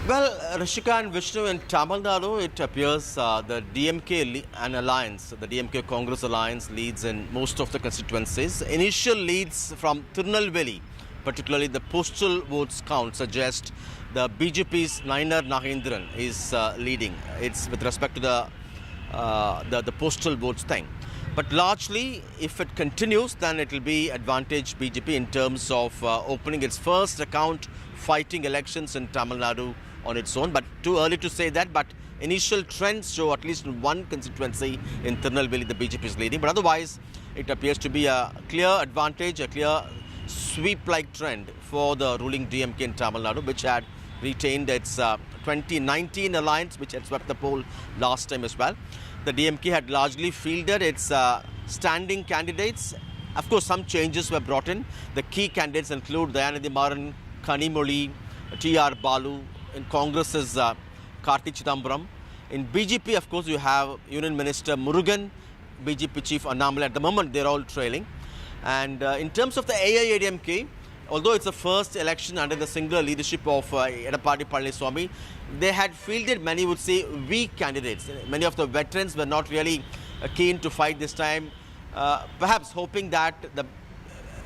Well, Rishika and Vishnu, in Tamil Nadu, it appears the an alliance, the DMK Congress alliance leads in most of the constituencies. Initial leads from Tirunelveli, particularly the postal votes count, suggest the BJP's Nainar Nagendran is leading. It's with respect to the postal votes thing. But largely, if it continues, then it will be advantage BJP in terms of opening its first account fighting elections in Tamil Nadu on its own. But too early to say that. But initial trends show at least in one constituency in Tirunelveli the BJP is leading. But otherwise, it appears to be a clear advantage, a clear sweep-like trend for the ruling DMK in Tamil Nadu, which had retained its 2019 alliance, which had swept the poll last time as well. The DMK had largely fielded its standing candidates. Of course, some changes were brought in. The key candidates include Dayanidhi Maran, Kanimoli, T.R. Balu. In Congress is Karti Chidambaram. In BJP, of course, you have Union Minister Murugan, BJP Chief Annamalai. At the moment, they're all trailing. And in terms of the AIADMK, although it's the first election under the singular leadership of Edappadi Palaniswamy, they had fielded, many would say, weak candidates. Many of the veterans were not really keen to fight this time, perhaps hoping that the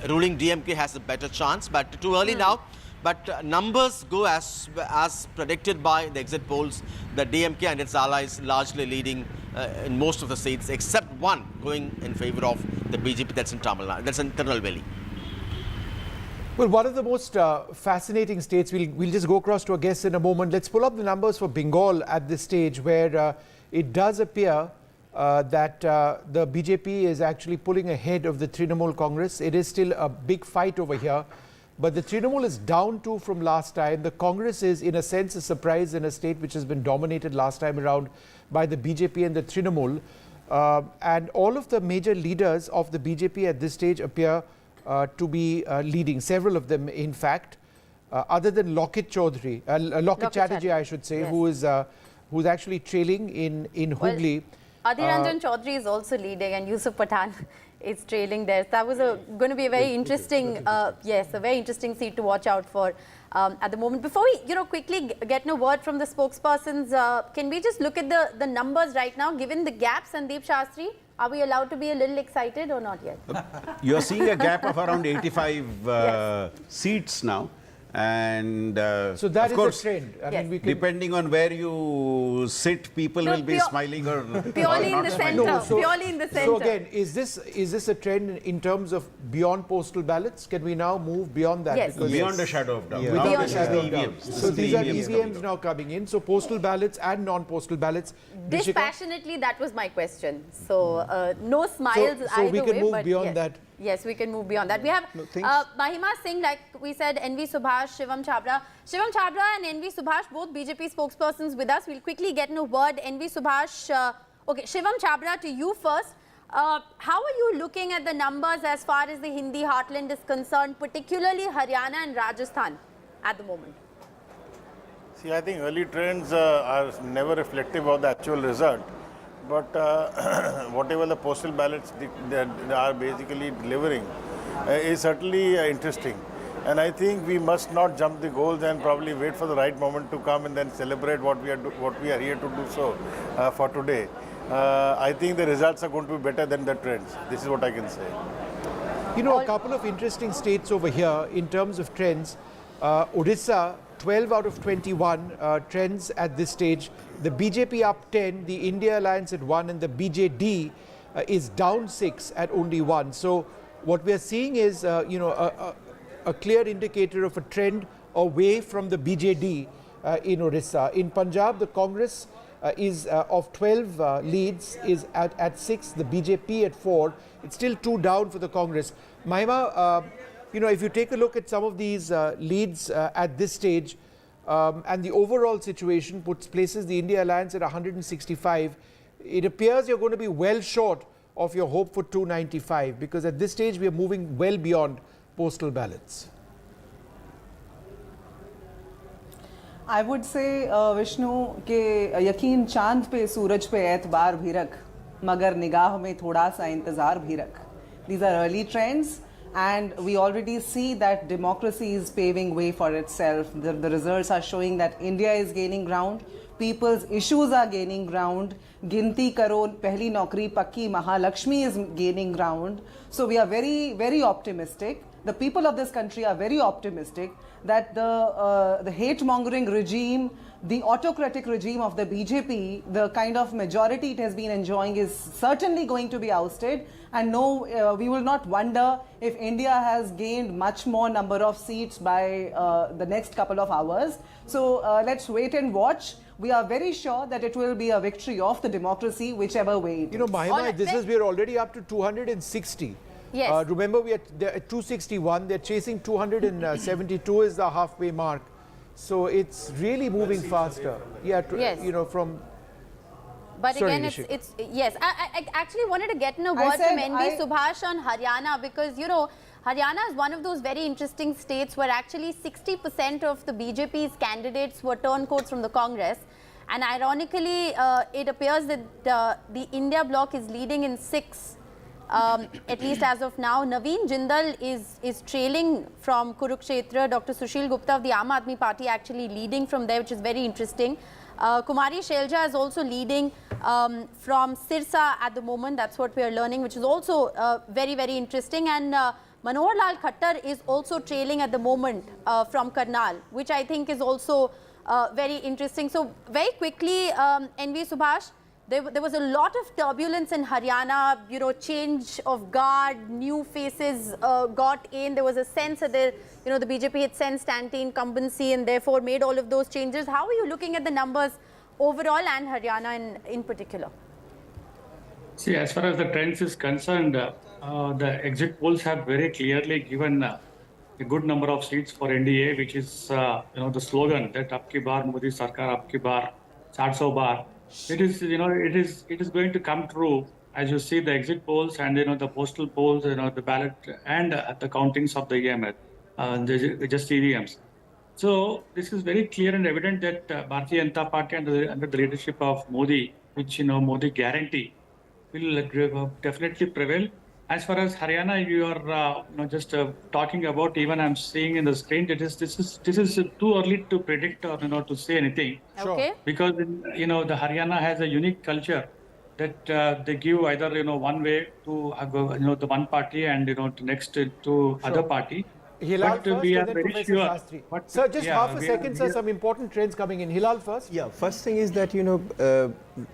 ruling DMK has a better chance, but too early now. But numbers go as predicted by the exit polls, the DMK and its allies largely leading in most of the seats, except one going in favor of the BJP, that's in Tamil Nadu, that's in Tirunelveli. Well, one of the most fascinating states, we'll just go across to our guests in a moment. Let's pull up the numbers for Bengal at this stage, where it does appear that the BJP is actually pulling ahead of the Trinamool Congress. It is still a big fight over here, but the Trinamool is down 2 from last time. The Congress is, in a sense, a surprise in a state which has been dominated last time around by the BJP and the Trinamool. And all of the major leaders of the BJP at this stage appear to be leading, several of them in fact, other than Lokit Chatterjee, I should say, yes, who's actually trailing in Hooghly. Adhir Ranjan Chaudhary is also leading, and Yusuf Pathan is trailing there. So that was going to be a very interesting, yes, a very interesting seat to watch out for at the moment. Before we, quickly get a word from the spokespersons, can we just look at the numbers right now, given the gap, Sandeep Shastri? Are we allowed to be a little excited or not yet? You're seeing a gap of around 85 yes, seats now. And so that of course, is a trend. I yes, mean, we depending on where you sit, people will be smiling or purely in the center. No, Purely in the center. So again, is this a trend in terms of beyond postal ballots? Can we now move beyond that? Yes. Because beyond a shadow of doubt. Yeah. Now Beyond this a is shadow the of doubt. EVMs. So these are EVMs now coming in. So postal ballots and non-postal ballots. Dispassionately, that was my question. So no smiles so either we can way, move but beyond yes. that. Yes, we can move beyond that. We have Mahima Singh, like we said, NV Subhash, Shivam Chhabra. Shivam Chhabra and NV Subhash, both BJP spokespersons with us. We'll quickly get in a word. NV Subhash, okay, Shivam Chhabra, to you first. How are you looking at the numbers as far as the Hindi heartland is concerned, particularly Haryana and Rajasthan at the moment? See, I think early trends are never reflective of the actual result. But whatever the postal ballots they are basically delivering is certainly interesting. And I think we must not jump the goals and probably wait for the right moment to come and then celebrate what we are here to do so for today. I think the results are going to be better than the trends. This is what I can say. A couple of interesting states over here in terms of trends. Odisha, 12 out of 21 trends at this stage. The BJP up 10, the India Alliance at 1, and the BJD is down 6 at only 1. So what we are seeing is, a clear indicator of a trend away from the BJD in Odisha. In Punjab, the Congress is of 12 leads is at 6, the BJP at 4. It's still 2 down for the Congress. Mahima, if you take a look at some of these leads at this stage, and the overall situation places the India Alliance at 165. It appears you're going to be well short of your hope for 295, because at this stage we are moving well beyond postal ballots. I would say, Vishnu, के यकीन चांद पे सूरज पे एतबार भी रख, मगर निगाह में थोड़ा सा इंतजार भी रख. These are early trends. and we already see that democracy is paving way for itself. The results are showing that India is gaining ground, people's issues are gaining ground, Ginti Karo, Pehli Naukri Pakki, Mahalakshmi is gaining ground. So we are very, very optimistic. The people of this country are very optimistic that the hate-mongering regime, the autocratic regime of the BJP, the kind of majority it has been enjoying is certainly going to be ousted. And no, we will not wonder if India has gained much more number of seats by the next couple of hours. So let's wait and watch. We are very sure that it will be a victory of the democracy, whichever way it is. You know, Mahima, we're already up to 260. Yes. Remember, they're at 261. They're chasing 272 is the halfway mark. So it's really moving faster. Yeah, yes. You know, from... But Sorry, again, it's yes. I actually wanted to get in a word from NV Subhash on Haryana because, you know, Haryana is one of those very interesting states where actually 60% of the BJP's candidates were turncoats from the Congress. And ironically, it appears that the India bloc is leading in 6. At least as of now. Naveen Jindal is trailing from Kurukshetra. Dr. Sushil Gupta of the Aam Aadmi Party actually leading from there, which is very interesting. Kumari Shelja is also leading from Sirsa at the moment. That's what we are learning, which is also very, very interesting. And Manohar Lal Khattar is also trailing at the moment from Karnal, which I think is also very interesting. So very quickly, NV Subhash, there was a lot of turbulence in Haryana, you know, change of guard, new faces got in. There was a sense that the BJP had sensed anti-incumbency and therefore made all of those changes. How are you looking at the numbers overall and Haryana in particular? See, as far as the trends is concerned, the exit polls have very clearly given a good number of seats for NDA, which is, the slogan that "Ab ki baar Modi Sarkar, ab ki baar 400 bar." It is, it is going to come true as you see the exit polls and, the postal polls, the ballot and the countings of the EMS, just EVMs. So this is very clear and evident that Bharatiya Janata Party under the leadership of Modi, which, Modi guarantee, will definitely prevail. As far as Haryana, you are just talking about, even I'm seeing in the screen, this is too early to predict or to say anything. Okay. Because the Haryana has a unique culture that they give either one way to the one party and to next to other party. Hilal but first, we are and then very Professor sure. Shastri. But, Sir, just yeah, half a second, sir. Some important trends coming in. Hilal first. Yeah, first thing is that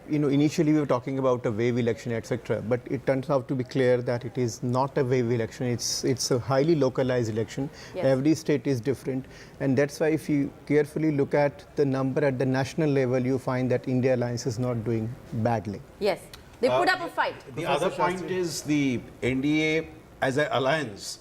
initially we were talking about a wave election, etc. But it turns out to be clear that it is not a wave election. It's a highly localized election. Yes. Every state is different, and that's why if you carefully look at the number at the national level, you find that India Alliance is not doing badly. Yes, they put up a fight. The other point is the NDA as an alliance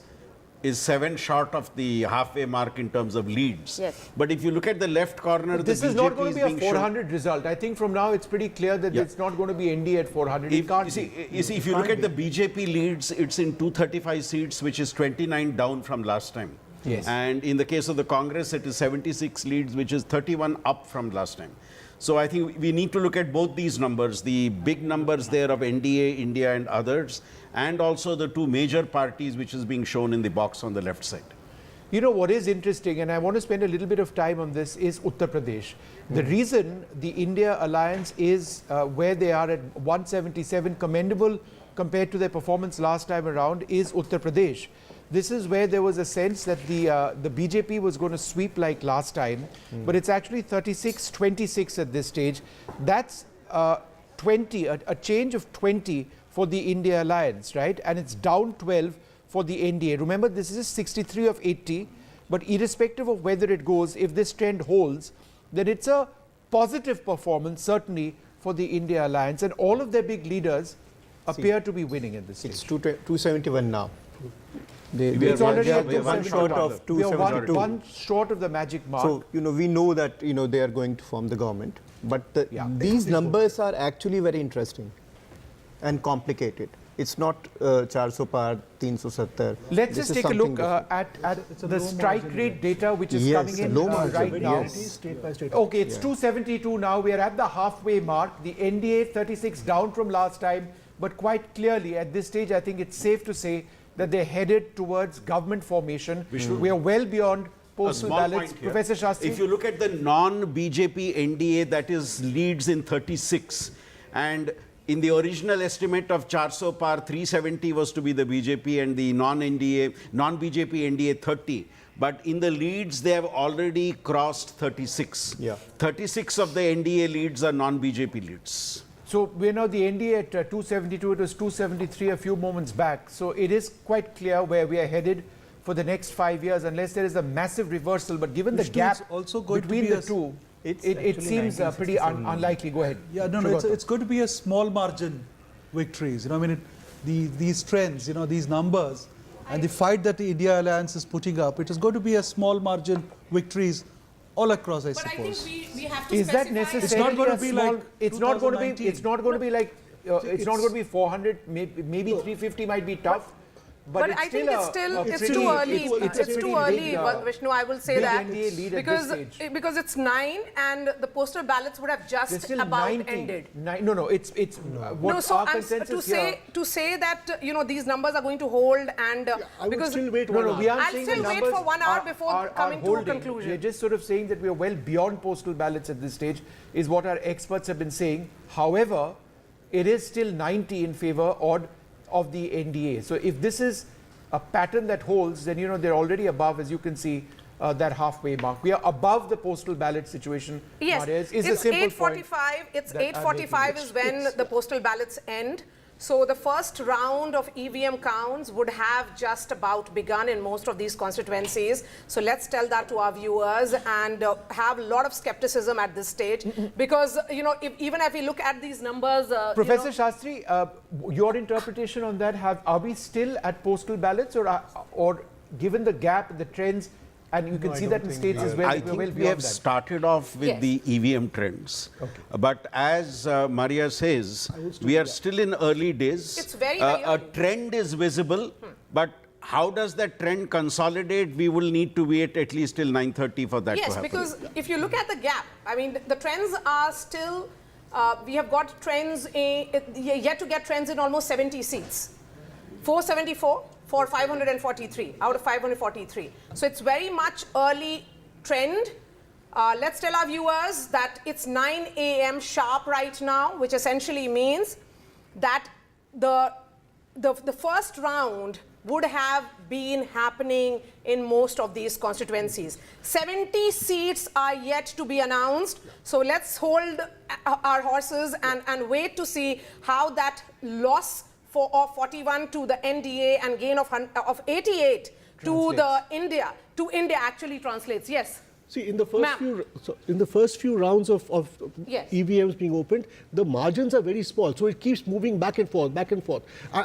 is 7 short of the halfway mark in terms of leads. Yes. But if you look at the left corner, This the is BJP not going to be a being shown- 400 result. I think from now it's pretty clear that it's not going to be ND at 400. It can't You see, if you look at the BJP leads, it's in 235 seats, which is 29 down from last time. Yes. And in the case of the Congress, it is 76 leads, which is 31 up from last time. So I think we need to look at both these numbers, the big numbers there of NDA, India and others, and also the two major parties which is being shown in the box on the left side. You know what is interesting, and I want to spend a little bit of time on this, is Uttar Pradesh. The reason the India Alliance is where they are at 177, commendable compared to their performance last time around, is Uttar Pradesh. This is where there was a sense that the BJP was going to sweep like last time, but it's actually 36-26 at this stage. That's 20, a change of 20 for the India Alliance, right? And it's down 12 for the NDA. Remember, this is 63 of 80, but irrespective of whether it goes, if this trend holds, then it's a positive performance, certainly, for the India Alliance. And all of their big leaders appear to be winning at this stage. It's 271 now. It's already at we are one short of 272. We are one short of the magic mark. So, we know that, they are going to form the government. But these numbers are actually very interesting and complicated. It's not 400 par, 370. Let's just take a look at the strike rate data which is coming in right now. Okay, it's 272 now. We are at the halfway mark. The NDA 36 down from last time, but quite clearly at this stage, I think it's safe to say that they're headed towards government formation. We are well beyond postal ballots. Professor Shastri? If you look at the non-BJP NDA, that is leads in 36. And in the original estimate of 400 par, 370 was to be the BJP and the non-BJP NDA 30. But in the leads, they have already crossed 36. 36 of the NDA leads are non-BJP leads. So we're now the NDA at 272, it was 273 a few moments back. So it is quite clear where we are headed for the next 5 years, unless there is a massive reversal. But given the gap between the two, it seems pretty unlikely. Go ahead. Yeah, no, it's going to be a small margin victories. You know, I mean, these trends, you know, these numbers, and the fight that the India Alliance is putting up, it is going to be a small margin victories all across, I suppose. But I think we have to Is that necessarily it's not going to be small, like it's not going to be. It's not going to be like. It's not going to be 400. Maybe 350 might be tough. But I think it's too early. It's too early, Vishnu. I will say that because it's 9 and the postal ballots would have just about 90. ended. No. It's what so our consensus to say that these numbers are going to hold and because still wait we are I'll still wait for 1 hour before coming to a conclusion. We're just sort of saying that we are well beyond postal ballots at this stage, is what our experts have been saying. However, it is still 90 in favor of the NDA. So if this is a pattern that holds, then they're already above, as you can see, that halfway mark. We are above the postal ballot situation. Yes, it's 8:45. It's 8:45 is when the postal ballots end. So the first round of EVM counts would have just about begun in most of these constituencies. So let's tell that to our viewers and have a lot of skepticism at this stage because, even if we look at these numbers... Professor Shastri, your interpretation on that, are we still at postal ballots or given the gap, the trends, and you can see that in states as well? I think we have started off with the EVM trends. But as Maria says, we are still in early days. It's very early. A trend is visible, but how does that trend consolidate? We will need to wait at least till 9:30 for that to happen. Yes, because if you look at the gap, I mean, the trends are still, we have got trends, yet to get trends in almost 70 seats. 474. For 543 out of 543. So it's very much early trend. Let's tell our viewers that it's 9 a.m. sharp right now, which essentially means that the first round would have been happening in most of these constituencies. 70 seats are yet to be announced. So let's hold our horses and wait to see how that loss of 41 to the NDA and gain of 88 to the India actually translates. Yes. See, in the first few rounds of EVMs being opened, the margins are very small, so it keeps moving back and forth,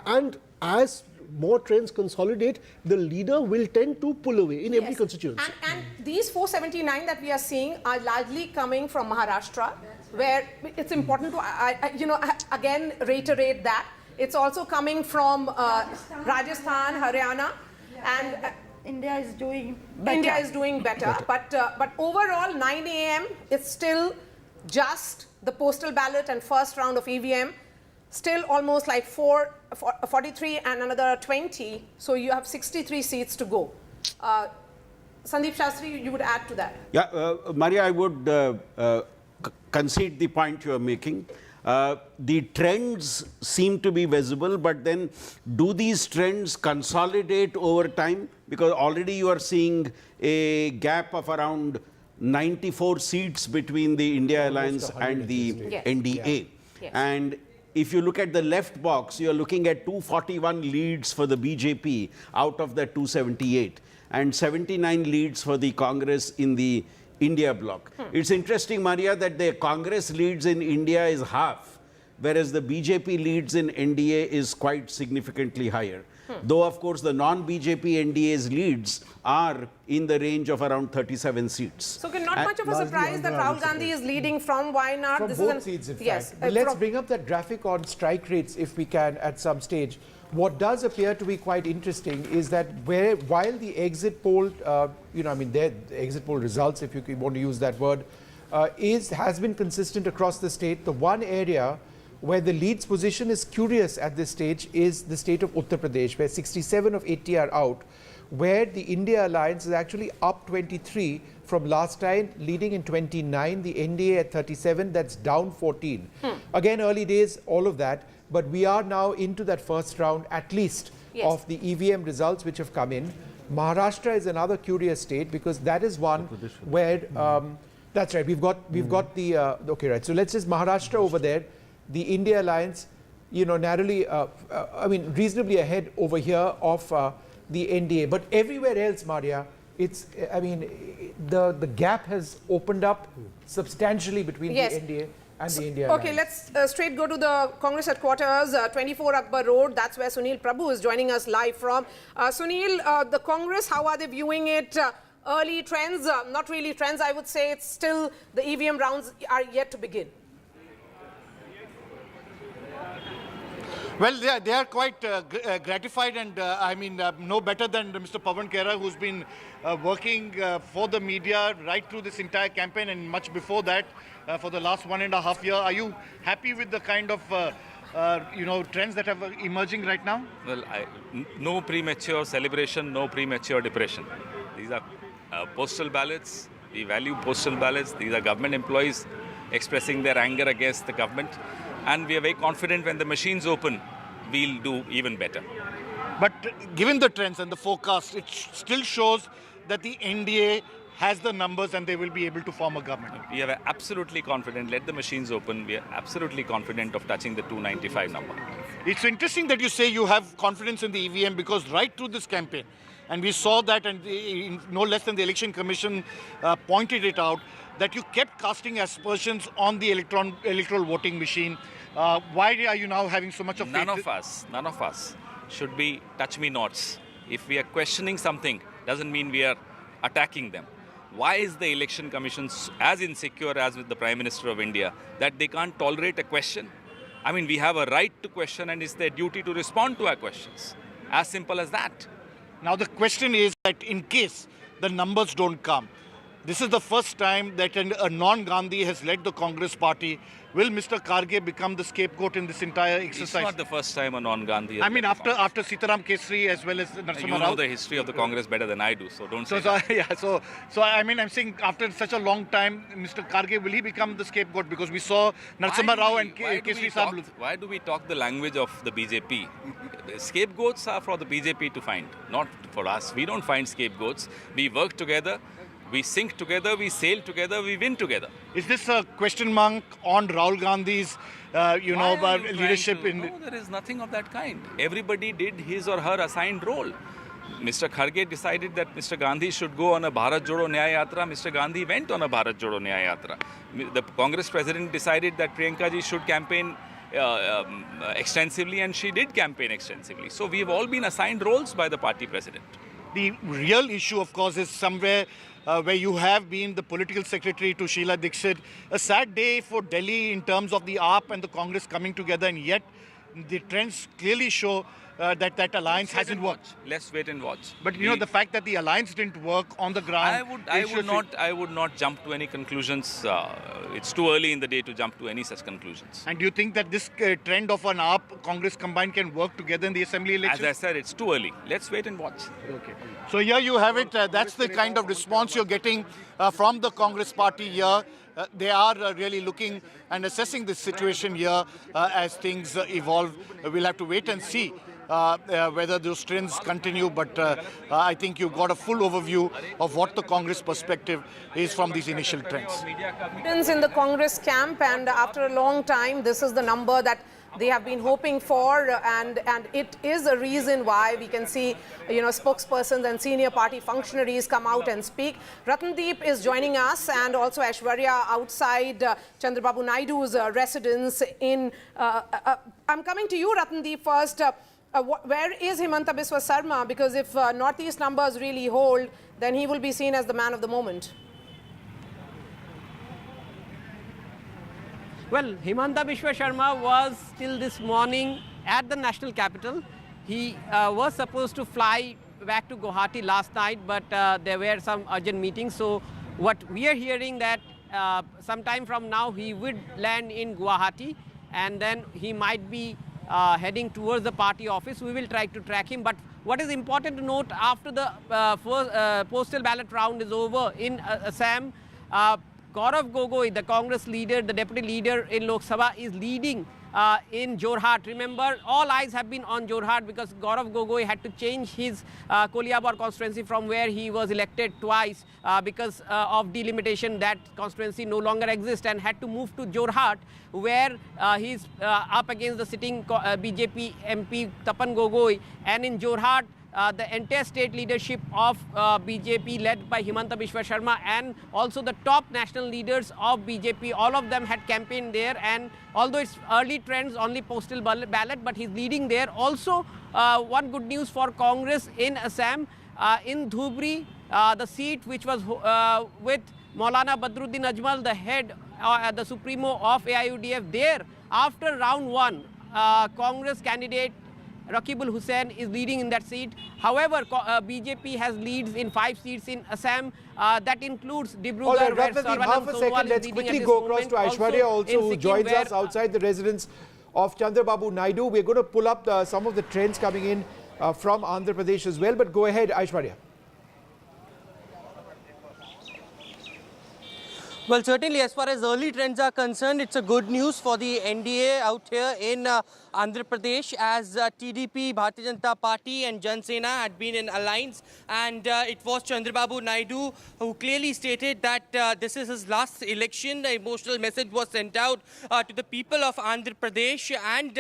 and as more trends consolidate, the leader will tend to pull away in every constituency. And these 479 that we are seeing are largely coming from Maharashtra, where it's important to again reiterate that. It's also coming from Rajasthan, Haryana, and India is doing better. But overall, 9 a.m. it's still just the postal ballot and first round of EVM. Still almost like 43 and another 20. So you have 63 seats to go. Sandeep Shastri, you would add to that? Yeah, Maria, I would concede the point you are making. The trends seem to be visible, but then do these trends consolidate over time? Because already you are seeing a gap of around 94 seats between the India Alliance and the NDA. Yes. And if you look at the left box, you are looking at 241 leads for the BJP out of the 278 and 79 leads for the Congress in the India bloc. It's interesting, Maria, that the Congress leads in India is half, whereas the BJP leads in NDA is quite significantly higher. Though, of course, the non-BJP NDA's leads are in the range of around 37 seats. So, not much of a surprise that Rahul Gandhi is leading from Wayanad. From both seats, in fact. Let's bring up that graphic on strike rates, if we can, at some stage. What does appear to be quite interesting is that while the exit poll, the exit poll results, if you want to use that word, has been consistent across the state, the one area Where the leads position is curious at this stage is the state of Uttar Pradesh, where 67 of 80 are out, where the India alliance is actually up 23 from last time, leading in 29, the NDA at 37, that's down 14. Again, early days, all of that, but we are now into that first round, at least, of the EVM results which have come in. Maharashtra is another curious state because that is one where, that's right, we've got the, okay, right, so let's just Maharashtra over there, the India alliance, you know, narrowly, I mean, reasonably ahead over here of the NDA. But everywhere else, Maria, it's, I mean, the gap has opened up substantially between the NDA and the India alliance. Okay, let's straight go to the Congress headquarters, 24 Akbar Road. That's where Sunil Prabhu is joining us live from. Sunil, the Congress, how are they viewing it? Early trends, not really trends, I would say. It's still the EVM rounds are yet to begin. Well, they are quite gratified, and I mean, no better than Mr. Pawan Khera, who's been working for the media right through this entire campaign and much before that for the last 1.5 years. Are you happy with the kind of trends that are emerging right now? Well, no premature celebration, no premature depression. These are postal ballots. We value postal ballots. These are government employees expressing their anger against the government. And we are very confident when the machines open, we'll do even better. But given the trends and the forecast, it still shows that the NDA has the numbers and they will be able to form a government. We are absolutely confident. Let the machines open. We are absolutely confident of touching the 295 number. It's interesting that you say you have confidence in the EVM because right through this campaign, and we saw that, and no less than the Election Commission pointed it out, that you kept casting aspersions on the electoral voting machine. Why are you now having so much of faith? None of us should be touch-me-nots. If we are questioning something, doesn't mean we are attacking them. Why is the Election Commission as insecure as with the Prime Minister of India that they can't tolerate a question? I mean, we have a right to question and it's their duty to respond to our questions. As simple as that. Now the question is that in case the numbers don't come, this is the first time that a non-Gandhi has led the Congress party. Will Mr. Kharge become the scapegoat in this entire exercise? It's not the first time a non-Gandhi has I mean, after Sitaram Kesri as well as Narasimha Rao. You know the history of the Congress better than I do, so don't say that. So I mean, I'm saying after such a long time, Mr. Kharge, will he become the scapegoat? Because we saw Narasimha Rao and Kesri Sahib. Why do we talk the language of the BJP? Scapegoats are for the BJP to find, not for us. We don't find scapegoats. We work together. We sink together, we sail together, we win together. Is this a question mark on Rahul Gandhi's, leadership? No, there is nothing of that kind. Everybody did his or her assigned role. Mr. Kharge decided that Mr. Gandhi should go on a Bharat Jodo Nyaya Yatra. Mr. Gandhi went on a Bharat Jodo Nyaya Yatra. The Congress president decided that Priyanka ji should campaign extensively, and she did campaign extensively. So we have all been assigned roles by the party president. The real issue, of course, is somewhere where you have been the political secretary to Sheila Dixit. A sad day for Delhi in terms of the AAP and the Congress coming together, and yet the trends clearly show that alliance hasn't worked. Let's wait and watch. But you know, the fact that the alliance didn't work on the ground. I would not jump to any conclusions. It's too early in the day to jump to any such conclusions. And do you think that this trend of an AAP Congress combined can work together in the assembly election? As I said, it's too early. Let's wait and watch. Okay. So here you have it. That's the kind of response you're getting from the Congress party here. They are really looking and assessing this situation here as things evolve. We'll have to wait and see whether those trends continue, but I think you got a full overview of what the Congress perspective is from these initial trends. In the Congress camp, and after a long time, this is the number that they have been hoping for, and it is a reason why we can see, you know, spokespersons and senior party functionaries come out and speak. Ratandeep is joining us, and also Aishwarya outside Chandrababu Naidu's residence in. I'm coming to you, Ratandeep, first. Where is Himanta Biswa Sarma? Because if Northeast numbers really hold, then he will be seen as the man of the moment. Well, Himanta Biswa Sarma was till this morning at the national capital. He was supposed to fly back to Guwahati last night, but there were some urgent meetings. So what we are hearing that sometime from now he would land in Guwahati. and then he might be heading towards the party office. We will try to track him. But what is important to note, after the first postal ballot round is over in Assam, Gaurav Gogoi, the Congress leader, the deputy leader in Lok Sabha, is leading in Jorhat. Remember, all eyes have been on Jorhat because Gaurav Gogoi had to change his Koliabor constituency from where he was elected twice because of delimitation. That constituency no longer exists and had to move to Jorhat, where he's up against the sitting BJP MP Tapan Gogoi. And in Jorhat, the entire state leadership of BJP led by Himanta Biswa Sharma and also the top national leaders of BJP, all of them had campaigned there. And although it's early trends, only postal ballot, but he's leading there. Also, one good news for Congress in Assam, in Dhubri, the seat which was with Maulana Badruddin Ajmal, the head, the supremo of AIUDF, there after round one, Congress candidate Rakibul Hussain is leading in that seat. However, BJP has leads in 5 seats in Assam. That includes Dibrugarh, All right, where Ratnadeep, Sarvanand half a Sonowal second. is Let's leading quickly at go this across to moment. Aishwarya also, in who Sikkim, joins where us outside the residence of Chandrababu Naidu. We're going to pull up some of the trends coming in from Andhra Pradesh as well. But go ahead, Aishwarya. Well, certainly as far as early trends are concerned, it's a good news for the NDA out here in Andhra Pradesh, as TDP, Bharatiya Janata Party and Jan Sena had been in alliance, and it was Chandrababu Naidu who clearly stated that this is his last election. The emotional message was sent out to the people of Andhra Pradesh, and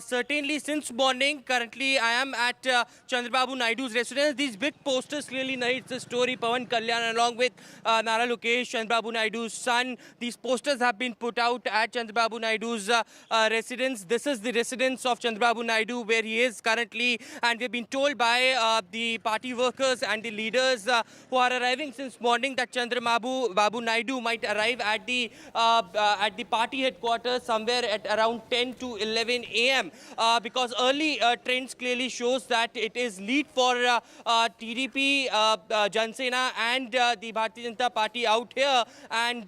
certainly since morning, currently I am at Chandrababu Naidu's residence. These big posters clearly narrates the story. Pawan Kalyan along with Nara Lokesh, Chandrababu Naidu's son. These posters have been put out at Chandrababu Naidu's residence. This is the residence of Chandrababu Naidu where he is currently, and we've been told by the party workers and the leaders who are arriving since morning that Chandrababu Naidu might arrive at the party headquarters somewhere at around 10 to 11 a.m. Because early trends clearly shows that it is lead for TDP, Jan Sena and the Bharatiya Janata Party out here, and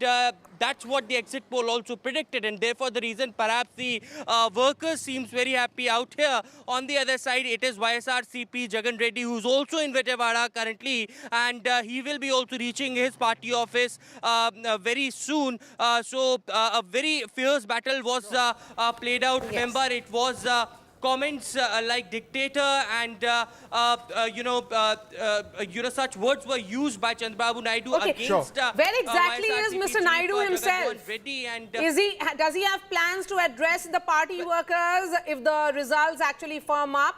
that's what the exit poll also predicted, and therefore the reason perhaps the workers seems very happy out here. On the other side, it is YSRCP Jagan Reddy, who's also in Vijayawada currently, and he will be also reaching his party office very soon. So a very fierce battle was played out. Yes. Remember, it was comments like dictator and such words were used by Chandrababu Naidu against. Where exactly is Mr. Naidu himself? Does he have plans to address the party workers if the results actually firm up?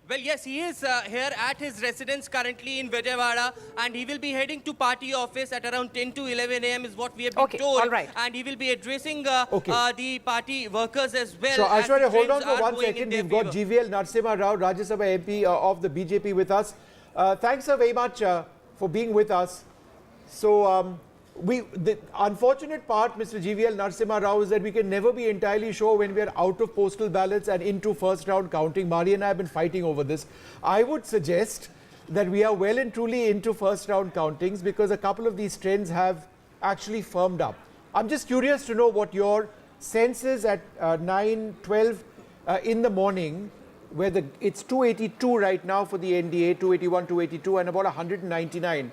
Well, yes, he is here at his residence currently in Vijayawada, and he will be heading to party office at around 10 to 11 a.m. is what we have been told. All right. And he will be addressing the party workers as well. So, Aishwarya, hold on for 1 second. We've got GVL Narasimha Rao, Rajya Sabha MP of the BJP with us. Thanks so very much for being with us. So, the unfortunate part, Mr. GVL Narasimha Rao, is that we can never be entirely sure when we are out of postal ballots and into first round counting. Mari and I have been fighting over this. I would suggest that we are well and truly into first round countings because a couple of these trends have actually firmed up. I'm just curious to know what your sense is at 9:12 in the morning, where it's 282 right now for the NDA, 281, 282, and about 199.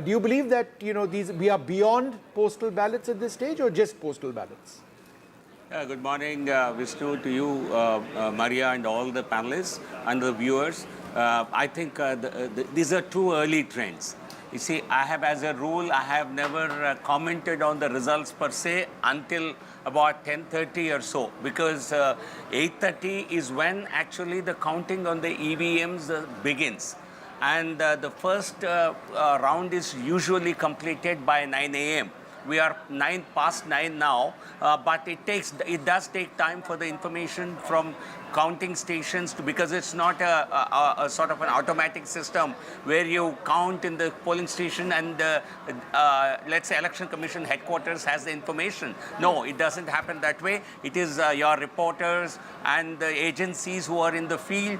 Do you believe that we are beyond postal ballots at this stage, or just postal ballots? Good morning, Vishnu, to you, Maria, and all the panelists and the viewers. I think these are two early trends. You see, as a rule, I have never commented on the results per se until about 10:30 or so, because 8:30 is when actually the counting on the EVMs begins. And the first round is usually completed by 9 a.m. We are 9:09 now, but it does take time for the information from counting stations because it's not a sort of an automatic system where you count in the polling station and let's say Election Commission headquarters has the information. No, it doesn't happen that way. It is your reporters and the agencies who are in the field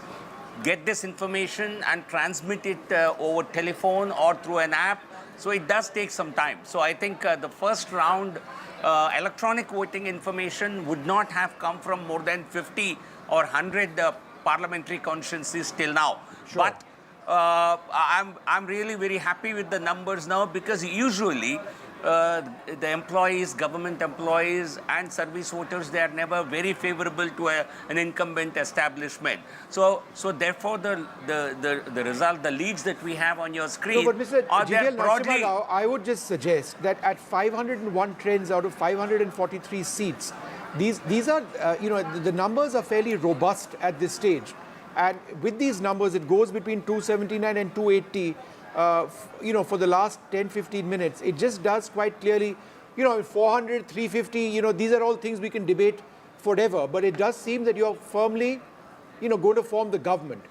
get this information and transmit it over telephone or through an app. So it does take some time. So I think the first round electronic voting information would not have come from more than 50 or 100 parliamentary constituencies till now. Sure. But I'm really very happy with the numbers now, because usually the employees, government employees and service voters, they are never very favorable to an incumbent establishment. So therefore the result, the leads that we have on your screen, no, but Mr. are there GVL broadly... Narasimha Rao, I would just suggest that at 501 trends out of 543 seats, these are, the numbers are fairly robust at this stage. And with these numbers, it goes between 279 and 280, for the last 10-15 minutes. It just does quite clearly, 400, 350, these are all things we can debate forever. But it does seem that you're firmly, going to form the government.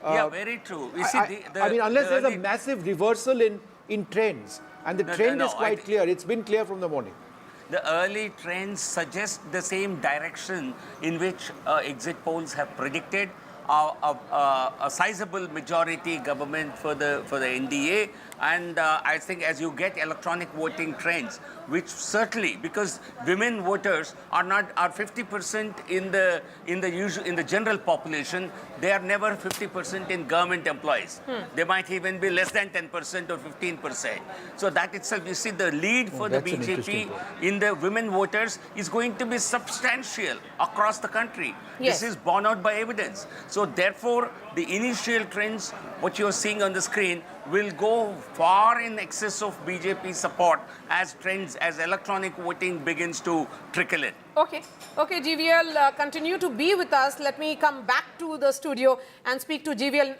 Yeah, very true. You see, unless there's a massive reversal in trends. And the trend is quite clear. It's been clear from the morning. The early trends suggest the same direction in which exit polls have predicted. A sizable majority government for the NDA, and I think as you get electronic voting trends, which certainly, because women voters are 50% in the general population, they are never 50% in government employees. They might even be less than 10% or 15%. So that itself, you see, the lead for the BJP in the women voters is going to be substantial across the country. Yes. This is borne out by evidence. So therefore, the initial trends, what you're seeing on the screen, will go far in excess of BJP support as electronic voting begins to trickle in. Okay, GVL, continue to be with us. Let me come back to the studio and speak to GVL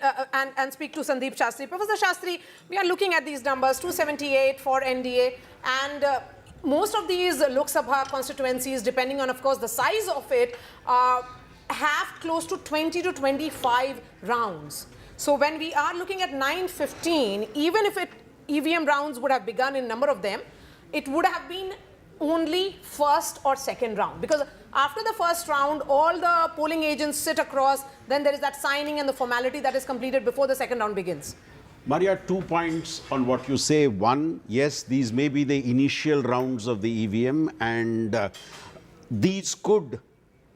and speak to Sandeep Shastri. Professor Shastri, we are looking at these numbers, 278 for NDA, and most of these Lok Sabha constituencies, depending on, of course, the size of it, have close to 20 to 25 rounds. So when we are looking at 9:15, even if EVM rounds would have begun in number of them, it would have been only first or second round. Because after the first round, all the polling agents sit across, then there is that signing and the formality that is completed before the second round begins. Maria, 2 points on what you say. One, yes, these may be the initial rounds of the EVM, and these could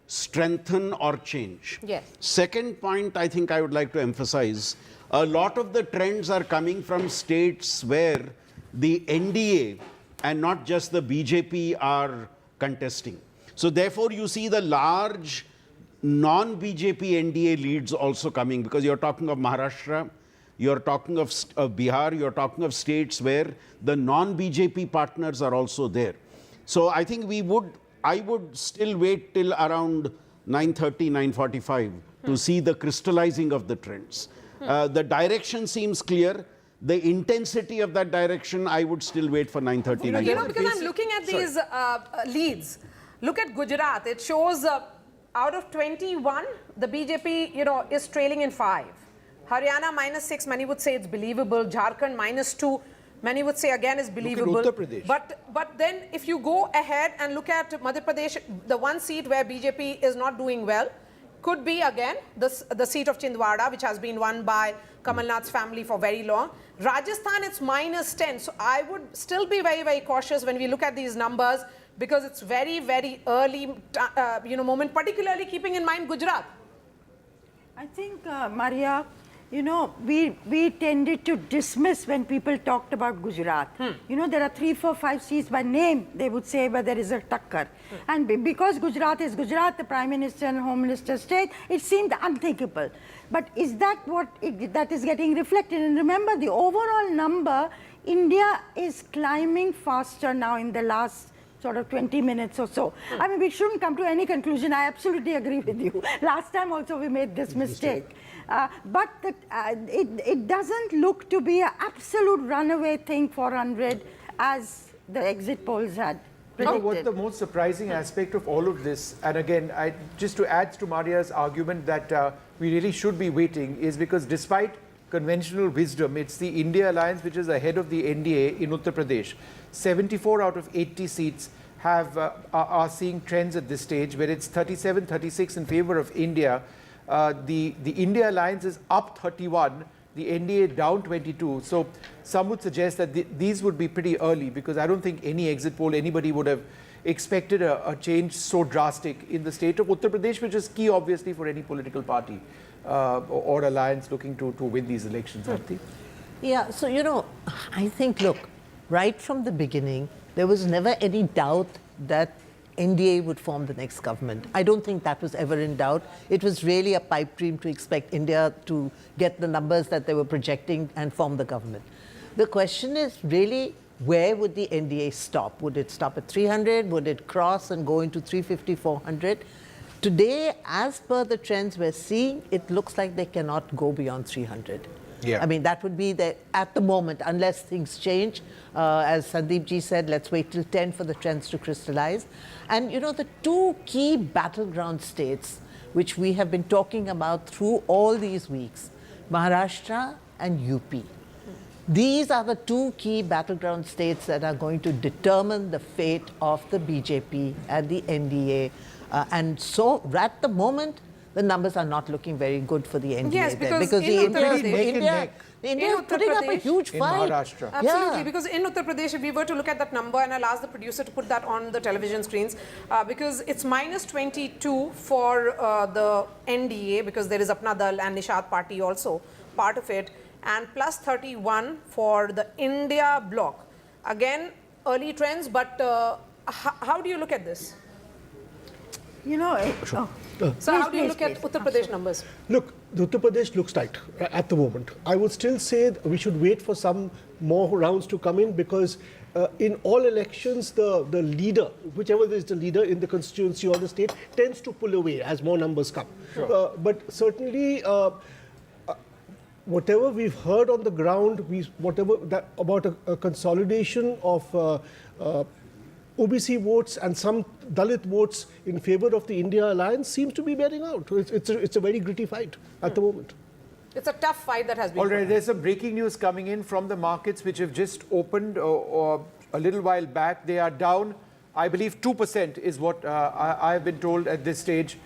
strengthen or change. Yes. Second point, I think I would like to emphasize, a lot of the trends are coming from states where the NDA and not just the BJP are contesting. So therefore, you see the large non-BJP NDA leads also coming, because you're talking of Maharashtra, you're talking of Bihar, you're talking of states where the non-BJP partners are also there. So I think I would still wait till around 9:30, 9:45 to see the crystallizing of the trends. The direction seems clear. The intensity of that direction, I would still wait for 9:30, 9:45. Because I'm looking at these leads. Look at Gujarat. It shows out of 21, the BJP, is trailing in 5. Haryana -6, many would say it's believable. Jharkhand -2. Many would say again is believable. Look at Uttar Pradesh. But then if you go ahead and look at Madhya Pradesh, the one seat where BJP is not doing well, could be again the seat of Chindwara, which has been won by Kamal Nath's family for very long. Rajasthan, it's -10. So I would still be very, very cautious when we look at these numbers, because it's very, very early moment, particularly keeping in mind Gujarat. I think, Maria, we tended to dismiss when people talked about Gujarat. There are 3, 4, 5 seats by name, they would say, but there is a takkar. And because Gujarat is Gujarat, the Prime Minister and Home Minister state, it seemed unthinkable. But is that what that is getting reflected? And remember, the overall number, India is climbing faster now in the last sort of 20 minutes or so. I mean, we shouldn't come to any conclusion. I absolutely agree with you. Last time also we made this mistake. But it doesn't look to be an absolute runaway thing, 400, as the exit polls had predicted. What's the most surprising aspect of all of this, and again, just to add to Maria's argument that we really should be waiting, is because despite conventional wisdom, it's the India alliance which is ahead of the NDA in Uttar Pradesh. 74 out of 80 seats are seeing trends at this stage, where it's 37-36 in favor of India. The India alliance is up 31 the NDA down 22. So some would suggest that these would be pretty early, because I don't think any exit poll, anybody would have expected a change so drastic in the state of Uttar Pradesh, which is key obviously for any political party or alliance looking to win these elections. Yeah, so I think, look, right from the beginning, there was never any doubt that NDA would form the next government. I don't think that was ever in doubt. It was really a pipe dream to expect India to get the numbers that they were projecting and form the government. The question is really, where would the NDA stop? Would it stop at 300? Would it cross and go into 350, 400? Today, as per the trends we're seeing, it looks like they cannot go beyond 300. Yeah. I mean, that would be at the moment, unless things change. As Sandeep ji said, let's wait till 10 for the trends to crystallize. And the two key battleground states, which we have been talking about through all these weeks, Maharashtra and UP. These are the two key battleground states that are going to determine the fate of the BJP and the NDA. And so, at the moment, the numbers are not looking very good for the NDA. Yes, because India is putting up a huge fight. In Maharashtra. Absolutely, because in Uttar Pradesh, if we were to look at that number, and I'll ask the producer to put that on the television screens, because it's minus 22 for the NDA, because there is Apna Dal and Nishad Party also part of it, and plus 31 for the India bloc. Again, early trends, but how do you look at this? So how do you look at Uttar Pradesh numbers? Look, the Uttar Pradesh looks tight at the moment. I would still say we should wait for some more rounds to come in, because in all elections, the leader, whichever is the leader in the constituency or the state, tends to pull away as more numbers come. Sure. But certainly, whatever we've heard on the ground, about a consolidation of OBC votes and some Dalit votes in favor of the India alliance seems to be bearing out. It's a very gritty fight at the moment. It's a tough fight that has been. All right, there's some breaking news coming in from the markets which have just opened or a little while back. They are down, I believe 2% is what I have been told at this stage,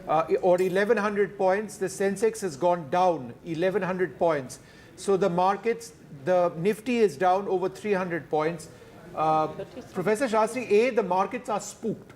or 1,100 points. The Sensex has gone down 1,100 points. So the markets, the Nifty is down over 300 points. Professor Shastri, the markets are spooked.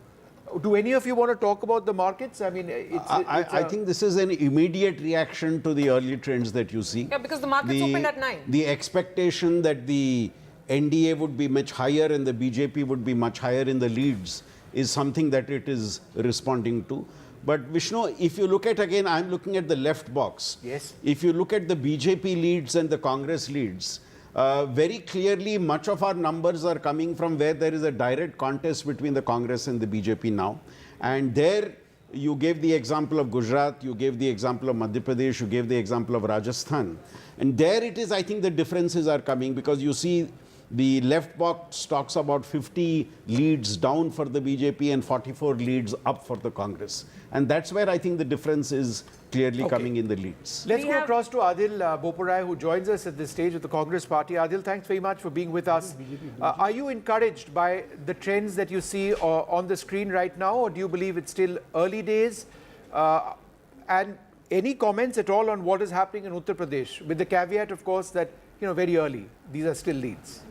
Do any of you want to talk about the markets? I mean, I think this is an immediate reaction to the early trends that you see. Yeah, because the markets opened at 9. The expectation that the NDA would be much higher and the BJP would be much higher in the leads is something that it is responding to. But Vishnu, if you look at, again, I'm looking at the left box. Yes. If you look at the BJP leads and the Congress leads, very clearly, much of our numbers are coming from where there is a direct contest between the Congress and the BJP now. And there, you gave the example of Gujarat, you gave the example of Madhya Pradesh, you gave the example of Rajasthan. And there it is, I think the differences are coming, because you see the left box talks about 50 leads down for the BJP and 44 leads up for the Congress. And that's where I think the difference is clearly coming in the leads. Let's go across to Adil Boparai, who joins us at this stage of the Congress Party. Adil, thanks very much for being with us. Are you encouraged by the trends that you see on the screen right now, or do you believe it's still early days? And any comments at all on what is happening in Uttar Pradesh, with the caveat, of course, that very early, these are still leads?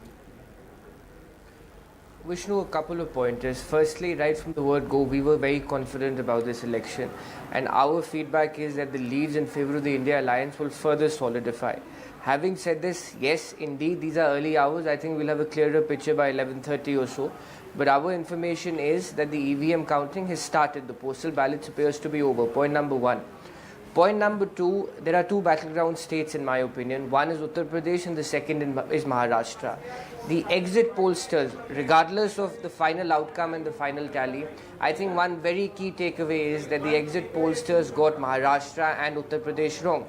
Vishnu, a couple of pointers. Firstly, right from the word go, we were very confident about this election, and our feedback is that the leads in favor of the India alliance will further solidify. Having said this, yes, indeed, these are early hours. I think we'll have a clearer picture by 11:30 or so. But our information is that the EVM counting has started. The postal ballots appears to be over. Point number one. Point number two, there are two battleground states in my opinion. One is Uttar Pradesh and the second is Maharashtra. The exit pollsters, regardless of the final outcome and the final tally, I think one very key takeaway is that the exit pollsters got Maharashtra and Uttar Pradesh wrong.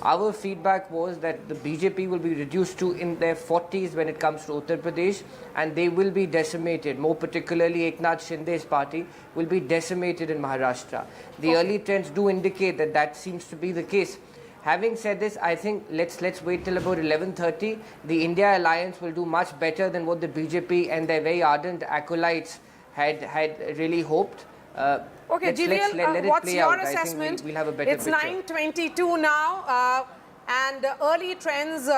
Our feedback was that the BJP will be reduced to in their 40s when it comes to Uttar Pradesh, and they will be decimated. More particularly, Eknath Shinde's party will be decimated in Maharashtra. The early trends do indicate that that seems to be the case. Having said this, I think let's wait till about 11:30. The India alliance will do much better than what the BJP and their very ardent acolytes had really hoped. Okay, GVL, what's your assessment? We'll have a better it's picture. 9:22 now. And early trends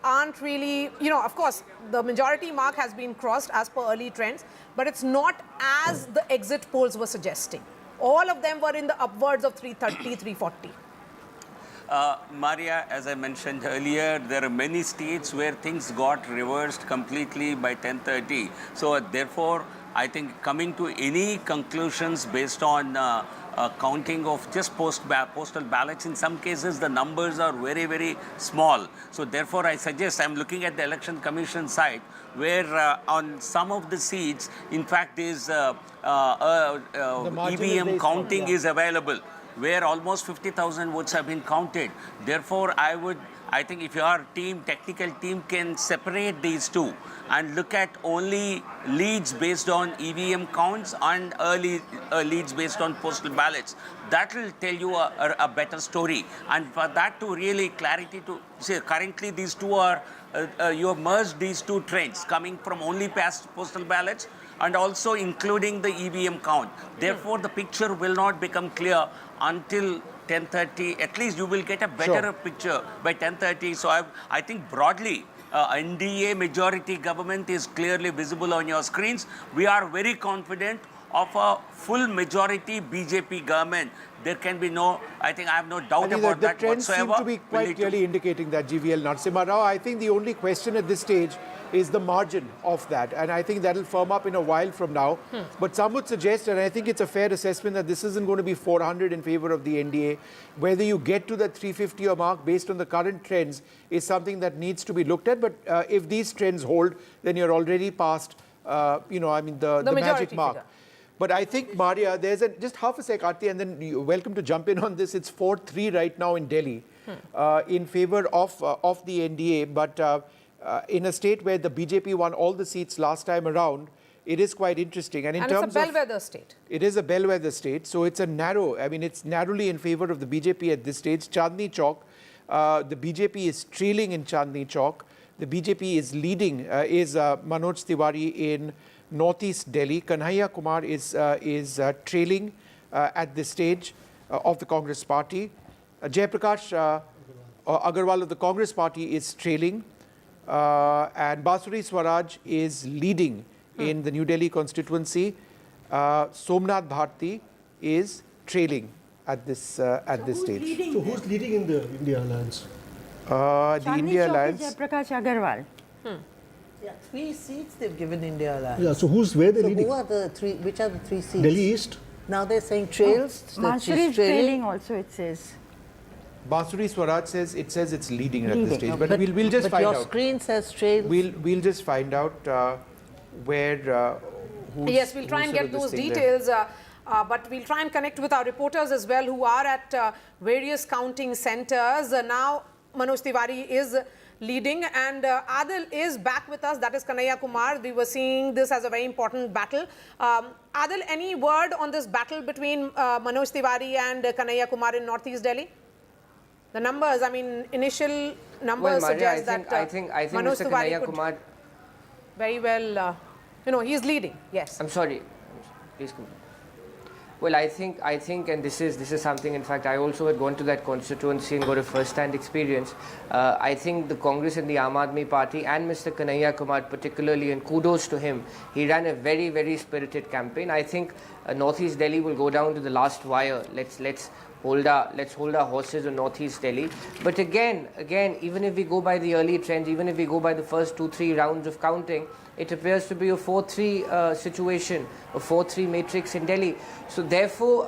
aren't really, of course, the majority mark has been crossed as per early trends, but it's not as the exit polls were suggesting. All of them were in the upwards of 330, 340. Maria, as I mentioned earlier, there are many states where things got reversed completely by 10:30. So therefore, I think coming to any conclusions based on counting of just postal ballots, in some cases the numbers are very, very small. So therefore, I suggest, I'm looking at the Election Commission site, where on some of the seats, in fact, is EVM counting is available, where almost 50,000 votes have been counted. Therefore, I think if your technical team can separate these two and look at only leads based on EVM counts and early leads based on postal ballots, that will tell you a better story. And for that to really clarity to say, currently these two are, you have merged these two trends coming from only past postal ballots and also including the EVM count. Therefore, the picture will not become clear until 10:30. At least you will get a better picture by 10:30. So I think broadly, NDA majority government is clearly visible on your screens. We are very confident of a full majority BJP government. There can be no, I think I have no doubt about that whatsoever. The trends seem to be quite clearly indicating that, GVL Narasimha Rao. I think the only question at this stage is the margin of that. And I think that will firm up in a while from now. But some would suggest, and I think it's a fair assessment, that this isn't going to be 400 in favor of the NDA. Whether you get to the 350 mark based on the current trends is something that needs to be looked at. But if these trends hold, then you're already past, the magic mark. Figure. But I think, Maria, there's just half a sec, Aarti, and then you're welcome to jump in on this. It's 4-3 right now in Delhi in favor of the NDA. But in a state where the BJP won all the seats last time around, it is quite interesting. And in terms it's a bellwether state. It is a bellwether state. So it's it's narrowly in favor of the BJP at this stage. Chandni Chowk, the BJP is trailing in Chandni Chowk. The BJP is leading, is Manoj Tiwari in Northeast Delhi. Kanhaiya Kumar is trailing at this stage of the Congress party. Jaiprakash Agarwal of the Congress party is trailing. And Basuri Swaraj is leading in the New Delhi constituency. Somnath Bharti is trailing at this stage. So who's leading in the India Alliance? The India Alliance. Jaiprakash Agarwal. Yeah, 3 seats they've given India Alliance. Yeah, so where they're leading? Who are the three? Which are the 3 seats? Delhi East. Now they're saying trails. Basuri is trailing also, it says. Basuri Swaraj says it's leading at this stage, but we'll just find out. But your screen says trails. We'll just find out where. Yes, we'll try and get those details. But we'll try and connect with our reporters as well, who are at various counting centers. Now, Manoj Tiwari is leading, and Adil is back with us. That is Kanhaiya Kumar. We were seeing this as a very important battle. Adil, any word on this battle between Manoj Tiwari and Kanhaiya Kumar in Northeast Delhi? The numbers, initial numbers suggest that I think Manoj Mr. Kanhaiya Kumar very well, he's leading. Yes. I'm sorry. Please come. Well, I think, and this is something. In fact, I also had gone to that constituency and got a first-hand experience. I think the Congress and the Aam Aadmi Party and Mr. Kanhaiya Kumar particularly, and kudos to him, he ran a very, very spirited campaign. I think Northeast Delhi will go down to the last wire. Let's hold our horses in Northeast Delhi. But again, even if we go by the early trends, even if we go by the first 2-3 rounds of counting, it appears to be a 4-3 situation, a 4-3 matrix in Delhi. So therefore,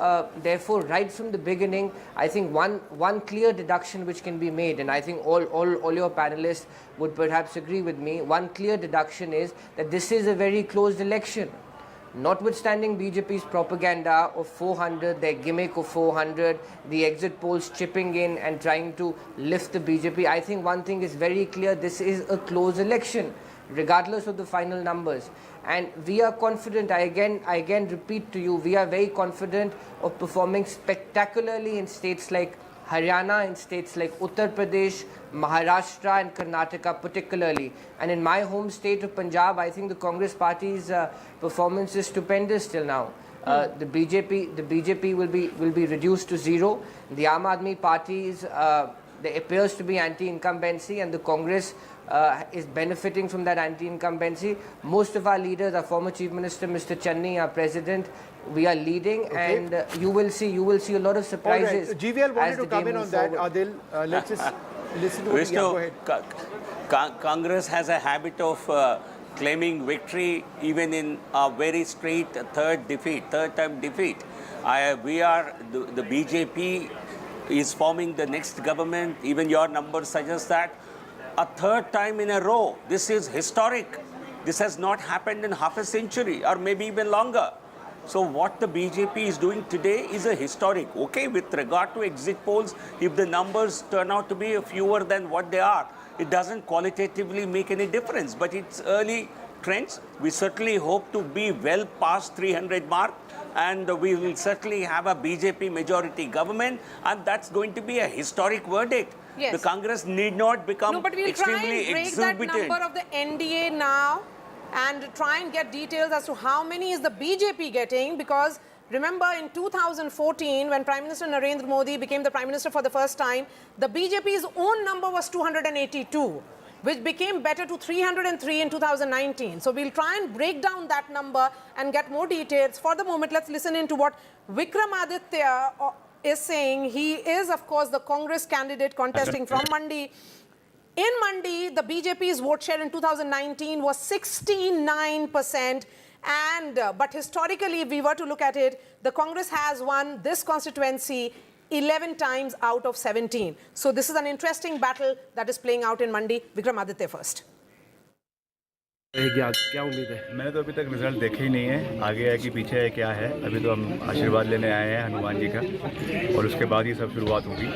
right from the beginning, I think one clear deduction which can be made, and I think all your panelists would perhaps agree with me, one clear deduction is that this is a very closed election. Notwithstanding BJP's propaganda of 400, their gimmick of 400, the exit polls chipping in and trying to lift the BJP, I think one thing is very clear, this is a close election, regardless of the final numbers. And we are confident, I again repeat to you, we are very confident of performing spectacularly in states like Haryana, in states like Uttar Pradesh, Maharashtra and Karnataka particularly. And in my home state of Punjab, I think the Congress party's performance is stupendous till now. The BJP will be reduced to 0. The Aam Aadmi party's There appears to be anti-incumbency, and the Congress is benefiting from that anti-incumbency. Most of our leaders, our former Chief Minister, Mr. Channi, our President, we are leading, and you will see a lot of surprises. Right. GVL wanted to come in on that. Adil, let's just listen to what Vishnu, go ahead. Congress has a habit of claiming victory even in a very straight third-term defeat. The BJP is forming the next government. Even your numbers suggest that. A third time in a row. This is historic. This has not happened in half a century or maybe even longer. So what the BJP is doing today is a historic. Okay, with regard to exit polls, if the numbers turn out to be fewer than what they are, it doesn't qualitatively make any difference. But it's early trends. We certainly hope to be well past 300 mark, and we will certainly have a BJP majority government, and that's going to be a historic verdict. Yes. The Congress need not become but we'll extremely try and break that number of the NDA now and try and get details as to how many is the BJP getting, because remember in 2014 when Prime Minister Narendra Modi became the Prime Minister for the first time, the BJP's own number was 282, which became better to 303 in 2019. So we'll try and break down that number and get more details. For the moment, let's listen into what Vikramaditya is saying. He is, of course, the Congress candidate contesting from Mandi. In Mandi, the BJP's vote share in 2019 was 69%. But historically, if we were to look at it, the Congress has won this constituency 11 times out of 17. So this is an interesting battle that is playing out in Mandi. Vikramaditya first. क्या उम्मीद है? मैंने तो अभी तक result देखे ही नहीं है, आगे है कि पीछे है क्या है। अभी तो हम आशीर्वाद लेने आए हैं हनुमान जी का, और उसके बाद ही सब शुरुआत होगी।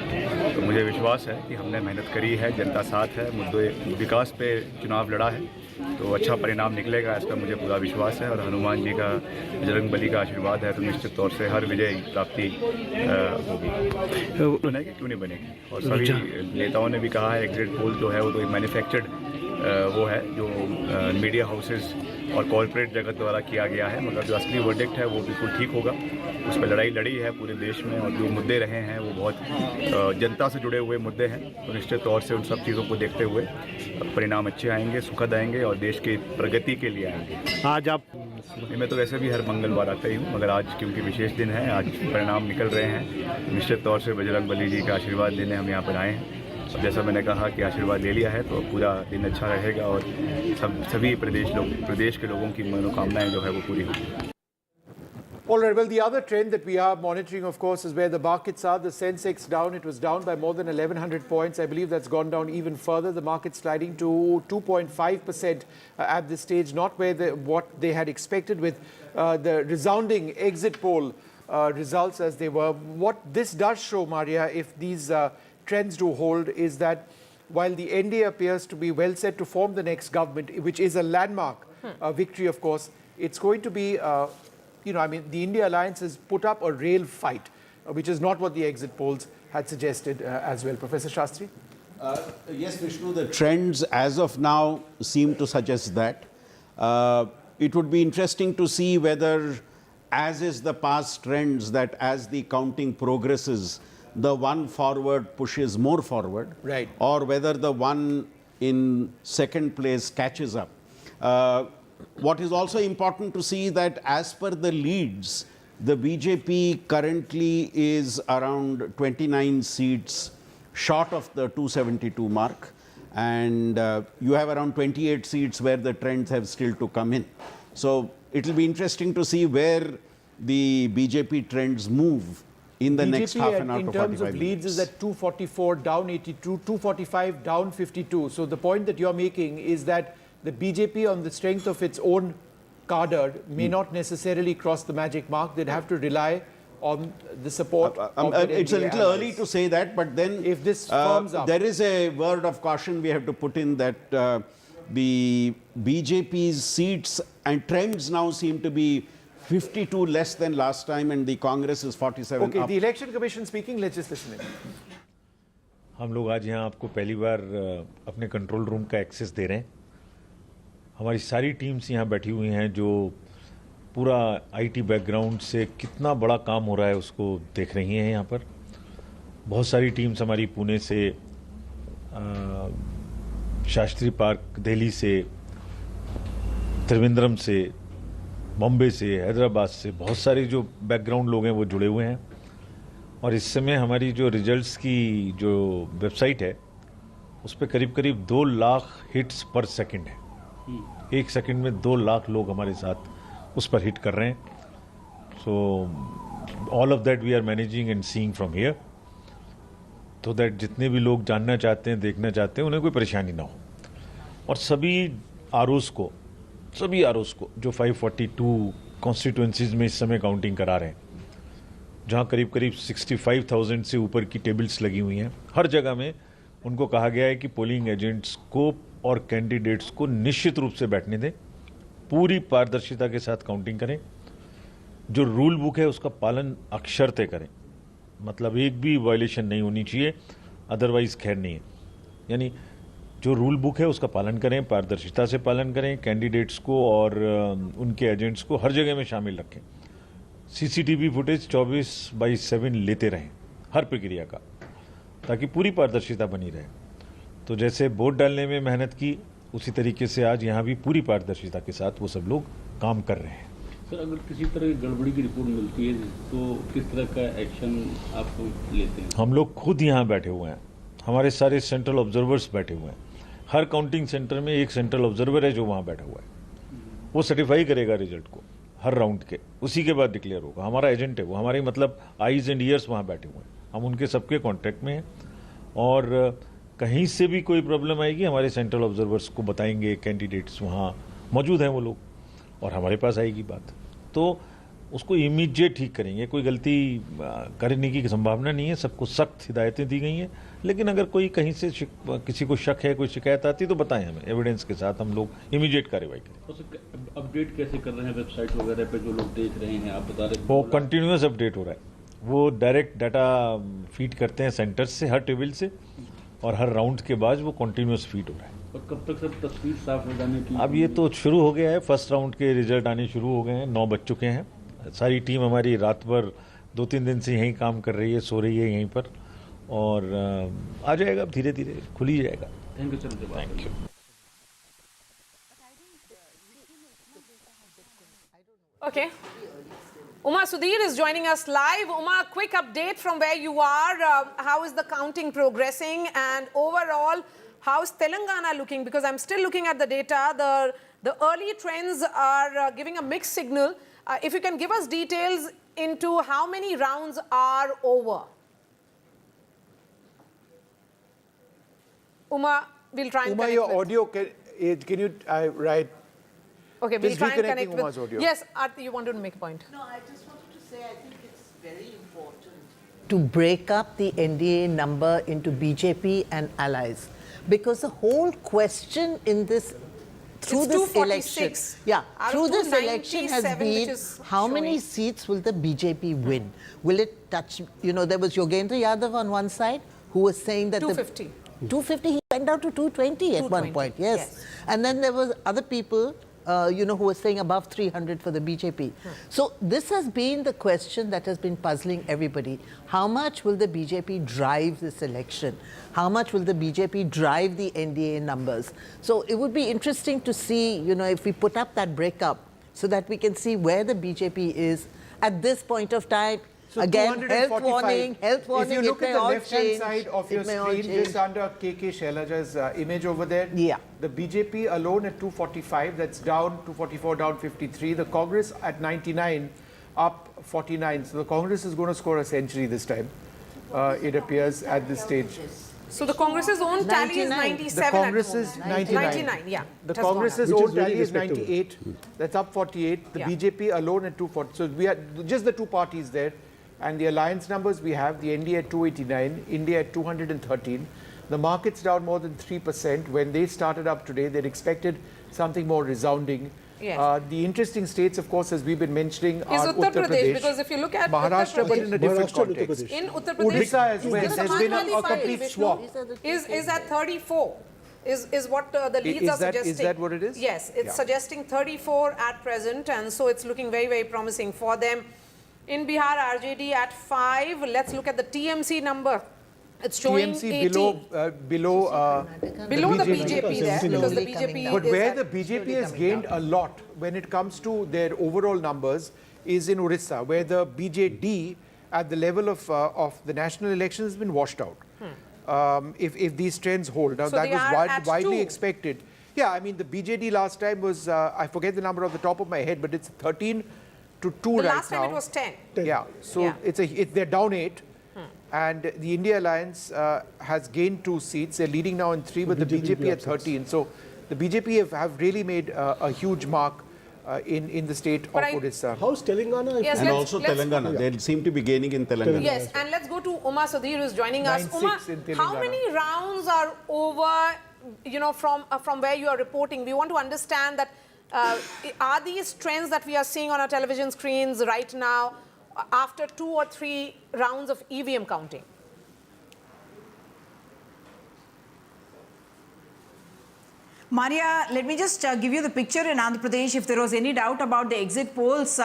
तो मुझे विश्वास है कि हमने मेहनत करी है, जनता साथ है, मुद्दे विकास पे चुनाव लड़ा है, तो अच्छा परिणाम निकलेगा, इसका मुझे पूरा विश्वास है। और हनुमान जी का, बजरंग बली का आशीर्वाद है, तो निश्चित तौर से हर विजय प्राप्ति होगी। बनेगी क्यों नहीं बनेगी। और सभी नेताओं ने भी कहा है एग्जिट पोल जो है वो तो मैन्युफैक्चर्ड वो है, जो मीडिया हाउसेस और कॉरपोरेट जगत द्वारा किया गया है, मगर जो असली वर्डिक्ट है वो बिल्कुल ठीक होगा। उस पर लड़ाई लड़ी है पूरे देश में, और जो मुद्दे रहे हैं वो बहुत जनता से जुड़े हुए मुद्दे हैं। तो निश्चित तौर से उन सब चीज़ों को देखते हुए परिणाम अच्छे आएंगे, सुखद आएंगे और देश की प्रगति के लिए आएंगे। आज आप, मैं तो वैसे भी हर मंगलवार आता ही हूँ, मगर आज क्योंकि विशेष दिन है, आज परिणाम निकल रहे हैं, निश्चित तौर से बजरंग बली जी का आशीर्वाद लेने हम यहाँ पर आए हैं। अब जैसा मैंने कहा कि आशीर्वाद ले लिया है तो पूरा दिन अच्छा रहेगा, और सभी प्रदेश के लोगों की मनोकामनाएं जो है वो पूरी होगी। All right, well, the other trend that we are monitoring, of course, is where the markets are. The Sensex down. It was down by more than 1,100 points. I believe that's gone down even further. The market sliding to 2.5% at this stage, not where what they had expected with the resounding exit poll results as they were. What this does show, Maria, if these trends do hold, is that while the NDA appears to be well set to form the next government, which is a landmark victory, of course, it's going to be... the India Alliance has put up a real fight, which is not what the exit polls had suggested as well. Professor Shastri? Yes, Vishnu, the trends as of now seem to suggest that. It would be interesting to see whether, as is the past trends, that as the counting progresses, the one forward pushes more forward, right, or whether the one in second place catches up. What is also important to see that as per the leads, the BJP currently is around 29 seats short of the 272 mark, and you have around 28 seats where the trends have still to come in. So it will be interesting to see where the BJP trends move in the next half an hour to 45 minutes. In terms of leads is at 244 down 82, 245 down 52. So the point that you're making is that the BJP, on the strength of its own cadre, may not necessarily cross the magic mark. They'd have to rely on the support of the it's a NDA little allies. early to say that, but then if this firms up, there is a word of caution we have to put in that the BJP's seats and trends now seem to be 52 less than last time, and the Congress is 47 okay, up. the Election Commission speaking, let's just listen in. हम लोग आज यहाँ आपको पहली बार अपने control room का access दे रहे हैं। हमारी सारी टीम्स यहाँ बैठी हुई हैं जो पूरा आईटी बैकग्राउंड से कितना बड़ा काम हो रहा है उसको देख रही हैं यहाँ पर। बहुत सारी टीम्स हमारी पुणे से शास्त्री पार्क दिल्ली से, त्रिवेंद्रम से, बॉम्बे से, हैदराबाद से बहुत सारे जो बैकग्राउंड लोग हैं वो जुड़े हुए हैं। और इस समय हमारी जो रिजल्ट्स की जो वेबसाइट है उस पर करीब करीब 2 लाख हिट्स पर सेकंड है। 1 सेकंड में 2 लाख लोग हमारे साथ उस पर हिट कर रहे हैं। So all of that we are managing and seeing from here, तो दैट जितने भी लोग जानना चाहते हैं, देखना चाहते हैं, उन्हें कोई परेशानी ना हो। और सभी आरओस को जो 542 कॉन्स्टिट्यूंसीज में इस समय काउंटिंग करा रहे हैं, जहां करीब करीब 65,000 से ऊपर की टेबल्स लगी हुई हैं, हर जगह में उनको कहा गया है कि पोलिंग एजेंट्स को और कैंडिडेट्स को निश्चित रूप से बैठने दें, पूरी पारदर्शिता के साथ काउंटिंग करें, जो रूल बुक है उसका पालन अक्षरते करें, मतलब एक भी वायलेशन नहीं होनी चाहिए, अदरवाइज खैर नहीं है। यानी जो रूल बुक है उसका पालन करें, पारदर्शिता से पालन करें, कैंडिडेट्स को और उनके एजेंट्स को हर जगह में शामिल रखें, सीसीटीवी फुटेज 24/7 लेते रहें हर प्रक्रिया का, ताकि पूरी पारदर्शिता बनी रहे। तो जैसे वोट डालने में मेहनत की, उसी तरीके से आज यहाँ भी पूरी पारदर्शिता के साथ वो सब लोग काम कर रहे हैं। सर, अगर किसी तरह की गड़बड़ी की रिपोर्ट मिलती है तो किस तरह का एक्शन आप लेते हैं? हम लोग खुद यहाँ बैठे हुए हैं, हमारे सारे सेंट्रल ऑब्जर्वर्स बैठे हुए हैं। हर काउंटिंग सेंटर में एक सेंट्रल ऑब्जर्वर है जो वहाँ बैठा हुआ है, वो सर्टिफाई करेगा रिजल्ट को हर राउंड के, उसी के बाद डिक्लेयर होगा। हमारा एजेंट है वो, हमारे मतलब आईज एंड ईयर्स वहाँ बैठे हुए हैं, हम उनके सबके कॉन्टैक्ट में हैं। और कहीं से भी कोई प्रॉब्लम आएगी हमारे सेंट्रल ऑब्जर्वर्स को बताएंगे, कैंडिडेट्स वहाँ मौजूद हैं वो लोग, और हमारे पास आएगी बात, तो उसको इमीडिएट ठीक करेंगे। कोई गलती करने की संभावना नहीं है, सबको सख्त हिदायतें दी गई हैं। लेकिन अगर कोई कहीं से किसी को शक है, कोई शिकायत आती है तो बताएं हमें, एविडेंस के साथ हम लोग इमीडिएट कार्रवाई करें। अपडेट कैसे कर रहे हैं वेबसाइट वगैरह पे जो लोग देख रहे हैं, आप बता रहे हैं? वो कंटिन्यूस अपडेट हो रहा है, वो डायरेक्ट डाटा फीड करते हैं सेंटर्स से, हर टेबल से, और हर राउंड के बाद वो कंटिन्यूस फीड हो रहा है। और कब तक सब तस्वीर साफ हो जाने की? अब ये तो शुरू हो गया है, फर्स्ट राउंड के रिजल्ट आने शुरू हो गए हैं, 9 बज चुके हैं। सारी टीम हमारी रात भर 2-3 दिन से यहीं काम कर रही है, सो रही है यहीं पर, और आ जाएगा, धीरे धीरे खुल ही जाएगा। Thank you sir. Thank you. Okay. Uma Sudhir is joining us live. Uma, quick update from where you are. How is the counting progressing, and overall, how is Telangana looking? Because I'm still looking at the data. The early trends are giving a mixed signal. If you can give us details into how many rounds are over. Uma, we'll try and Uma, your audio, can you write? Okay, we'll try and connect Uma's with... audio. Yes, Aarti, you wanted to make a point. No, I just wanted to say I think it's very important to break up the NDA number into BJP and allies. Because the whole question in this, through this election, through this election has been how many seats will the BJP win? Will it touch, there was Yogendra Yadav on one side who was saying that 250. 250, he went down to 220 at one point, yes. And then there was other people who were saying above 300 for the BJP. So this has been the question that has been puzzling everybody. How much will the BJP drive this election? How much will the BJP drive the NDA numbers? So it would be interesting to see, if we put up that breakup so that we can see where the BJP is at this point of time. So again, health warning, If you look at the left-hand side of your screen, just under KK Shailaja's image over there, the BJP alone at 245, that's down 244, down 53. The Congress at 99, up 49. So the Congress is going to score a century this time, it appears, at this stage. So the Congress's own tally is 97. The Congress is 99. Yeah. The Congress's own tally is 98. That's up 48. The BJP alone at 240. So we are just the two parties there. And the alliance numbers we have, the NDA at 289, India at 213. The market's down more than 3%. When they started up today, they'd expected something more resounding. Yes. The interesting states, of course, as we've been mentioning, is are Uttar Pradesh, because if you look at Maharashtra, but in a different context. In Uttar Pradesh, Odisha as well. There's been a complete swap. Is at 34. Is what the leads are suggesting. Is that what it is? Yes, it's suggesting 34 at present, and so it's looking very, very promising for them. In Bihar, RJD at 5. Let's look at the TMC number. It's showing TMC 18. below the BJP there, because the BJP But is where the BJP has gained a lot when it comes to their overall numbers is in Orissa, where the BJD at the level of the national election has been washed out. If these trends hold. Now, So that they are was at widely 2. expected. Yeah, I mean, the BJD last time was, I forget the number off the top of my head, but it's 13 to 2 right now. Last time it was 10. Yeah, so they're down 8. And the India Alliance has gained 2 seats. They're leading now in 3, but the BJP at 13. So the BJP have really made a huge mark in the state of Odisha. How's Telangana? Yes, And also Telangana. They seem to be gaining in Telangana. Yes, and let's go to Uma Sudhir, who is joining us. 9-6 Uma, in Telangana. how many rounds are over, from where you are reporting? We want to understand that are these trends that we are seeing on our television screens right now after 2 or 3 rounds of EVM counting? Maria, let me just give you the picture in Andhra Pradesh. If there was any doubt about the exit polls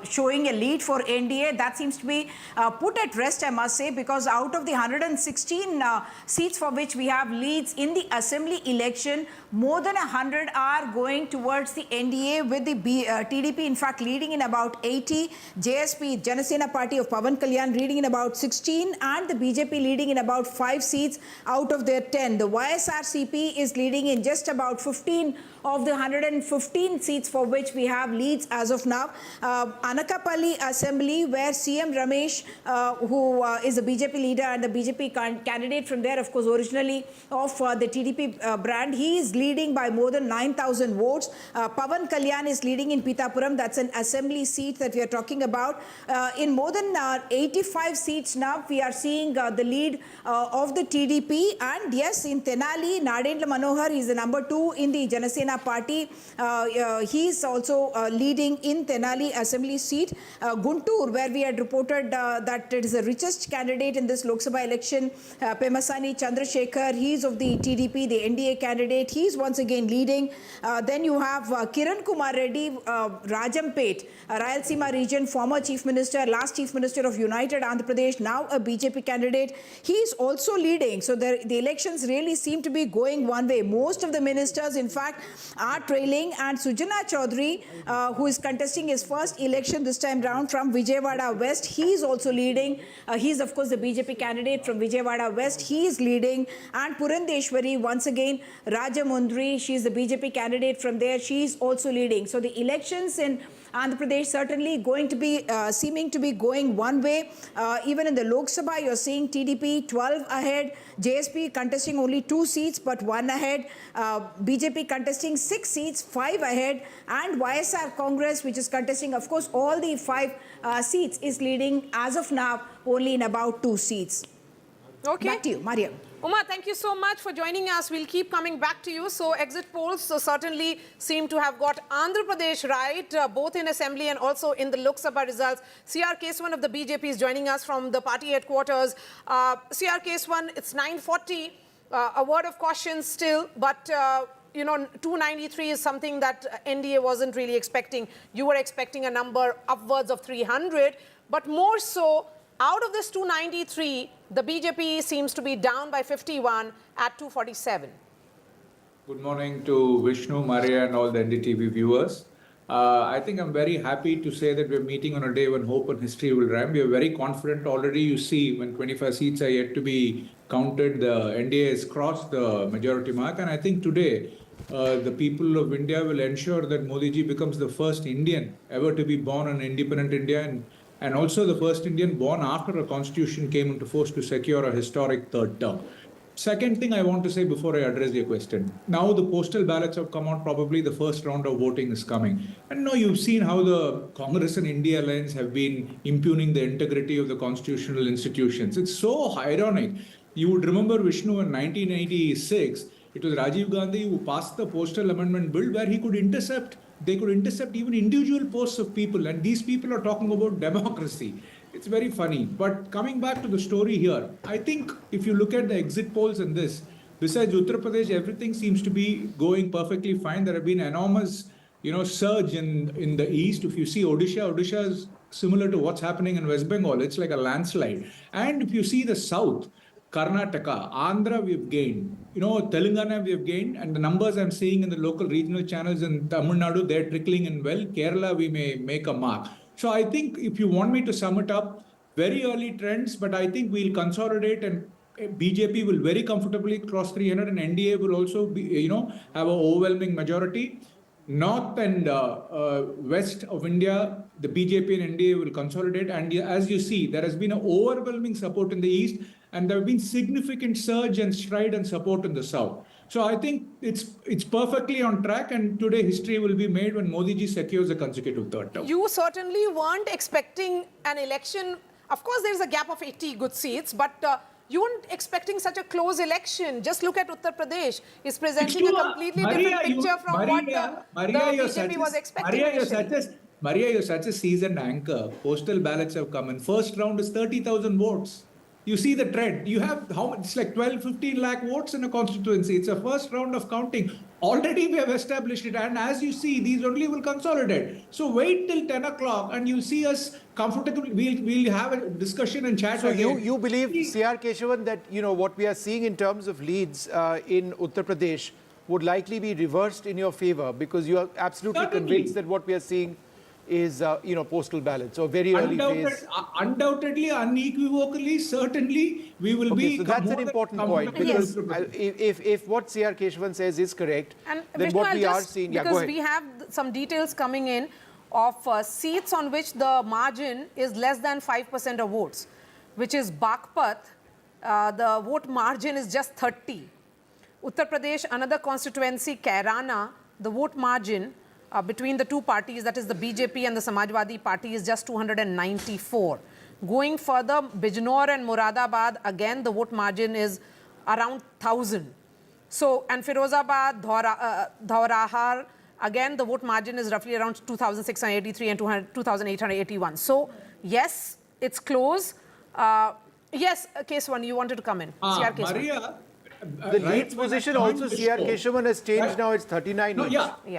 showing a lead for NDA, that seems to be put at rest, I must say, because out of the 116 seats for which we have leads in the assembly election, more than 100 are going towards the NDA, with the TDP in fact leading in about 80, JSP, Janasena Party of Pawan Kalyan, leading in about 16, and the BJP leading in about 5 seats out of their 10. The YSRCP is leading in just about 15 of the 115 seats for which we have leads as of now. Anakapalli Assembly, where CM Ramesh, who is a BJP leader and the BJP candidate from there, of course, originally of the TDP brand, he is leading by more than 9,000 votes. Pawan Kalyan is leading in Pitapuram. That's an assembly seat that we are talking about. In more than 85 seats now, we are seeing the lead of the TDP. And yes, in Tenali, Narendra Manohar, he's the number 2 in the Janasena Party. He is also leading in Tenali Assembly seat. Guntur, where we had reported that it is the richest candidate in this Lok Sabha election, Pemasani Chandrasekhar, he is of the TDP, the NDA candidate. He is once again leading. Then you have Kiran Kumar Reddy, Rajampet, Rayalaseema region, former Chief Minister, last Chief Minister of United Andhra Pradesh, now a BJP candidate. He is also leading. So the elections really seem to be going one way. Most of the ministers, in fact, are trailing, and Sujana Chaudhary, who is contesting his first election this time round from Vijayawada West, he is also leading. He is, of course, the BJP candidate from Vijayawada West. He is leading. And Purandeshwari, once again, Rajamundry, she is the BJP candidate from there. She is also leading. So the elections in Andhra Pradesh certainly going to be seeming to be going one way. Even in the Lok Sabha, you're seeing TDP 12 ahead, JSP contesting only 2 seats but 1 ahead, BJP contesting 6 seats, 5 ahead, and YSR Congress, which is contesting, of course, all the 5 seats, is leading as of now only in about 2 seats. Okay. Back to you, Mariam. Uma, thank you so much for joining us. We'll keep coming back to you. So exit polls certainly seem to have got Andhra Pradesh right, both in Assembly and also in the Lok Sabha results. C.R. Keswan of the BJP is joining us from the party headquarters. C.R. Keswan, it's 9:40. A word of caution still, but 293 is something that NDA wasn't really expecting. You were expecting a number upwards of 300, but more so, out of this 293, the BJP seems to be down by 51 at 247. Good morning to Vishnu, Maria and all the NDTV viewers. I think I'm very happy to say that we're meeting on a day when hope and history will rhyme. We are very confident already. You see, when 25 seats are yet to be counted, the NDA has crossed the majority mark. And I think today, the people of India will ensure that Modi ji becomes the first Indian ever to be born in independent India, and also the first Indian born after a constitution came into force to secure a historic 3rd term. Second thing I want to say before I address your question. Now the postal ballots have come out, probably the first round of voting is coming. And now you've seen how the Congress and India Alliance have been impugning the integrity of the constitutional institutions. It's so ironic. You would remember, Vishnu, in 1986, it was Rajiv Gandhi who passed the postal amendment bill where they could intercept even individual posts of people, and these people are talking about democracy. It's very funny. But coming back to the story here, I think if you look at the exit polls in this, besides Uttar Pradesh, everything seems to be going perfectly fine. There have been enormous, surge in the east. If you see Odisha is similar to what's happening in West Bengal. It's like a landslide. And if you see the south, Karnataka, Andhra we've gained, Telangana we've gained, and the numbers I'm seeing in the local regional channels in Tamil Nadu, they're trickling in well. Kerala, we may make a mark. So I think if you want me to sum it up, very early trends, but I think we'll consolidate and BJP will very comfortably cross 300 and NDA will also be, have an overwhelming majority. North and west of India, the BJP and NDA will consolidate. And as you see, there has been an overwhelming support in the east, and there have been significant surge and stride and support in the south. So I think it's perfectly on track, and today history will be made when Modi ji secures a consecutive third term. You certainly weren't expecting an election. Of course, there's a gap of 80 good seats, but you weren't expecting such a close election. Just look at Uttar Pradesh. It's presenting a completely different picture from what the BJP was expecting. Maria, you're such a seasoned anchor. Postal ballots have come in. First round is 30,000 votes. You see the trend. You have how much? It's like 12-15 lakh votes in a constituency. It's a first round of counting. Already we have established it, and as you see, these only will consolidate. So wait till 10 o'clock, and you'll see us comfortably. We'll have a discussion and chat. So again. you believe, C.R. Keshavan, that what we are seeing in terms of leads in Uttar Pradesh would likely be reversed in your favor, because you are absolutely convinced that what we are seeing is postal ballots or very early phase. Undoubtedly, unequivocally, certainly we will be. So that's an important point, because if what C.R. Keshavan says is correct, and then Vishnu, what we are seeing, because we have some details coming in of seats on which the margin is less than 5% of votes, which is Bagpat. The vote margin is just 30. Uttar Pradesh, another constituency, Haryana, the vote margin between the two parties, that is the BJP and the Samajwadi Party, is just 294. Going further, Bijnor and Moradabad, again the vote margin is around 1,000. So, and Firozabad, Dhaurahar, again the vote margin is roughly around 2,683 and 2,881. So, yes, it's close. Yes, case one, you wanted to come in. CR case Maria, the leads position also, C.R. Keshavan has changed now, it's 39.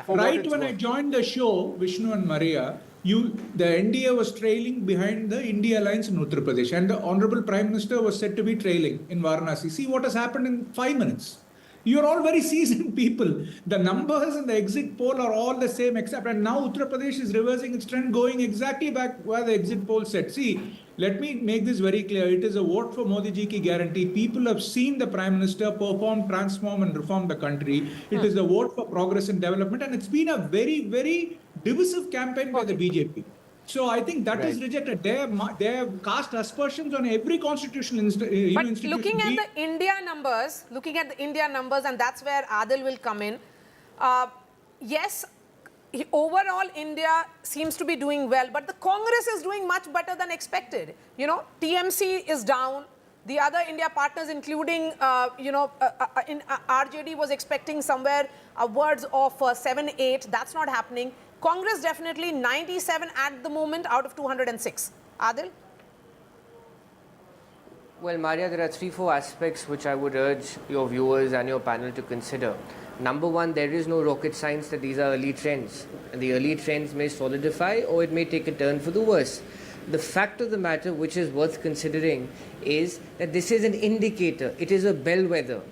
Right when I joined the show, Vishnu and Maria, the NDA was trailing behind the India Alliance in Uttar Pradesh, and the Honorable Prime Minister was said to be trailing in Varanasi. See what has happened in 5 minutes. You're all very seasoned people. The numbers and the exit poll are all the same, and now Uttar Pradesh is reversing its trend, going exactly back where the exit poll said. See, let me make this very clear. It is a vote for Modi ji ki guarantee. People have seen the Prime Minister perform, transform and reform the country. It is a vote for progress and development, and it's been a very, very divisive campaign by the BJP. So I think that is rejected. They have cast aspersions on every constitutional institution. But looking at the India numbers, and that's where Adil will come in. Yes, overall India seems to be doing well, but the Congress is doing much better than expected. TMC is down. The other India partners, including, RJD was expecting somewhere upwards of 7-8. That's not happening. Congress definitely 97 at the moment out of 206. Adil? Well, Maria, there are 3-4 aspects which I would urge your viewers and your panel to consider. Number one, there is no rocket science that these are early trends. And the early trends may solidify or it may take a turn for the worse. The fact of the matter which is worth considering is that this is an indicator. It is a bellwether.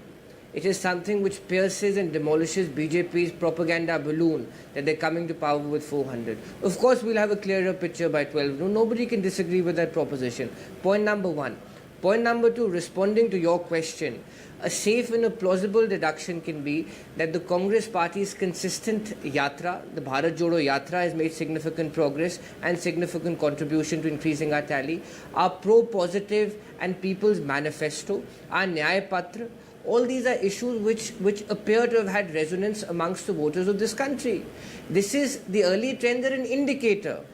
It is something which pierces and demolishes BJP's propaganda balloon that they're coming to power with 400. Of course, we'll have a clearer picture by 12. Nobody can disagree with that proposition. Point number one. Point number two, responding to your question, a safe and a plausible deduction can be that the Congress party's consistent yatra, the Bharat Jodo yatra, has made significant progress and significant contribution to increasing our tally. Our pro-positive and People's Manifesto, our Nyay Patra, all these are issues which appear to have had resonance amongst the voters of this country. This is the early trend, are an indicator.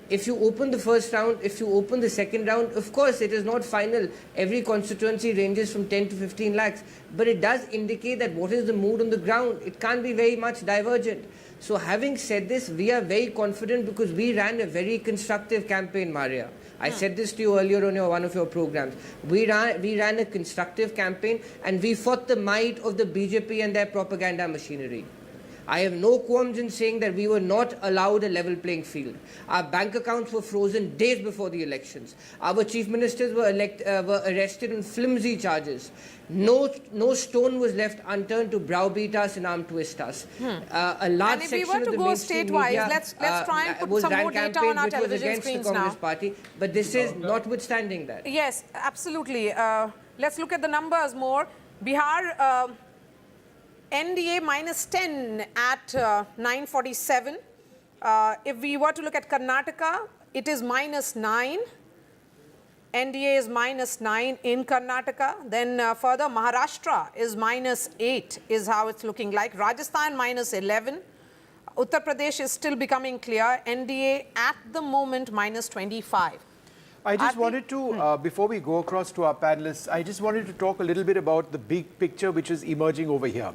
If you open the first round, if you open the second round, of course it is not final. Every constituency ranges from 10 to 15 lakhs. But it does indicate that what is the mood on the ground. It can't be very much divergent. So having said this, we are very confident because we ran a very constructive campaign, Maria. I said this to you earlier on one of your programs. We ran a constructive campaign and we fought the might of the BJP and their propaganda machinery. I have no qualms in saying that we were not allowed a level playing field. Our bank accounts were frozen days before the elections. Our chief ministers were arrested on flimsy charges. No stone was left unturned to browbeat us and arm twist us. A large And if we section were to of the go mainstream statewise, media, let's try and put some more data campaign on our which was television against the screens Congress now. party, but this is notwithstanding that. Yes, absolutely. Let's look at the numbers more. Bihar, NDA minus 10 at 947. If we were to look at Karnataka, it is minus 9. NDA is minus 9 in Karnataka. Then further, Maharashtra is minus 8 is how it's looking like. Rajasthan minus 11. Uttar Pradesh is still becoming clear. NDA at the moment minus 25. I just wanted to, before we go across to our panelists, I just wanted to talk a little bit about the big picture which is emerging over here.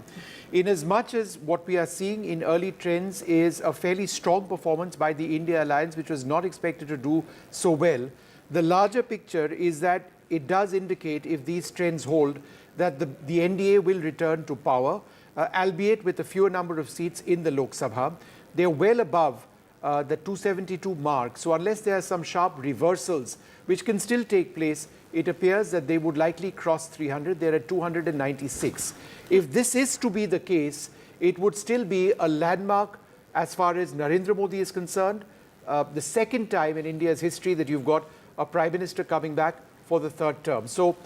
In as much as what we are seeing in early trends is a fairly strong performance by the India Alliance, which was not expected to do so well, the larger picture is that it does indicate, if these trends hold, that the NDA will return to power, albeit with a fewer number of seats in the Lok Sabha. They're well above the 272 mark. So unless there are some sharp reversals, which can still take place, it appears that they would likely cross 300. They're at 296. If this is to be the case, it would still be a landmark as far as Narendra Modi is concerned. The second time in India's history that you've got a Prime Minister coming back for the third term. So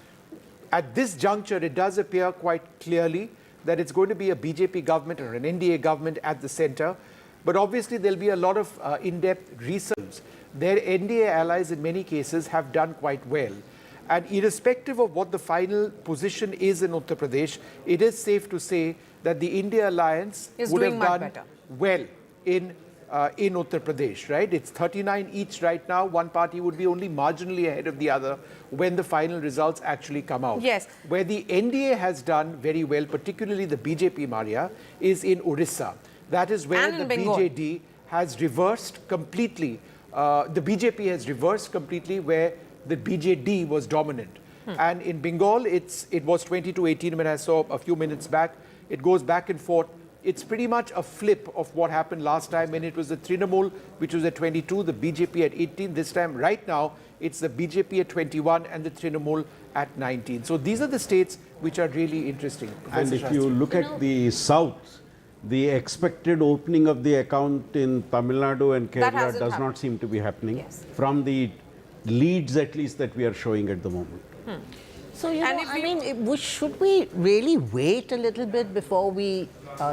at this juncture, it does appear quite clearly that it's going to be a BJP government or an NDA government at the center. But obviously, there'll be a lot of in-depth research. Their NDA allies, in many cases, have done quite well. And irrespective of what the final position is in Uttar Pradesh, it is safe to say that the India Alliance would have done well in Uttar Pradesh, right? It's 39 each right now. One party would be only marginally ahead of the other when the final results actually come out. Yes. Where the NDA has done very well, particularly the BJP, Maria, is in Orissa. That is where the BJD has reversed completely. The BJP has reversed completely where the BJD was dominant. And in Bengal, it was 20-18 when I saw a few minutes back. It goes back and forth. It's pretty much a flip of what happened last time when it was the Trinamool, which was at 22, the BJP at 18. This time, right now, it's the BJP at 21 and the Trinamool at 19. So these are the states which are really interesting. And if you look at the south, the expected opening of the account in Tamil Nadu and Kerala does not seem to be happening from the leads, at least, that we are showing at the moment. So, you know, I mean, should we really wait a little bit before we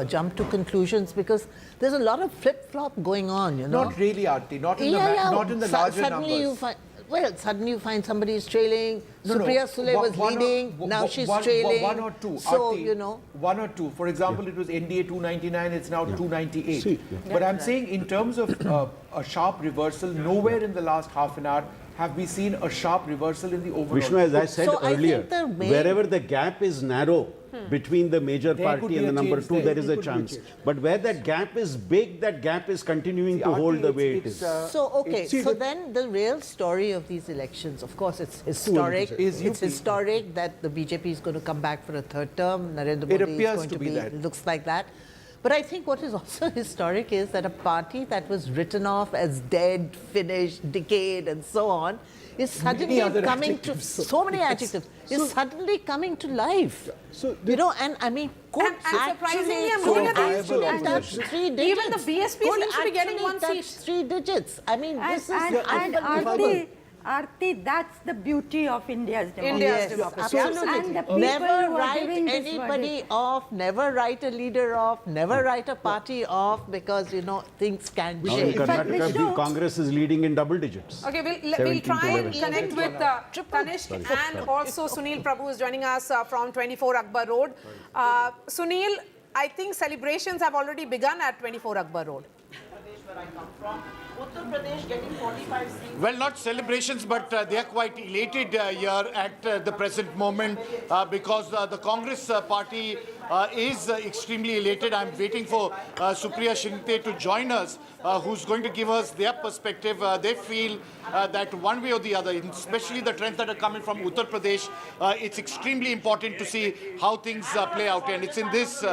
jump to conclusions? Because there's a lot of flip-flop going on, you know. Not really, Aarti. Not in the larger numbers. Suddenly you find somebody is trailing. Supriya Sule was leading. Now she's trailing. One or two. So, Aarti, you know. One or two. For example, it was NDA 299. It's now 298. But I'm saying in terms of a sharp reversal, nowhere in the last half an hour have we seen a sharp reversal in the overall. Vishnu, as I said earlier, wherever the gap is narrow between the major party and the number two, there is a chance. But where that gap is big, that gap is continuing to hold the way it is. So then the real story of these elections, of course, it's historic. It's historic that the BJP is going to come back for a third term. Narendra Modi is going to be that. It looks like that. But I think what is also historic is that a party that was written off as dead, finished, decayed, and so on, is suddenly coming to is suddenly coming to life. So you know, and I mean, surprisingly, I'm looking at touch 3 digits. Even the BSP seems to be getting one seat. 3 digits. I mean, this is unbelievable. Aarti, that's the beauty of India's democracy. Absolutely. Never write anybody off, never write a leader off, never write a party off, because, you know, things can change. In Karnataka, the Congress is leading in double digits. Okay, we'll try and connect with Tanishq and also Sunil Prabhu is joining us from 24 Akbar Road. Sunil, I think celebrations have already begun at 24 Akbar Road. Where I come from, Uttar Pradesh getting 45 seats. Well, not celebrations, but they are quite elated here at the present moment because the Congress party is extremely elated. I'm waiting for Supriya Shinte to join us, who's going to give us their perspective. They feel that one way or the other, especially the trends that are coming from Uttar Pradesh, it's extremely important to see how things play out. And it's in this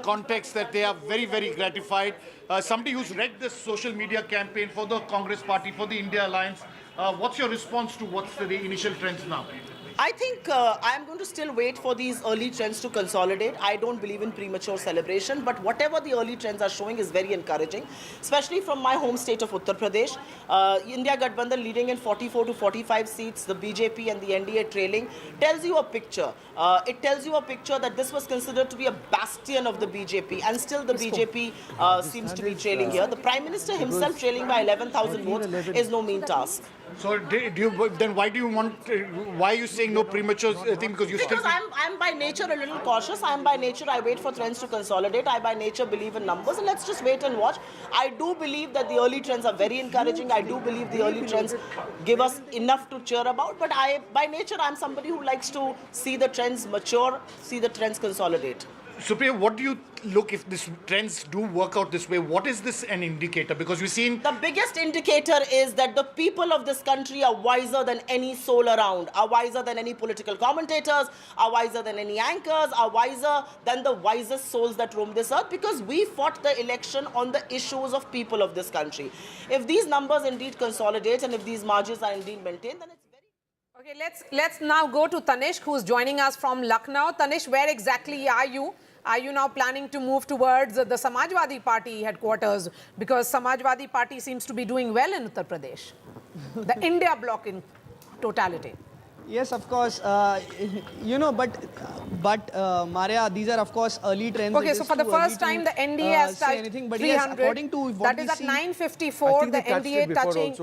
context that they are very, very gratified. Somebody who's read this social media campaign for the Congress Party, for the India Alliance, what's your response to what's the initial trends now? I think I'm going to still wait for these early trends to consolidate. I don't believe in premature celebration, but whatever the early trends are showing is very encouraging, especially from my home state of Uttar Pradesh. India Gadbandhan leading in 44 to 45 seats, the BJP and the NDA trailing, tells you a picture. It tells you a picture that this was considered to be a bastion of the BJP, and still the BJP seems to be trailing here. The Prime Minister himself trailing by 11,000 votes is no mean task. So then why do you want, why are you saying no premature thing? Because I'm by nature a little cautious. I'm by nature, I wait for trends to consolidate. I by nature believe in numbers, and let's just wait and watch. I do believe that the early trends are very encouraging. I do believe the early trends give us enough to cheer about, but by nature, I'm somebody who likes to see the trends mature, see the trends consolidate. Supriya, what do you look if these trends do work out this way? What is this an indicator? Because we've seen... The biggest indicator is that the people of this country are wiser than any soul around, are wiser than any political commentators, are wiser than any anchors, are wiser than the wisest souls that roam this earth, because we fought the election on the issues of people of this country. If these numbers indeed consolidate and if these margins are indeed maintained, then it's very... Okay, let's now go to Tanishq, who's joining us from Lucknow. Tanishq, where exactly are you? Are you now planning to move towards the Samajwadi Party headquarters? Because Samajwadi Party seems to be doing well in Uttar Pradesh. The India bloc in totality. Yes, of course. You know, but Maria, these are of course early trends. Okay, so for the first time, the NDA has touched 300. Yes, according to what that is at 954. The NDA touching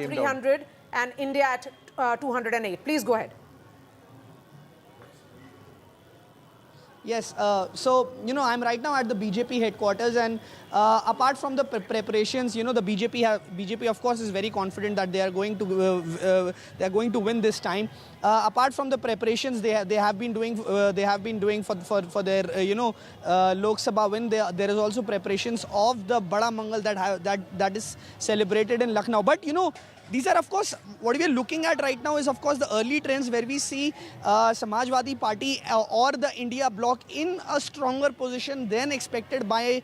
300 and India at 208. Please go ahead. Yes, so, you know, I'm right now at the BJP headquarters, and apart from the preparations, you know, the BJP of course is very confident that they are going to win this time. Apart from the preparations they have been doing for their Lok Sabha win, there is also preparations of the Bada Mangal that is celebrated in Lucknow. But you know, these are, of course, what we are looking at right now is, of course, the early trends where we see Samajwadi Party or the India bloc in a stronger position than expected by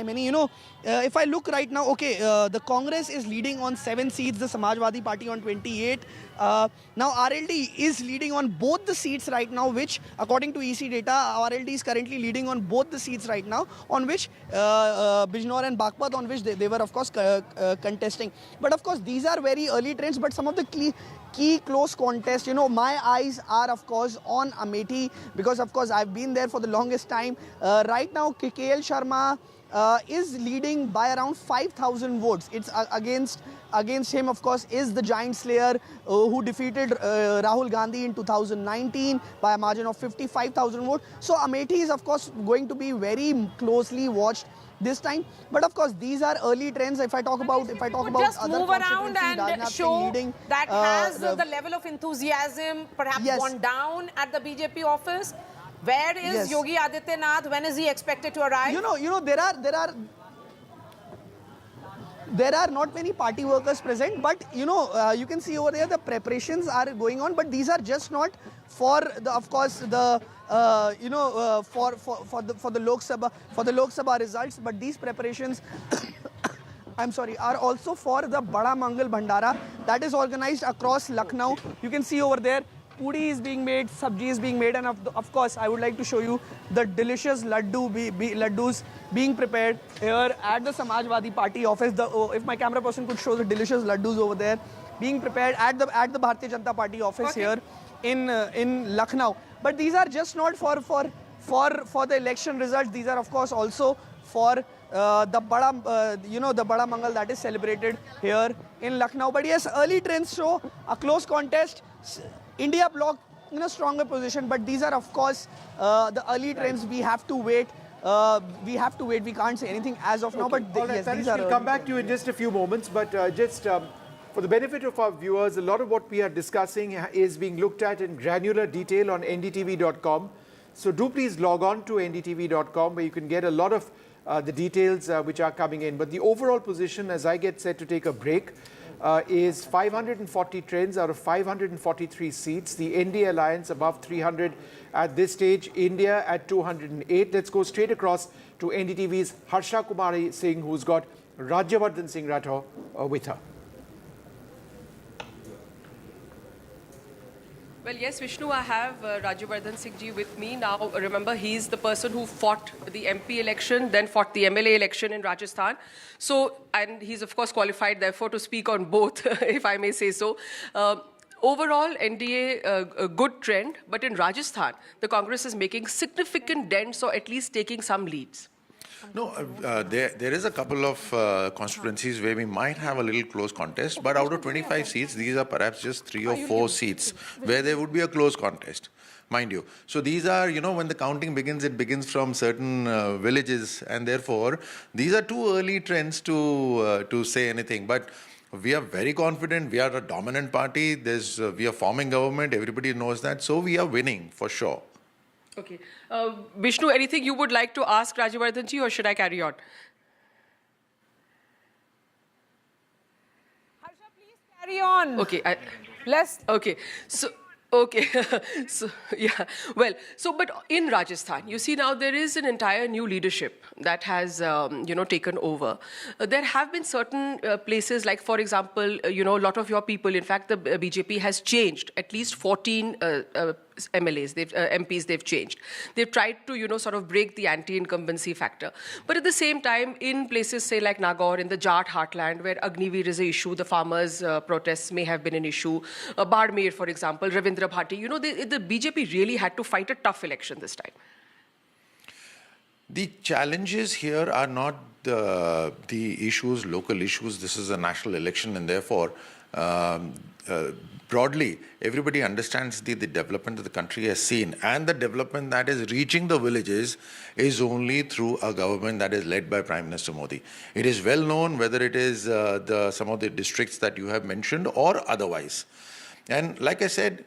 many. You know, if I look right now, okay, the Congress is leading on 7 seats, the Samajwadi Party on 28. Now RLD is leading on both the seats right now, which according to EC data, RLD is currently leading on both the seats right now, on which Bijnor and Baghpat, on which they were of course contesting. But of course these are very early trends, but some of the key close contests, you know, my eyes are of course on Amethi, because of course I've been there for the longest time. Right now KL Sharma is leading by around 5,000 votes. It's against him, of course, is the giant slayer who defeated Rahul Gandhi in 2019 by a margin of 55,000 votes. So Amethi is, of course, going to be very closely watched this time. But of course, these are early trends. If I talk about just other move around and show leading, that has the level of enthusiasm perhaps gone down at the BJP office. Where is Yogi Adityanath? When is he expected to arrive? You know, there are not many party workers present, but you know, you can see over there the preparations are going on, but these are just not for the, of course, the for the Lok Sabha results, but these preparations I'm sorry, are also for the Bada Mangal Bhandara that is organized across Lucknow. You can see over there, puri is being made, sabji is being made, and of course I would like to show you the delicious laddus being prepared here at the Samajwadi Party office. If my camera person could show the delicious laddus over there being prepared at the Bharatiya Janata Party office here in Lucknow. But these are just not for the election results. These are of course also for the Bada Mangal that is celebrated here in Lucknow. But yes, early trends show a close contest. India bloc in a stronger position, but these are of course the early trends. We have to wait. We can't say anything as of now. But All right, yes, these are. We'll come back to you in just a few moments. But just For the benefit of our viewers, a lot of what we are discussing is being looked at in granular detail on ndtv.com. So do please log on to ndtv.com where you can get a lot of the details which are coming in. But the overall position, as I get set to take a break, is 540 trends out of 543 seats. The NDA alliance above 300 at this stage. India at 208. Let's go straight across to NDTV's Harsha Kumari Singh, who's got Rajyavardhan Singh Rathore with her. Well, yes, Vishnu, I have Rajyavardhan Singh ji with me. Now, remember, he's the person who fought the MP election, then fought the MLA election in Rajasthan. So, and he's, of course, qualified, therefore, to speak on both, if I may say so. Overall, NDA, a good trend, but in Rajasthan, the Congress is making significant dents or at least taking some leads. No, there is a couple of constituencies where we might have a little close contest, but out of 25 seats, these are perhaps just 3 or 4 seats where there would be a close contest, mind you. So these are, you know, when the counting begins, it begins from certain villages, and therefore these are too early trends to say anything. But we are very confident. We are a dominant party. We are forming government. Everybody knows that. So we are winning for sure. Okay. Vishnu, anything you would like to ask Rajyavardhan ji, or should I carry on? Harsha, please carry on. Okay. Okay. So, okay. So, yeah. Well, so, but in Rajasthan, you see now there is an entire new leadership that has, taken over. There have been certain places, like, for example, a lot of your people, in fact, the BJP has changed at least 14 MLAs, MPs they've changed. They've tried to, sort of break the anti-incumbency factor. But at the same time, in places, say, like Nagaur, in the Jat heartland, where Agniveer is an issue, the farmers' protests may have been an issue. Bardmer, for example, Ravindra Bhati, the BJP really had to fight a tough election this time. The challenges here are not the issues, local issues. This is a national election, and therefore, broadly, everybody understands the development that the country has seen, and the development that is reaching the villages is only through a government that is led by Prime Minister Modi. It is well known, whether it is some of the districts that you have mentioned or otherwise. And like I said,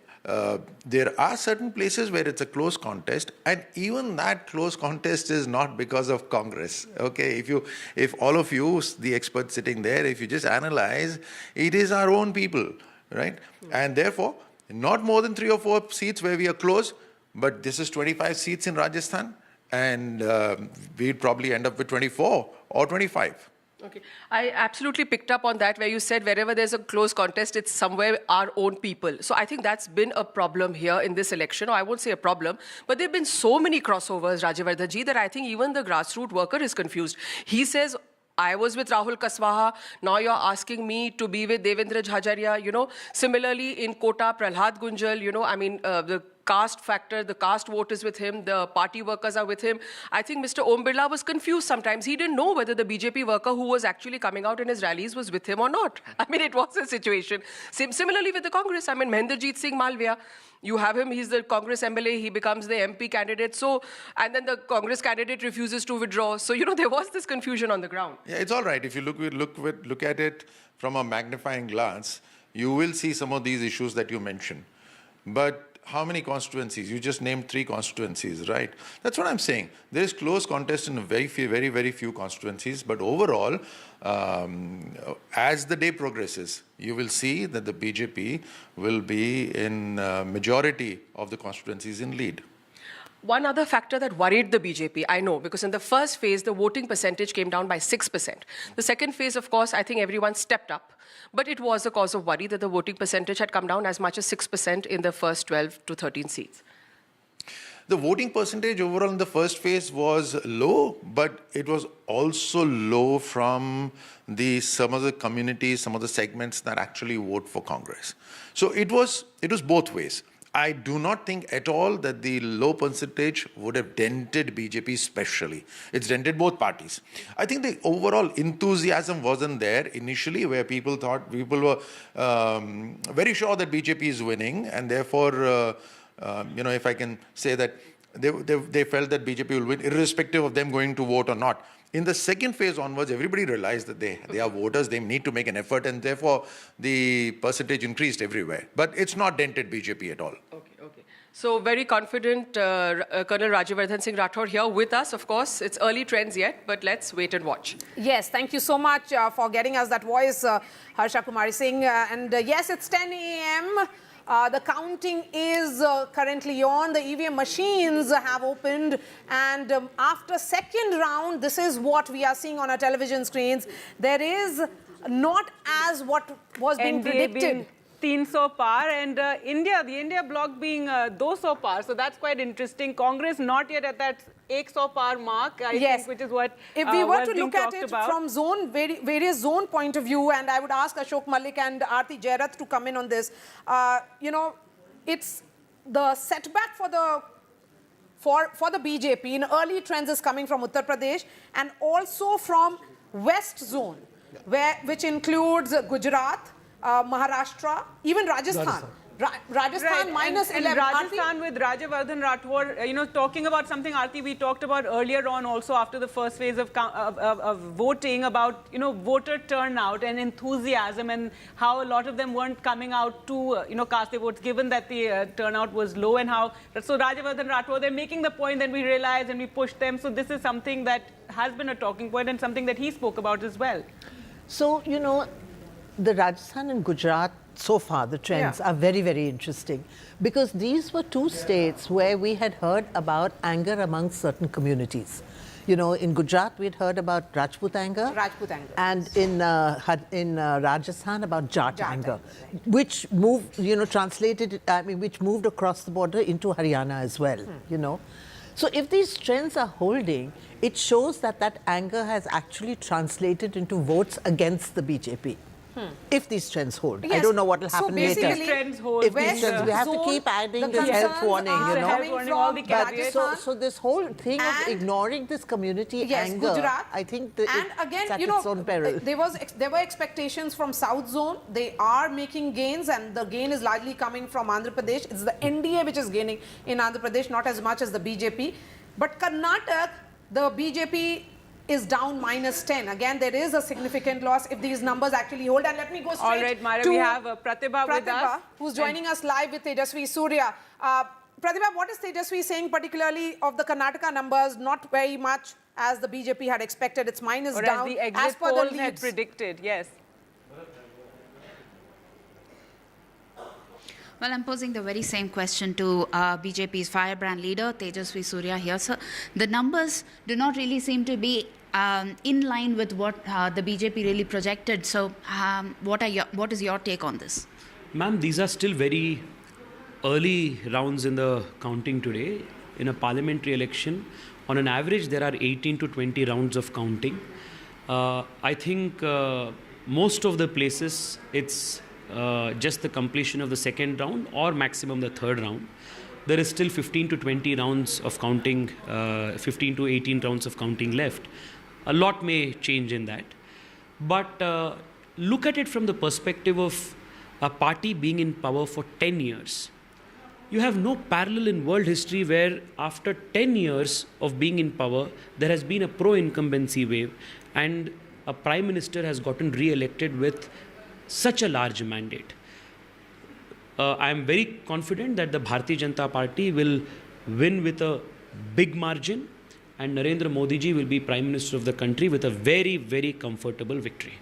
there are certain places where it's a close contest, and even that close contest is not because of Congress. Okay, if all of you, the experts sitting there, if you just analyze, it is our own people, right? And therefore, not more than 3 or 4 seats where we are close, but this is 25 seats in Rajasthan, and we'd probably end up with 24 or 25. Okay. I absolutely picked up on that, where you said wherever there's a close contest, it's somewhere our own people. So I think that's been a problem here in this election. Or I won't say a problem, but there have been so many crossovers, Rajyavardhan ji, that I think even the grassroots worker is confused. He says, I was with Rahul Kaswaha, now you're asking me to be with Devendra Jhajaria, Similarly, in Kota, Prahlad Gunjal, the caste factor, the caste vote is with him, the party workers are with him. I think Mr. Om Birla was confused sometimes. He didn't know whether the BJP worker who was actually coming out in his rallies was with him or not. It was a situation. Similarly with the Congress, Mahendrajit Singh Malviya, you have him, he's the Congress MLA, he becomes the MP candidate. So, and then the Congress candidate refuses to withdraw. So, there was this confusion on the ground. Yeah, it's all right. If you look at it from a magnifying glass, you will see some of these issues that you mentioned. But how many constituencies? You just named 3 constituencies, right? That's what I'm saying. There is close contest in very few constituencies. But overall, as the day progresses, you will see that the BJP will be in majority of the constituencies in lead. One other factor that worried the BJP, I know, because in the first phase, the voting percentage came down by 6%. The second phase, of course, I think everyone stepped up. But it was a cause of worry that the voting percentage had come down as much as 6% in the first 12 to 13 seats. The voting percentage overall in the first phase was low, but it was also low from some of the communities, some of the segments that actually vote for Congress. So it was both ways. I do not think at all that the low percentage would have dented BJP especially. It's dented both parties. I think the overall enthusiasm wasn't there initially, where people were very sure that BJP is winning, and therefore, if I can say that, they felt that BJP will win irrespective of them going to vote or not. In the second phase onwards, everybody realized that they are voters, they need to make an effort, and therefore the percentage increased everywhere. But it's not dented BJP at all. Okay. So very confident, Colonel Rajyavardhan Singh Rathore here with us. Of course, it's early trends yet, but let's wait and watch. Yes, thank you so much for getting us that voice, Harsha Kumari Singh. Yes, it's 10 a.m. The counting is currently on. The EVM machines have opened, and after second round, this is what we are seeing on our television screens. There is not as what was being predicted. 300 par, and the India bloc being 200 par. So that's quite interesting. Congress not yet at that 100 par mark, I think, which is what if we were to being look at talked it about. from various zone point of view, and I would ask Ashok Malik and Aarti Jairath to come in on this, it's the setback for the BJP in early trends is coming from Uttar Pradesh and also from West zone, which includes Gujarat, Maharashtra, even Rajasthan. Rajasthan minus 11. And Rajasthan with Rajyavardhan Rathore, talking about something, Aarti, we talked about earlier on also after the first phase of voting about, voter turnout and enthusiasm and how a lot of them weren't coming out to, cast their votes given that the turnout was low and how, so Rajyavardhan Rathore, they're making the point, then we realized and we pushed them. So this is something that has been a talking point and something that he spoke about as well. So, the Rajasthan and Gujarat, so far, the trends are very, very interesting because these were two states where we had heard about anger among certain communities. In Gujarat, we'd heard about Rajput anger. And in Rajasthan, about Jat anger, which moved, which moved across the border into Haryana as well, So if these trends are holding, it shows that that anger has actually translated into votes against the BJP. If these trends hold. I don't know what will happen later. If these trends hold, we have to keep adding this health warning, all the But so this whole thing of ignoring this community anger, Gujarat, I think and again, its own peril. There were expectations from South Zone. They are making gains, and the gain is largely coming from Andhra Pradesh. It's the NDA which is gaining in Andhra Pradesh, not as much as the BJP. But Karnataka, the BJP is down minus 10. Again, there is a significant loss if these numbers actually hold. And let me go straight to we have Pratibha with us, who's joining us live with Tejasvi Surya. Pratibha, what is Tejasvi saying particularly of the Karnataka numbers? Not very much as the BJP had expected. It's minus down as the exit as per polls the had leads. predicted. Yes. Well, I'm posing the very same question to BJP's firebrand leader, Tejasvi Surya here, sir. The numbers do not really seem to be in line with what the BJP really projected. So what is your take on this? Ma'am, these are still very early rounds in the counting today. In a parliamentary election, on an average, there are 18 to 20 rounds of counting. I think most of the places, it's just the completion of the second round or maximum the third round. There is still 15 to 20 rounds of counting, 15 to 18 rounds of counting left. A lot may change in that. But look at it from the perspective of a party being in power for 10 years. You have no parallel in world history where after 10 years of being in power, there has been a pro-incumbency wave and a prime minister has gotten re-elected with such a large mandate. I am very confident that the Bharatiya Janata Party will win with a big margin and Narendra Modi ji will be Prime Minister of the country with a very, very comfortable victory.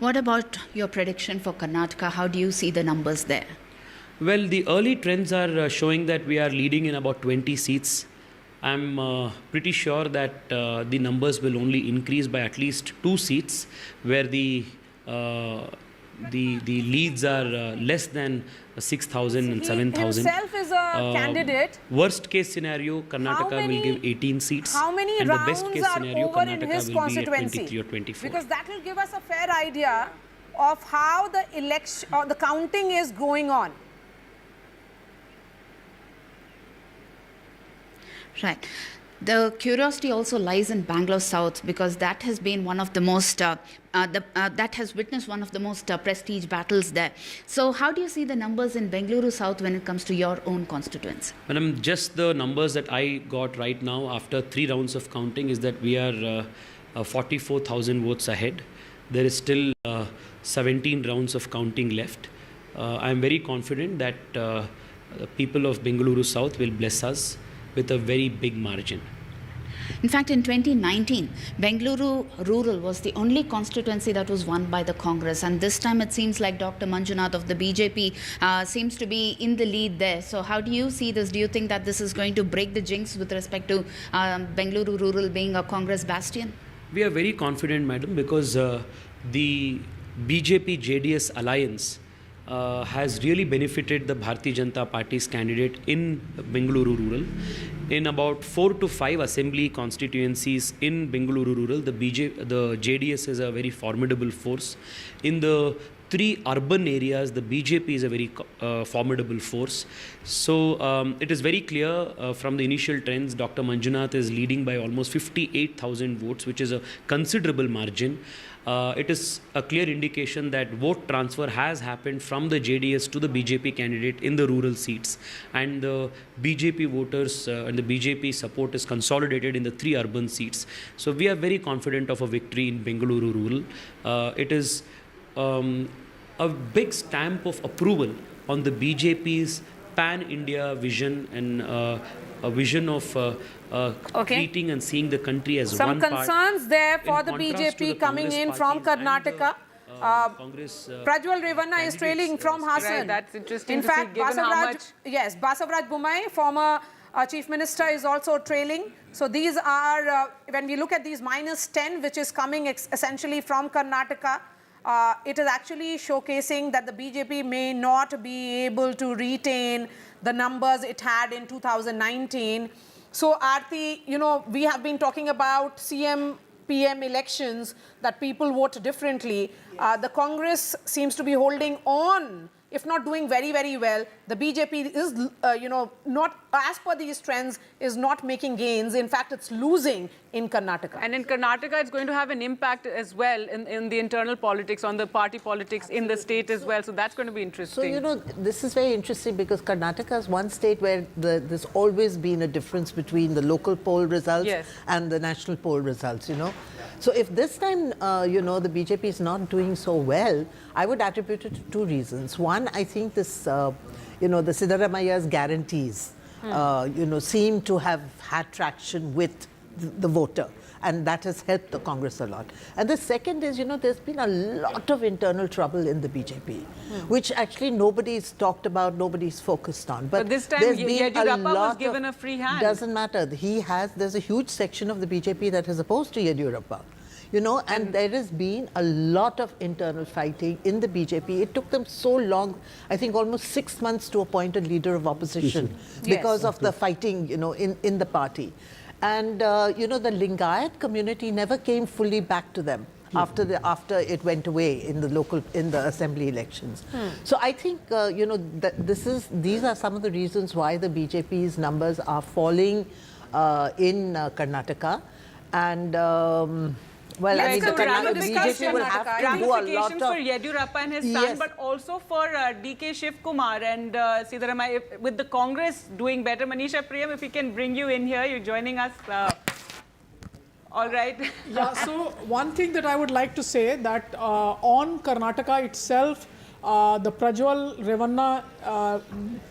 What about your prediction for Karnataka? How do you see the numbers there? Well, the early trends are showing that we are leading in about 20 seats. I'm pretty sure that the numbers will only increase by at least 2 seats where the leads are less than 6,000 and 7,000. He himself is a candidate. Worst case scenario, Karnataka will give 18 seats. How many and rounds the best case scenario, are over in his Karnataka will be at constituency? 23 or 24. Because that will give us a fair idea of how the election or the counting is going on. Right. The curiosity also lies in Bangalore South because that has been one of the most, that has witnessed one of the most prestige battles there. So how do you see the numbers in Bengaluru South when it comes to your own constituency? Madam, just the numbers that I got right now after 3 rounds of counting is that we are 44,000 votes ahead. There is still 17 rounds of counting left. I am very confident that the people of Bengaluru South will bless us with a very big margin. In fact, in 2019, Bengaluru Rural was the only constituency that was won by the Congress. And this time it seems like Dr. Manjunath of the BJP seems to be in the lead there. So how do you see this? Do you think that this is going to break the jinx with respect to Bengaluru Rural being a Congress bastion? We are very confident, madam, because the BJP-JDS alliance has really benefited the Bharatiya Janata Party's candidate in Bengaluru Rural. In about 4 to 5 assembly constituencies in Bengaluru Rural, the JDS is a very formidable force. In the 3 urban areas, the BJP is a very formidable force. So it is very clear from the initial trends, Dr. Manjunath is leading by almost 58,000 votes, which is a considerable margin. It is a clear indication that vote transfer has happened from the JDS to the BJP candidate in the rural seats, and the BJP voters and the BJP support is consolidated in the 3 urban seats. So we are very confident of a victory in Bengaluru Rural. It is a big stamp of approval on the BJP's pan-India vision and a vision of treating and seeing the country as some one part. Some concerns there for the contrast to BJP the coming Congress in from Karnataka. Congress, Prajwal Revanna is trailing from Hassan. Right, that's interesting In to fact, see, given how much... Yes, Basavaraj Bommai, former Chief Minister, is also trailing. So these are, when we look at these -10, which is coming essentially from Karnataka, it is actually showcasing that the BJP may not be able to retain the numbers it had in 2019. So, Aarti, you know, we have been talking about CM, PM elections, that people vote differently. The Congress seems to be holding on, if not doing very, very well. The BJP is, you know, not, as per these trends, is not making gains. In fact, it's losing in Karnataka. And in Karnataka, it's going to have an impact as well in the internal politics, on the party politics in the state as well. So that's going to be interesting. So, you know, this is very interesting because Karnataka is one state where there's always been a difference between the local poll results and the national poll results, you know. So if this time, you know, the BJP is not doing so well, I would attribute it to 2 reasons. One, I think this, you know, the Siddharamaia's guarantees, you know, seem to have had traction with the voter, and that has helped the Congress a lot. And the second is, you know, there's been a lot of internal trouble in the BJP, which actually nobody's talked about, nobody's focused on. But this time, Yediyurappa was given a free hand. Doesn't matter. There's a huge section of the BJP that is opposed to Yediyurappa. You know, and there has been a lot of internal fighting in the BJP. It took them so long, I think almost 6 months to appoint a leater of opposition because of the fighting, you know, in the party. And, you know, the Lingayat community never came fully back to them after it went away in the assembly elections. So I think, you know, that these are some of the reasons why the BJP's numbers are falling in Karnataka. And... well, I mean, the BJP will have to do a lot of... for Yediyurappa and his son, but also for DK Shiv Kumar and Siddharamaiah, with the Congress doing better. Manisha Priyam, if we can bring you in here, you're joining us. All right. Yeah, so one thing that I would like to say that on Karnataka itself, the Prajwal Revanna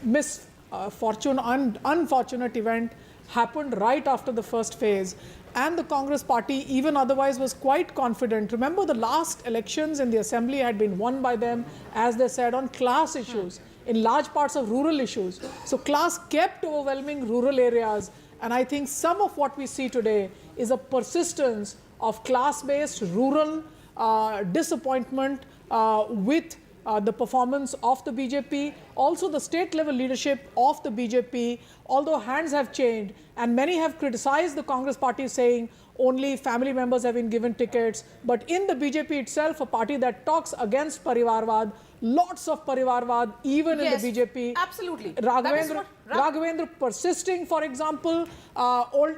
misfortune, unfortunate event happened right after the first phase. And the Congress party, even otherwise, was quite confident. Remember, the last elections in the assembly had been won by them, as they said, on class issues, in large parts of rural issues. So class kept overwhelming rural areas. And I think some of what we see today is a persistence of class-based rural disappointment with the performance of the BJP, also the state level leadership of the BJP, although hands have changed, and many have criticized the Congress party saying only family members have been given tickets. But in the BJP itself, a party that talks against Parivarvad, lots of Parivarvad, even in the BJP. Absolutely. Raghavendra persisting, for example,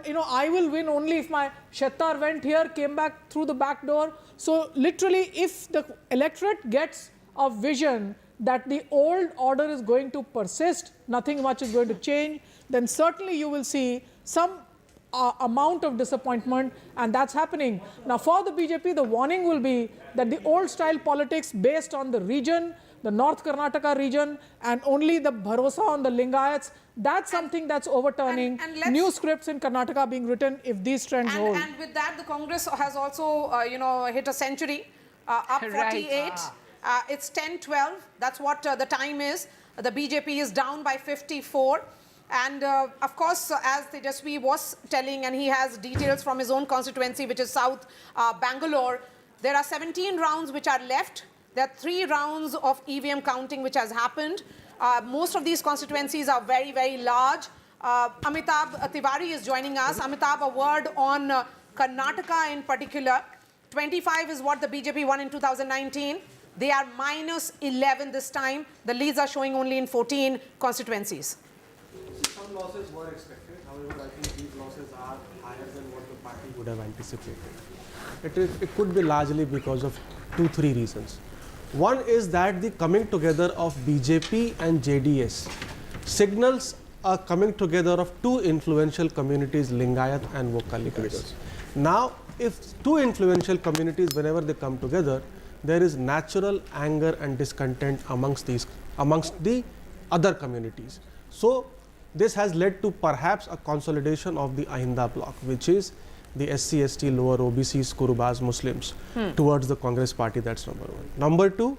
you know, I will win only if my Shettar went here, came back through the back door. So literally, if the electorate gets a vision that the old order is going to persist, nothing much is going to change, then certainly you will see some amount of disappointment, and that's happening. Now, for the BJP, the warning will be that the old-style politics based on the region, the North Karnataka region, and only the bharosa on the Lingayats, that's something that's overturning. New scripts in Karnataka being written if these trends hold. And with that, the Congress has also, hit a century, up 48. Right. It's 10-12. That's what the time is. The BJP is down by 54. And of course, as Tejasvi was telling, and he has details from his own constituency, which is South Bangalore, there are 17 rounds which are left. There are 3 rounds of EVM counting which has happened. Most of these constituencies are very, very large. Amitabh Tiwari is joining us. Amitabh, a word on Karnataka in particular. 25 is what the BJP won in 2019. They are minus 11 this time. The leads are showing only in 14 constituencies. Some losses were expected. However, I think these losses are higher than what the party would have anticipated. It could be largely because of 2-3 reasons. One is that the coming together of BJP and JDS signals a coming together of 2 influential communities, Lingayat and Vokalikas. Now, if 2 influential communities, whenever they come together, there is natural anger and discontent amongst the other communities. So, this has led to perhaps a consolidation of the Ahinda bloc, which is the SC, ST, lower OBCs, Kurubas, Muslims, towards the Congress party. That's number one. Number two,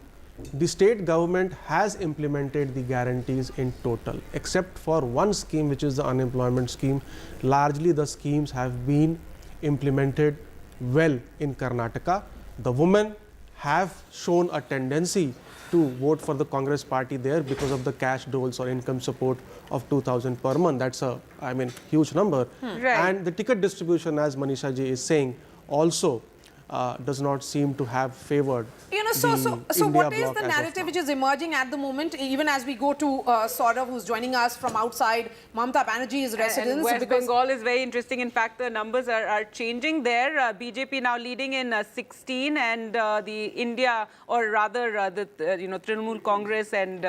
the state government has implemented the guarantees in total, except for one scheme, which is the unemployment scheme. Largely, the schemes have been implemented well in Karnataka. The women have shown a tendency to vote for the Congress party there because of the cash doles or income support of 2,000 per month. That's a, huge number. Right. And the ticket distribution, as Manisha ji is saying, also does not seem to have favored So what is bloc the as of narrative now. which is emerging at the moment, even as we go to Saurav, who's joining us from outside Mamata Banerjee's residence? And West Bengal is very interesting. In fact, the numbers are changing there. BJP now leading in 16, and the India, or rather the Trinamool Congress and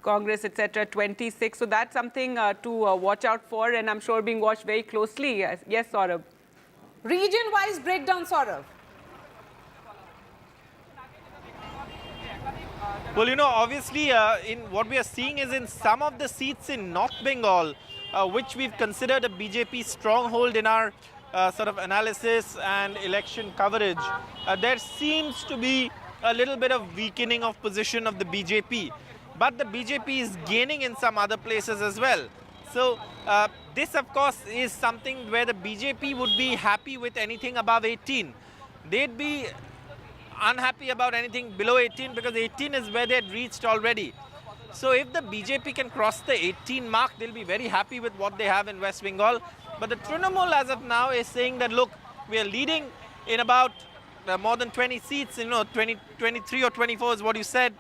Congress, etc., 26. So that's something to watch out for, and I'm sure being watched very closely. Yes, Saurav. Region-wise breakdown, Saurav. Well, obviously, in what we are seeing is in some of the seats in North Bengal, which we've considered a BJP stronghold in our sort of analysis and election coverage, there seems to be a little bit of weakening of position of the BJP. But the BJP is gaining in some other places as well. So this, of course, is something where the BJP would be happy with anything above 18. They'd be unhappy about anything below 18 because 18 is where they had reached already. So if the BJP can cross the 18 mark, they'll be very happy with what they have in West Bengal. But the Trinamool as of now is saying that, look, we are leading in about more than 20 seats, 23 or 24 is what you said.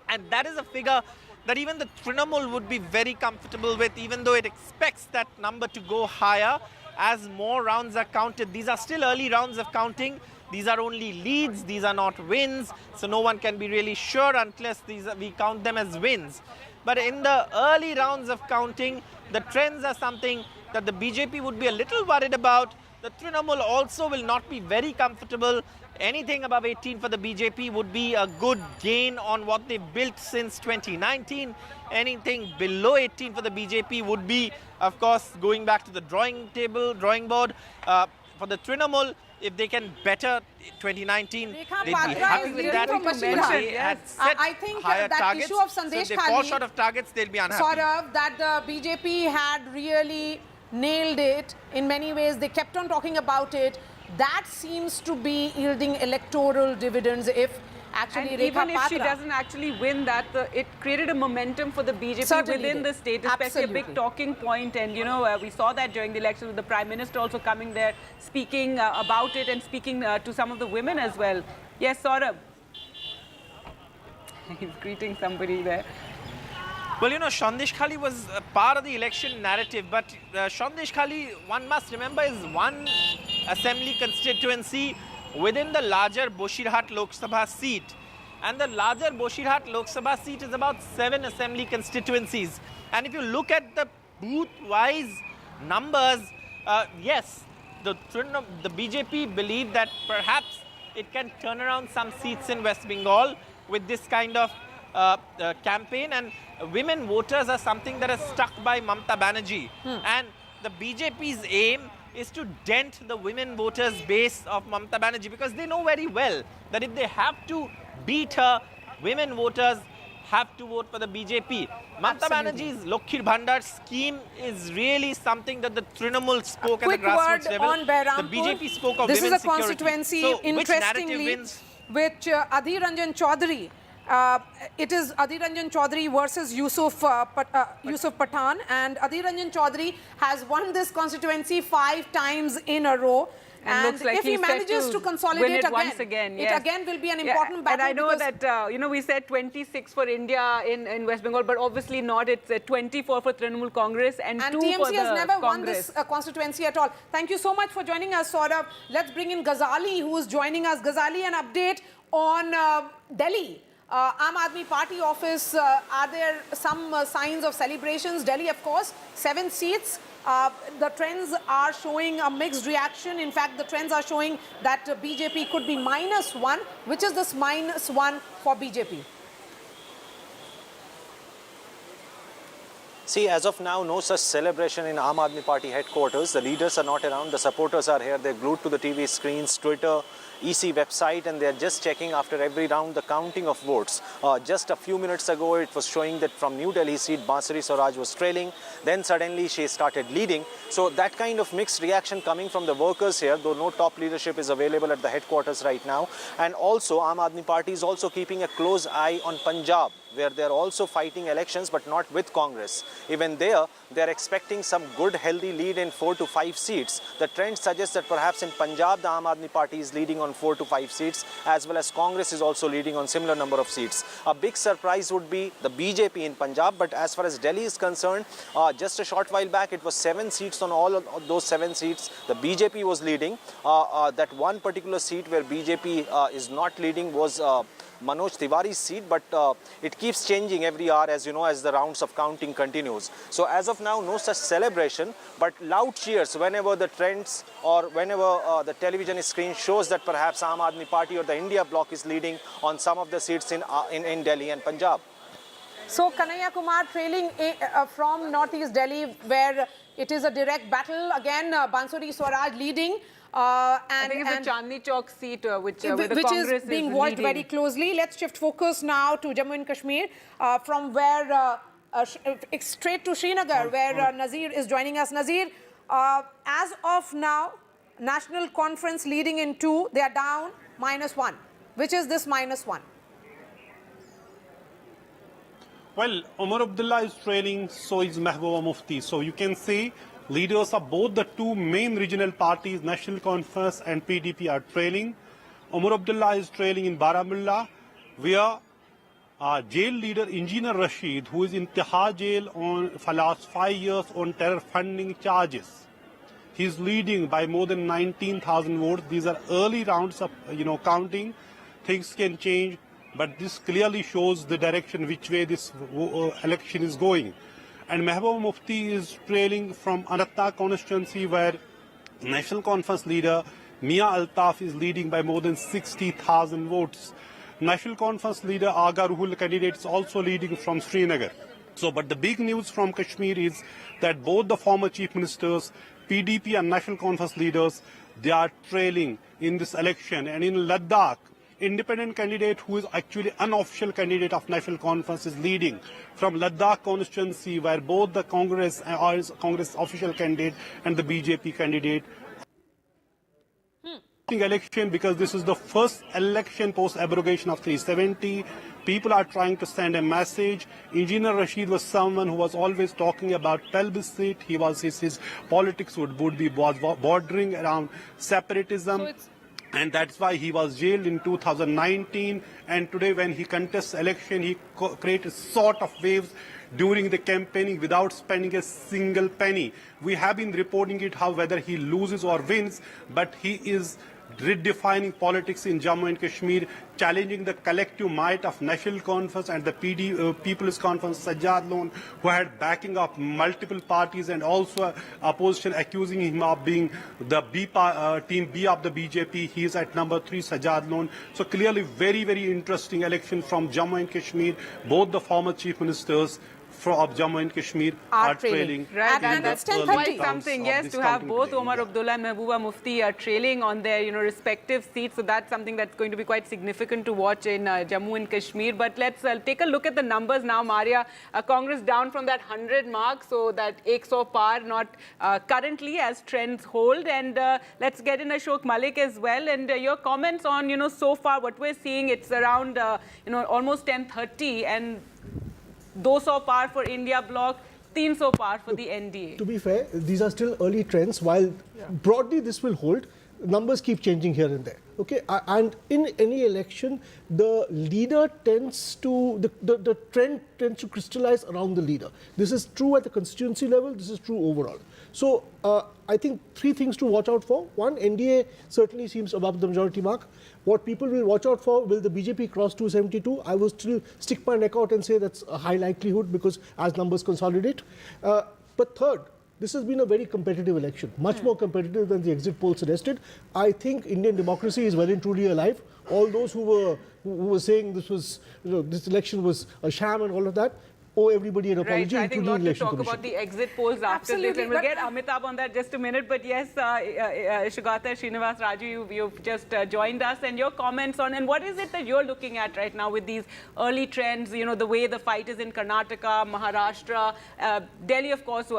And that is a figure that even the Trinamool would be very comfortable with, even though it expects that number to go higher as more rounds are counted. These are still early rounds of counting. These are only leads, these are not wins, so no one can be really sure unless we count them as wins. But in the early rounds of counting, the trends are something that the BJP would be a little worried about. The Trinamool also will not be very comfortable. Anything above 18 for the BJP would be a good gain on what they've built since 2019. Anything below 18 for the BJP would be, of course, going back to the drawing board. For the Trinamool, if they can better 2019, they'd be happy with that. I think higher that targets. issue of So Sandesh if they fall short of targets, they'll be unhappy. Saurav, that the BJP had really nailed it in many ways. They kept on talking about it. That seems to be yielding electoral dividends if actually and Rekha even if she Patra doesn't actually win that, it created a momentum for the BJP Certainly within did. the state, especially Absolutely. a big talking point. And, we saw that during the election with the Prime Minister also coming there, speaking about it and speaking to some of the women as well. Yes, Saurabh. He's greeting somebody there. Well, Sandesh Khali was part of the election narrative, but Sandesh Khali, one must remember, is one assembly constituency within the larger Boshirhat Lok Sabha seat. And the larger Boshirhat Lok Sabha seat is about 7 assembly constituencies. And if you look at the booth-wise numbers, yes, the BJP believe that perhaps it can turn around some seats in West Bengal with this kind of campaign, and women voters are something that is stuck by Mamata Banerjee. And the BJP's aim is to dent the women voters base of Mamata Banerjee, because they know very well that if they have to beat her, women voters have to vote for the BJP. Mamata Banerjee's Lokhir Bhandar scheme is really something that the Trinamool spoke at the grassroots level. On Behrampur. The BJP spoke of this women's is a constituency, security. So, interestingly, which Adhir Ranjan Chaudhary, it is Adhir Ranjan Chaudhary versus Yusuf Pathan, and Adhir Ranjan Chaudhary has won this constituency 5 times in a row. And looks like if he manages to consolidate once again, yes. it again will be an important battle. And I know that, we said 26 for India in West Bengal, but obviously not. It's 24 for Trinamool Congress and 2 TMC for the has never Congress. won this constituency at all. Thank you so much for joining us, Saurabh. Let's bring in Ghazali, who is joining us. Ghazali, an update on Delhi. Aam Aadmi Party office, are there some signs of celebrations? Delhi, of course, 7 seats. The trends are showing a mixed reaction. In fact, the trends are showing that BJP could be -1. Which is this -1 for BJP? See, as of now, no such celebration in Aam Aadmi Party headquarters. The leaders are not around. The supporters are here. They're glued to the TV screens, Twitter, EC website, and they're just checking after every round the counting of votes. Just a few minutes ago, it was showing that from New Delhi seat, Bansuri Swaraj was trailing. Then suddenly she started leading. So that kind of mixed reaction coming from the workers here, though no top leadership is available at the headquarters right now. And also, Aam Aadmi Party is also keeping a close eye on Punjab, where they're also fighting elections, but not with Congress. Even there, they're expecting some good, healthy lead in 4 to 5 seats. The trend suggests that perhaps in Punjab, the Aam Aadmi Party is leading on 4 to 5 seats, as well as Congress is also leading on similar number of seats. A big surprise would be the BJP in Punjab, but as far as Delhi is concerned, just a short while back, it was 7 seats. On all of those 7 seats, the BJP was leading. That one particular seat where BJP is not leading was Manoj Tiwari's seat, but it keeps changing every hour, as you know, as the rounds of counting continues. So as of now, no such celebration, but loud cheers whenever the trends or whenever the television screen shows that perhaps Aam Aadmi Party or the India bloc is leading on some of the seats in Delhi and Punjab. So Kanhaiya Kumar trailing from Northeast Delhi, where it is a direct battle. Again, Bansuri Swaraj leading. I think it's the Chandni Chowk seat, which the Congress is being watched very closely. Let's shift focus now to Jammu and Kashmir, from where straight to Srinagar, where Nazir is joining us. Nazir, as of now, National Conference leading in 2, they are down -1. Which is this -1? Well, Omar Abdullah is trailing, so is Mehbooba Mufti. So you can see leaders of both the 2 main regional parties, National Conference and PDP, are trailing. Omar Abdullah is trailing in Baramulla, where jail leader Engineer Rashid, who is in Tihar jail for last 5 years on terror funding charges. He is leading by more than 19,000 votes. These are early rounds of counting. Things can change, but this clearly shows the direction which way this election is going. And Mehbooba Mufti is trailing from Anantnag constituency, where National Conference leader Mia Altaf is leading by more than 60,000 votes. National Conference leader Aga Ruhul candidate is also leading from Srinagar. So, but the big news from Kashmir is that both the former chief ministers, PDP and National Conference leaders, they are trailing in this election. And in Ladakh, independent candidate who is actually unofficial candidate of National Conference is leading from Ladakh constituency, where both the Congress official candidate and the BJP candidate election, because this is the first election post abrogation of 370. People are trying to send a message. Engineer Rashid was someone who was always talking about plebiscite. He was his politics was bordering around separatism. And that's why he was jailed in 2019. And today, when he contests election, he creates sort of waves during the campaigning without spending a single penny. We have been reporting it, how whether he loses or wins, but he is redefining politics in Jammu and Kashmir, challenging the collective might of National Conference and the People's Conference, Sajjad Lone, who had backing of multiple parties and also opposition accusing him of being the team B of the BJP. He is at number 3, Sajjad Lone. So clearly very, very interesting election from Jammu and Kashmir. Both the former chief ministers of Jammu and Kashmir are trailing. Right, and that's 10:30 something, yes, to have both today. Omar Abdullah and Mehbooba Mufti trailing on their, respective seats. So that's something that's going to be quite significant to watch in Jammu and Kashmir. But let's take a look at the numbers now, Maria. Congress down from that 100 mark, so that 100 par, not currently as trends hold. And let's get in Ashok Malik as well. And your comments on, so far what we're seeing, it's around, almost 10:30 and 200 par for India bloc, 300 par for the NDA. To be fair, these are still early trends. While broadly this will hold, numbers keep changing here and there. Okay, and in any election, the leader tends to, the trend tends to crystallize around the leader. This is true at the constituency level, this is true overall. So I think 3 things to watch out for. One, NDA certainly seems above the majority mark. What people will watch out for, will the BJP cross 272? I will still stick my neck out and say that's a high likelihood because as numbers consolidate. But third, this has been a very competitive election, much more competitive than the exit poll suggested. I think Indian democracy is well and truly alive. All those who were saying this was, this election was a sham and all of that, owe everybody an apology, right, I think including the we'll election talk commission. about the exit polls after this, and we'll get Amitabh on that just a minute. But yes, Shugata, Srinivas, Raju, you've just joined us, and your comments on, and what is it that you're looking at right now with these early trends, the way the fight is in Karnataka, Maharashtra, Delhi, of course,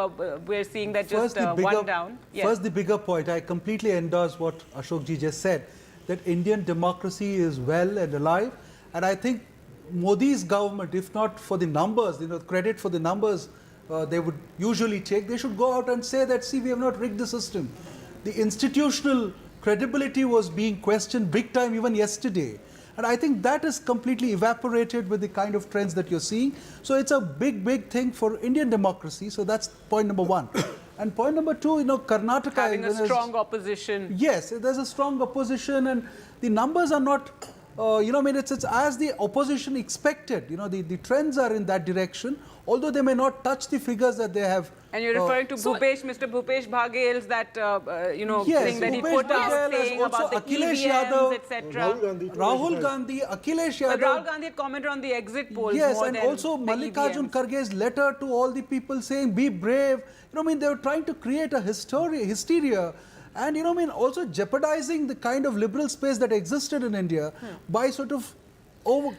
we're seeing that just one down. Yes. First, the bigger point, I completely endorse what Ashokji just said, that Indian democracy is well and alive, and I think Modi's government, if not for the numbers, credit for the numbers they would usually take, they should go out and say that, see, we have not rigged the system. The institutional credibility was being questioned big time even yesterday. And I think that is completely evaporated with the kind of trends that you're seeing. So it's a big, big thing for Indian democracy. So that's point number 1. And point number 2, Karnataka having a strong opposition. Yes, there's a strong opposition, and the numbers are not. It's as the opposition expected. The trends are in that direction, although they may not touch the figures that they have. And you're referring to Mr. Bhupesh Baghel's that, yes, thing that he put out saying about the EVMs, etc. Rahul Gandhi, Akhilesh Yadav. But Rahul Gandhi had commented on the exit polls. Yes, more and than also Mallikarjun Kharge's letter to all the people saying, be brave. They were trying to create a hysteria. And also jeopardizing the kind of liberal space that existed in India by sort of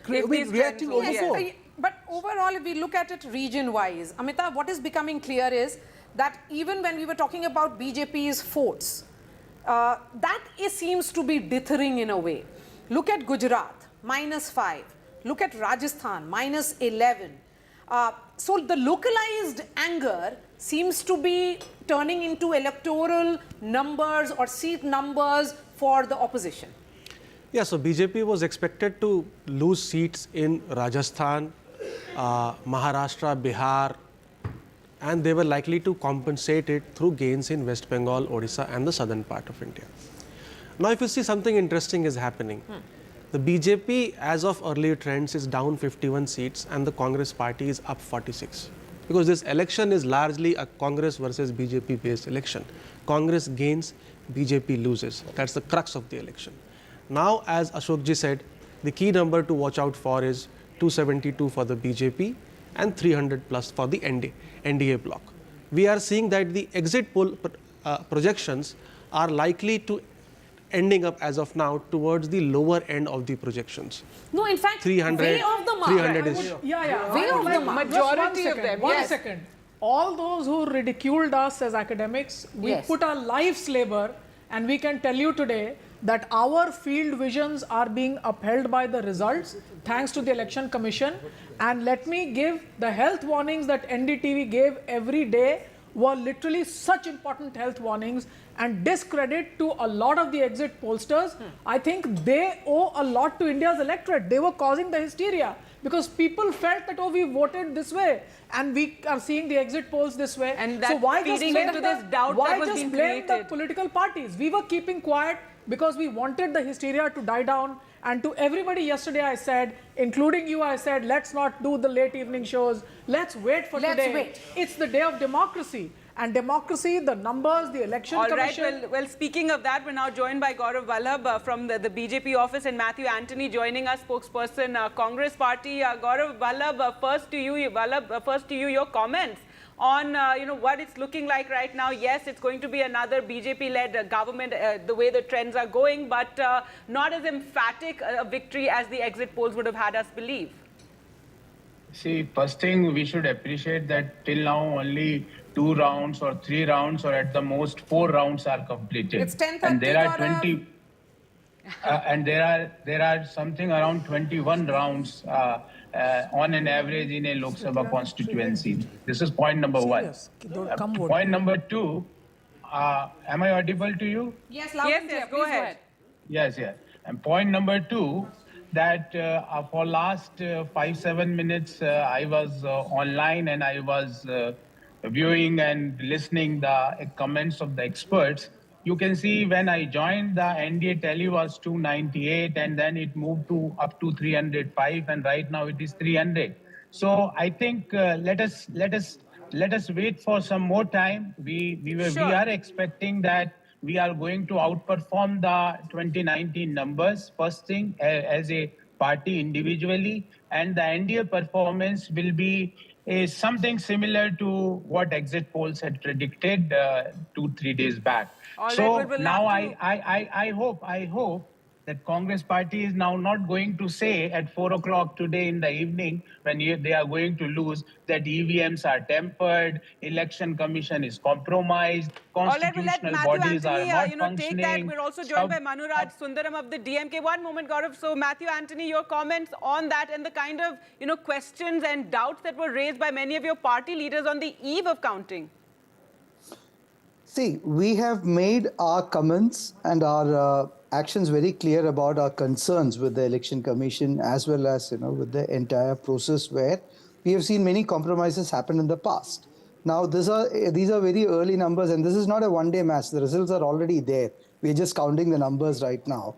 reacting overboard. Yes, but overall, if we look at it region-wise, Amitabh, what is becoming clear is that even when we were talking about BJP's forts, that seems to be dithering in a way. Look at Gujarat, -5. Look at Rajasthan, -11. So the localized anger seems to be turning into electoral numbers or seat numbers for the opposition. Yeah, so BJP was expected to lose seats in Rajasthan, Maharashtra, Bihar, and they were likely to compensate it through gains in West Bengal, Odisha and the southern part of India. Now, if you see, something interesting is happening. The BJP, as of earlier trends, is down 51 seats and the Congress party is up 46. Because this election is largely a Congress versus BJP based election. Congress gains, BJP loses. That's the crux of the election. Now, as Ashokji said, the key number to watch out for is 272 for the BJP and 300 plus for the NDA bloc. We are seeing that the exit poll projections are likely to ending up as of now towards the lower end of the projections. No, in fact, 300, way off the mark. 300 is... Way off the mark. Majority of them. One second. All those who ridiculed us as academics, we put our life's labor, and we can tell you today that our field visions are being upheld by the results thanks to the Election Commission. And let me give the health warnings that NDTV gave every day were literally such important health warnings, and discredit to a lot of the exit pollsters. I think they owe a lot to India's electorate. They were causing the hysteria because people felt that, oh, we voted this way and we are seeing the exit polls this way. And that so why feeding into this doubt why that was just being blame created? the political parties? We were keeping quiet because we wanted the hysteria to die down. And to everybody yesterday I said, including you, I said, let's not do the late evening shows. Let's wait for today. Wait. It's the day of democracy. And democracy, the numbers, the election commission. All right, well, speaking of that, we're now joined by Gaurav Vallabh from the BJP office and Matthew Antony joining us, spokesperson, Congress party. Gaurav Vallabh, first to you, your comments on what it's looking like right now. Yes, it's going to be another BJP-led government, the way the trends are going, but not as emphatic a victory as the exit polls would have had us believe. See, first thing we should appreciate that till now only 2 rounds or 3 rounds or at the most 4 rounds are completed. It's 10:30, and there are 20 and there are something around 21 rounds on an average in a Lok Sabha constituency. This is point number 1. Point number 2, am I audible to you? Yes, go ahead. Yes. And point number 2, that for last 5-7 minutes I was online and I was viewing and listening the comments of the experts. You can see when I joined, the NDA tally was 298 and then it moved to up to 305 and right now it is 300. So I think let us wait for some more time. We are expecting that we are going to outperform the 2019 numbers, first thing, as a party individually, and the NDA performance will be something similar to what exit polls had predicted 2-3 days back. So now I hope that Congress party is now not going to say at 4 o'clock today in the evening when they are going to lose that EVMs are tempered, election commission is compromised, constitutional bodies are not functioning. Take that. We're also joined by Manuraj Sundaram of the DMK. One moment, Gaurav. So Matthew Antony, your comments on that and the kind of questions and doubts that were raised by many of your party leaders on the eve of counting. See, we have made our comments and our actions very clear about our concerns with the election commission as well as with the entire process where we have seen many compromises happen in the past. Now these are very early numbers and this is not a one-day match. The results are already there. We're just counting the numbers right now.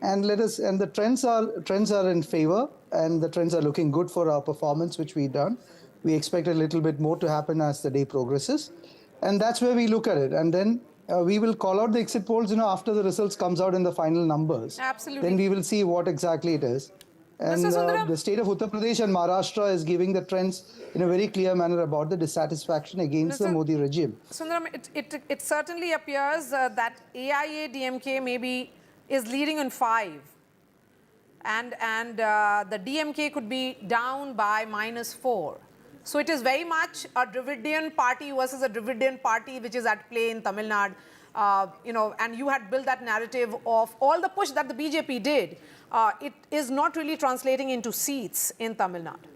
And the trends are in favor and the trends are looking good for our performance which we've done. We expect a little bit more to happen as the day progresses. And that's where we look at it. And then we will call out the exit polls, after the results comes out in the final numbers. Absolutely. Then we will see what exactly it is. And the state of Uttar Pradesh and Maharashtra is giving the trends in a very clear manner about the dissatisfaction against the Modi regime. Sundaram, it certainly appears that AIA-DMK maybe is leading on 5. And the DMK could be down by -4. So it is very much a Dravidian party versus a Dravidian party which is at play in Tamil Nadu. And you had built that narrative of all the push that the BJP did. It is not really translating into seats in Tamil Nadu.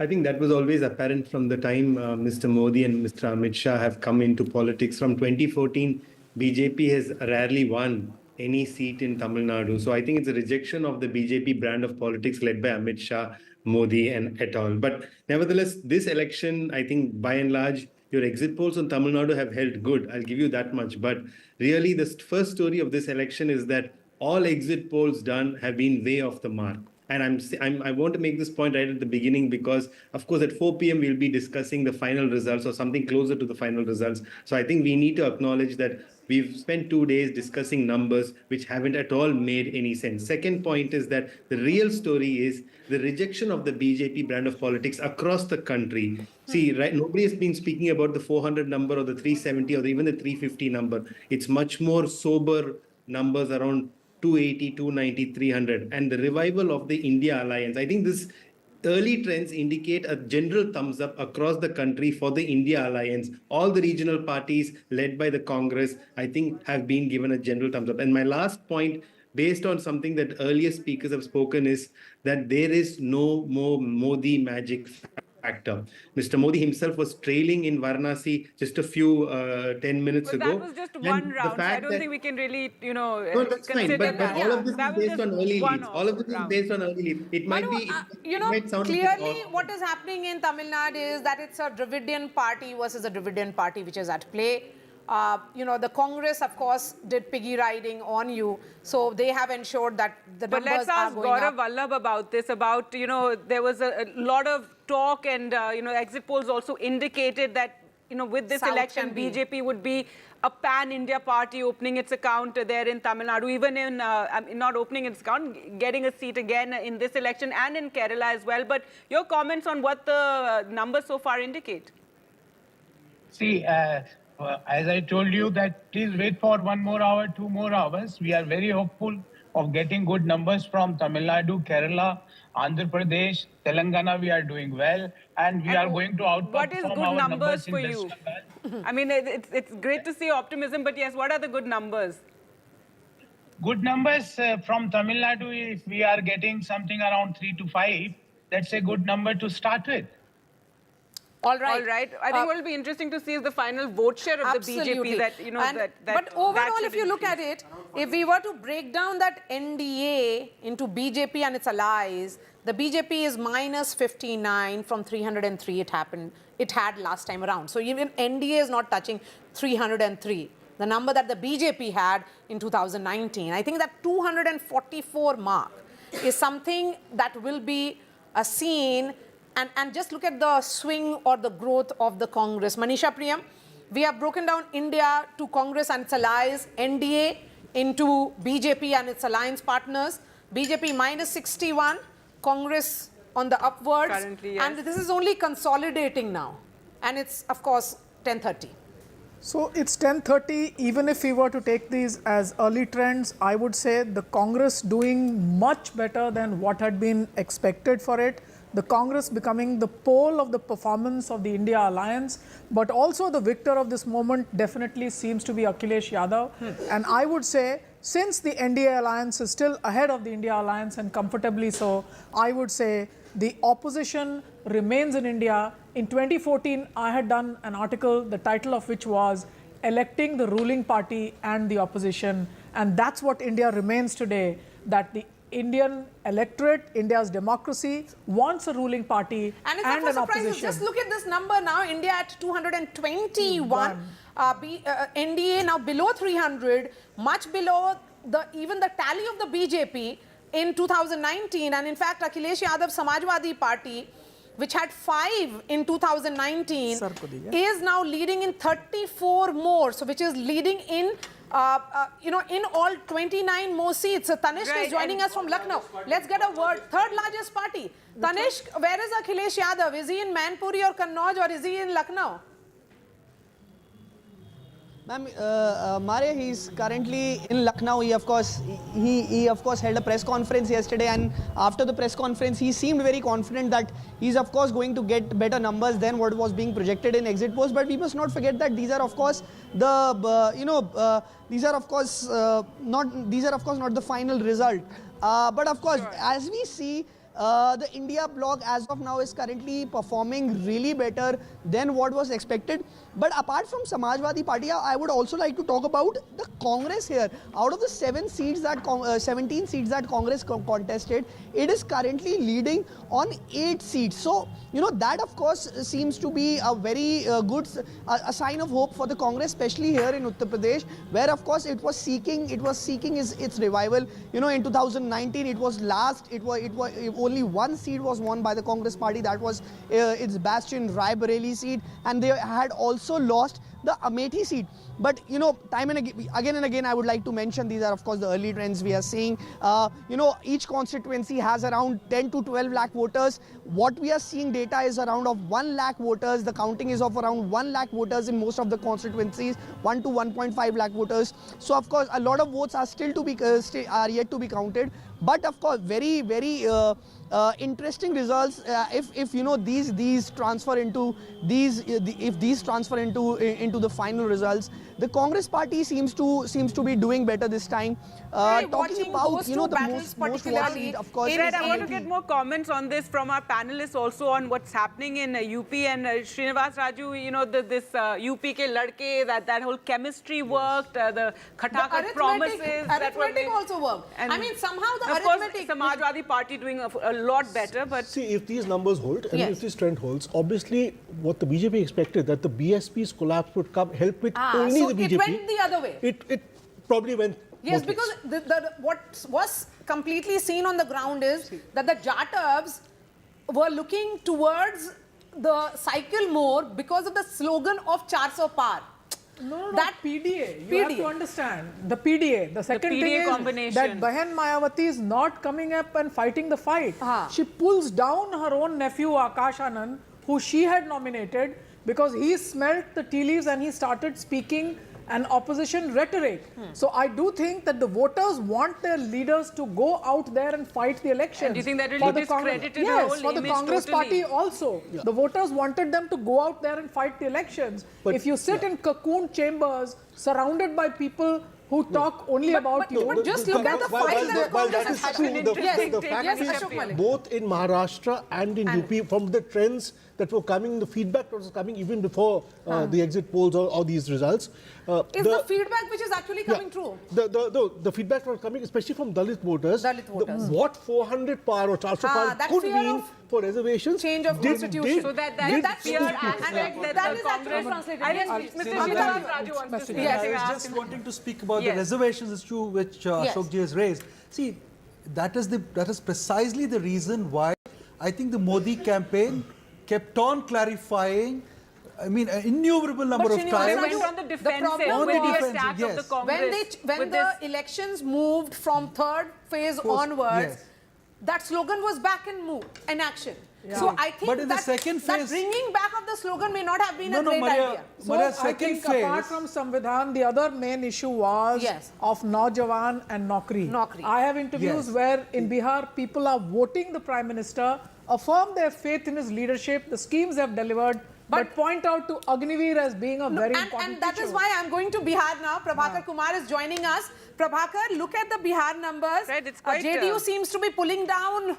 I think that was always apparent from the time Mr. Modi and Mr. Amit Shah have come into politics. From 2014, BJP has rarely won any seat in Tamil Nadu. So I think it's a rejection of the BJP brand of politics led by Amit Shah, Modi and et al. But nevertheless, this election, I think by and large, your exit polls on Tamil Nadu have held good. I'll give you that much. But really, the first story of this election is that all exit polls done have been way off the mark. And I want to make this point right at the beginning because, of course, at 4 p.m. we'll be discussing the final results or something closer to the final results. So I think we need to acknowledge that we've spent 2 days discussing numbers which haven't at all made any sense. Second point is that the real story is the rejection of the BJP brand of politics across the country. See, right, nobody has been speaking about the 400 number or the 370 or even the 350 number. It's much more sober numbers around 280, 290, 300. And the revival of the India alliance. I think this early trends indicate a general thumbs up across the country for the India alliance. All the regional parties led by the Congress, I think, have been given a general thumbs up. And my last point, based on something that earlier speakers have spoken, is that there is no more Modi magic factor. Mr. Modi himself was trailing in Varanasi just a few 10 minutes ago. That was just one round. So I don't think we can really, No, that's fine. But all of this is based on early leads. All of this is based on early leads. It might be. It might sound clearly what is happening in Tamil Nadu is that it's a Dravidian party versus a Dravidian party which is at play. The Congress, of course, did piggy riding on you. So they have ensured that the but numbers let's are ask going Gaurav up. Vallabh about this, about, there was a lot of talk and, exit polls also indicated that, with this South election, can be. BJP would be a pan-India party opening its account there in Tamil Nadu, even in, not opening its account, getting a seat again in this election and in Kerala as well. But your comments on what the numbers so far indicate? See, as I told you that please wait for 1 more hour, 2 more hours. We are very hopeful of getting good numbers from Tamil Nadu, Kerala, Andhra Pradesh, Telangana. We are doing well, and we are going to outperform What is good our numbers in for West you? Bengal. I mean, it's great to see optimism, but yes, what are the good numbers? Good numbers from Tamil Nadu, if we are getting something around 3 to 5, that's a good number to start with. All right. All right. I think what will be interesting to see is the final vote share of Absolutely. the BJP. But overall, if you look at it, if we were to break down that NDA into BJP and its allies, the BJP is minus 59 from 303 it had last time around. So even NDA is not touching 303, the number that the BJP had in 2019. I think that 244 mark is something that will be seen. And just look at the swing or the growth of the Congress. Manisha Priyam, we have broken down India to Congress and its allies, NDA into BJP and its alliance partners, BJP minus 61, Congress on the upwards. Currently, yes. And this is only consolidating now. And it's, of course, 10:30. So it's 10:30. Even if we were to take these as early trends, I would say the Congress doing much better than what had been expected for it. The Congress becoming the pole of the performance of the India alliance, but also the victor of this moment definitely seems to be Akhilesh Yadav. And I would say, since the NDA alliance is still ahead of the India alliance and comfortably so, I would say the opposition remains in India. In 2014, I had done an article, the title of which was Electing the Ruling Party and the Opposition. And that's what India remains today, that the Indian electorate, India's democracy, wants a ruling party and it's an not surprising. opposition. Just look at this number now. India at 221. NDA now below 300, much below even the tally of the BJP in 2019. And in fact, Akhilesh Yadav Samajwadi Party, which had 5 in 2019, is now leading in 34 more. So which is leading in in all 29 more seats. So Tanishq is joining us from Lucknow. Let's get a word. Third largest party. Tanishq, where is Akhilesh Yadav? Is he in Manpuri or Kannauj, or is he in Lucknow? Ma'am, Maria, he's currently in Lucknow. He of course held a press conference yesterday, and after the press conference, he seemed very confident that he's of course going to get better numbers than what was being projected in exit polls. But we must not forget that these are of course these are of course not the final result. But of course, as we see, the India bloc as of now is currently performing really better than what was expected. But apart from Samajwadi Party, I would also like to talk about the Congress here. Out of the 17 seats that Congress contested, it is currently leading on 8 seats. So, that of course seems to be a very good a sign of hope for the Congress, especially here in Uttar Pradesh, where of course it was seeking its revival. In 2019, it was last. Only 1 seat was won by the Congress party. That was its bastion Rai Bareli seat, and they had also lost the Amethi seat. But time and again, I would like to mention these are of course the early trends we are seeing. Each constituency has around 10 to 12 lakh voters. What we are seeing data is around of 1 lakh voters. The counting is of around 1 lakh voters in most of the constituencies, 1 to 1.5 lakh voters. So of course a lot of votes are still to be are yet to be counted. But of course, very interesting results. If these transfer into into the final results, the Congress party seems to be doing better this time. Talking about the most watched seat, of course. I want to get more comments on this from our panelists also on what's happening in UP and Srinivas Raju. This UP ke ladke, that whole chemistry worked, the Khatakhat promises. Arithmetic also worked. I mean, somehow the of arithmetic. Course, Samajwadi Party doing a lot better, but see, if these numbers hold and if this trend holds, obviously what the BJP expected, that the BSP's collapse would help it only the BJP. It went the other way. It probably went. Yes, both ways. because what was completely seen on the ground is that the Jatovs were looking towards the cycle more because of the slogan of 400 par. No, that PDA. You PDA. have to understand the PDA. The second PDA thing is combination. that Bahan Mayawati is not coming up and fighting the fight. She pulls down her own nephew Akash Anand, who she had nominated, because he smelt the tea leaves and he started speaking an opposition rhetoric. So I do think that the voters want their leaders to go out there and fight the election. And do you think that For really the discredited her Yes, whole for the image Congress totally? party also. The voters wanted them to go out there and fight the elections. But- if you sit in cocoon chambers surrounded by people who talk only about you. But just look at the fight that the While Congress that has is had. true, Yes, the fact yes, is, Ashok Malik. both in Maharashtra and in UP, from the trends that were coming, the feedback that was coming even before the exit polls or these results. Is the feedback which is actually coming true? The feedback that was coming, especially from Dalit voters, what 400 par or 400 par that could fear mean of for reservations. change of constitution. So that did fear suit people. aspect that That the is actually Congress... translated. I think Yes. Mr. Yes. Shivaram Raju wants to say I something. was Ask just him. wanting to speak about Yes. the reservations issue which Ashokji has raised. See, that is precisely the reason why I think the Modi campaign kept on clarifying. I mean, an innumerable number of They times. went on the defensive problem with the was- attack of the yes. Congress. When with the this- elections moved from third phase onwards, yes. that slogan was back in action. Yeah. So I think But in the that, second that phase- bringing back of the slogan may not have been No, a no, great Maria. idea. So Maria, I second think apart phase- from Samvidhan, the other main issue was Yes. of Naujawan and Naukri. I have interviews Yes. where in Bihar people are voting the Prime Minister, affirm their faith in his leadership, the schemes they have delivered, but point out to Agniveer as being a very important And that is issue. why I'm going to Bihar now. Prabhakar Kumar is joining us. Prabhakar, look at the Bihar numbers. Right, it's quite, JDU seems to be pulling down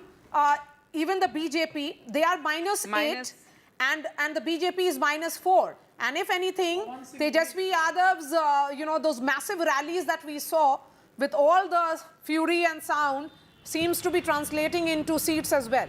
even the BJP. They are minus 8 and the BJP is -4. And if anything, Tejasvi Yadav's, those massive rallies that we saw with all the fury and sound seems to be translating into seats as well.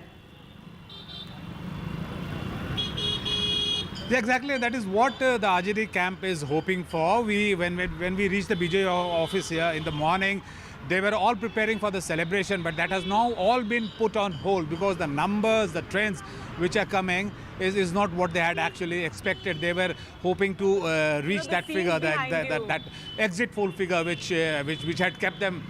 Yeah, exactly. That is what the RJD camp is hoping for. When we reached the BJP office here in the morning, they were all preparing for the celebration, but that has now all been put on hold because the numbers, the trends which are coming is not what they had actually expected. They were hoping to reach that figure, that exit poll figure, which had kept them,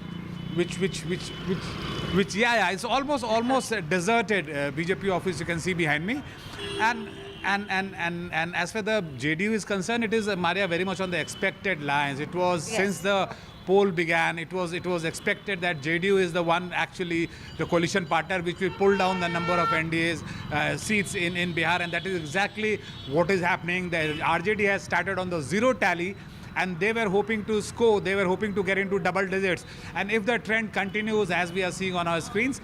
which it's almost a deserted BJP office. You can see behind me, and as far the JDU is concerned, it is Maria very much on the expected lines. It was since the poll began, it was expected that JDU is the one actually the coalition partner which will pull down the number of NDA's seats in Bihar, and that is exactly what is happening. The RJD has started on the zero tally, and they were hoping to score, they were hoping to get into double digits. And if the trend continues as we are seeing on our screens,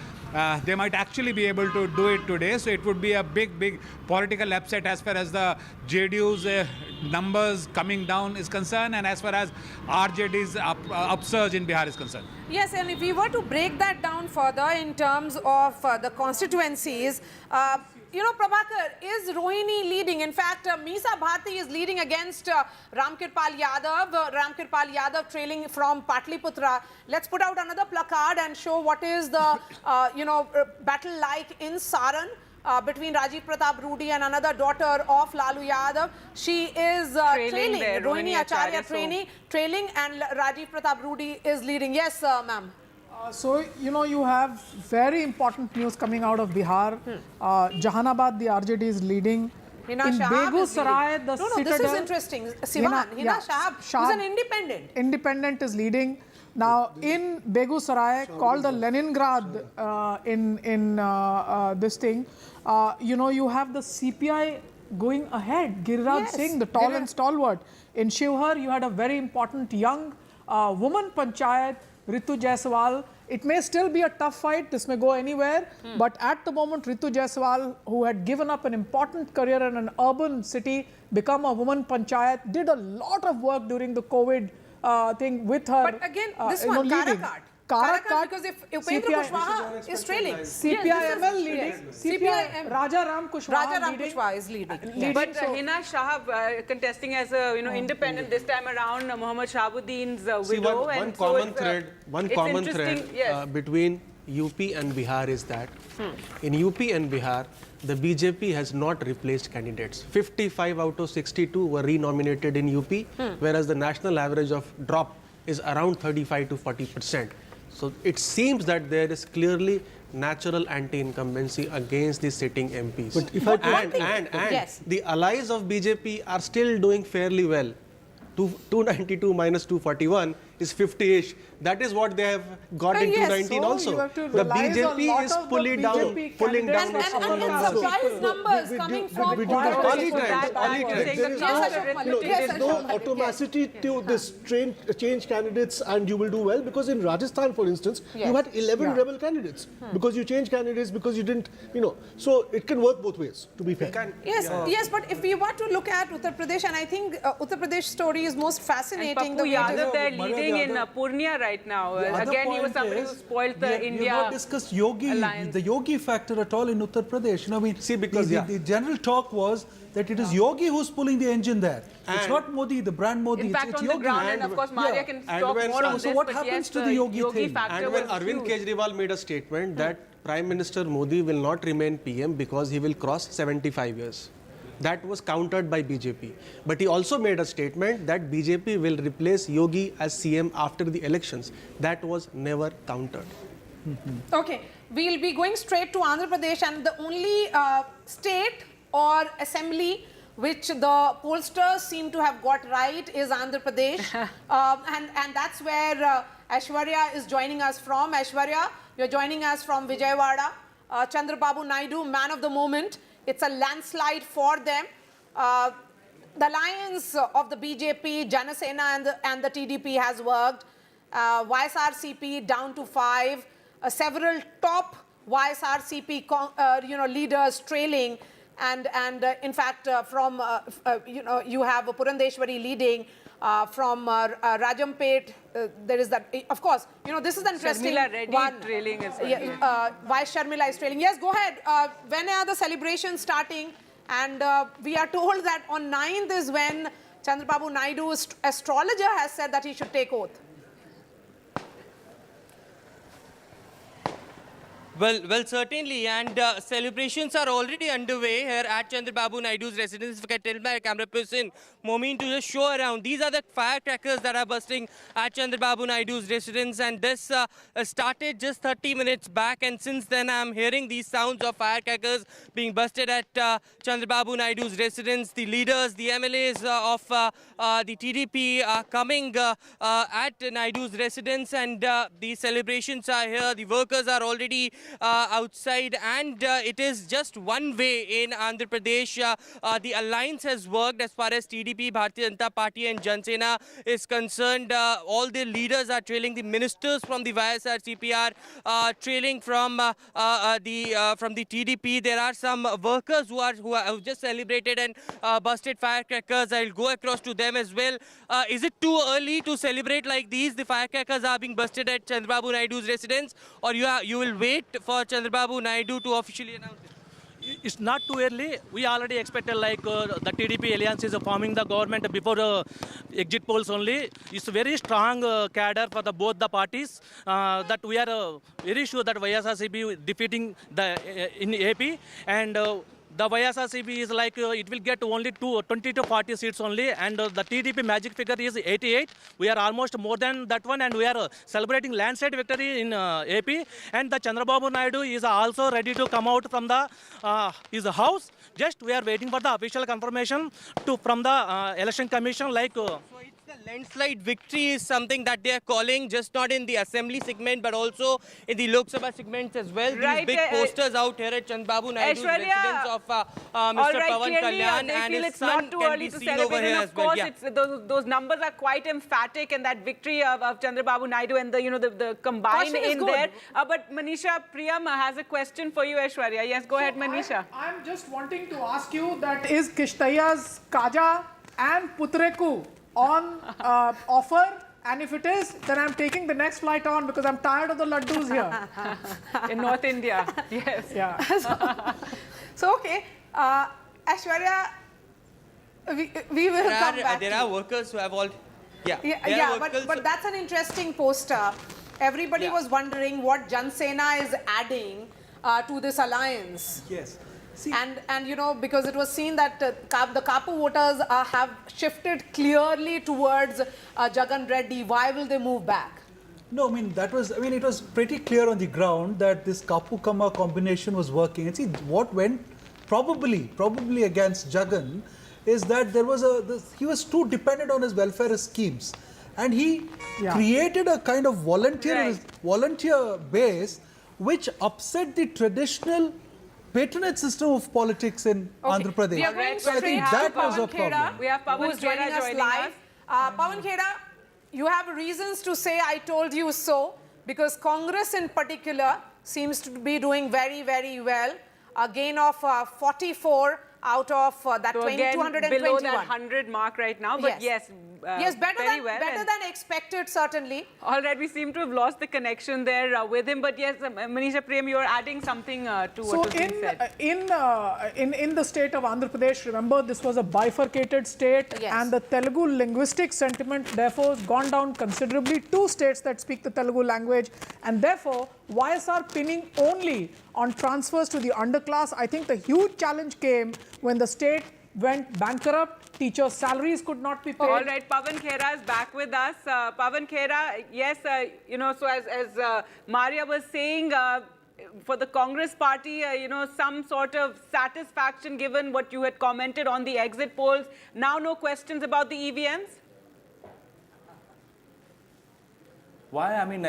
they might actually be able to do it today. So it would be a big political upset as far as the JDU's numbers coming down is concerned, and as far as RJD's upsurge in Bihar is concerned. Yes, and if we were to break that down further in terms of the constituencies, Prabhakar, is Rohini leading? In fact, Meesa Bharti is leading against Ramkirpal Yadav trailing from Patliputra. Let's put out another placard and show what is the, battle like in Saran. Between Rajiv Pratap Rudy and another daughter of Lalu Yadav. She is trailing. Rohini Acharya trailing, and Rajiv Pratap Rudy is leading. Yes, ma'am. So, you have very important news coming out of Bihar. Jahanabad, the RJD is leading. Hina in Shahab Begusarai, the this is citadel, interesting. Sivan, Hina Shahab, who's an independent. Independent is leading. Now, in Begusarai, called the Leningrad in this thing, you have the CPI going ahead. Giriraj Singh, the tall and stalwart. In Shivhar, you had a very important young woman panchayat, Ritu Jaiswal. It may still be a tough fight. This may go anywhere. But at the moment, Ritu Jaiswal, who had given up an important career in an urban city, become a woman panchayat, did a lot of work during the COVID thing with her. But again, this one, leading. Karakhat. Karakat, because if Upendra Kushwaha is trailing. CPI-ML leading. CPI Raja Ram Kushwaha is leading. But Hina Shah contesting as a independent this time around, Mohammad Shahabuddin's widow. One common thread between UP and Bihar is that in UP and Bihar, the BJP has not replaced candidates. 55 out of 62 were renominated in UP, whereas the national average of drop is around 35 to 40%. So it seems that there is clearly natural anti-incumbency against the sitting MPs. But if I the allies of BJP are still doing fairly well. 292 minus 241 is 50-ish. That is what they have got in 2019 also. The BJP is pulling down its surprise numbers coming from there is no automaticity to this change candidates and you will do well, because in Rajasthan, for instance, you had 11 rebel candidates because you changed candidates because you didn't, so it can work both ways, to be fair. Yes, but if we were to look at Uttar Pradesh, and I think Uttar Pradesh story is most fascinating. And Pappu Yadav, they're leading in Purnia right now. Again, he was somebody who spoiled the India. We have not discussed the Yogi factor at all in Uttar Pradesh. See, because the general talk was that it is Yogi who's pulling the engine there. It's not Modi, the brand Modi. In fact, it's on Yogi. the ground, and of course, Maria can talk more on this. So what happens to the Yogi thing? And when Arvind Kejriwal made a statement that Prime Minister Modi will not remain PM because he will cross 75 years. That was countered by BJP. But he also made a statement that BJP will replace Yogi as CM after the elections. That was never countered. Okay, we'll be going straight to Andhra Pradesh, and the only state or assembly which the pollsters seem to have got right is Andhra Pradesh. And that's where Aishwarya is joining us from. Aishwarya, you're joining us from Vijayawada. Chandrababu Naidu, man of the moment. It's a landslide for them. The alliance of the BJP, Janasena and the TDP has worked. YSRCP down to 5. Several top YSRCP leaders trailing. And in fact, you have Purandeshwari leading. From Rajampet, there is that. Of course, this is an interesting one. Trailing as well. Vice Sharmila is trailing. Yes, go ahead. When are the celebrations starting? And we are told that on 9th is when Chandrababu Naidu's astrologer has said that he should take oath. Well, certainly, and celebrations are already underway here at Chandrababu Naidu's residence. If I can tell my camera person, Momin, to just show around. These are the firecrackers that are bursting at Chandrababu Naidu's residence, and this started just 30 minutes back, and since then I'm hearing these sounds of firecrackers being busted at Chandrababu Naidu's residence. The leaders, the MLAs of the TDP are coming at Naidu's residence, and the celebrations are here. The workers are already outside, and it is just one way in Andhra Pradesh. The alliance has worked as far as TDP, Bharatiya Janata Party and Jansena is concerned. All the leaders are trailing. The ministers from the YSRCP are trailing from the TDP. There are some workers who have just celebrated and busted firecrackers. I'll go across to them as well. Is it too early to celebrate like these? The firecrackers are being busted at Chandrababu Naidu's residence, or you will wait for Chandrababu Naidu to officially announce it? It's not too early. We already expected the TDP alliance is forming the government before exit polls only. It's a very strong cadre for both the parties that we are very sure that YSRCP defeating in AP, and the YSRCP is it will get only 20 to 40 seats only, and the TDP magic figure is 88. We are almost more than that one, and we are celebrating landslide victory in AP. And the Chandrababu Naidu is also ready to come out from his house. Just we are waiting for the official confirmation from the election commission. The landslide victory is something that they are calling, just not in the assembly segment, but also in the Lok Sabha segments as well. Right, these big posters out here at Chandrababu Naidu's residence of Mr. Pawan Kalyan and his son can be seen over here as well. Those numbers are quite emphatic, and that victory of Chandrababu Naidu and the combined in there. But Manisha Priyam has a question for you, Aishwarya. Yes, go ahead, Manisha. I'm just wanting to ask you that is Kishtaiya's Kaja and Putreku on offer, And if it is, then I'm taking the next flight on because I'm tired of the laddus here. In North India, yes. Yeah. So okay, Aishwarya, we will come back. There are workers who have all... But that's an interesting poster. Everybody was wondering what Jan Sena is adding to this alliance. Yes. And you know, because it was seen that the Kapu voters have shifted clearly towards Jagan Reddy. Why will they move back? No, it was pretty clear on the ground that this Kapu-Kama combination was working. And see, what went probably against Jagan is that he was too dependent on his welfare schemes. And he created a kind of volunteer base which upset the traditional patronage system of politics in Andhra Pradesh. We are going so I think that was a problem. We have Pawan who's joining us live. Pawan Kheda, you have reasons to say I told you so, because Congress in particular seems to be doing very, very well. A gain of 44 out of that so 221. Below that 100 mark right now, but yes, better than expected, certainly. All right, we seem to have lost the connection there with him, but yes, Manisha Prem, you're adding something to what was being said. In the state of Andhra Pradesh, remember, this was a bifurcated state, and the Telugu linguistic sentiment therefore has gone down considerably. 2 states that speak the Telugu language, and therefore YSR pinning only on transfers to the underclass. I think the huge challenge came when the state went bankrupt, teachers' salaries could not be paid. All right, Pawan Khera is back with us. Pawan Khera, yes, you know, so as Maria was saying, for the Congress party, you know, some sort of satisfaction given what you had commented on the exit polls. Now no questions about the EVMs? Why? I mean,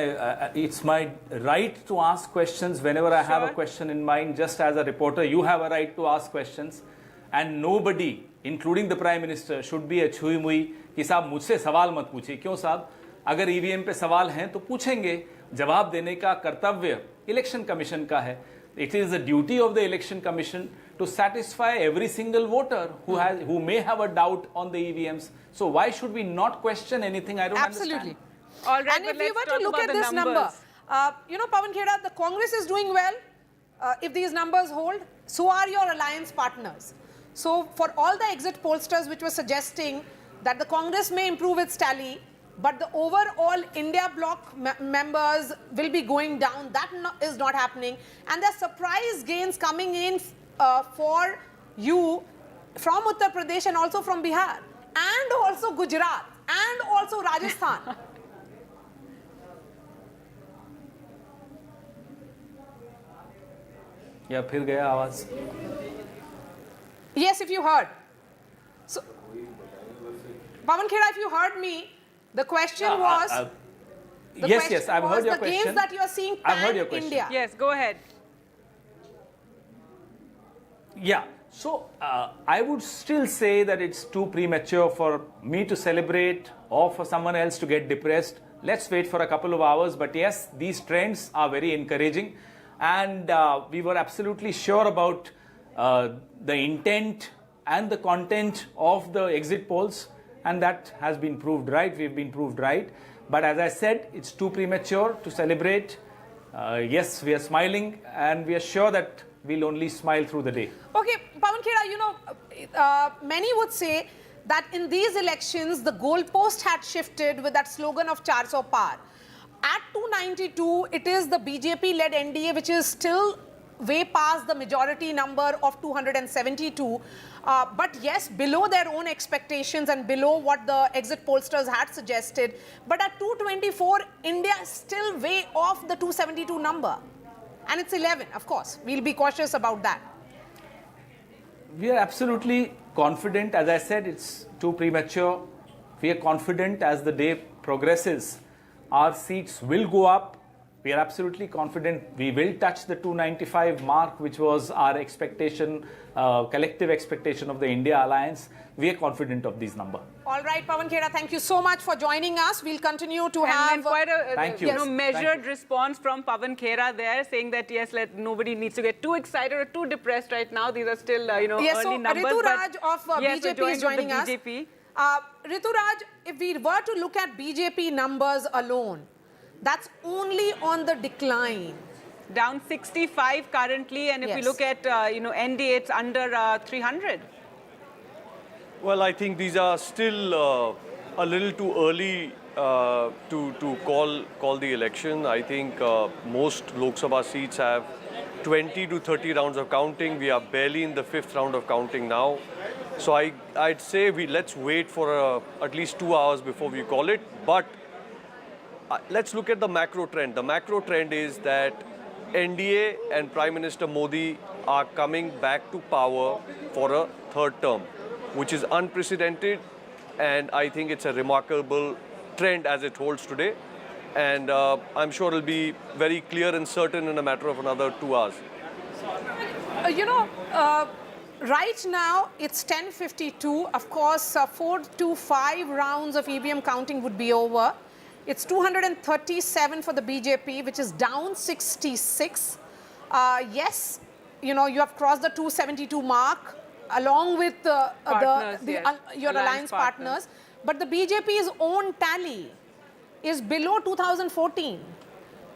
it's my right to ask questions whenever I have a question in mind. Just as a reporter, you have a right to ask questions. And nobody, including the Prime Minister, should be a छुई मुई कि साहब मुझसे सवाल मत पूछिए. क्यों साहब? अगर ईवीएम पे सवाल हैं तो पूछेंगे. जवाब देने का कर्तव्य इलेक्शन कमीशन का है. It is the duty of the election commission to satisfy every single voter who may have a doubt on the EVMs. So why should we not question anything? I don't understand. All right, and if we were to look at this number, you know, Pawan Kheda, the Congress is doing well. If these numbers hold, so are your alliance partners. So for all the exit pollsters which were suggesting that the Congress may improve its tally, but the overall India bloc members will be going down, that is not happening. And there are surprise gains coming in for you from Uttar Pradesh and also from Bihar, and also Gujarat, and also Rajasthan. या फिर गया आवाज. Yes, if you heard. So, Pawan Khera, if you heard me, the question was... Yes, I've heard your question. The gains that you are seeing pan-India. Yes, go ahead. Yeah, so I would still say that it's too premature for me to celebrate or for someone else to get depressed. Let's wait for a couple of hours. But yes, these trends are very encouraging. And we were absolutely sure about the intent and the content of the exit polls, and that has been proved right. We've been proved right. But as I said, it's too premature to celebrate. Yes, we are smiling, and we are sure that we'll only smile through the day. Okay, Pawan Khera, you know, many would say that in these elections, the goalpost had shifted with that slogan of 400 par. At 292, it is the BJP-led NDA which is still way past the majority number of 272. But yes, below their own expectations and below what the exit pollsters had suggested. But at 224, India is still way off the 272 number. And it's 11, of course. We'll be cautious about that. We are absolutely confident. As I said, it's too premature. We are confident as the day progresses. Our seats will go up. We are absolutely confident we will touch the 295 mark, which was our expectation, collective expectation of the India alliance. We are confident of this number. All right, Pawan Khera, thank you so much for joining us. We'll continue to have quite a measured response from Pawan Khera there, saying that yes, nobody needs to get too excited or too depressed right now. These are still early numbers. Ritu Raj of BJP is joining us. Rituraj, if we were to look at BJP numbers alone, that's only on the decline. Down 65 currently, and if we look at NDA, it's under 300. Well, I think these are still a little too early to call the election. I think most Lok Sabha seats have 20 to 30 rounds of counting. We are barely in the 5th round of counting now. So I'd say let's wait for at least 2 hours before we call it. But let's look at the macro trend. The macro trend is that NDA and Prime Minister Modi are coming back to power for a 3rd term, which is unprecedented, and I think it's a remarkable trend as it holds today. And I'm sure it'll be very clear and certain in a matter of another 2 hours. Right now it's 10:52. Of course, 4 to 5 rounds of EVM counting would be over. It's 237 for the BJP, which is down 66. Yes, you have crossed the 272 mark, along with your alliance partners. But the BJP's own tally is below 2014.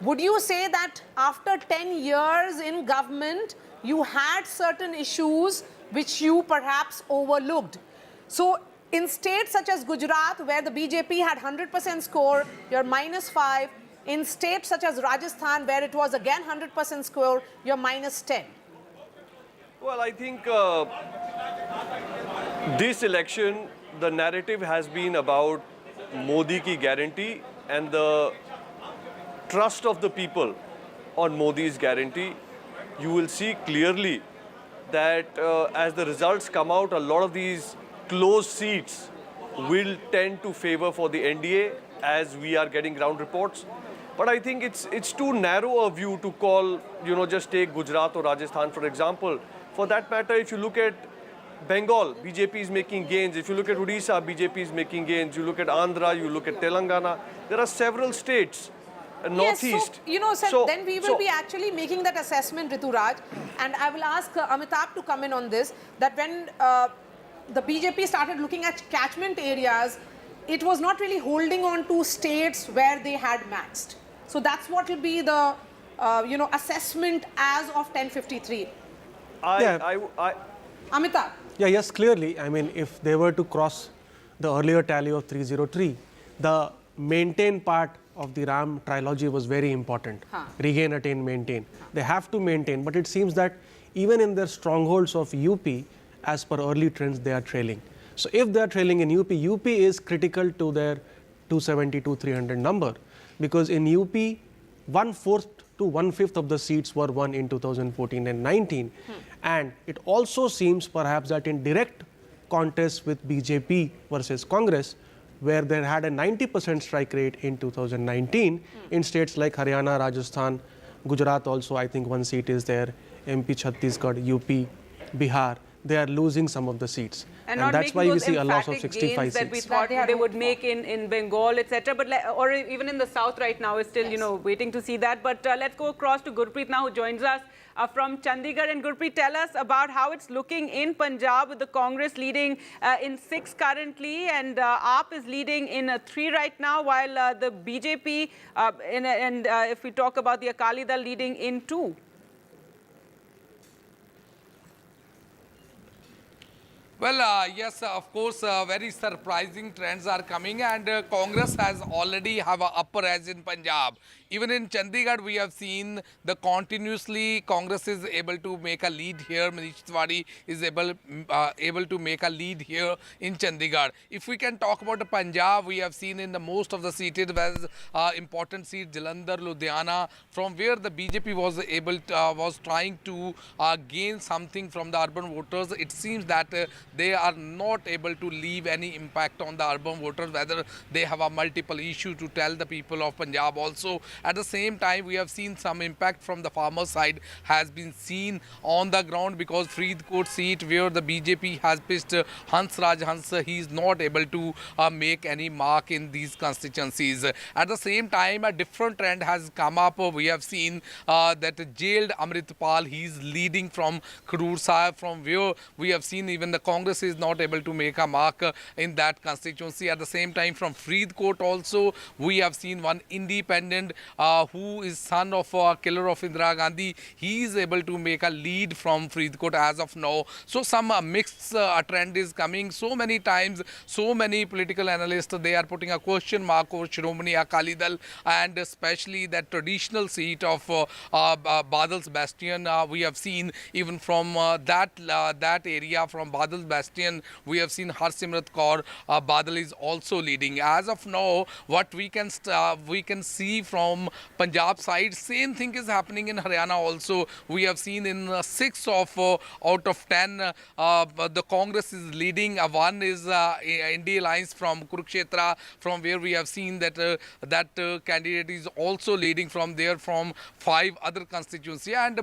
Would you say that after 10 years in government, you had certain issues which you perhaps overlooked? So in states such as Gujarat, where the BJP had 100% score, you're -5. In states such as Rajasthan, where it was again 100% score, you're -10. Well, I think this election, the narrative has been about Modi ki guarantee and the trust of the people on Modi's guarantee. You will see clearly that as the results come out, a lot of these close seats will tend to favor for the NDA, as we are getting ground reports. But I think it's too narrow a view to call, just take Gujarat or Rajasthan, for example. For that matter, if you look at Bengal, BJP is making gains. If you look at Odisha, BJP is making gains. You look at Andhra, you look at Telangana. There are several states, northeast. Yes, so, then we will be actually making that assessment, Rituraj. And I will ask Amitabh to come in on this, that when the BJP started looking at catchment areas, it was not really holding on to states where they had maxed. So that's what will be the assessment as of 10:53. Amitabh. Yeah, yes, clearly. I mean, if they were to cross the earlier tally of 303, the maintain part of the Ram trilogy was very important. Regain, attain, maintain. They have to maintain, but it seems that even in their strongholds of UP, as per early trends, they are trailing. So if they are trailing in UP, UP is critical to their 272, 300 number, because in UP, 1/4 to 1/5 of the seats were won in 2014 and 19. And it also seems perhaps that in direct contests with BJP versus Congress, where they had a 90% strike rate in 2019, in states like Haryana, Rajasthan, Gujarat also, I think one seat is there, MP, Chhattisgarh, UP, Bihar, they are losing some of the seats. And that's why we see a loss of 65 that we seats. thought they would make in Bengal, etc. But or even in the south right now, is still waiting to see that. But let's go across to Gurpreet now, who joins us from Chandigarh. And Gurpreet, tell us about how it's looking in Punjab, with the Congress leading in 6 currently, and AAP is leading in 3 right now, while the BJP if we talk about the Akali Dal, leading in 2. Well, yes, of course, very surprising trends are coming, and Congress has already have an upper edge in Punjab. Even in Chandigarh, we have seen the continuously Congress is able to make a lead here. Manish Tiwari is able to make a lead here in Chandigarh. If we can talk about the Punjab, we have seen in the most of the seats, important seat Jalandhar, Ludhiana, from where the BJP was trying to gain something from the urban voters. It seems that they are not able to leave any impact on the urban voters, whether they have a multiple issue to tell the people of Punjab also. At the same time, we have seen some impact from the farmer side has been seen on the ground, because Faridkot seat where the BJP has pitched Hansraj Hans, he is not able to make any mark in these constituencies. At the same time, a different trend has come up. We have seen that jailed Amritpal, he is leading from Khadur Sahib, from where we have seen even the Congress Congress is not able to make a mark in that constituency. At the same time, from Faridkot also, we have seen one independent who is son of a killer of Indira Gandhi. He is able to make a lead from Faridkot as of now. So some mixed trend is coming. So many times, so many political analysts, they are putting a question mark over Shiromani Akali Dal, and especially that traditional seat of Badal's Bastion. We have seen even from that area, from Badal's Bastion, we have seen Harsimrat Kaur Badal is also leading. As of now, what we can see from Punjab side, same thing is happening in Haryana also. We have seen in 6 out of 10, the Congress is leading. One is NDA Alliance from Kurukshetra, from where we have seen that candidate is also leading from there, from 5 other constituencies. And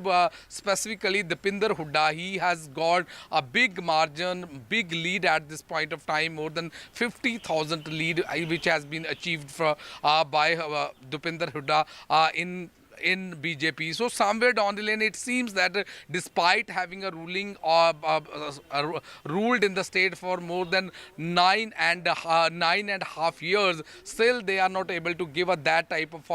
specifically Dipinder Hooda, he has got a big margin, big lead at this point of time, more than 50,000 lead which has been achieved by Dipinder Hooda in BJP. So somewhere down the lane, it seems that despite having a ruling ruled in the state for more than 9.5 years, still they are not able to give that type of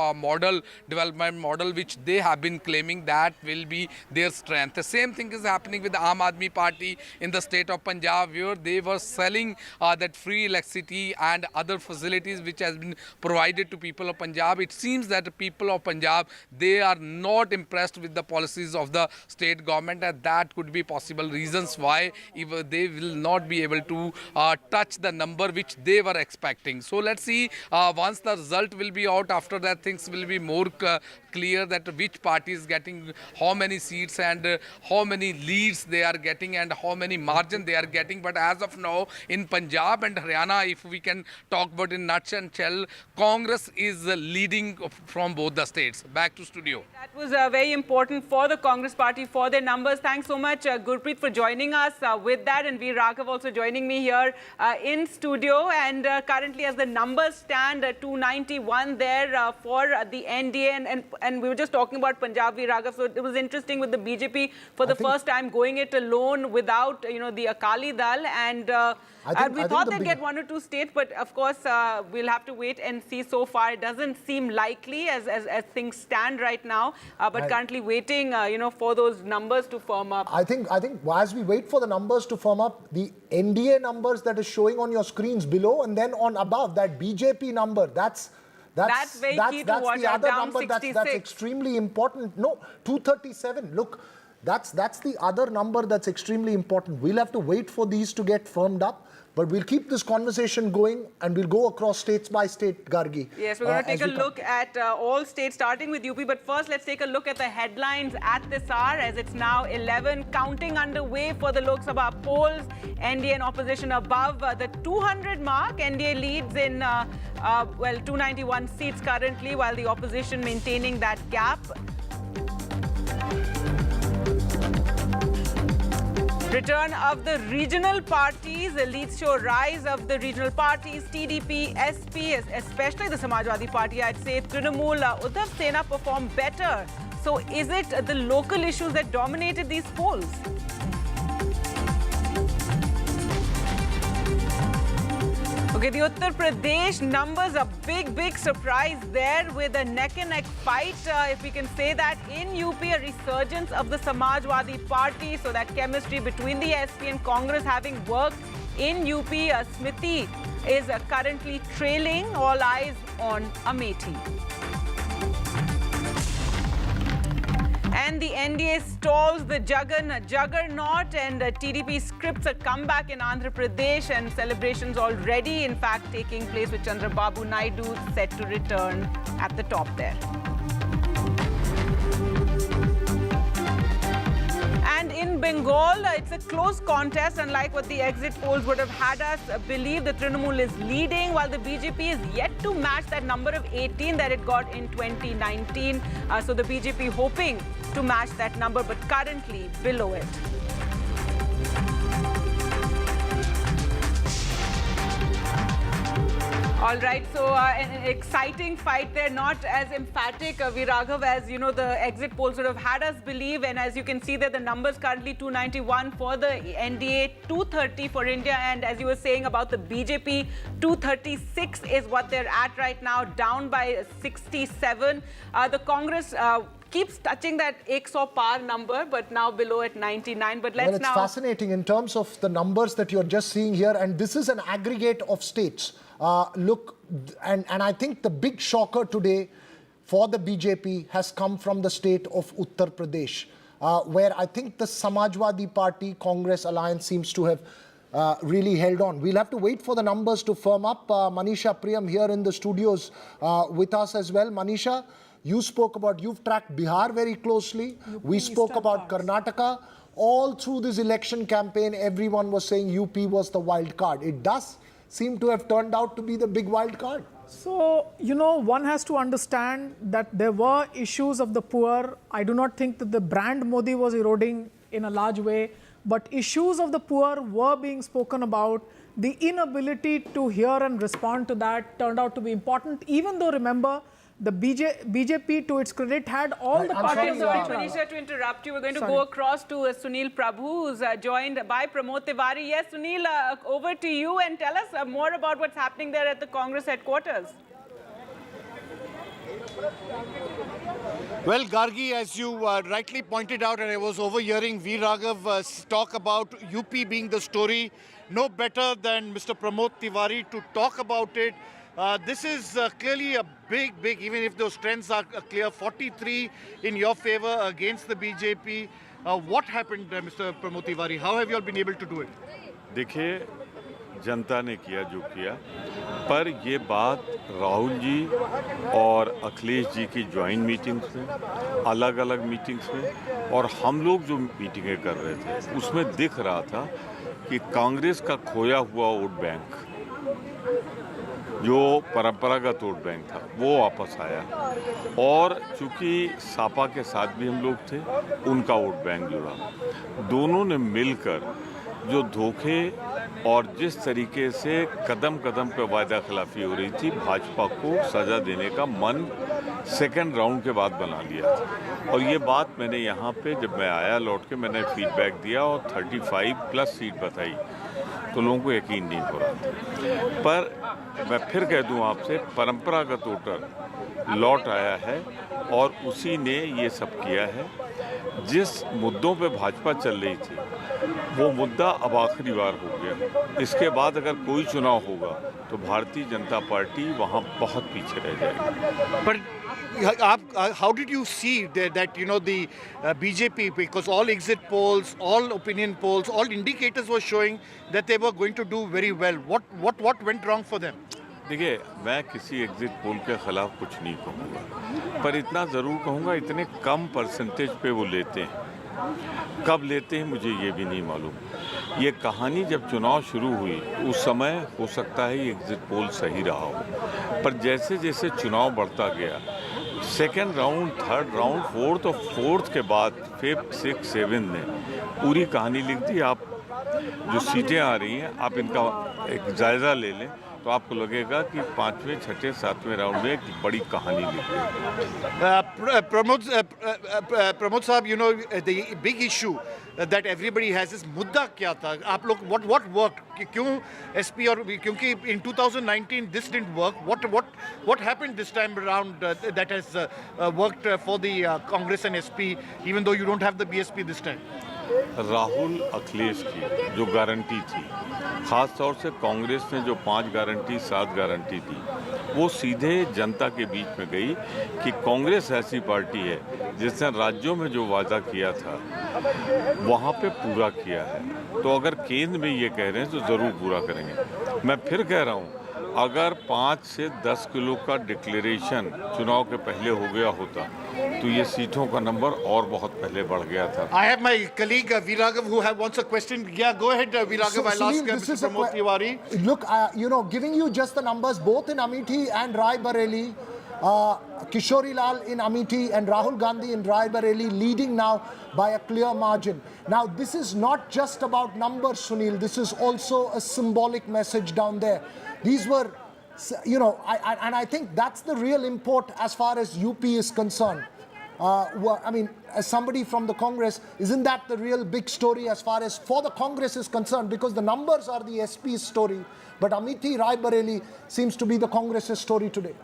development model which they have been claiming that will be their strength. The same thing is happening with the Aam Aadmi Party in the state of Punjab, where they were selling that free electricity and other facilities which has been provided to people of Punjab. It seems that the people of Punjab, they are not impressed with the policies of the state government, and that could be possible reasons why they will not be able to touch the number which they were expecting. So let's see, once the result will be out, after that things will be more clear that which party is getting how many seats and how many leads they are getting and how many margin they are getting. But as of now, in Punjab and Haryana, if we can talk about in nutshell, Congress is leading from both the states. Back to studio. That was very important for the Congress party, for their numbers. Thanks so much, Gurpreet, for joining us with that, and Veer Raghav also joining me here in studio. And currently, as the numbers stand, 291 there for the NDA, and we were just talking about Punjab, Veer Raghav. So it was interesting with the BJP for the first time going it alone without the Akali Dal, and we thought they'd get 1 or 2 states, but of course we'll have to wait and see. So far, it doesn't seem likely as things stand right now, but currently waiting, for those numbers to firm up. I think as we wait for the numbers to firm up, the NDA numbers that is showing on your screens below, and then on above, that BJP number, that's very key to watch. The other down number 66. that's extremely important. No, 237. Look, that's the other number that's extremely important. We'll have to wait for these to get firmed up. But we'll keep this conversation going, and we'll go across states by state, Gargi. Yes, we're going to take a look at all states, starting with UP. But first, let's take a look at the headlines at this hour, as it's now 11. Counting underway for the Lok Sabha polls. NDA and opposition above the 200 mark. NDA leads in, 291 seats currently, while the opposition maintaining that gap. Return of the regional parties leads to a rise of the regional parties, TDP, SP, especially the Samajwadi Party. I'd say Trinamool, Uddhav Sena performed better. So is it the local issues that dominated these polls? Okay, the Uttar Pradesh numbers, a big surprise there with a neck-and-neck fight, if we can say that. In UP, a resurgence of the Samajwadi Party, so that chemistry between the SP and Congress having worked in UP. Smriti is currently trailing, all eyes on Amethi. And the NDA stalls the juggernaut, and TDP scripts a comeback in Andhra Pradesh, and celebrations already, in fact, taking place with Chandrababu Naidu set to return at the top there. And in Bengal, it's a close contest, unlike what the exit polls would have had us believe. The Trinamool is leading, while the BJP is yet to match that number of 18 that it got in 2019. So the BJP hoping to match that number, but currently below it. All right, so an exciting fight there, not as emphatic, Viraghav, as you know, the exit polls sort of had us believe. And as you can see there, the numbers currently 291 for the NDA, 230 for India. And as you were saying about the BJP, 236 is what they're at right now, down by 67. The Congress keeps touching that 100 par number, but now below at 99. But let's well, it's fascinating in terms of the numbers that you're just seeing here. And this is an aggregate of states. Look, and I think the big shocker today for the BJP has come from the state of Uttar Pradesh, where I think the Samajwadi Party Congress alliance seems to have really held on. We'll have to wait for the numbers to firm up. Manisha Priyam here in the studios with us as well. Manisha, you've tracked Bihar very closely. We spoke about Karnataka. All through this election campaign, everyone was saying UP was the wild card. It does seem to have turned out to be the big wild card. So, you know, one has to understand that there were issues of the poor. I do not think that the brand Modi was eroding in a large way, but issues of the poor were being spoken about. The inability to hear and respond to that turned out to be important, even though, remember, the BJP, to its credit, had all the parties. Sorry, Manisha, to interrupt you. We're going to go across to Sunil Prabhu, who's joined by Pramod Tiwari. Yes, Sunil, over to you, and tell us more about what's happening there at the Congress headquarters. Well, Gargi, as you rightly pointed out, and I was overhearing Viraghav talk about UP being the story, no better than Mr. Pramod Tiwari to talk about it. This is clearly a big, even if those trends are clear, 43 in your favor against the BJP. What happened, Mr. Pramod Tiwari? How have you all been able to do it? देखिए, जनता ने किया जो किया, पर ये बात राहुल जी और अखिलेश जी की ज्वाइंट मीटिंग्स में, अलग-अलग मीटिंग्स में, और हम लोग जो मीटिंगें कर रहे थे, उसमें दिख रहा था कि कांग्रेस का खोया हुआ वोट बैंक, जो परंपरागत वोट बैंक था, वो वापस आया। और चूंकि सापा के साथ भी हम लोग थे, उनका वोट बैंक जुड़ा। दोनों ने मिलकर जो धोखे और जिस तरीके से कदम कदम पे वायदा खिलाफी हो रही थी, भाजपा को सजा देने का मन सेकेंड राउंड के बाद बना लिया था। और ये बात मैंने यहाँ पे जब मैं आया लौट के मैंने फीडबैक दिया और 35+ सीट बताई, तो लोगों को यकीन नहीं हो रहा था। पर मैं फिर कह दूं आपसे, परंपरागत वोटर लौट आया है और उसी ने ये सब किया है। जिस मुद्दों पे भाजपा चल रही थी, वो मुद्दा अब आखिरी बार हो गया। इसके बाद अगर कोई चुनाव होगा तो भारतीय जनता पार्टी वहाँ बहुत पीछे रह जाएगी। But how did you see that you know, the BJP, because all exit polls, all opinion polls, all indicators were showing that they were going to do very well. What went wrong for them? देखिए, मैं किसी exit poll के खिलाफ कुछ नहीं कहूँगा, पर इतना ज़रूर कहूँगा, इतने कम परसेंटेज पे वो लेते हैं। कब लेते हैं मुझे ये भी नहीं मालूम। ये कहानी जब चुनाव शुरू हुई, उस समय हो सकता है ये एग्जिट पोल सही रहा हो, पर जैसे जैसे चुनाव बढ़ता गया, second round, third round, fourth और फोर्थ के बाद 5th, 6th, 7th ने पूरी कहानी लिख दी। आप जो सीटें आ रही हैं, आप इनका एक जायज़ा ले लें, तो आपको लगेगा कि 5वें, 6ठे, 7वें राउंड में एक बड़ी कहानी लिखी है। Pramod Saab, you know, the big issue that everybody has is मुद्दा क्या था? आप लोग what worked? क्यों SP और क्योंकि in 2019 this didn't work. What happened this time around that has worked for the Congress and SP, even though you don't have the BSP this time? Rahul Akhilesh की जो गारंटी थी, ख़ास तौर से कांग्रेस ने जो 5 गारंटी 7 गारंटी दी, वो सीधे जनता के बीच में गई कि कांग्रेस ऐसी पार्टी है जिसने राज्यों में जो वादा किया था वहाँ पे पूरा किया है। तो अगर केंद्र में ये कह रहे हैं तो ज़रूर पूरा करेंगे। मैं फिर कह रहा हूँ, अगर 5 से 10 किलो का डिक्लेरेशन चुनाव के पहले हो गया होता तो ये सीटों का नंबर और बहुत पहले बढ़ गया था। I have my colleague Viraghav who wants a question. Yeah, go ahead, Viraghav. I'll ask Mr. Pramod Tiwari. Look, you know, giving you just the numbers, both in Amethi and Rai Bareli, Kishori Lal in Amethi and Rahul Gandhi in Rai Bareli leading now by a clear margin. Now, this is not just about numbers, Sunil. This is also a symbolic message down there. These were You know, and I think that's the real import as far as UP is concerned. I mean, as somebody from the Congress, isn't that the real big story as far as for the Congress is concerned? Because the numbers are the SP's story, but Amethi Raebareli seems to be the Congress's story today.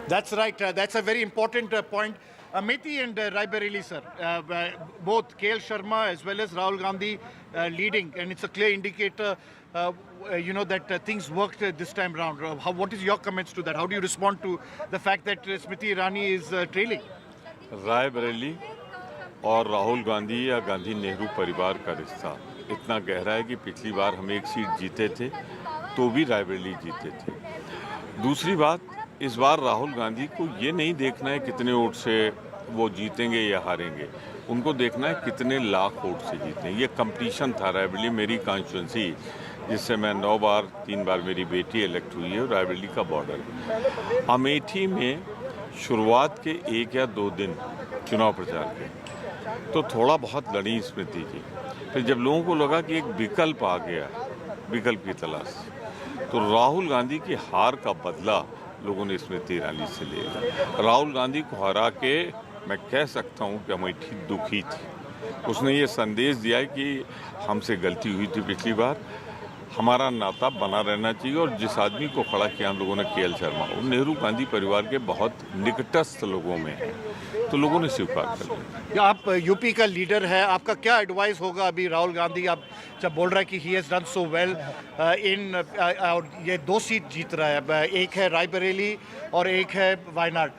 That's right. That's a very important point. Amethi and Raebareli, sir, both KL Sharma as well as Rahul Gandhi leading, and it's a clear indicator, you know, that things worked this time round. What is your comments to that? How do you respond to the fact that Smriti Irani is trailing? Raebareli और राहुल गांधी या गांधी नेहरू परिवार का रिश्ता इतना गहरा है कि पिछली बार हम एक सीट जीते थे तो भी रायबरेली जीते थे। दूसरी बात, इस बार राहुल गांधी को ये नहीं देखना है कितने वोट से वो जीतेंगे या हारेंगे, उनको देखना है कितने लाख वोट से जीतेंगे। ये कंपटीशन था रायबरेली, मेरी कॉन्स्टिट्यूंसी जिससे मैं 9 बार 3 बार मेरी बेटी इलेक्ट हुई है, रायबरेली का बॉर्डर। अमेठी में शुरुआत के 1 या 2 दिन चुनाव प्रचार के तो थोड़ा बहुत लड़ी स्मृति जी, फिर जब लोगों को लगा कि एक विकल्प आ गया, विकल्प की तलाश, तो राहुल गांधी की हार का बदला लोगों ने स्मृति ईरानी से लिया। राहुल गांधी को हरा के मैं कह सकता हूं कि अमेठी दुखी थी। उसने ये संदेश दिया है कि हमसे गलती हुई थी पिछली बार, हमारा नाता बना रहना चाहिए, और जिस आदमी को खड़ा किया हम लोगों ने KL शर्मा, वो नेहरू गांधी परिवार के बहुत निकटस्थ लोगों में है, तो लोगों ने स्वीकार कर लिया। आप यूपी का लीडर है, आपका क्या एडवाइस होगा अभी राहुल गांधी आप जब बोल रहा है कि he has done so well in, और ये 2 सीट जीत रहा है, एक है रायबरेली और एक है वायनाड,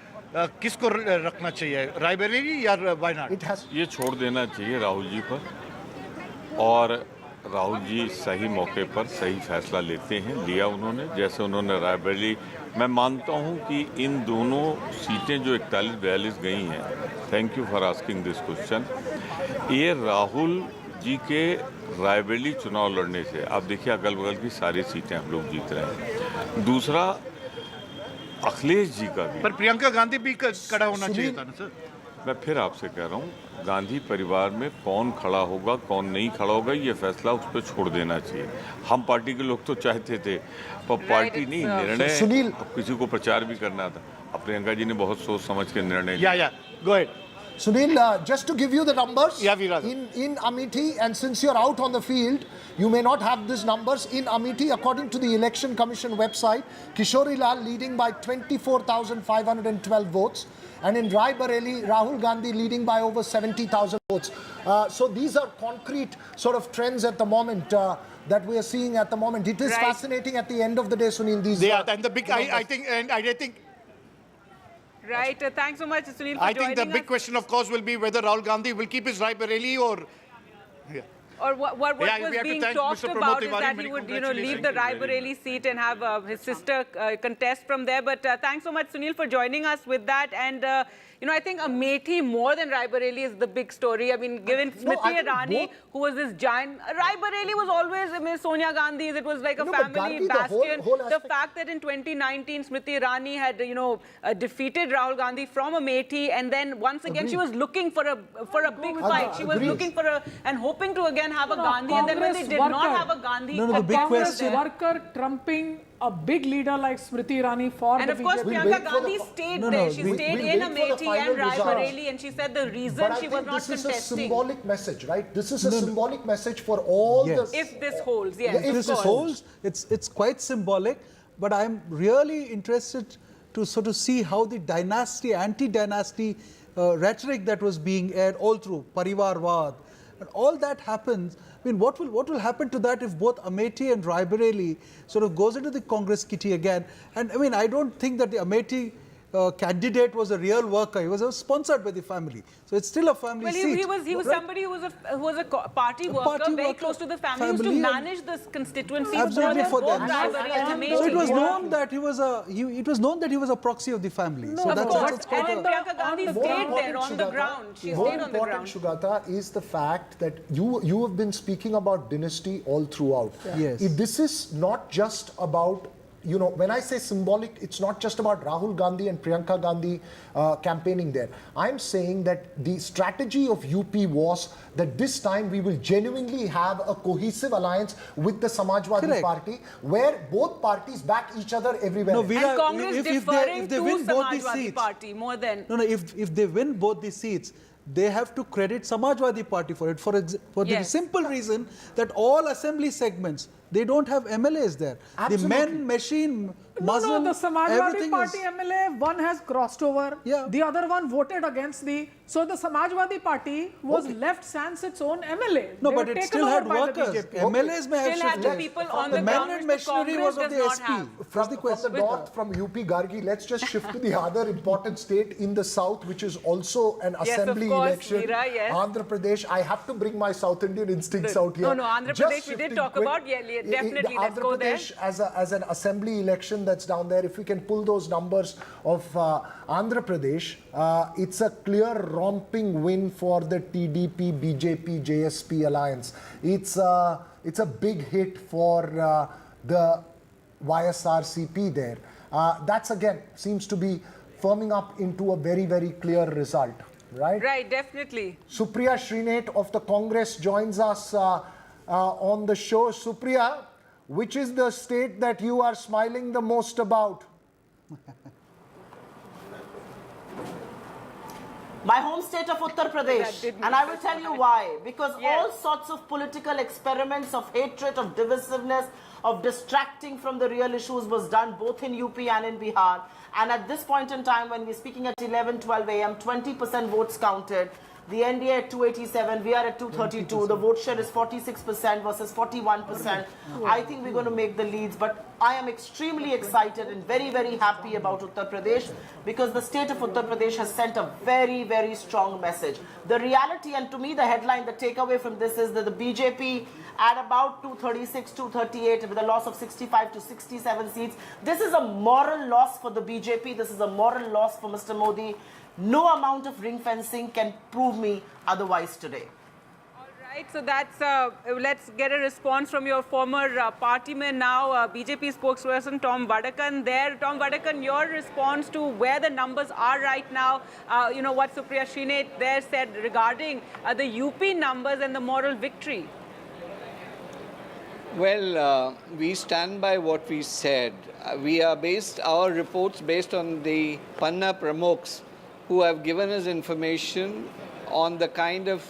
किसको रखना चाहिए, रायबरेली या वायनाड? ये छोड़ देना चाहिए राहुल जी पर, और राहुल जी सही मौके पर सही फैसला लेते हैं, लिया उन्होंने, जैसे उन्होंने रायबरेली। मैं मानता हूं कि इन दोनों सीटें जो 41-42 गई हैं, thank you for asking this question, ये राहुल जी के रायबरेली चुनाव लड़ने से, आप देखिए अगल बगल की सारी सीटें हम लोग जीत रहे हैं। दूसरा, अखिलेश जी का भी, पर प्रियंका गांधी भी खड़ा होना चाहिए था ना सर। मैं फिर आपसे कह रहा हूँ, गांधी परिवार में कौन खड़ा होगा कौन नहीं खड़ा होगा ये फैसला उस पर छोड़ देना चाहिए। हम पार्टी के लोग तो चाहते थे, पर पार्टी नहीं, निर्णय, सुनील, अब किसी को प्रचार भी करना था, अब प्रियंका जी ने बहुत सोच समझ के निर्णय लिया। Go ahead. Sunil, just to give you the numbers, in Amethi, and since you're out on the field, you may not have these numbers. In Amethi, according to the Election Commission website, Kishori Lal leading by 24,512 votes. And in Raebareli, Rahul Gandhi leading by over 70,000 votes. So these are concrete sort of trends at the moment that we are seeing at the moment. It is fascinating at the end of the day, Sunil. These and the big, I think. Right. Thanks so much, Sunil, for I think the joining big us. question, of course, will be whether Rahul Gandhi will keep his Raebareli or. Yeah. Or what we was have to being thank talked Mr. about Pramod is Tiwari. that he would, leave the Raebareli seat and have his sister contest from there. But thanks so much, Sunil, for joining us with that. And I think Amethi more than Raebareli is the big story. I mean, given Smriti Irani, who was this giant, Raebareli was always Sonia Gandhi's. It was like a family bastion. The fact that in 2019 Smriti Irani had defeated Rahul Gandhi from Amethi, and then once again she was looking for a big fight. She was looking for and hoping to again have a Gandhi, and then when they did not have a Gandhi, the big question, worker trumping a big leader like Smriti Irani for and the of course, Priyanka Gandhi stayed there. She stayed in Amethi and Raebareli, and she said the reason she was not contesting. This is a symbolic message, right? This is a symbolic message for all the... If this holds, yes. If this holds, it's quite symbolic, but I'm really interested to sort of see how the dynasty, anti-dynasty rhetoric that was being aired all through, Parivarvad, and all that happens. I mean, what will happen to that if both Amethi and Raebareli sort of goes into the Congress kitty again? And I mean, I don't think that the Amethi candidate was a real worker. He was sponsored by the family, so it's still a family seat. He was somebody who was a party worker, very close to the family, used to manage this constituency. Absolutely for them. So it was known that he was a proxy of the family. No, so that's quite and Priyanka Gandhi stayed there on the ground. She stayed on the ground. Shugata, is the fact that you have been speaking about dynasty all throughout. Yes. This is not just about you know, when I say symbolic, it's not just about Rahul Gandhi and Priyanka Gandhi campaigning there. I'm saying that the strategy of UP was that this time we will genuinely have a cohesive alliance with the Samajwadi Party, where both parties back each other everywhere. No, And Congress deferring if they to win both these Samajwadi seats, Party more than... No, if they win both these seats, they have to credit Samajwadi Party for it, for the simple reason that all assembly segments, they don't have MLAs there. Absolutely. The men, machine, Muslim, No, the Samajwadi everything Party MLA, one has crossed over, the other one voted against the... So the Samajwadi Party was left sans its own MLA. No, They but were it taken still over had by the workers. BJP. MLAs may have Still had shifted. the people on the the men ground, and which the machinery was of Congress the does SP. not have. That's the From question. the north, from UP Gargi, let's just shift to the other important state in the south, which is also an Yes, of assembly course, election. Meera, yes. Andhra Pradesh. I have to bring my South Indian instincts out here. No, Andhra Just Pradesh we did shifting talk quick. about. Yeah, definitely, let's Andhra go there. Pradesh as an assembly election that's down there. If we can pull those numbers of Andhra Pradesh, it's a clear romping win for the TDP, BJP, JSP alliance. It's a big hit for the YSRCP there. That's again seems to be firming up into a very, very clear result, right? Right, definitely. Supriya Srinath of the Congress joins us on the show. Supriya, which is the state that you are smiling the most about? My home state of Uttar Pradesh, and I will tell you why. Because all sorts of political experiments of hatred, of divisiveness, of distracting from the real issues was done both in UP and in Bihar. And at this point in time, when we're speaking at 11-12 a.m., 20% votes counted. The NDA at 287, we are at 232. The vote share is 46% versus 41%. I think we're going to make the leads, but I am extremely excited and very, very happy about Uttar Pradesh because the state of Uttar Pradesh has sent a very, very strong message. The reality, and to me the headline, the takeaway from this is that the BJP at about 236, 238 with a loss of 65 to 67 seats. This is a moral loss for the BJP. This is a moral loss for Mr. Modi. No amount of ring fencing can prove me otherwise today. All right, so that's, let's get a response from your former party man now, BJP spokesperson Tom Vadakan there. Tom Vadakan, your response to where the numbers are right now, you know, what Supriya Srinath there said regarding the UP numbers and the moral victory. Well, we stand by what we said. We are based, our reports based on the Panna Pramukhs who have given us information on the kind of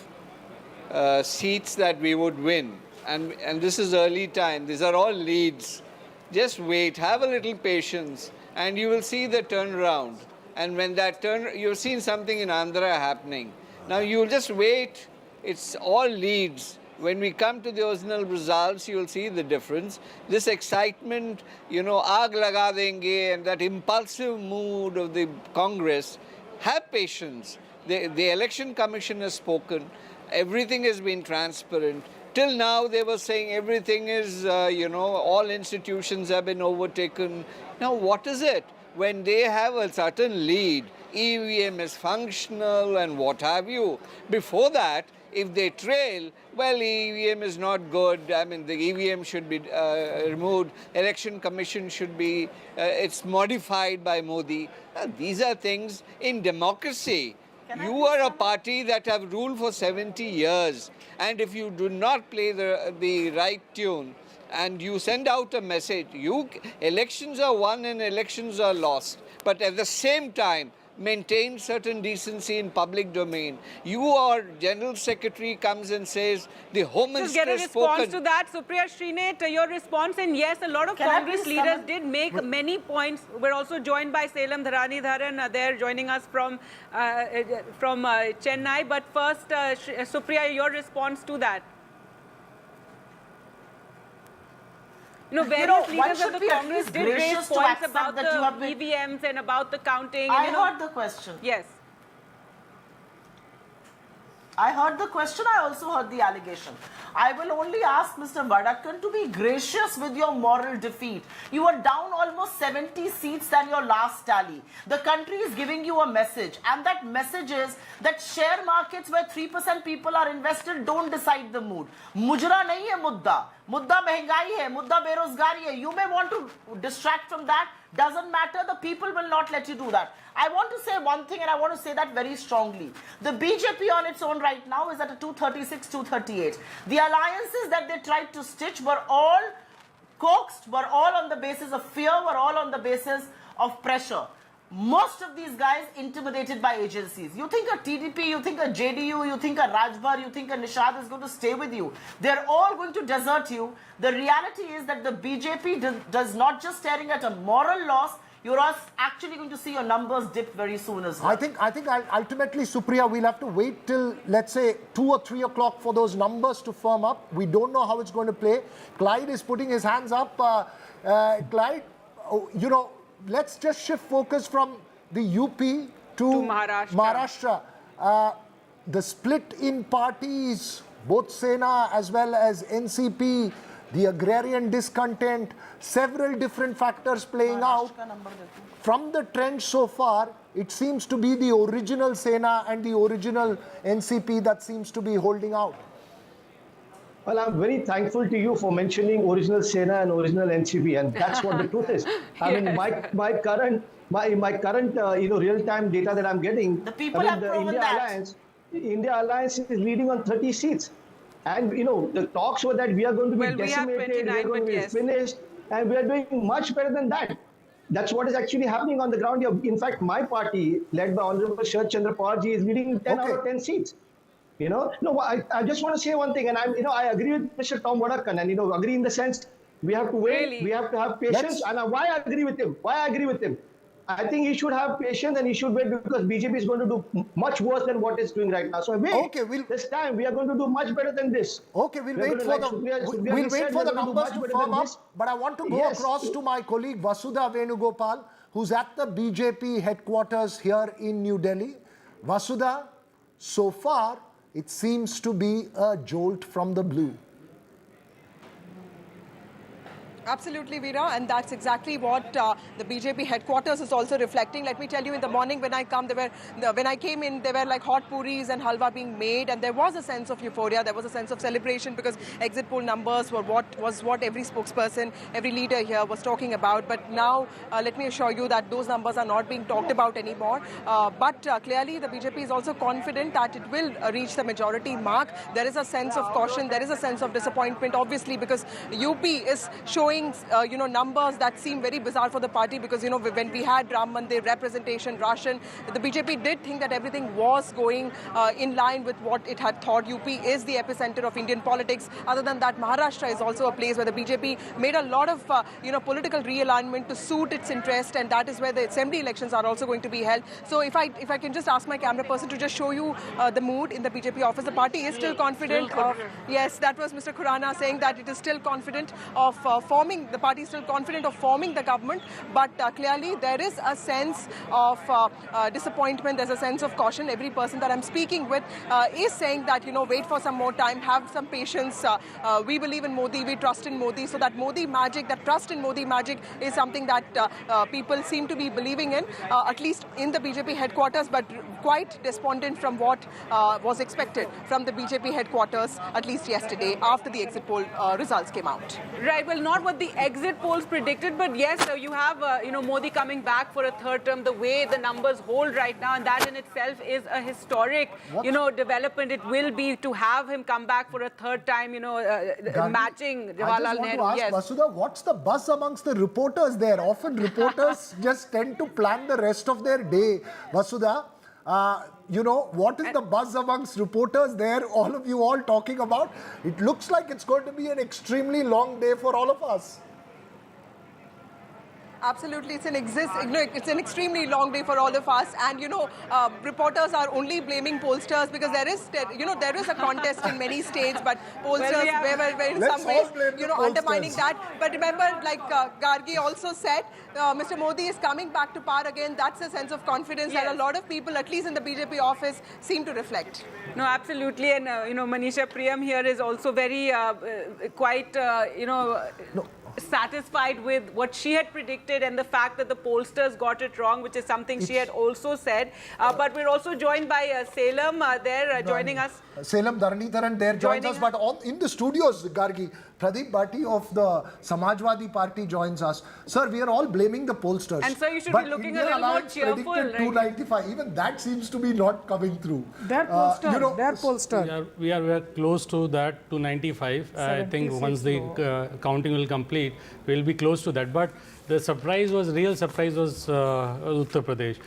seats that we would win. And this is early time. These are all leads. Just wait, have a little patience, and you will see the turnaround. And when that you've seen something in Andhra happening. Now you'll just wait. It's all leads. When we come to the original results, you'll see the difference. This excitement, you know, aag laga denge, and that impulsive mood of the Congress, have patience. The Election Commission has spoken. Everything has been transparent. Till now, they were saying everything is, you know, all institutions have been overtaken. Now, what is it? When they have a certain lead, EVM is functional and what have you. Before that, if they trail, well, EVM is not good. I mean, the EVM should be removed. Election Commission should be, it's modified by Modi. These are things in democracy. You are a party that have ruled for 70 years. And if you do not play the right tune and you send out a message, elections are won and elections are lost. But at the same time, maintain certain decency in public domain. Your General Secretary comes and says, the Home Minister Just get a has response spoken. to that. Supriya Srinath, your response, and yes, a lot of Congress leaders did make many points. We're also joined by Salem Dharani Dharan. They're joining us from Chennai. But first, Supriya, your response to that. You know, various leaders of the Congress did raise points about the EVMs and about the counting. I heard the question. Yes. I heard the question, I also heard the allegation. I will only ask Mr. Vadakan to be gracious with your moral defeat. You are down almost 70 seats than your last tally. The country is giving you a message, and that message is that share markets where 3% people are invested don't decide the mood. Mujra nahi hai mudda. Mudda महंगाई hai, mudda बेरोजगारी hai. You may want to distract from that. Doesn't matter. The people will not let you do that. I want to say one thing, and I want to say that very strongly. The BJP on its own right now is at a 236, 238. The alliances that they tried to stitch were all coaxed, were all on the basis of fear, were all on the basis of pressure. Most of these guys intimidated by agencies. You think a TDP, you think a JDU, you think a Rajbhar, you think a Nishad is going to stay with you. They're all going to desert you. The reality is that the BJP does not just staring at a moral loss, you're actually going to see your numbers dip very soon as well. I think ultimately, Supriya, we'll have to wait till, let's say, 2 or 3 o'clock for those numbers to firm up. We don't know how it's going to play. Clyde is putting his hands up. Clyde, you know, let's just shift focus from the UP to Maharashtra. The split in parties, both Sena as well as NCP, the agrarian discontent, several different factors playing out. From the trend so far, it seems to be the original Sena and the original NCP that seems to be holding out. Well, I'm very thankful to you for mentioning original Sena and original NCP, and that's what the truth is. I mean, my current real-time data that I'm getting, the people have proven that. India Alliance is leading on 30 seats. And, you know, the talks were that we are going to be decimated, we are going to be finished, and we are doing much better than that. That's what is actually happening on the ground here. In fact, my party, led by Honorable Sharad Chandra Pawarji, is leading 10 out of 10 seats. You know, no, I just want to say one thing, and I agree with Mr. Tom Wadakan, and agree in the sense we have to wait, we have to have patience. And why I agree with him? I think he should have patience and he should wait because BJP is going to do much worse than what it's doing right now. So wait, this time we are going to do much better than this. Okay, we'll wait for the numbers to firm up. But I want to go across to my colleague Vasudha Venugopal, who's at the BJP headquarters here in New Delhi. Vasudha, so far it seems to be a jolt from the blue. Absolutely, Veera, and that's exactly what the BJP headquarters is also reflecting. Let me tell you, in the morning when I came in, there were like hot puris and halwa being made, and there was a sense of euphoria, there was a sense of celebration because exit poll numbers were what every spokesperson, every leader here was talking about. But now, let me assure you that those numbers are not being talked about anymore. But clearly, the BJP is also confident that it will reach the majority mark. There is a sense of caution, there is a sense of disappointment, obviously, because UP is showing numbers that seem very bizarre for the party because, when we had Ram Mandir representation, Ration, the BJP did think that everything was going in line with what it had thought. UP is the epicenter of Indian politics. Other than that, Maharashtra is also a place where the BJP made a lot of, political realignment to suit its interest, and that is where the assembly elections are also going to be held. So if I can just ask my camera person to just show you the mood in the BJP office, the party is still confident of, yes, that was Mr. Khurana saying that it is still confident of the party is still confident of forming the government, but clearly there is a sense of disappointment, there's a sense of caution. Every person that I'm speaking with is saying that, wait for some more time, have some patience. We believe in Modi, we trust in Modi, so that Modi magic, that trust in Modi magic is something that people seem to be believing in, at least in the BJP headquarters, but quite despondent from what was expected from the BJP headquarters, at least yesterday, after the exit poll results came out. Right, well, not what the exit polls predicted, but yes, you have Modi coming back for a third term, the way the numbers hold right now, and that in itself is a historic development. It will be to have him come back for a third time, matching Jawaharlal Nehru. I just want to ask Vasudha, what's the buzz amongst the reporters there? Often reporters just tend to plan the rest of their day. Vasudha, what is the buzz amongst reporters there? All of you all talking about? It looks like it's going to be an extremely long day for all of us. Absolutely, it's an extremely long day for all of us, and reporters are only blaming pollsters because there is a contest in many states, but pollsters were in some ways undermining that. But remember, like Gargi also said, Mr. Modi is coming back to power again. That's a sense of confidence that a lot of people, at least in the BJP office, seem to reflect. No, absolutely, and Manisha Priyam here is also very quite No. satisfied with what she had predicted and the fact that the pollsters got it wrong, which is something she had also said. But we're also joined by Salem joining us. Salem Dharanidharan there joins us, but in the studios, Gargi, Pradeep Bhatti of the Samajwadi Party joins us. Sir, we are all blaming the pollsters. And sir, you should be looking a little more cheerful. Predicted 295. Even that seems to be not coming through. Their pollster. We are close to that 295. I think once the counting will complete, we'll be close to that. But the real surprise was Uttar Pradesh.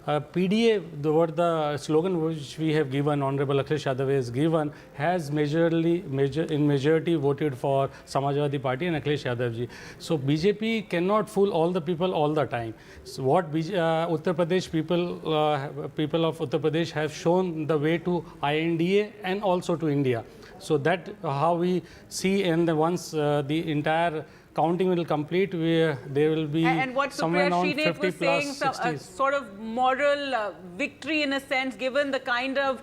PDA, what the slogan which we have given, Honorable Akhilesh Yadav has given, has in majority voted for Samajwadi Party and Akhilesh Yadav ji. So BJP cannot fool all the people all the time. So what Uttar Pradesh people of Uttar Pradesh have shown the way to INDA and also to India. So that how we see, and once the entire counting will complete, there will be and what somewhere around 50 was saying, plus 60s. Sort of moral victory in a sense, given the kind of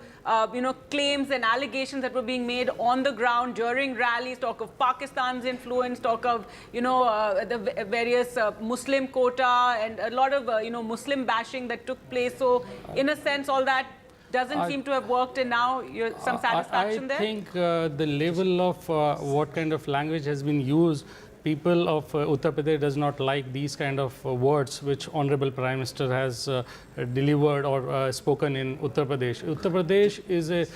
claims and allegations that were being made on the ground during rallies, talk of Pakistan's influence, talk of the various Muslim quota and a lot of Muslim bashing that took place. So in a sense, all that doesn't seem to have worked, and now some satisfaction there? I think the level of what kind of language has been used, people of Uttar Pradesh does not like these kind of words which Honorable Prime Minister has delivered or spoken in Uttar Pradesh. Uttar Pradesh is a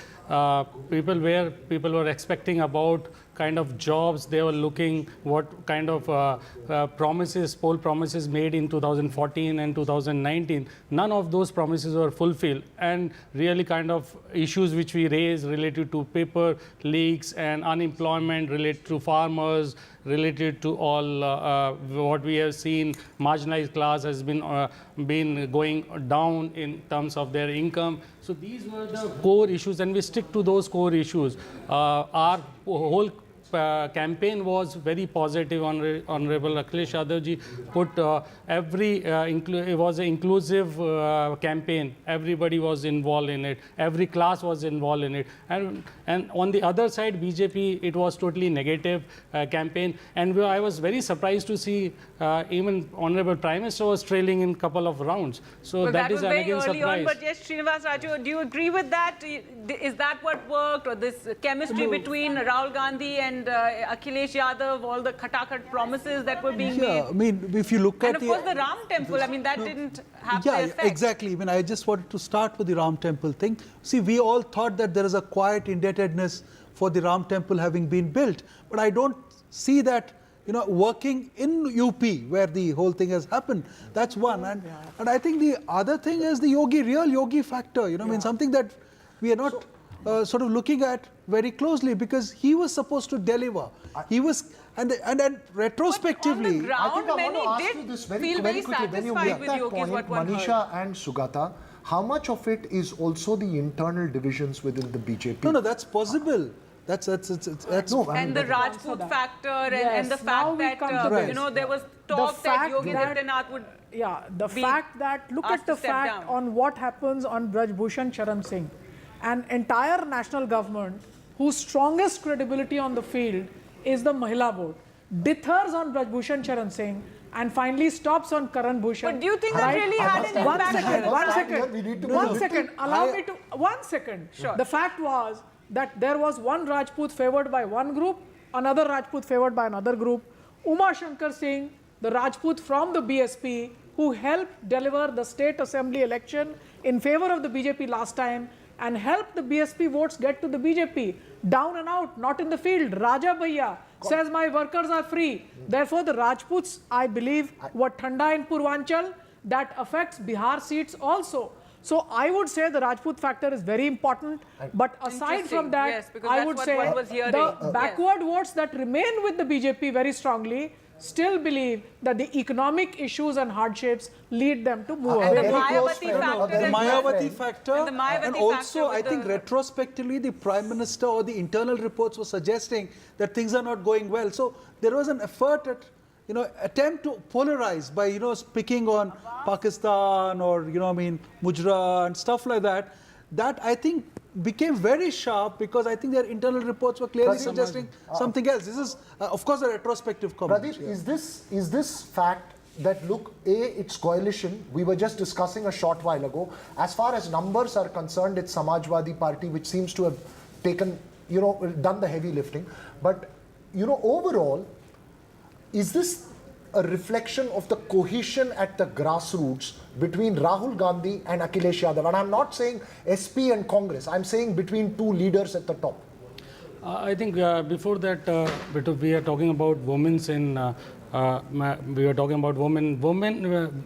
people where people were expecting about kind of jobs they were looking, what kind of poll promises made in 2014 and 2019. None of those promises were fulfilled, and really kind of issues which we raised related to paper leaks and unemployment, related to farmers, related to all what we have seen, marginalized class has been going down in terms of their income. So these were the core issues, and we stick to those core issues. Our whole campaign was very positive. Honorable Akhilesh Yadav ji put it was an inclusive campaign. Everybody was involved in it. Every class was involved in it. And on the other side, BJP, it was totally negative campaign. And I was very surprised to see even Honorable Prime Minister was trailing in a couple of rounds. So well, that is was again surprise. On, but yes, Srinivas Raju, do you agree with that? Is that what worked, or this chemistry between Rahul Gandhi and Akhilesh Yadav, all the khatakhat promises that were being made? I mean, if you look at and of course the Ram Temple, I mean, that didn't have the effect. Exactly. I mean, I just wanted to start with the Ram Temple thing. See, we all thought that there is a quiet indebtedness for the Ram Temple having been built, but I don't see that working in UP where the whole thing has happened. That's one. And I think the other thing is the real yogi factor, I mean, something that we are not sort of looking at very closely, because he was supposed to deliver. He was, and retrospectively, ground, I think I want to ask did you this feel very quickly. When you make that point, Manisha and Sugata, how much of it is also the internal divisions within the BJP? No, that's possible. That's no, and the Rajput factor, and the fact that there was talk that Yogi Adityanath would look at the fact on what happens on Braj Bhushan Charan Singh, an entire national government whose strongest credibility on the field is the Mahila vote, dithers on Braj Bhushan Charan Singh, and finally stops on Karan Bhushan. But do you think that really had an impact? One second. Sure. The fact was that there was one Rajput favored by one group, another Rajput favored by another group. Uma Shankar Singh, the Rajput from the BSP, who helped deliver the state assembly election in favor of the BJP last time and helped the BSP votes get to the BJP. Down and out, not in the field. Raja Bhaiya says my workers are free. Therefore, the Rajputs, I believe, were Thanda in Purvanchal. That affects Bihar seats also. So I would say the Rajput factor is very important, but aside from that, I would say the backward votes that remain with the BJP very strongly still believe that the economic issues and hardships lead them to move away. The Mayawati factor, and also I think retrospectively the Prime Minister or the internal reports were suggesting that things are not going well. So there was an effort at attempt to polarize by, picking on Pakistan or, Mujra and stuff like that. That I think became very sharp because I think their internal reports were clearly suggesting something else. This is, of course, a retrospective comment. Pradeep, is this fact that, look, it's coalition, we were just discussing a short while ago, as far as numbers are concerned, it's Samajwadi Party which seems to have taken, done the heavy lifting. But, overall, is this a reflection of the cohesion at the grassroots between Rahul Gandhi and Akhilesh Yadav? And I'm not saying SP and Congress, I'm saying between two leaders at the top. I think before that, we are talking about women's in, we were talking about women,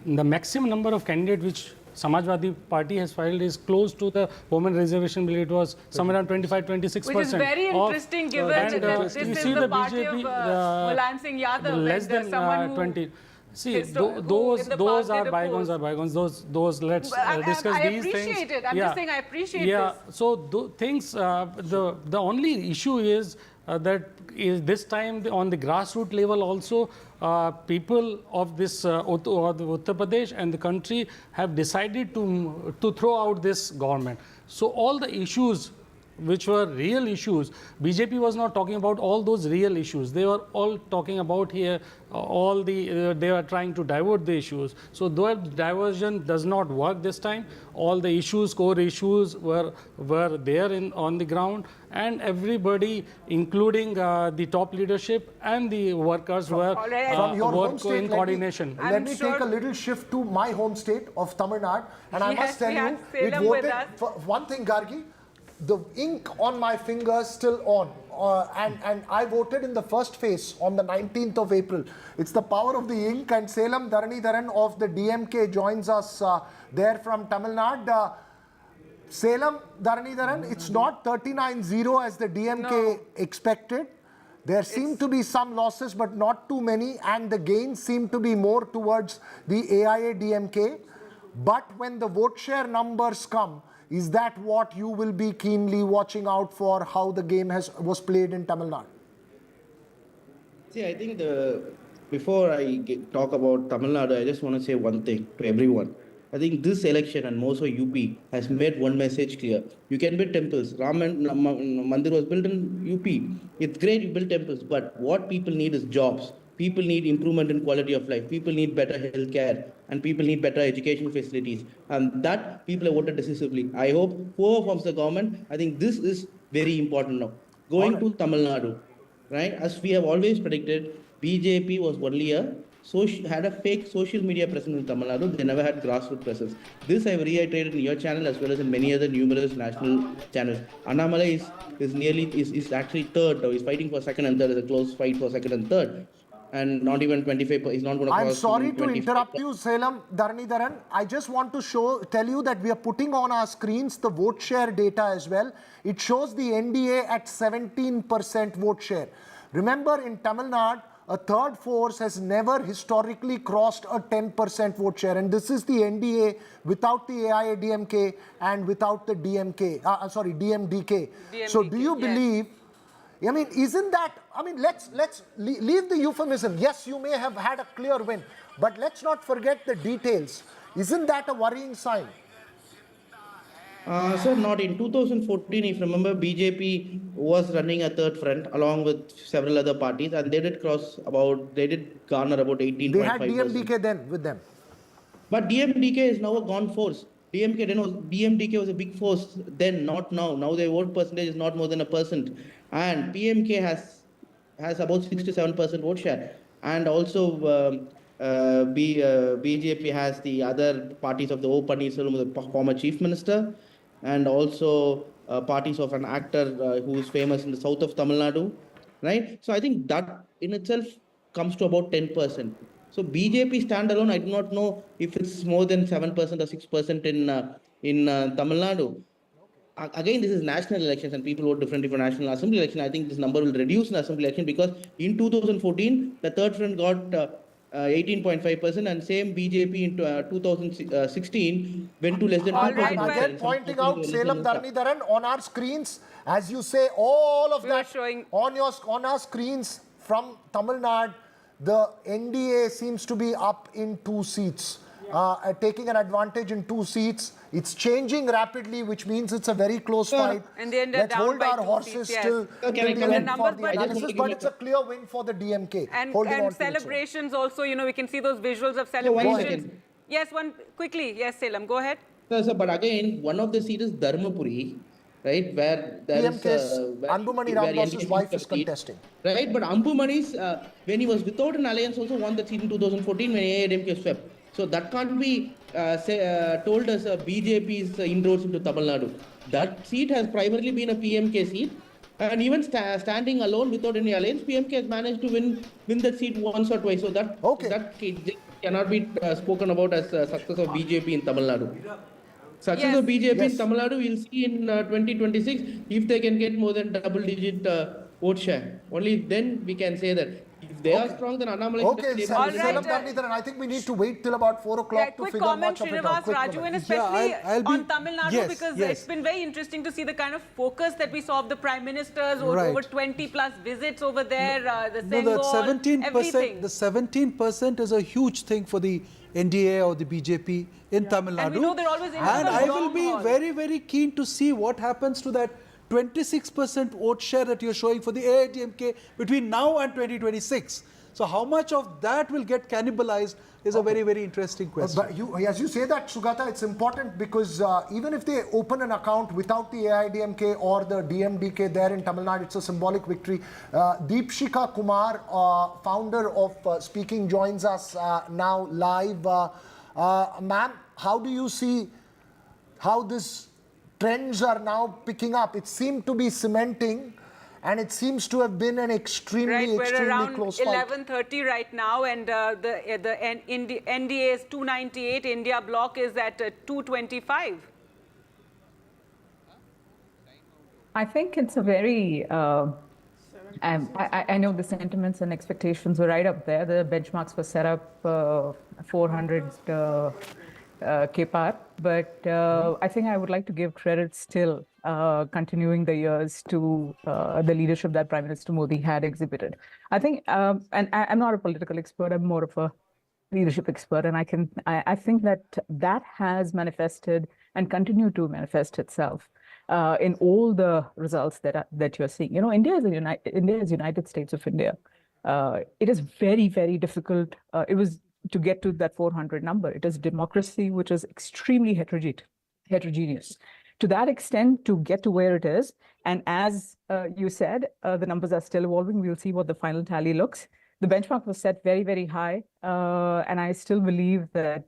the maximum number of candidates which Samajwadi Party has filed is close to the women reservation bill. It was somewhere around 25-26%. Which is very interesting given that this is the party of Mulayam Singh Yadav. Less than 20. See, those are bygones. Those let's discuss these things. I appreciate it. I'm just saying I appreciate this. So things, the only issue is that this time on the grassroots level also, people of this Uttar Pradesh and the country have decided to throw out this government. So all the issues which were real issues, BJP was not talking about all those real issues. They were all talking about here, they were trying to divert the issues. So that diversion does not work this time. All the issues, core issues were there on the ground, and everybody, including the top leadership and the workers were in coordination. Let me take a little shift to my home state of Tamil Nadu, and I must tell you, it voted for one thing, Gargi, the ink on my fingers still on, and I voted in the first phase on the 19th of April. It's the power of the ink, and Salem Dharanidharan of the DMK joins us there from Tamil Nadu. Salem Dharanidharan, it's not 39-0 as the DMK expected. There seem to be some losses, but not too many, and the gains seem to be more towards the AIA-DMK. But when the vote share numbers come, is that what you will be keenly watching out for, how the game was played in Tamil Nadu? See, I think before I talk about Tamil Nadu, I just want to say one thing to everyone. I think this election and more so UP has made one message clear. You can build temples. Ram Mandir was built in UP. It's great you build temples, but what people need is jobs. People need improvement in quality of life. People need better health care, and people need better education facilities. And that people have voted decisively. I hope whoever forms the government, I think this is very important now. Going to Tamil Nadu, right? As we have always predicted, BJP was only had a fake social media presence in Tamil Nadu. They never had grassroots presence. This I have reiterated in your channel as well as in many other numerous national channels. Annamalai is actually third now. He's fighting for second and third. It's a close fight for second and third. And not even 25, he's not going to cross. I'm sorry to interrupt you, Salem Dharanidharan. I just want to tell you that we are putting on our screens the vote share data as well. It shows the NDA at 17% vote share. Remember, in Tamil Nadu, a third force has never historically crossed a 10% vote share. And this is the NDA without the AIA-DMK and without the DMDK. So do you believe... I mean, isn't that, let's leave the euphemism. Yes, you may have had a clear win, but let's not forget the details. Isn't that a worrying sign? Sir, not in 2014, if you remember, BJP was running a third front along with several other parties, and they did garner about 18.5%. They had DMDK then with them. But DMDK is now a gone force. DMDK was a big force then, not now. Now their vote percentage is not more than 1%. And PMK has about 67% vote share. And also BJP has the other parties of the O Pannirselvam, the former chief minister, and also parties of an actor who is famous in the south of Tamil Nadu, right? So I think that in itself comes to about 10%. So BJP standalone, I do not know if it's more than 7% or 6% in Tamil Nadu. Again, this is national elections and people vote differently for national assembly election. I think this number will reduce in assembly election because in 2014, the third front got 18.5% and same BJP in 2016 went to less than 2%. Again, pointing out Salem Dharanidharan on our screens, as you say, all of that on our screens from Tamil Nadu, the NDA seems to be up in 2 seats. taking an advantage in 2 seats. It's changing rapidly, which means it's a very close fight. And they ended Let's down hold by our 2 horses seats, yes. till Can the I come end in? for the But- analysis, but it's a clear win for the DMK. And holding on to its own. celebrations also, you know, we can see those visuals of one celebrations. second. Yes, one quickly. Yes, Salem, go ahead. So, but again, one of the seats is Dharmapuri, right, where there DMK's Anbumani Ramdas's wife is contesting. Right, but Ambumani's, when he was without an alliance, also won the seat in 2014 when AIDMK swept. So that can't be told as BJP's inroads into Tamil Nadu. That seat has primarily been a PMK seat. And even standing alone without any alliance, PMK has managed to win that seat once or twice. So that cannot be spoken about as success of BJP in Tamil Nadu. Success of BJP in Tamil Nadu, we'll see in 2026 if they can get more than double-digit vote share. Only then we can say that. If they are strong, then Annamalai... Okay, Salam Karnitharan, I think we need to wait till about 4 o'clock to figure much of it out. Quick comment, Raju, and especially on Tamil Nadu, because yes. it's been very interesting to see the kind of focus that we saw of the Prime Ministers, over 20 plus visits over there, the Sengal, everything. The 17% is a huge thing for the NDA or the BJP in Tamil Nadu. And we know they're always in And the I long will be haul. very, very keen to see what happens to that 26% vote share that you're showing for the AIDMK between now and 2026. So how much of that will get cannibalized is a very, very interesting question. But as you say that, Sugata, it's important because even if they open an account without the AIDMK or the DMDK there in Tamil Nadu, it's a symbolic victory. Deepshika Kumar, founder of Speaking, joins us now live. Ma'am, how do you see how this trends are now picking up? It seemed to be cementing, and it seems to have been an extremely We're around close fight. 11:30 right now, and the NDA is 298. India bloc is at 225. I think it's a very. I know the sentiments and expectations were right up there. The benchmarks were set up 400 KPAR, but I think I would like to give credit still, continuing the years to the leadership that Prime Minister Modi had exhibited. I think, and I'm not a political expert, I'm more of a leadership expert, and I think that has manifested and continue to manifest itself in all the results that you're seeing. You know, India is United States of India. It is very, very difficult. It was to get to that 400 number. It is democracy, which is extremely heterogeneous. To that extent, to get to where it is, and as you said, the numbers are still evolving. We'll see what the final tally looks. The benchmark was set very, very high, and I still believe that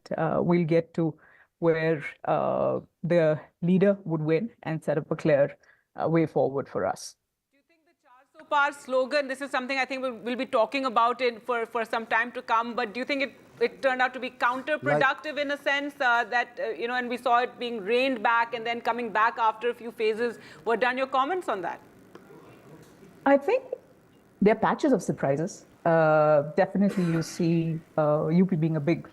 we'll get to where the leader would win and set up a clear way forward for us. So far slogan, this is something I think we'll be talking about it for some time to come, but do you think it turned out to be counterproductive in a sense that, you know, and we saw it being reined back and then coming back after a few phases were done? Your comments on that? I think there are patches of surprises. Definitely you see UP being a big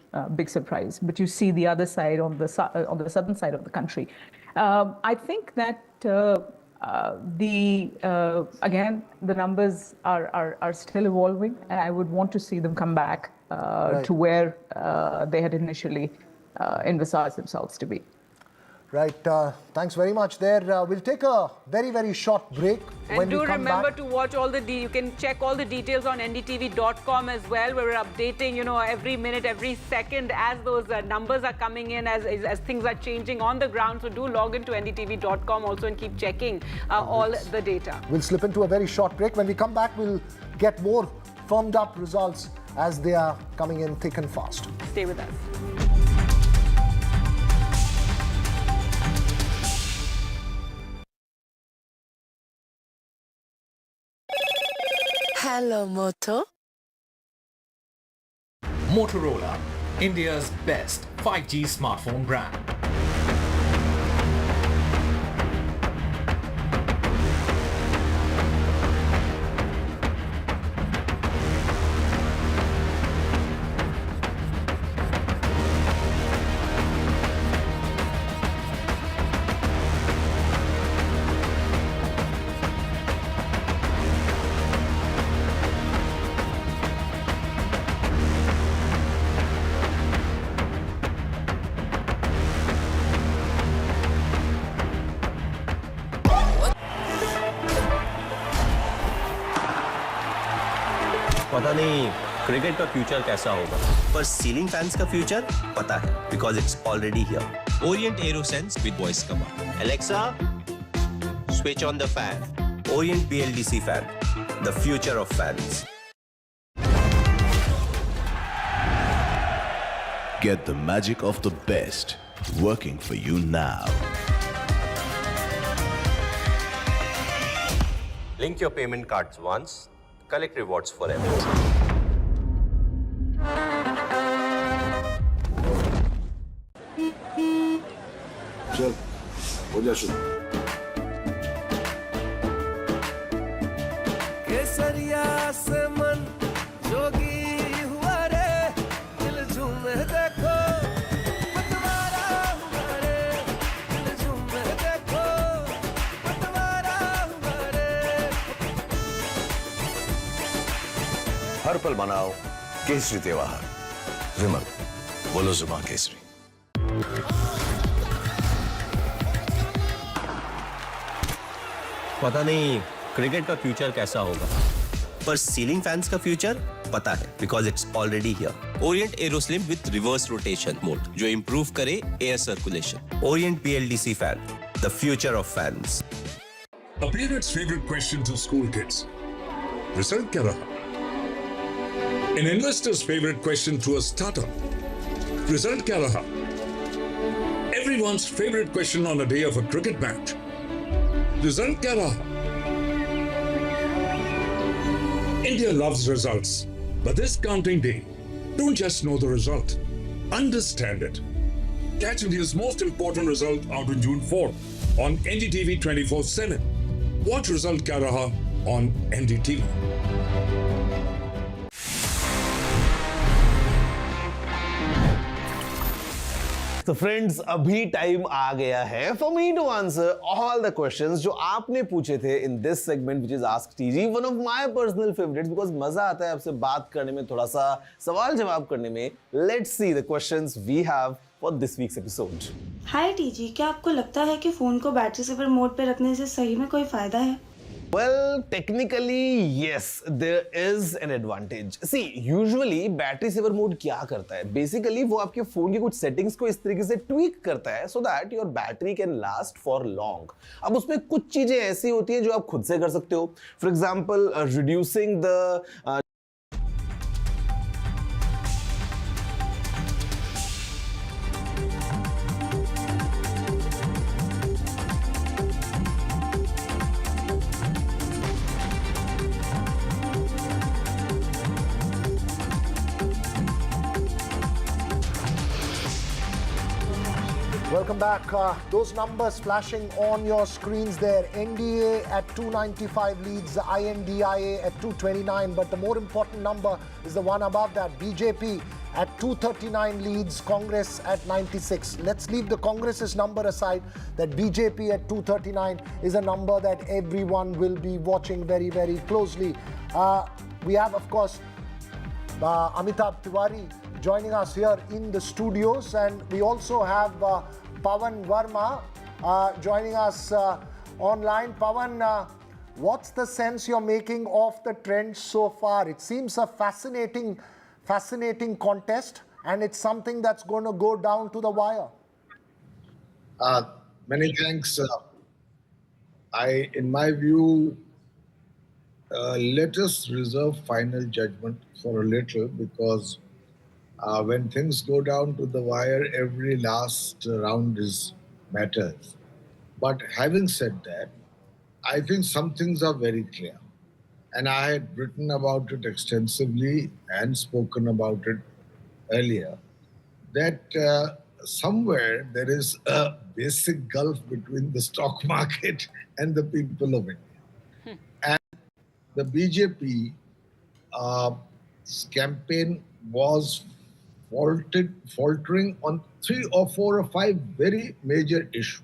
surprise, but you see the other side on the southern side of the country. I think that again, the numbers are still evolving, and I would want to see them come back to where they had initially envisaged themselves to be. Right. Thanks very much there. We'll take a very, very short break. And do remember to watch all you can check all the details on ndtv.com as well, where we're updating, you know, every minute, every second as those numbers are coming in, as things are changing on the ground. So do log into ndtv.com also and keep checking all the data. We'll slip into a very short break. When we come back, we'll get more firmed up results as they are coming in thick and fast. Stay with us. Hello, Moto. Motorola, India's best 5G smartphone brand. पता नहीं cricket का future कैसा होगा, पर ceiling fans का future पता है, because it's already here. Orient AeroSense with voice command. Alexa, switch on the fan. Orient BLDC fan, the future of fans. Get the magic of the best working for you now. Link your payment cards once, collect rewards forever. चल हो जा शुरू। केसरिया से मन जोगी हुआ रे, दिल झूमे देखो पतवारा हुआ रे, दिल झूमे देखो पतवारा हुआ रे। हर पल मनाओ केसरी त्योहार। विमल, बोलो जुबान केसरी। पता नहीं क्रिकेट का फ्यूचर कैसा होगा, पर सीलिंग फैंस का फ्यूचर पता है, because it's already here. Orient AeroSlim with reverse rotation mode, जो improve करे air circulation. Orient BLDC fan, the future of fans. A parent's favorite question to school kids: result क्या रहा? An investor's favorite question to a startup: result क्या रहा? Everyone's favorite question on a day of a cricket match: result क्या रहा? India loves results, but this counting day, don't just know the result, understand it. Catch India's most important result out on June 4th on NDTV 24/7. Watch Result Kya Raha on NDTV. तो friends, अभी time आ गया है for me to answer all the questions जो आपने पूछे थे in this segment which is ask TG, one of my personal favourites, because मजा आता है आपसे बात करने में, थोड़ा सा सवाल जवाब करने में। Let's see the questions we have for this week's episode. Hi TG, क्या आपको लगता है कि फोन को बैटरी सेवर मोड पे रखने से सही में कोई फायदा है? Well, technically, yes, there is an advantage. See, usually battery saver mode क्या करता है? Basically, वो आपके फोन की कुछ सेटिंग्स को इस तरीके से ट्वीक करता है so that your battery can last for long. अब उसमें कुछ चीजें ऐसी होती हैं जो आप खुद से कर सकते हो. For example, reducing the Welcome back. Those numbers flashing on your screens there. NDA at 295 leads the INDIA at 229. But the more important number is the one above that. BJP at 239 leads Congress at 96. Let's leave the Congress's number aside. That BJP at 239 is a number that everyone will be watching very, very closely. We have, of course, Amitabh Tiwari joining us here in the studios, and we also have Pawan Verma joining us online. Pawan, what's the sense you're making of the trend so far? It seems a fascinating contest, and it's something that's going to go down to the wire. Many thanks. In my view, let us reserve final judgment for a little, because when things go down to the wire, every last round matters. But having said that, I think some things are very clear. And I had written about it extensively and spoken about it earlier, that somewhere there is a basic gulf between the stock market and the people of India. And the BJP campaign was faltering on 3 or 4 or 5 very major issues,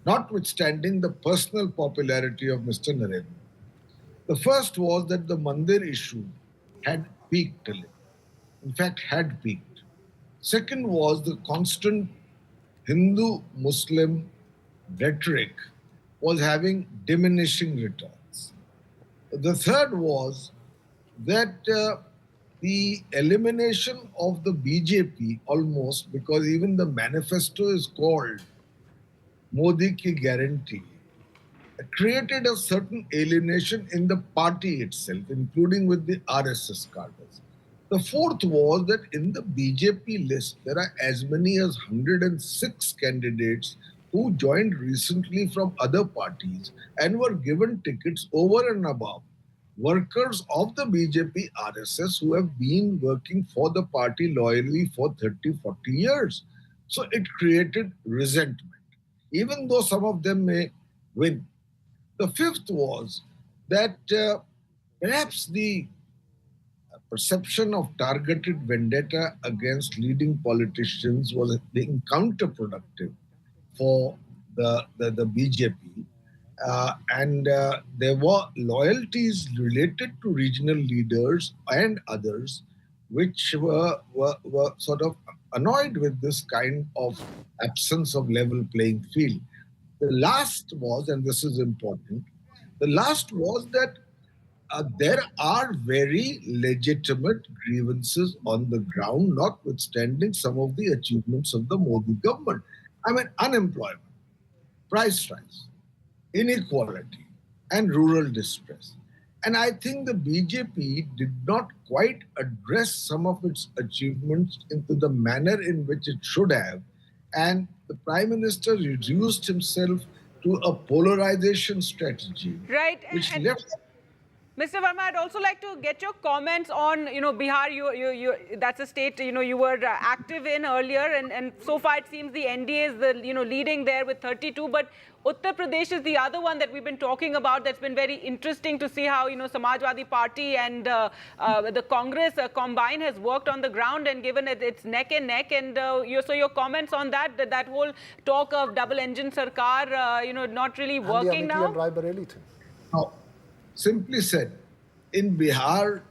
notwithstanding the personal popularity of Mr. Narendra. The first was that the Mandir issue had peaked a little. In fact, had peaked. Second was the constant Hindu-Muslim rhetoric was having diminishing returns. The third was that the elimination of the BJP almost, because even the manifesto is called Modi Ki Guarantee, created a certain alienation in the party itself, including with the RSS cadres. The fourth was that in the BJP list, there are as many as 106 candidates who joined recently from other parties and were given tickets over and above workers of the BJP RSS who have been working for the party loyally for 30, 40 years. So it created resentment, even though some of them may win. The fifth was that perhaps the perception of targeted vendetta against leading politicians was being counterproductive for the BJP. There were loyalties related to regional leaders and others which were sort of annoyed with this kind of absence of level playing field. The last was, and this is important, the last was that there are very legitimate grievances on the ground, notwithstanding some of the achievements of the Modi government. I mean, unemployment, price rise, inequality, and rural distress. And I think the BJP did not quite address some of its achievements into the manner in which it should have. And the Prime Minister reduced himself to a polarization strategy. Right. Which and left... Mr. Verma, I'd also like to get your comments on, Bihar. That's a state, you were active in earlier, and so far it seems the NDA is leading there with 32. But Uttar Pradesh is the other one that we've been talking about. That's been very interesting to see how Samajwadi Party and the Congress combine has worked on the ground and given it its neck and neck. And so your comments on that whole talk of double engine sarkar, not really working now. Now, simply said, in Bihar,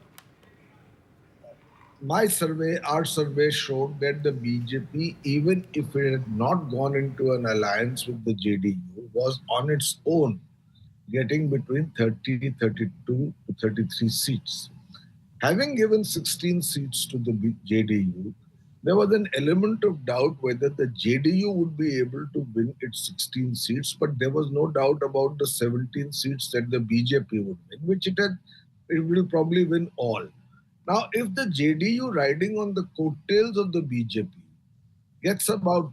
our survey showed that the BJP, even if it had not gone into an alliance with the JDU, was on its own getting between 30, 32 to 33 seats. Having given 16 seats to the JDU, there was an element of doubt whether the JDU would be able to win its 16 seats, but there was no doubt about the 17 seats that the BJP would win, which it will probably win all. Now, if the JDU riding on the coattails of the BJP gets about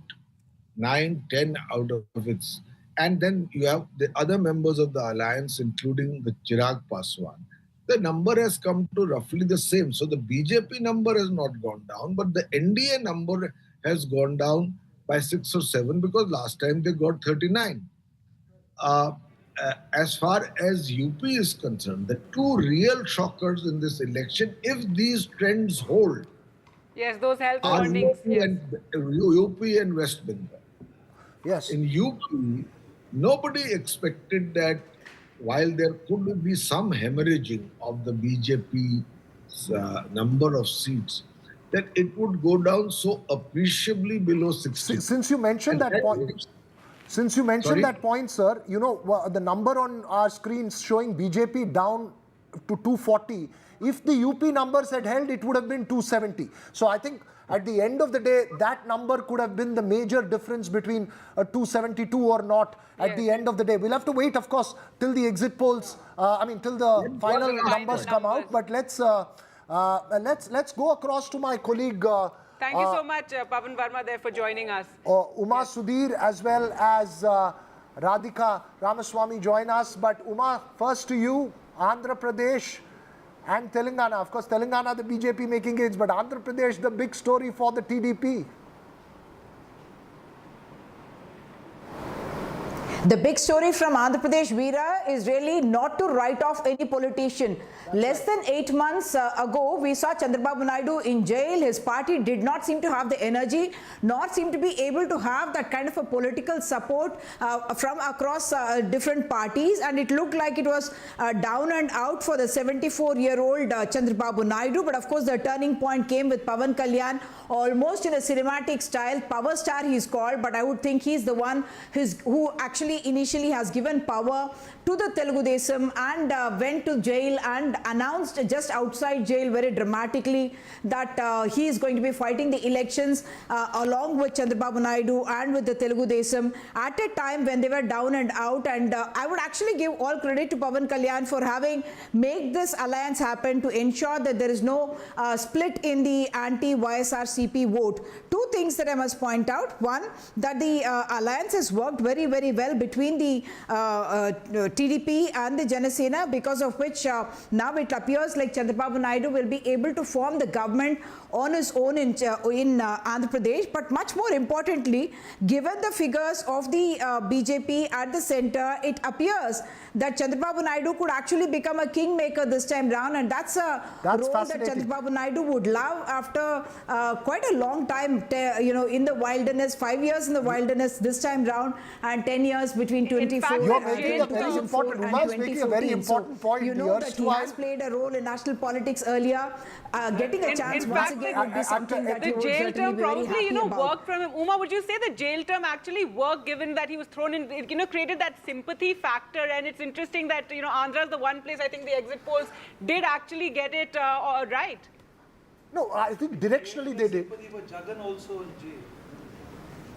9, 10 out of its, and then you have the other members of the alliance, including the Chirag Paswan, the number has come to roughly the same. So the BJP number has not gone down, but the NDA number has gone down by 6 or 7 because last time they got 39. As far as UP is concerned, the two real shockers in this election, if these trends hold, yes, those health are warnings, UP and West Bengal. Yes. In UP, nobody expected that while there could be some hemorrhaging of the BJP's number of seats, that it would go down so appreciably below 60. Since you mentioned that point, sir, the number on our screens showing BJP down to 240. If the UP numbers had held, it would have been 270. So I think at the end of the day, that number could have been the major difference between a 272 or not at the end of the day. We'll have to wait, of course, till the exit polls, till the final numbers come out. But let's go across to my colleague. Thank you so much, Pavan Verma, there for joining us. Uma Sudhir as well as Radhika Ramaswamy join us. But Uma, first to you, Andhra Pradesh and Telangana. Of course, Telangana, the BJP making gains, but Andhra Pradesh, the big story for the TDP. The big story from Andhra Pradesh, Veera, is really not to write off any politician. Less than 8 months ago, we saw Chandrababu Naidu in jail. His party did not seem to have the energy, nor seem to be able to have that kind of a political support from across different parties. And it looked like it was down and out for the 74-year-old Chandrababu Naidu. But of course, the turning point came with Pawan Kalyan, almost in a cinematic style. Power star he's called, but I would think he's the one who actually actually initially has given power to the Telugu Desam and went to jail and announced just outside jail very dramatically that he is going to be fighting the elections along with Chandrababu Naidu and with the Telugu Desam at a time when they were down and out. And I would actually give all credit to Pawan Kalyan for having made this alliance happen to ensure that there is no split in the anti-YSRCP vote. Two things that I must point out. One, that the alliance has worked very, very well between the TDP and the Janasena, because of which now it appears like Chandrababu Naidu will be able to form the government on his own in Andhra Pradesh. But much more importantly, given the figures of the BJP at the center, it appears that Chandrababu Naidu could actually become a kingmaker this time round, and that's a role that Chandrababu Naidu would love after quite a long time, in the wilderness, 5 years in the wilderness this time round, and 10 years between 24 You're and making a very important, Uma is making a very important point. You know that he has played a role in national politics earlier. Getting a chance once again would be something that the you would jail certainly term be very probably, happy about. worked from him. Uma, would you say the jail term actually worked, given that he was thrown in, created that sympathy factor? And it's interesting that, Andhra is the one place I think the exit polls did actually get it right. No, I think directionally they did. Jagan also in jail.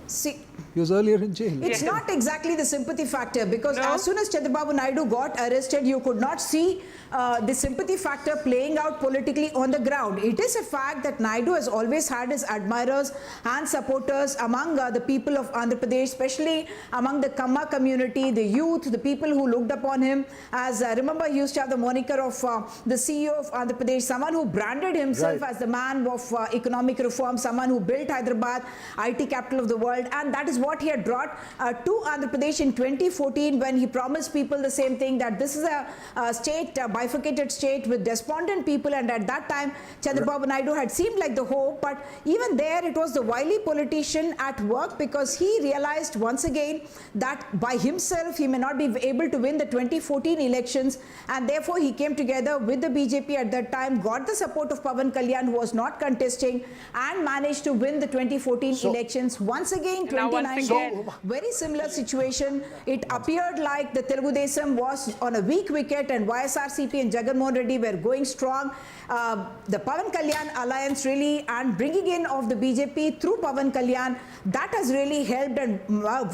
See, he was earlier in jail. it's not exactly the sympathy factor, because as soon as Chandrababu Naidu got arrested, you could not see the sympathy factor playing out politically on the ground. It is a fact that Naidu has always had his admirers and supporters among the people of Andhra Pradesh, especially among the Kamma community, the youth, the people who looked upon him as, remember, he used to have the moniker of the CEO of Andhra Pradesh, someone who branded himself as the man of economic reform, someone who built Hyderabad, IT capital of the world. And that is what he had brought to Andhra Pradesh in 2014, when he promised people the same thing, that this is a state, a bifurcated state with despondent people. And at that time, Chandrababu Naidu had seemed like the hope. But even there, it was the wily politician at work, because he realized once again that by himself, he may not be able to win the 2014 elections. And therefore, he came together with the BJP at that time, got the support of Pawan Kalyan, who was not contesting, and managed to win the 2014 elections. Once again, 2019, very similar situation. It appeared like the Telugu Desam was on a weak wicket and YSRCP and Jagan Mohan Reddy were going strong. The Pawan Kalyan alliance really, and bringing in of the BJP through Pawan Kalyan, that has really helped and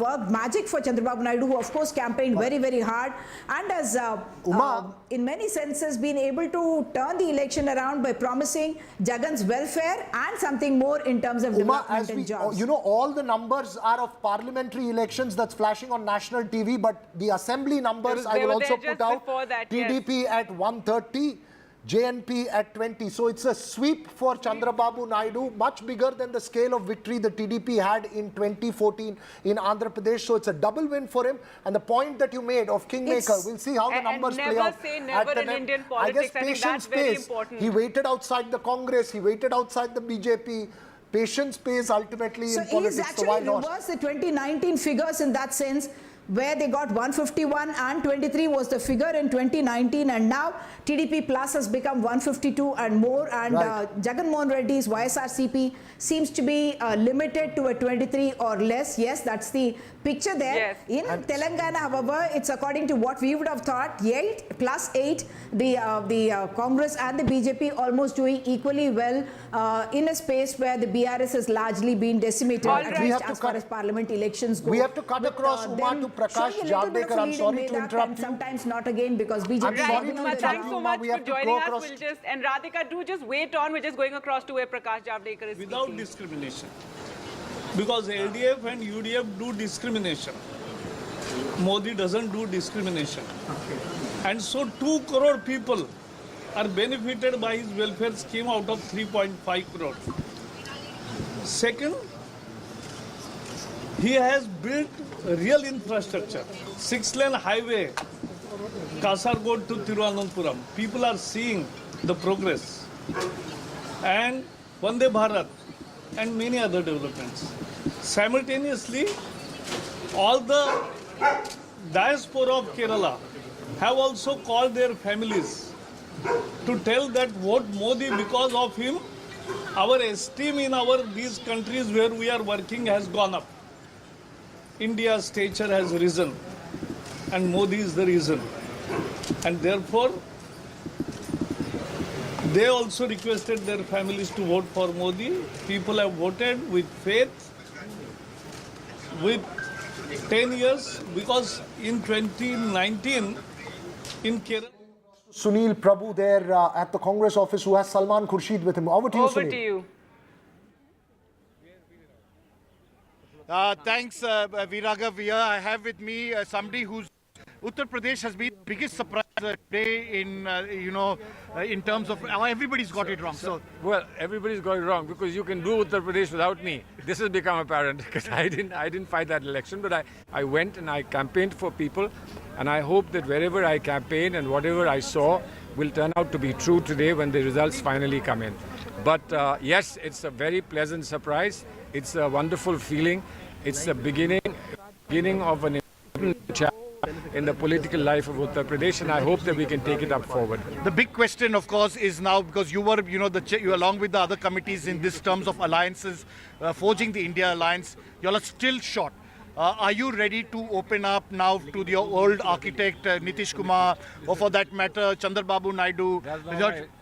worked magic for Chandrababu Naidu, who of course campaigned very, very hard, and has in many senses been able to turn the election around by promising Jagan's welfare and something more in terms of development and jobs. All the numbers are of parliamentary elections that's flashing on national TV, but the assembly numbers I will also put out. TDP at 130, JNP at 20. So it's a sweep for Chandrababu Naidu, much bigger than the scale of victory the TDP had in 2014 in Andhra Pradesh. So it's a double win for him. And the point that you made of kingmaker, we'll see how the numbers play out. Never say never in Indian politics. I guess patience pays. He waited outside the Congress, he waited outside the BJP. Patience pays ultimately in politics. So he's actually reversed the 2019 figures in that sense, where they got 151 and 23 was the figure in 2019, and now TDP plus has become 152 and more, and Jagan Mohan Reddy's YSRCP seems to be limited to a 23 or less. Yes, that's the picture there. In Telangana, however, it's according to what we would have thought, 8 plus 8, the Congress and the BJP almost doing equally well in a space where the BRS has largely been decimated, at least as far as parliament elections go. We have to cut across Uma to Prakash Javadekar. I'm sorry to interrupt you. Sometimes not again, because BJP... Thanks so much for joining us. And Radhika, do just wait on. We're just going across to where Prakash Javadekar is without discrimination. Because LDF and UDF do discrimination. Modi doesn't do discrimination. And so 2 crore people are benefited by his welfare scheme out of 3.5 crore. Second, he has built real infrastructure. 6-lane highway, Kasargod to Thiruvananthapuram. People are seeing the progress. And Vande Bharat and many other developments. Simultaneously, all the diaspora of Kerala have also called their families to tell that vote Modi, because of him, our esteem in these countries where we are working has gone up. India's stature has risen. and Modi is the reason. And therefore, they also requested their families to vote for Modi. People have voted with faith, with 10 years, because in 2019, in Kerala, Sunil Prabhu there at the Congress office, who has Salman Khurshid with him. Over to you, Sunil. Over to you. Thanks, Viragha. I have with me somebody who's Uttar Pradesh has been the biggest surprise today in terms of everybody's got it wrong. So well, everybody's got it wrong because you can do Uttar Pradesh without me. This has become apparent because I didn't fight that election, but I went and I campaigned for people, and I hope that wherever I campaigned and whatever I saw will turn out to be true today when the results finally come in. But yes, it's a very pleasant surprise. It's a wonderful feeling. It's the beginning of an important chapter in the political life of Uttar Pradesh, and I hope that we can take it up forward. the big question, of course, is now, because you were, you along with the other committees in this terms of alliances, forging the India alliance, you all are still short. Are you ready to open up now to your old architect, Nitish Kumar, or for that matter, Chandrababu Naidu?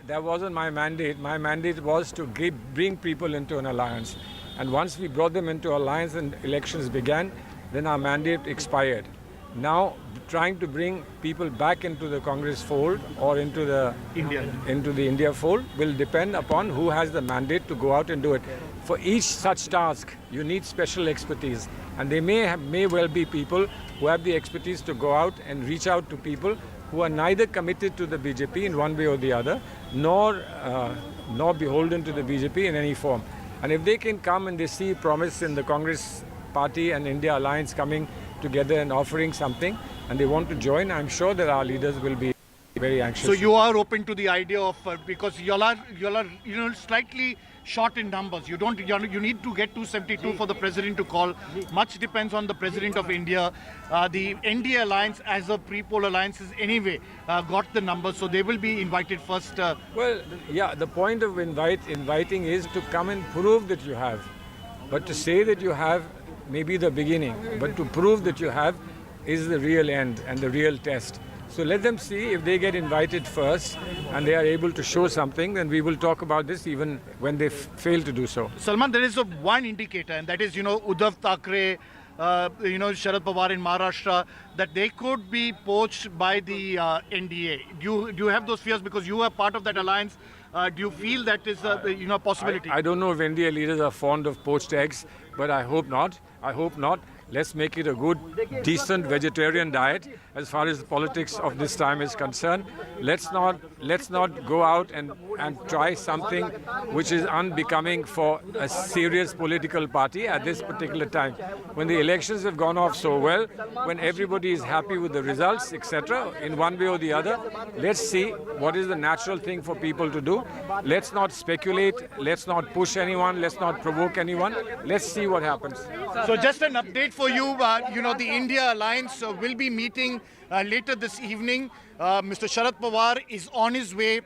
That wasn't my mandate. My mandate was to bring people into an alliance. And once we brought them into alliance and elections began, then our mandate expired. Now, trying to bring people back into the Congress fold or into the India fold will depend upon who has the mandate to go out and do it. For each such task, you need special expertise. And there may well be people who have the expertise to go out and reach out to people who are neither committed to the BJP in one way or the other, nor beholden to the BJP in any form. And if they can come and they see promise in the Congress party and India alliance coming together and offering something, and they want to join, I'm sure that our leaders will be very anxious. So you are open to the idea of, because you all are slightly short in numbers. You need to get 272 for the president to call. Much depends on the president of India. The NDA alliance, as a pre-poll alliance, is anyway got the numbers, so they will be invited first. Well, yeah, the point of inviting is to come and prove that you have. But to say that you have may be the beginning, but to prove that you have is the real end and the real test. So let them see. If they get invited first and they are able to show something, then we will talk about this even when they fail to do so. Salman, there is one indicator, and that is, Uddhav Thackeray, Sharad Pawar in Maharashtra, that they could be poached by the NDA. Do you have those fears because you are part of that alliance? Do you feel that is a possibility? I don't know if NDA leaders are fond of poached eggs, but I hope not. I hope not. Let's make it a good, decent vegetarian diet as far as the politics of this time is concerned. Let's not go out and try something which is unbecoming for a serious political party at this particular time. When the elections have gone off so well, when everybody is happy with the results, etc., in one way or the other, let's see what is the natural thing for people to do. Let's not speculate, let's not push anyone, let's not provoke anyone. Let's see what happens. So just an update for you, the India Alliance will be meeting later this evening. Mr. Sharad Pawar is on his way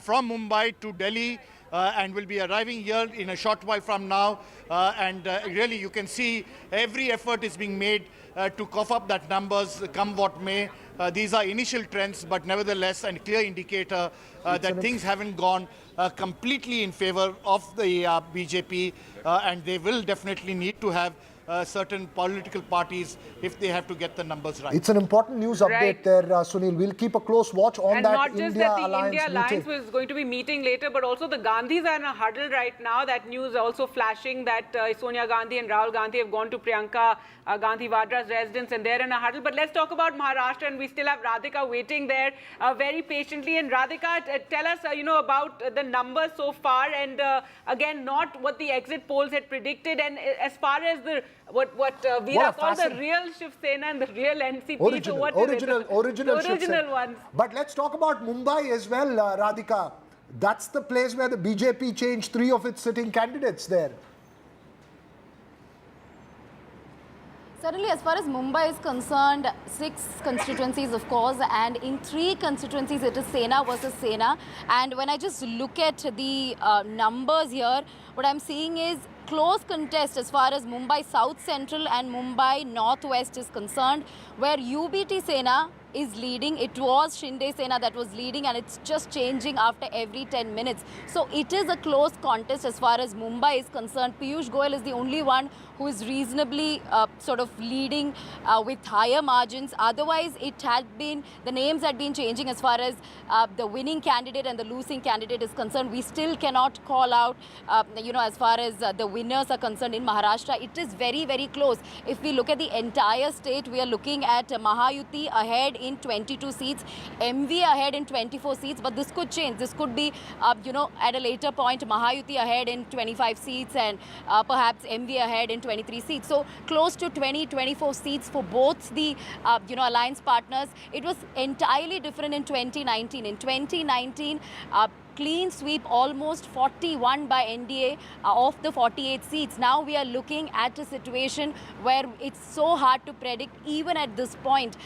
from Mumbai to Delhi and will be arriving here in a short while from now. And really, you can see every effort is being made to cough up that numbers, come what may. These are initial trends, but nevertheless, a clear indicator that things haven't gone completely in favor of the BJP, and they will definitely need to have certain political parties if they have to get the numbers right. It's an important news update there, Sunil. We'll keep a close watch on and that not just India that the Alliance India Alliance meeting. was going to be meeting later, but also the Gandhis are in a huddle right now. That news also flashing that Sonia Gandhi and Rahul Gandhi have gone to Priyanka Gandhi Vadra's residence and they're in a huddle. But let's talk about Maharashtra, and we still have Radhika waiting there very patiently. And Radhika, tell us about the numbers so far, and again, not what the exit polls had predicted, and as far as the what Veera called the real Shiv Sena and the real NCP. Original ones. But let's talk about Mumbai as well, Radhika. That's the place where the BJP changed 3 of its sitting candidates there. Certainly, as far as Mumbai is concerned, 6 constituencies, of course, and in 3 constituencies, it is Sena versus Sena. And when I just look at the numbers here, what I'm seeing is close contest as far as Mumbai South Central and Mumbai Northwest is concerned, where UBT Sena is leading. It was Shinde Sena that was leading, and it's just changing after every 10 minutes. So it is a close contest as far as Mumbai is concerned. Piyush Goyal is the only one who is reasonably sort of leading with higher margins. Otherwise, it had been, the names had been changing as far as the winning candidate and the losing candidate is concerned. We still cannot call out, as far as the winners are concerned in Maharashtra. It is very, very close. If we look at the entire state, we are looking at Mahayuti ahead in 22 seats, MV ahead in 24 seats, but this could change. This could be, at a later point, Mahayuti ahead in 25 seats and perhaps MV ahead in 23 seats. So close to 24 seats for both the, alliance partners. It was entirely different in 2019. In 2019, clean sweep, almost 41 by NDA of the 48 seats. Now we are looking at a situation where it's so hard to predict even at this point,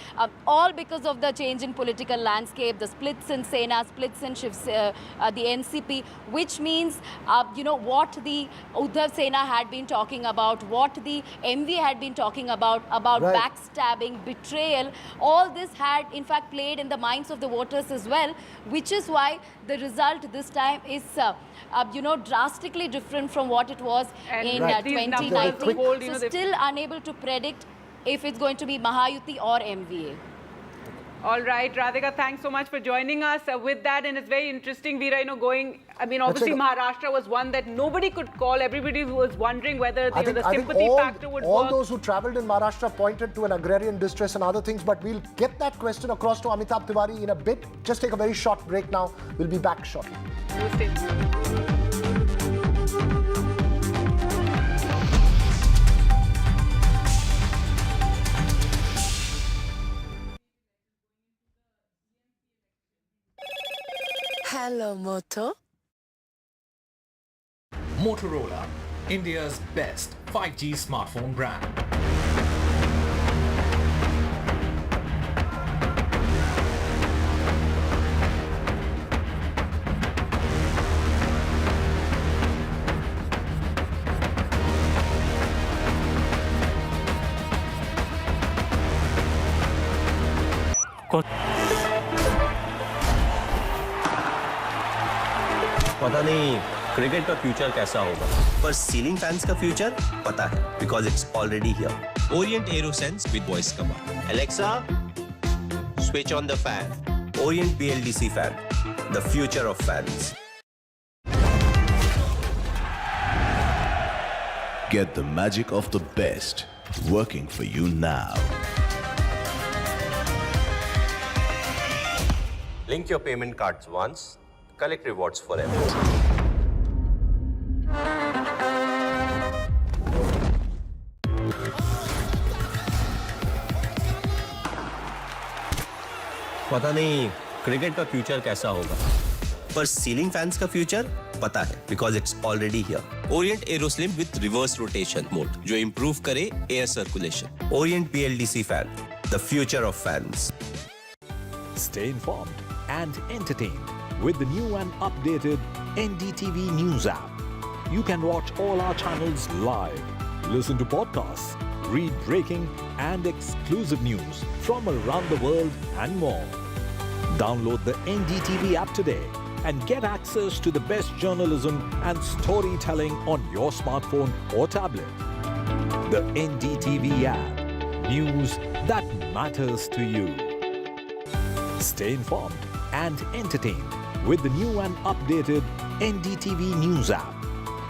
all because of the change in political landscape, the splits in Sena, splits in the NCP, which means, what the Uddhav Sena had been talking about, what the MV had been talking about right, backstabbing, betrayal, all this had in fact played in the minds of the voters as well, which is why the result this time is, drastically different from what it was in 2019. So still unable to predict if it's going to be Mahayuti or MVA. All right, Radhika, thanks so much for joining us with that. And it's very interesting, Veera, obviously Maharashtra was one that nobody could call. Everybody was wondering whether the sympathy factor would work. All those who travelled in Maharashtra pointed to an agrarian distress and other things, but we'll get that question across to Amitabh Tiwari in a bit. Just take a very short break now. We'll be back shortly. Hello, Moto. Motorola, India's best 5G smartphone brand. पता नहीं cricket का future कैसा होगा, पर ceiling fans का future पता है, because it's already here. Orient AeroSense with voice command. Alexa, switch on the fan. Orient BLDC fan, the future of fans. Get the magic of the best working for you now. Link your payment cards once, collect rewards forever. पता नहीं cricket का future कैसा होगा, पर ceiling fans का future पता है, because it's already here. Orient AeroSlim with reverse rotation mode, जो improve करे air circulation. Orient BLDC fan, the future of fans. Stay informed and entertained with the new and updated NDTV News app. You can watch all our channels live, listen to podcasts, read breaking and exclusive news from around the world and more. Download the NDTV app today and get access to the best journalism and storytelling on your smartphone or tablet. The NDTV app, news that matters to you. Stay informed and entertained with the new and updated NDTV News app.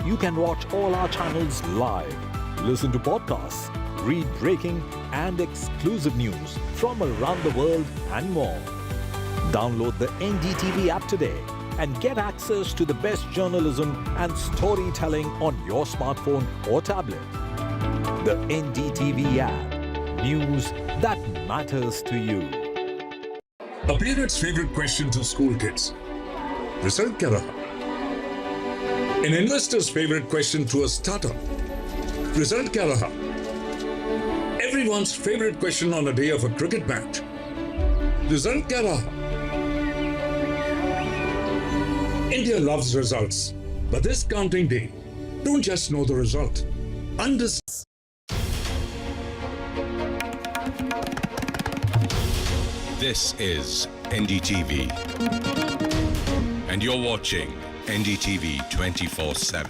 You can watch all our channels live, listen to podcasts, read breaking and exclusive news from around the world and more. Download the NDTV app today and get access to the best journalism and storytelling on your smartphone or tablet. The NDTV app, news that matters to you. A parent's favorite question to school kids. Result kya raha? An investor's favorite question to a startup. Result kya raha? Everyone's favorite question on a day of a cricket match. Result kya raha? India loves results, but this counting day, Don't just know the result. Understand. This is NDTV, and you're watching NDTV 24/7.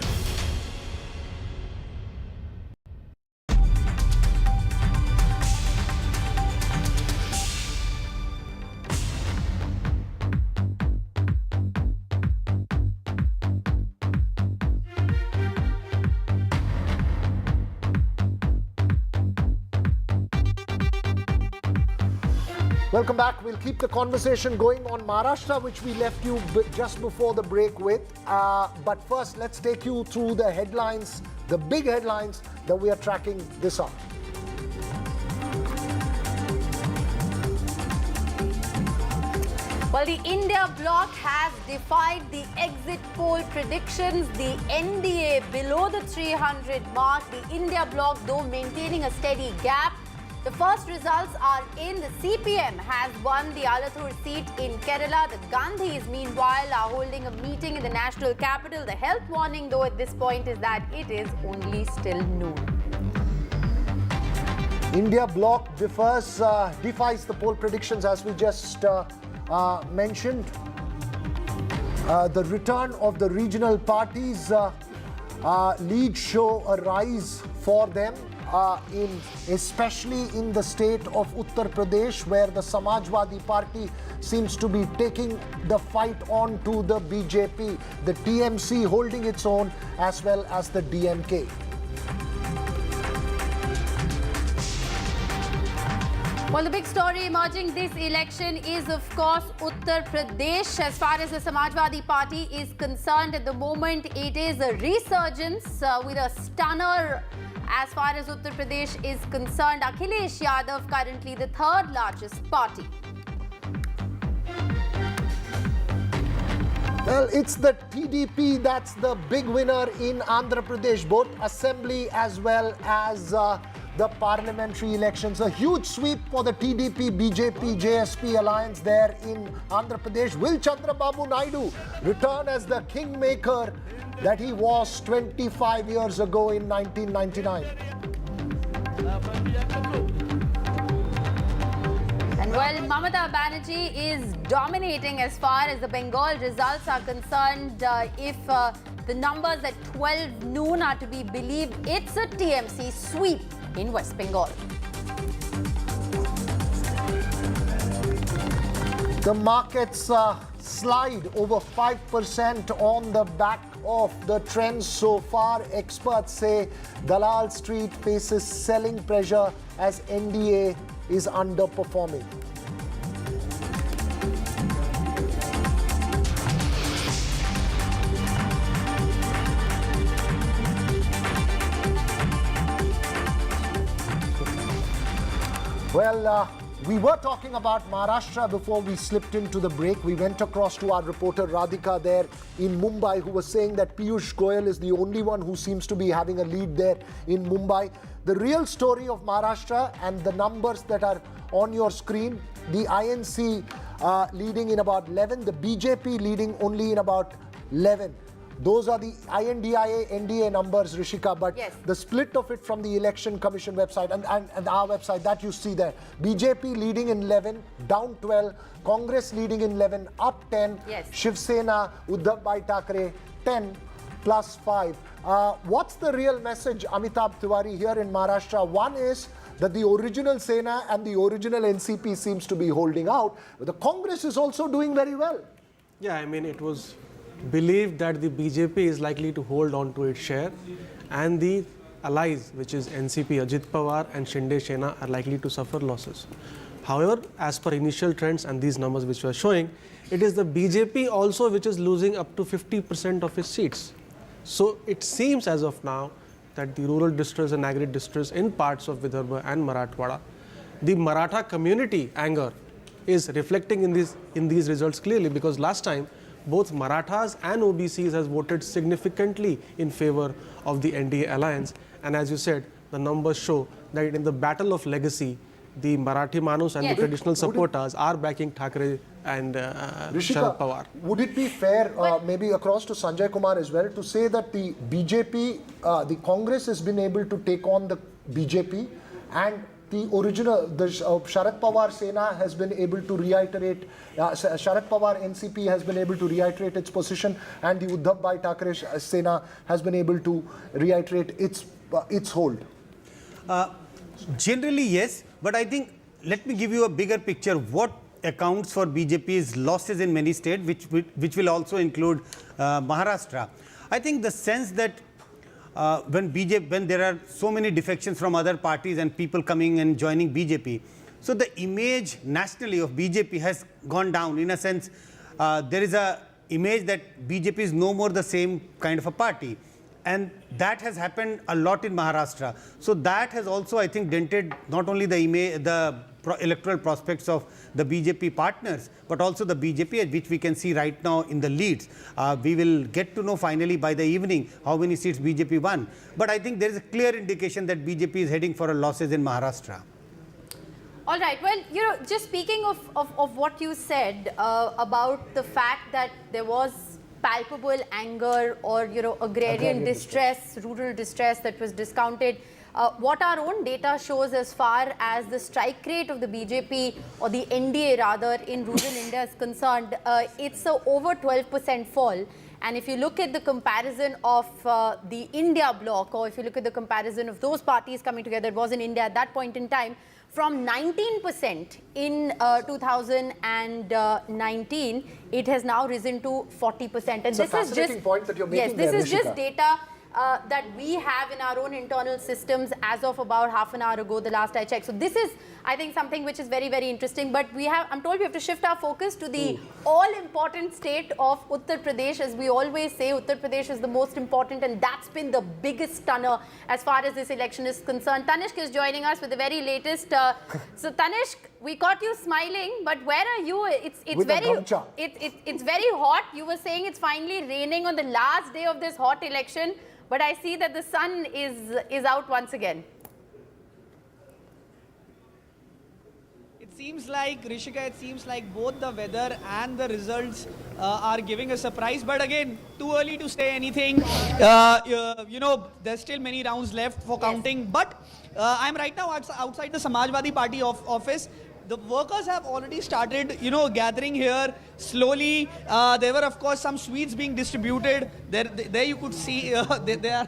Welcome back. We'll keep the conversation going on Maharashtra, which we left you just before the break with. But first, let's take you through the headlines, the big headlines that we are tracking this hour. Well, the India bloc has defied the exit poll predictions. The NDA below the 300 mark. The India bloc, though, maintaining a steady gap. The first results are in. The CPM has won the Alathur seat in Kerala. The Gandhis, meanwhile, are holding a meeting in the national capital. The health warning, though, at this point is that it is only still noon. India bloc defies the poll predictions, as we just mentioned. The return of the regional parties leads show a rise for them. Especially in the state of Uttar Pradesh, where the Samajwadi Party seems to be taking the fight on to the BJP, the TMC holding its own, as well as the DMK. Well, the big story emerging this election is, of course, Uttar Pradesh. As far as the Samajwadi Party is concerned, at the moment, it is a resurgence with a stunner. As far as Uttar Pradesh is concerned, Akhilesh Yadav currently the third largest party. Well, it's the TDP that's the big winner in Andhra Pradesh, both assembly as well as the parliamentary elections. A huge sweep for the TDP, BJP, JSP alliance there in Andhra Pradesh. Will Chandrababu Naidu return as the kingmaker that he was 25 years ago in 1999? And well, Mamata Banerjee is dominating as far as the Bengal results are concerned. If the numbers at 12 noon are to be believed, it's a TMC sweep in West Bengal. The markets slide over 5% on the back of the trends so far. Experts say Dalal Street faces selling pressure as NDA is underperforming. Well, we were talking about Maharashtra before we slipped into the break. We went across to our reporter Radhika there in Mumbai, who was saying that Piyush Goyal is the only one who seems to be having a lead there in Mumbai. The real story of Maharashtra and the numbers that are on your screen, the INC leading in about 11, the BJP leading only in about 11. Those are the INDIA, NDA numbers, Rishika, but yes, the split of it from the Election Commission website and our website, that you see there. BJP leading in 11, down 12. Congress leading in 11, up 10. Yes. Shiv Sena, Uddhav Bhai Thackeray, 10 plus 5. What's the real message, Amitabh Tiwari, here in Maharashtra? One is that the original Sena and the original NCP seems to be holding out. But the Congress is also doing very well. Yeah, I mean, it was believed that the BJP is likely to hold on to its share, and the allies, which is NCP, Ajit Pawar and Shinde Sena, are likely to suffer losses. However, as per initial trends and these numbers which we are showing, it is the BJP also which is losing up to 50% of its seats. So it seems as of now that the rural districts and agri districts in parts of Vidarbha and Marathwada, the Maratha community anger is reflecting in these results clearly, because last time both Marathas and OBCs has voted significantly in favor of the NDA alliance. And as you said, the numbers show that in the battle of legacy, the Marathi Manus and the traditional supporters are backing Thackeray and Rishika, Sharad Pawar. would it be fair, maybe across to Sanjay Kumar as well, to say that the BJP, the Congress has been able to take on the BJP, and the original, the Sharad Pawar Sena has been able to reiterate, Sharad Pawar NCP has been able to reiterate its position, and the Uddhav Bhai Thackeray Sena has been able to reiterate its hold? Generally, yes, but I think, let me give you a bigger picture. What accounts for BJP's losses in many states, which will also include Maharashtra. I think the sense that when there are so many defections from other parties and people coming and joining BJP, so the image nationally of BJP has gone down. In a sense, there is a image that BJP is no more the same kind of a party. And that has happened a lot in Maharashtra. So that has also, I think, dented not only the image, electoral prospects of the BJP partners, but also the BJP, which we can see right now in the leads. We will get to know finally by the evening how many seats BJP won. But I think there is a clear indication that BJP is heading for losses in Maharashtra. All right. Well, just speaking of what you said about the fact that there was palpable anger or, agrarian distress, rural distress that was discounted. What our own data shows as far as the strike rate of the BJP or the NDA rather in rural India is concerned, it's a over 12% fall. And if you look at the comparison of the India bloc, or if you look at the comparison of those parties coming together, it was in India at that point in time, from 19% in 2019, it has now risen to 40%. And it's a fascinating point that you're making there, this is Rishika. just data that we have in our own internal systems as of about half an hour ago, the last I checked. So this is, I think, something which is very, very interesting. But I'm told we have to shift our focus to the all-important state of Uttar Pradesh. As we always say, Uttar Pradesh is the most important, and that's been the biggest stunner as far as this election is concerned. Tanishq is joining us with the very latest. So Tanishq, we caught you smiling, but where are you? It's very hot. You were saying it's finally raining on the last day of this hot election. But I see that the sun is out once again. It seems like, Rishika, it seems like both the weather and the results are giving a surprise. But again, too early to say anything. There's still many rounds left for counting. But I'm right now outside the Samajwadi Party office. The workers have already started, gathering here slowly. There were, of course, some sweets being distributed. There you could see they are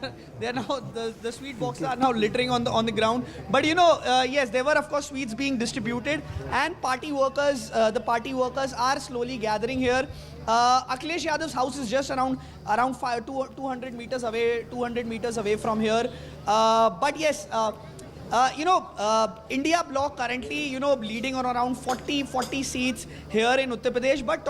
now the sweet boxes are now littering on the ground. But yes, there were, of course, sweets being distributed, and the party workers are slowly gathering here. Akhilesh Yadav's house is just around 200 meters away from here. But yes. India bloc currently, leading on around 40 seats here in Uttar Pradesh. But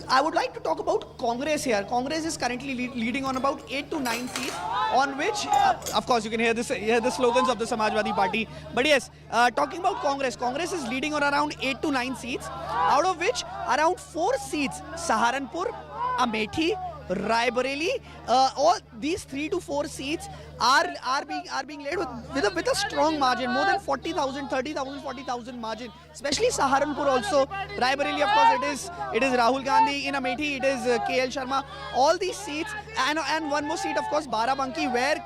I would like to talk about Congress here. Congress is currently leading on about 8 to 9 seats, on which, of course, you can hear the slogans of the Samajwadi Party. But yes, talking about Congress is leading on around 8 to 9 seats, out of which around 4 seats, Saharanpur, Amethi, Raebareli, all these 3 to 4 seats are being led with a strong margin, more than 40,000, 30,000, 40,000 margin. Especially Saharanpur also. Raebareli, of course, it is Rahul Gandhi. In Amethi, it is KL Sharma. All these seats, and one more seat, of course, Barabanki, where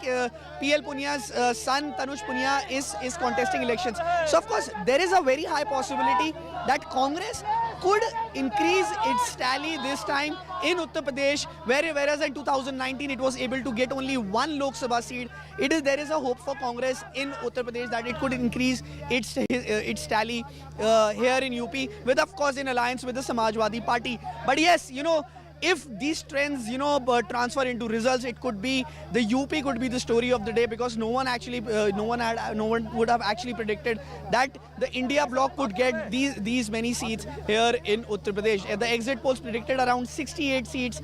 PL Punya's son Tanuj Punya is contesting elections. So, of course, there is a very high possibility that Congress could increase its tally this time in Uttar Pradesh, whereas in 2019 it was able to get only 1 Lok Sabha seat. There is a hope for Congress in Uttar Pradesh that it could increase its tally here in UP, with, of course, in alliance with the Samajwadi Party. But yes, if these trends, transfer into results, it could be the UP could be the story of the day, because no one would have actually predicted that the India bloc could get these many seats here in Uttar Pradesh. The exit polls predicted around 68 seats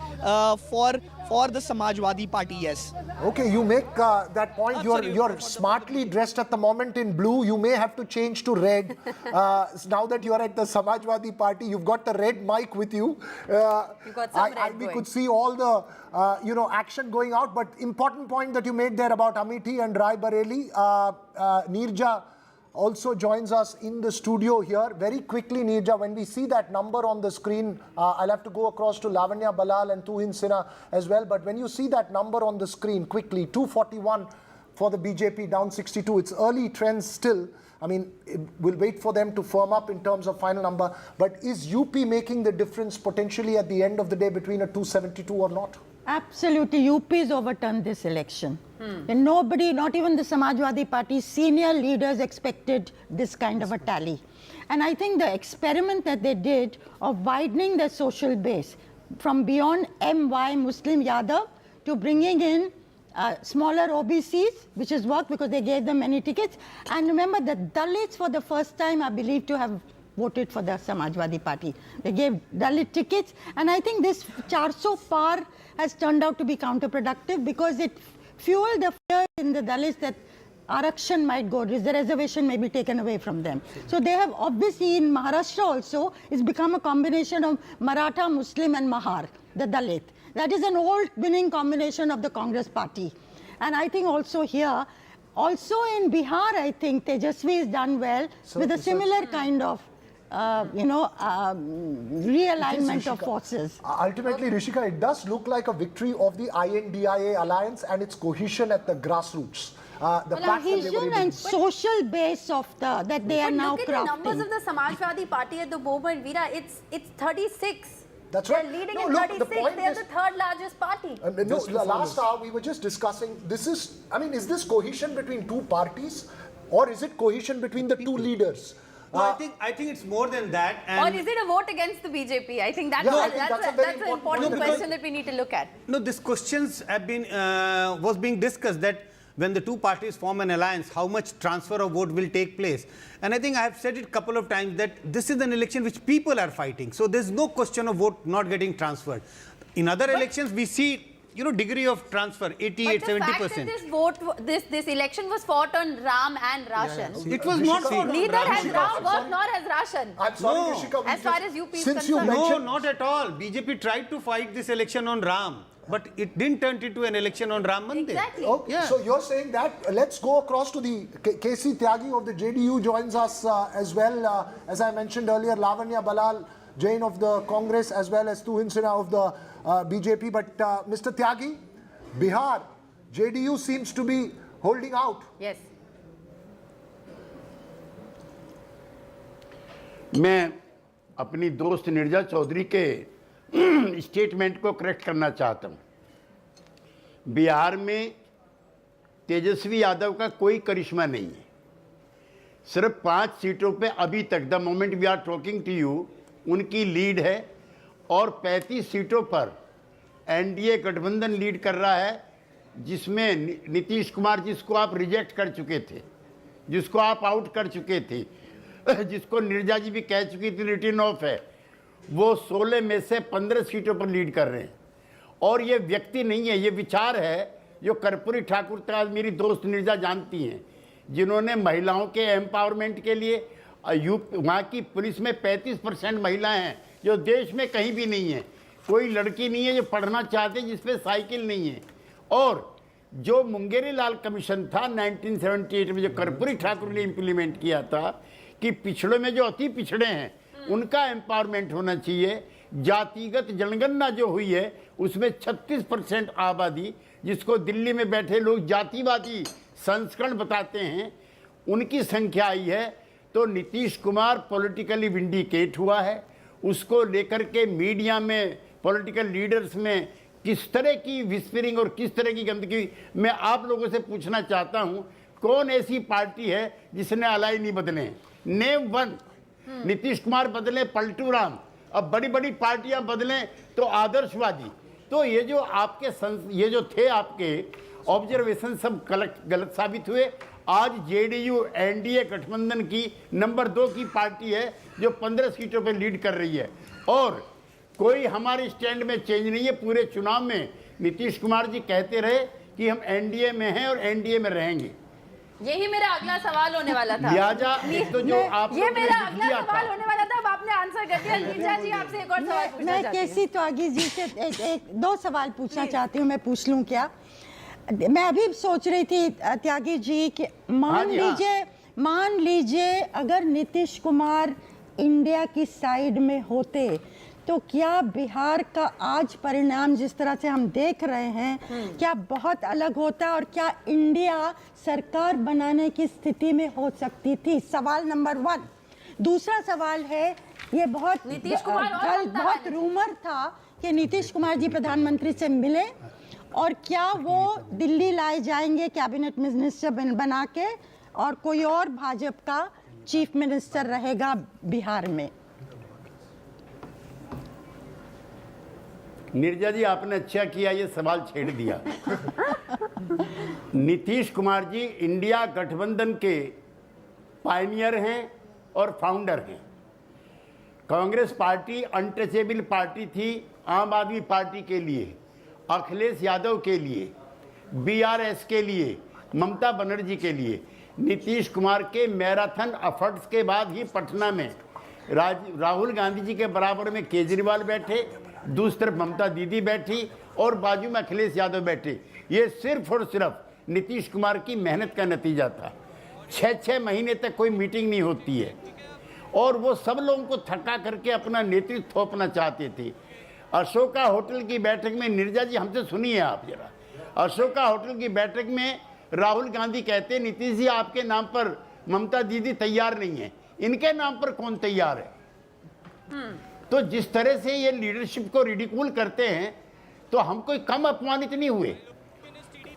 for the Samajwadi Party. Yes. Okay, you make that point. You're smartly dressed at the moment in blue. You may have to change to red. Now that you're at the Samajwadi Party, you've got the red mic with you. We could see all the action going out. But important point that you made there about Amethi and Raebareli. Neerja also joins us in the studio here. Very quickly, Neerja, when we see that number on the screen, I'll have to go across to Lavanya Balal and Tuhin Sinha as well. But when you see that number on the screen, quickly, 241 for the BJP, down 62. It's early trends still. I mean, we'll wait for them to firm up in terms of final number. But is UP making the difference potentially at the end of the day between a 272 or not? Absolutely. UP has overturned this election. And nobody, not even the Samajwadi Party, senior leaders expected this kind of a tally. And I think the experiment that they did of widening their social base from beyond MY Muslim Yadav to bringing in smaller OBCs, which has worked because they gave them many tickets. And remember, the Dalits for the first time are believed to have voted for the Samajwadi Party. They gave Dalit tickets. And I think this 400 par has turned out to be counterproductive because it fueled the fear in the Dalits that Arakshan might go, the reservation may be taken away from them. So they have obviously in Maharashtra also, it's become a combination of Maratha, Muslim and Mahar, the Dalit. That is an old winning combination of the Congress party. And I think also here, also in Bihar, I think Tejasvi has done well with a similar kind of realignment of forces. Ultimately, Rishika, it does look like a victory of the INDIA alliance and its cohesion at the grassroots. The cohesion and social base of that they are now crafting. Look at the numbers of the Samajwadi Party at the moment, Veera. It's 36. That's right. They're leading in 36. They are the third largest party. Last hour we were just discussing. This is, I mean, is this cohesion between two parties, or is it cohesion between the two leaders? No, I think it's more than that. Or is it a vote against the BJP? I think that's an important question that we need to look at. No, these questions have been was being discussed that when the two parties form an alliance, how much transfer of vote will take place. And I think I have said it a couple of times that this is an election which people are fighting. So there's no question of vote not getting transferred. In other elections, we see, degree of transfer, 88, 70%. But the fact that this election was fought on Ram and Rashan. It was not fought on Neither has Ram worked nor has Rashan. I'm sorry, Rishika. As far as UP is concerned. No, not at all. BJP tried to fight this election on Ram. But it didn't turn into an election on Ram Mandir. Exactly. Okay, yeah. So you're saying that. Let's go across to the KC Tyagi of the JDU joins us as well. As I mentioned earlier, Lavanya Balal Jain of the Congress as well as Tuhin Sinha of the BJP. But Mr. Tyagi, Bihar, JDU seems to be holding out. Yes. मैं अपनी दोस्त नीरजा चौधरी के statement को correct करना चाहता हूं। बिहार में तेजस्वी यादव का कोई करिश्मा नहीं है। सिर्फ 5 सीटों पे अभी तक the moment we are talking to you उनकी लीड है और 35 सीटों पर एनडीए गठबंधन लीड कर रहा है, जिसमें नीतीश कुमार जिसको आप रिजेक्ट कर चुके थे, जिसको आप आउट कर चुके थे, जिसको नीरजा जी भी कह चुकी थी रिटर्न ऑफ है, वो 16 में से 15 सीटों पर लीड कर रहे हैं। और ये व्यक्ति नहीं है, ये विचार है जो कर्पूरी ठाकुर तक मेरी दोस्त नीरजा जानती हैं, जिन्होंने महिलाओं के एम्पावरमेंट के लिए वहाँ की पुलिस में 35% महिलाएं हैं जो देश में कहीं भी नहीं है। कोई लड़की नहीं है जो पढ़ना चाहते जिस पे साइकिल नहीं है। और जो मुंगेरी लाल कमीशन था 1978 में जो कर्पूरी ठाकुर ने इम्प्लीमेंट किया था कि पिछड़ों में जो अति पिछड़े हैं उनका एम्पावरमेंट होना चाहिए। जातिगत जनगणना जो हुई है उसमें 36% आबादी, जिसको दिल्ली में बैठे लोग जातिवादी संस्करण बताते हैं, उनकी संख्या आई है। तो नीतीश कुमार पॉलिटिकली विंडिकेट हुआ है। उसको लेकर के मीडिया में, पॉलिटिकल लीडर्स में किस तरह की विस्परिंग और किस तरह की गंदगी, मैं आप लोगों से पूछना चाहता हूं, कौन ऐसी पार्टी है जिसने अलाई नहीं बदले? Name one. नीतीश कुमार बदले पलटू राम, अब बड़ी बड़ी पार्टियां बदलें तो आदर्शवादी। तो ये जो आपके ये जो थे आपके ऑब्जर्वेशन सब गलत साबित हुए। आज जेडीयू एनडीए गठबंधन की नंबर 2 की पार्टी है जो 15 सीटों पे लीड कर रही है और कोई हमारे स्टैंड में चेंज नहीं है। पूरे चुनाव में नीतीश कुमार जी कहते रहे कि हम एनडीए में हैं और एनडीए में रहेंगे। यही मेरा अगला सवाल होने वाला था। लिहाजा तो जो आप ये मेरा अगला सवाल होने वाला था, अब आपने आंसर कर दिया। नीरजा जी आपसे एक और सवाल पूछना चाहती हूं। मैं केसी त्यागी जी से दो सवाल पूछना चाहती हूँ, मैं पूछ लूँ क्या? मैं अभी सोच रही थी त्यागी जी कि मान लीजिए अगर नीतीश कुमार इंडिया की साइड में होते तो क्या बिहार का आज परिणाम जिस तरह से हम देख रहे हैं क्या बहुत अलग होता और क्या इंडिया सरकार बनाने की स्थिति में हो सकती थी? सवाल नंबर 1। दूसरा सवाल है, ये बहुत नीतीश कुमार कल बहुत रूमर था कि नीतीश कुमार जी प्रधानमंत्री से मिले और क्या वो दिल्ली लाए जाएंगे कैबिनेट मिनिस्टर बना के और कोई और भाजपा का चीफ मिनिस्टर रहेगा बिहार में? नीरजा जी, आपने अच्छा किया ये सवाल छेड़ दिया। नीतीश कुमार जी इंडिया गठबंधन के पायनियर हैं और फाउंडर हैं। कांग्रेस पार्टी अनटचेबल पार्टी थी आम आदमी पार्टी के लिए, अखिलेश यादव के लिए, बीआरएस के लिए, ममता बनर्जी के लिए। नीतीश कुमार के मैराथन एफर्ट्स के बाद ही पटना में राहुल गांधी जी के बराबर में केजरीवाल बैठे, दूसरी तरफ ममता दीदी बैठी और बाजू में अखिलेश यादव बैठे। ये सिर्फ और सिर्फ नीतीश कुमार की मेहनत का नतीजा था। 6-6 महीने तक कोई मीटिंग नहीं होती है और वो सब लोगों को थका करके अपना नेतृत्व थोपना चाहते थे। अशोका होटल की बैठक में, नीरजा जी हमसे सुनिए आप जरा, अशोका होटल की बैठक में राहुल गांधी कहते हैं नीतीश जी आपके नाम पर ममता दीदी तैयार नहीं है, इनके नाम पर कौन तैयार है? तो जिस तरह से ये लीडरशिप को रिडिकूल करते हैं तो हम कोई कम अपमानित नहीं हुए।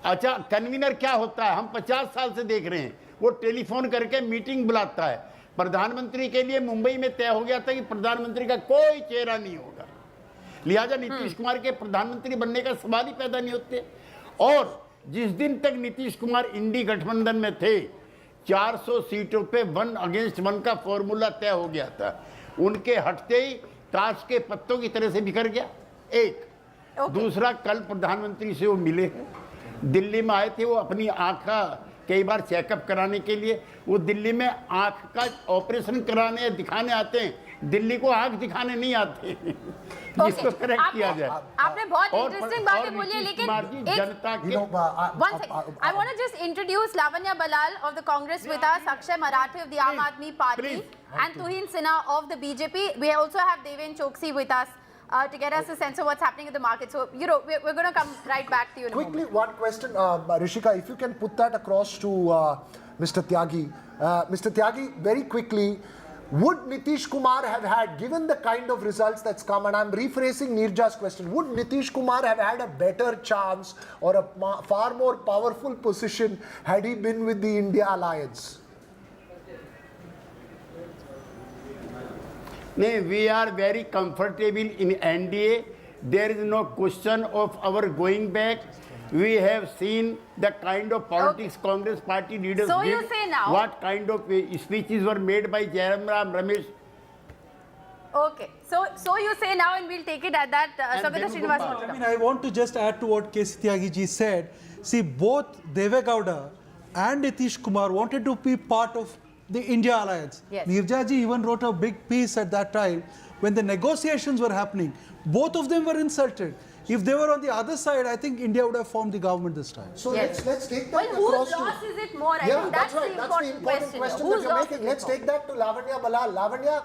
अच्छा, कन्वीनर क्या होता है हम 50 साल से देख रहे हैं, वो टेलीफोन करके मीटिंग बुलाता है। प्रधानमंत्री के लिए मुंबई में तय हो गया था कि प्रधानमंत्री का कोई चेहरा नहीं होगा, लिहाजा नीतीश कुमार के प्रधानमंत्री बनने का सवाल ही पैदा नहीं होते। और जिस दिन तक नीतीश कुमार इंडी गठबंधन में थे 400 सीटों पे 1 अगेंस्ट 1 का फॉर्मूला तय हो गया था। उनके हटते ही ताश के पत्तों की तरह से बिखर गया। एक दूसरा, कल प्रधानमंत्री से वो मिले, दिल्ली में आए थे, वो अपनी आँख का कई बार चेकअप कराने के लिए, वो दिल्ली में आँख का ऑपरेशन कराने दिखाने आते हैं, दिल्ली को आँख दिखाने नहीं आते। जिसको करेक्ट किया जाए। आपने बहुत इंटरेस्टिंग बातें बोली है, लेकिन जनता के one second, I want to just introduce Lavanya Balal of the Congress with us, Akshay Marathe of the Aam Aadmi Party, and Tuhin Sinha of the BJP. We also have Deven Choksi with us to get us a sense of what's happening in the market. So, you know, we're going to come right back to you in a moment. Quickly, one question, Rishika, if you can put that across to Mr. Tyagi. Mr. Tyagi, very quickly, would Nitish Kumar have had, given the kind of results that's come, and I'm rephrasing Nirja's question, would Nitish Kumar have had a better chance or a far more powerful position had he been with the India alliance? No, we are very comfortable in NDA. There is no question of our going back. We have seen the kind of politics Congress party leaders So did. you say now- What kind of speeches were made by Jairam Ram Ramesh. Okay, so you say now, and we'll take it at that. Sabita Srinivas. I mean, I want to just add to what K.C. Tyagi ji said. See, both Deve Gowda and Nitish Kumar wanted to be part of the India alliance. Yes. Nirja ji even wrote a big piece at that time when the negotiations were happening. Both of them were insulted. If they were on the other side, I think India would have formed the government this time. So let's take that Well, across whose loss to... is it more? I Yeah, think that's that's right. the That's the important important question that Whose you're loss making. is it Let's more? take that to Lavanya Balal. Lavanya,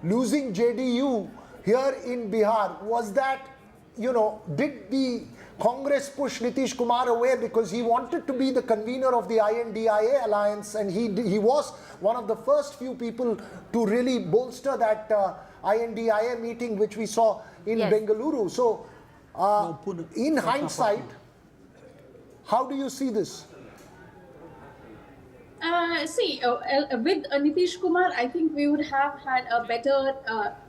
losing JDU here in Bihar, was that, you know, did the Congress push Nitish Kumar away because he wanted to be the convener of the INDIA alliance, and he was one of the first few people to really bolster that INDIA meeting which we saw in Bengaluru. So, in hindsight, how do you see this? With Nitish Kumar, I think we would have had a better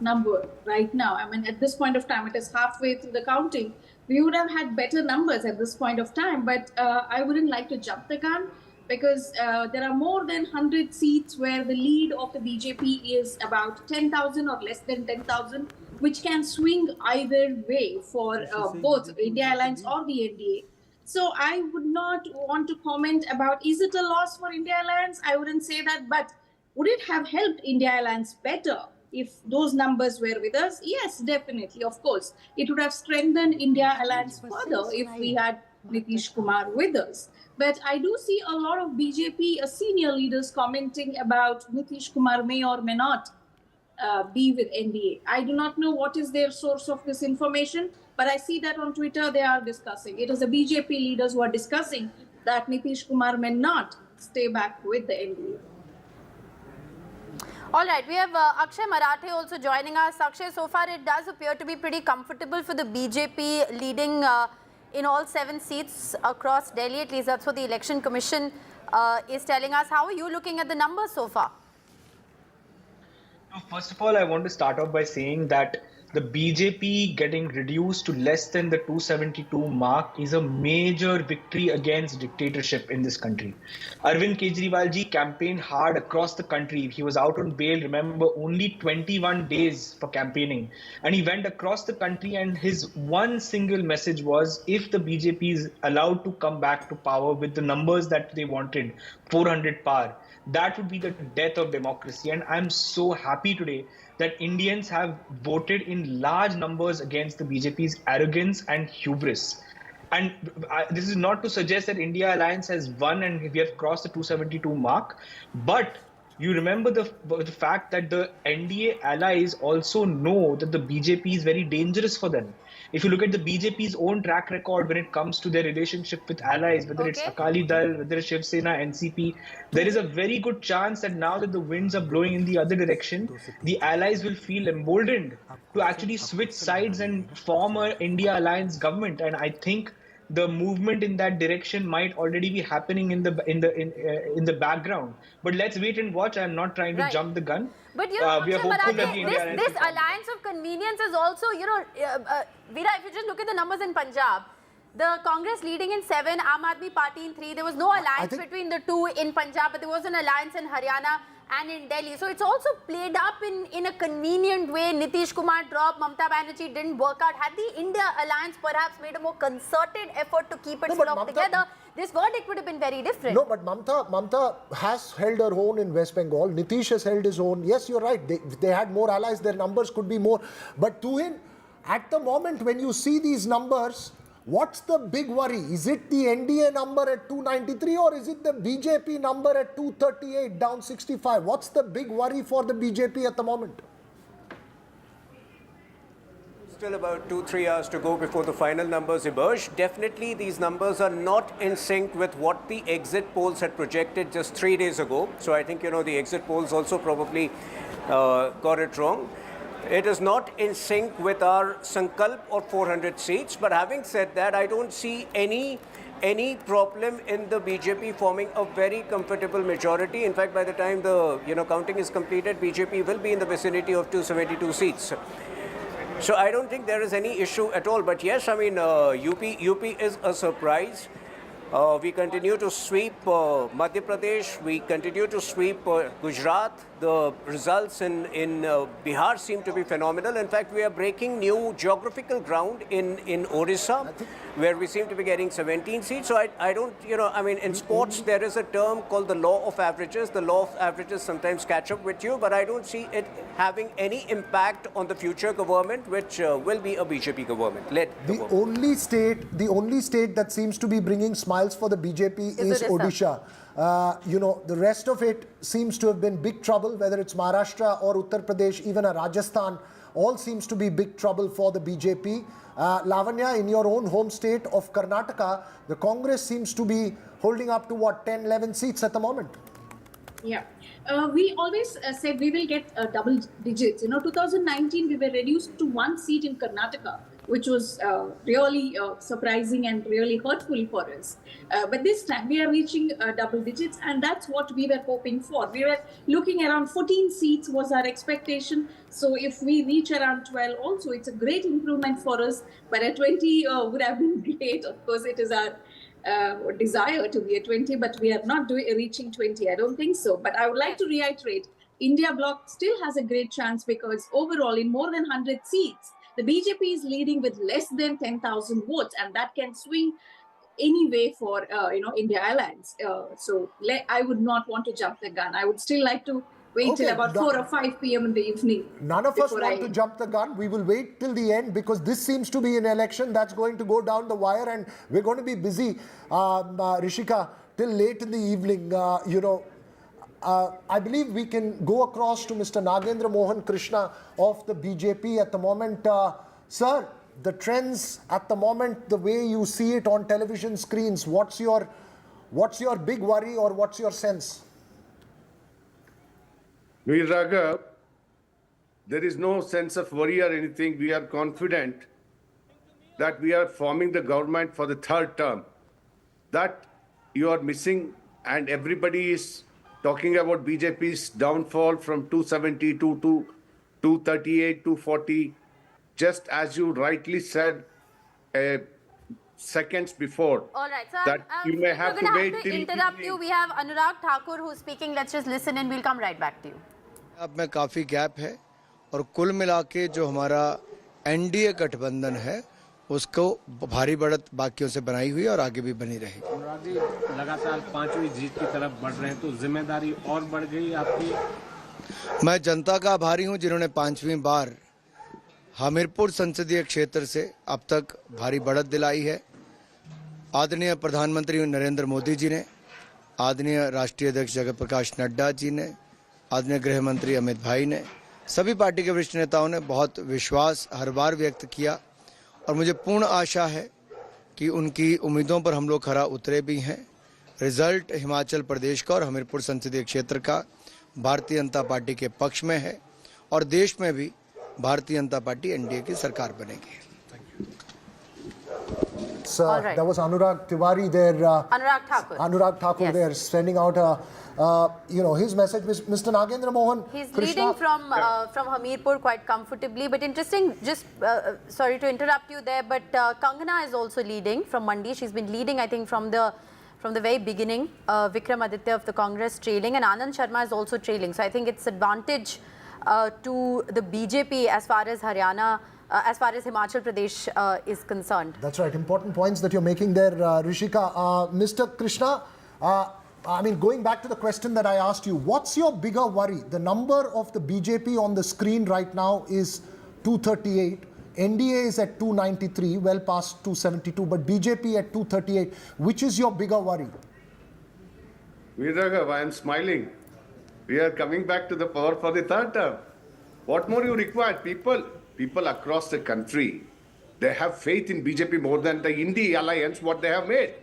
number right now. I mean, at this point of time, it is halfway through the counting. We would have had better numbers at this point of time, but I wouldn't like to jump the gun because there are more than 100 seats where the lead of the BJP is about 10,000 or less than 10,000, which can swing either way for both India Alliance or the NDA. So I would not want to comment about, is it a loss for India Alliance? I wouldn't say that, but would it have helped India Alliance better if those numbers were with us? Yes, definitely, of course. It would have strengthened India Alliance further if we had Nitish Kumar with us. But I do see a lot of BJP senior leaders commenting about Nitish Kumar may or may not be with NDA. I do not know what is their source of this information, but I see that on Twitter they are discussing. It is the BJP leaders who are discussing that Nitish Kumar may not stay back with the NDA. All right, we have Akshay Marathe also joining us. Akshay, so far it does appear to be pretty comfortable for the BJP leading in all 7 seats across Delhi. At least that's what the Election Commission is telling us. How are you looking at the numbers so far? First of all, I want to start off by saying that the BJP getting reduced to less than the 272 mark is a major victory against dictatorship in this country. Arvind Kejriwal ji campaigned hard across the country. He was out on bail, remember, only 21 days for campaigning. And he went across the country and his one single message was, if the BJP is allowed to come back to power with the numbers that they wanted, 400 par, that would be the death of democracy. And I'm so happy today that Indians have voted in large numbers against the BJP's arrogance and hubris. And this is not to suggest that India Alliance has won and we have crossed the 272 mark, but you remember the fact that the NDA allies also know that the BJP is very dangerous for them. If you look at the BJP's own track record when it comes to their relationship with allies, whether it's Akali Dal, whether it's Shiv Sena, NCP, there is a very good chance that now that the winds are blowing in the other direction, the allies will feel emboldened to actually switch sides and form an India Alliance government. And I think the movement in that direction might already be happening in the background. But let's wait and watch. I'm not trying to jump the gun. But you know, we are hopeful that this alliance of convenience is also, you know, Veera, if you just look at the numbers in Punjab, the Congress leading in 7, Aam Aadmi Party in 3. There was no alliance between the two in Punjab, but there was an alliance in Haryana and in Delhi. So it's also played up in a convenient way. Nitish Kumar dropped, Mamata Banerjee didn't work out. Had the India Alliance perhaps made a more concerted effort to keep its bloc together, this verdict would have been very different. No, but Mamata has held her own in West Bengal. Nitish has held his own. Yes, you're right. They had more allies. Their numbers could be more. But Tuhin, at the moment when you see these numbers, what's the big worry? Is it the NDA number at 293 or is it the BJP number at 238, down 65? What's the big worry for the BJP at the moment? Still about 2-3 hours to go before the final numbers emerge. Definitely these numbers are not in sync with what the exit polls had projected just 3 days ago. So I think, you know, the exit polls also probably got it wrong. It is not in sync with our Sankalp or 400 seats. But having said that, I don't see any problem in the BJP forming a very comfortable majority. In fact, by the time the counting is completed, BJP will be in the vicinity of 272 seats. So I don't think there is any issue at all. But yes, I mean, UP is a surprise. We continue to sweep Madhya Pradesh. We continue to sweep Gujarat. The results in Bihar seem to be phenomenal. In fact, we are breaking new geographical ground in Odisha, where we seem to be getting 17 seats. So I don't, I mean, in sports, there is a term called the law of averages. The law of averages sometimes catch up with you, but I don't see it having any impact on the future government, which will be a BJP government. The only state that seems to be bringing smiles for the BJP is Odisha. The rest of it seems to have been big trouble, whether it's Maharashtra or Uttar Pradesh, even Rajasthan, all seems to be big trouble for the BJP. Lavanya, in your own home state of Karnataka, the Congress seems to be holding up to what, 10, 11 seats at the moment? Yeah. We always said we will get double digits. 2019 we were reduced to 1 seat in Karnataka, which was really surprising and really hurtful for us. But this time we are reaching double digits, and that's what we were hoping for. We were looking around 14 seats was our expectation. So if we reach around 12 also, it's a great improvement for us. But a 20 would have been great. Of course, it is our desire to be a 20, but we are not reaching 20. I don't think so. But I would like to reiterate, India bloc still has a great chance because overall in more than 100 seats, the BJP is leading with less than 10,000 votes, and that can swing any way for India Alliance. So I would not want to jump the gun. I would still like to wait till Okay, about 4 or 5 p.m. in the evening. None of us before want to jump the gun. We will wait till the end because this seems to be an election that's going to go down the wire, and we're going to be busy, Rishika, till late in the evening. I believe we can go across to Mr. Nagendra Mohan Krishna of the BJP at the moment. Sir, the trends at the moment, the way you see it on television screens, what's your big worry or what's your sense? Veer Raghav, there is no sense of worry or anything. We are confident that we are forming the government for the third term. That you are missing, and everybody is talking about BJP's downfall from 272 to 238, 240. Just as you rightly said seconds before. All right, so that you may have to wait till interrupt you. We have Anurag Thakur who's speaking. Let's just listen and we'll come right back to you. अब में काफ़ी gap है और कुल मिला के जो हमारा एनडीए गठबंधन है उसको भारी बढ़त बाकियों से बनाई हुई और आगे भी बनी रहेगी। लगातार 5वीं जीत की तरफ बढ़ रहे हैं तो जिम्मेदारी और बढ़ गई आपकी। मैं जनता का आभारी हूं जिन्होंने 5वीं बार हमीरपुर संसदीय क्षेत्र से अब तक भारी बढ़त दिलाई है। आदरणीय प्रधानमंत्री नरेंद्र मोदी जी ने, आदरणीय राष्ट्रीय अध्यक्ष जगत प्रकाश नड्डा जी ने, आदरणीय गृह मंत्री अमित भाई ने, सभी पार्टी के वरिष्ठ नेताओं ने बहुत विश्वास हर बार व्यक्त किया और मुझे पूर्ण आशा है कि उनकी उम्मीदों पर हम लोग खरा उतरे भी हैं। रिजल्ट हिमाचल प्रदेश का और हमीरपुर संसदीय क्षेत्र का भारतीय जनता पार्टी के पक्ष में है और देश में भी भारतीय जनता पार्टी एनडीए की सरकार बनेगी। Sir, that was Anurag Tiwari there. Anurag Thakur there, sending out his message. Mr. Nagendra Mohan He's Krishna. leading from Hamirpur quite comfortably. But interesting, just sorry to interrupt you there, but Kangana is also leading from Mandi. She's been leading, I think, from the very beginning. Vikram Aditya of the Congress trailing, and Anand Sharma is also trailing. So I think it's advantage to the BJP as far as Haryana, as far as Himachal Pradesh is concerned. That's right. Important points that you're making there, Rishika. Mr. Krishna, I mean, going back to the question that I asked you, what's your bigger worry? The number of the BJP on the screen right now is 238. NDA is at 293, well past 272, but BJP at 238. Which is your bigger worry? Veer Raghav, I am smiling. We are coming back to the power for the third term. What more you require? People across the country, they have faith in BJP more than the India alliance, what they have made.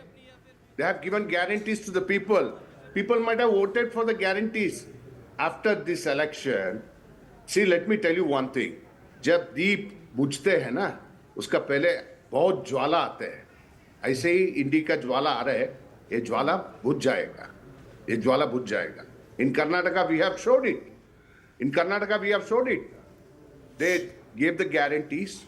They have given guarantees to the people. People might have voted for the guarantees. After this election, see, let me tell you one thing. जब दीप बुझते हैं ना, उसका पहले बहुत ज्वाला आते हैं. ऐसे ही इंडी का ज्वाला आ रहा है, ये ज्वाला बुझ जाएगा. ये ज्वाला बुझ जाएगा. In Karnataka, we have showed it. They gave the guarantees.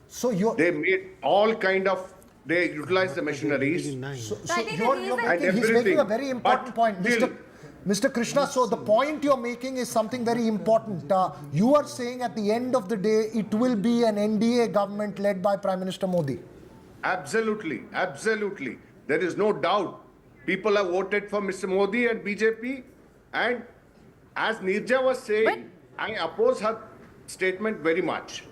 So they made all kind of, they utilized the machineries. He's making a very important point, Mr. Krishna. So the point you're making is something very important. You are saying at the end of the day, it will be an NDA government led by Prime Minister Modi. Absolutely. There is no doubt. People have voted for Mr. Modi and BJP. And as Nirja was saying, I oppose her statement very much.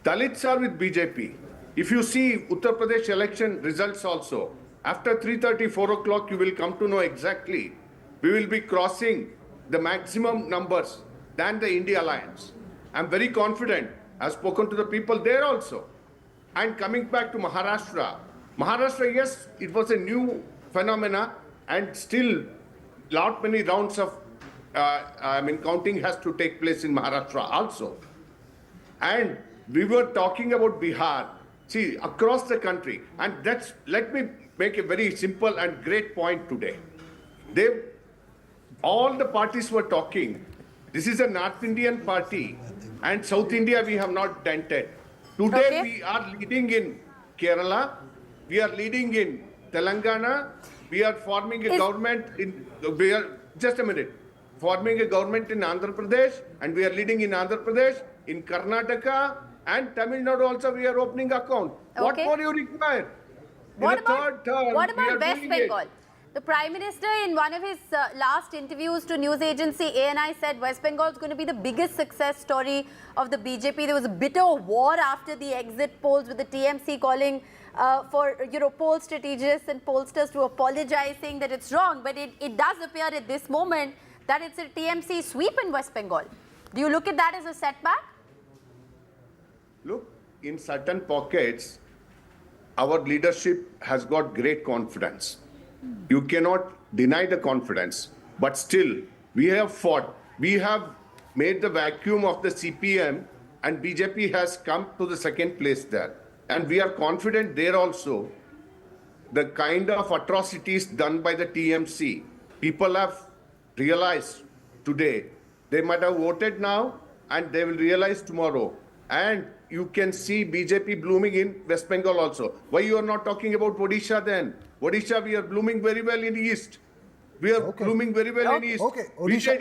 Dalits are with BJP. If you see Uttar Pradesh election results also, after 3:30, 4 o'clock, you will come to know exactly. We will be crossing the maximum numbers than the India alliance. I'm very confident. I've spoken to the people there also. And coming back to Maharashtra, yes, it was a new phenomena, and still lot many rounds of counting has to take place in Maharashtra also. And we were talking about Bihar. See, across the country, and let me make a very simple and great point today. All the parties were talking. This is a North Indian party, and South India we have not dented. Today we are leading in Kerala, we are leading in Telangana, we are forming a government in, forming a government in Andhra Pradesh, and we are leading in Andhra Pradesh, in Karnataka, and Tamil Nadu also we are opening account. What more you require? What about West Bengal? The Prime Minister, in one of his last interviews to news agency ANI, said West Bengal is going to be the biggest success story of the BJP. There was a bitter war after the exit polls, with the TMC calling for poll strategists and pollsters to apologize, saying that it's wrong. But it does appear at this moment that it's a TMC sweep in West Bengal. Do you look at that as a setback? Look, in certain pockets, our leadership has got great confidence. You cannot deny the confidence, but still, we have fought. We have made the vacuum of the CPM, and BJP has come to the second place there. And we are confident there also. The kind of atrocities done by the TMC, people have realized today. They might have voted now, and they will realize tomorrow. And you can see BJP blooming in West Bengal also. Why you are not talking about Odisha then? Odisha, we are blooming very well in East. We are blooming very well in East. Okay, Odisha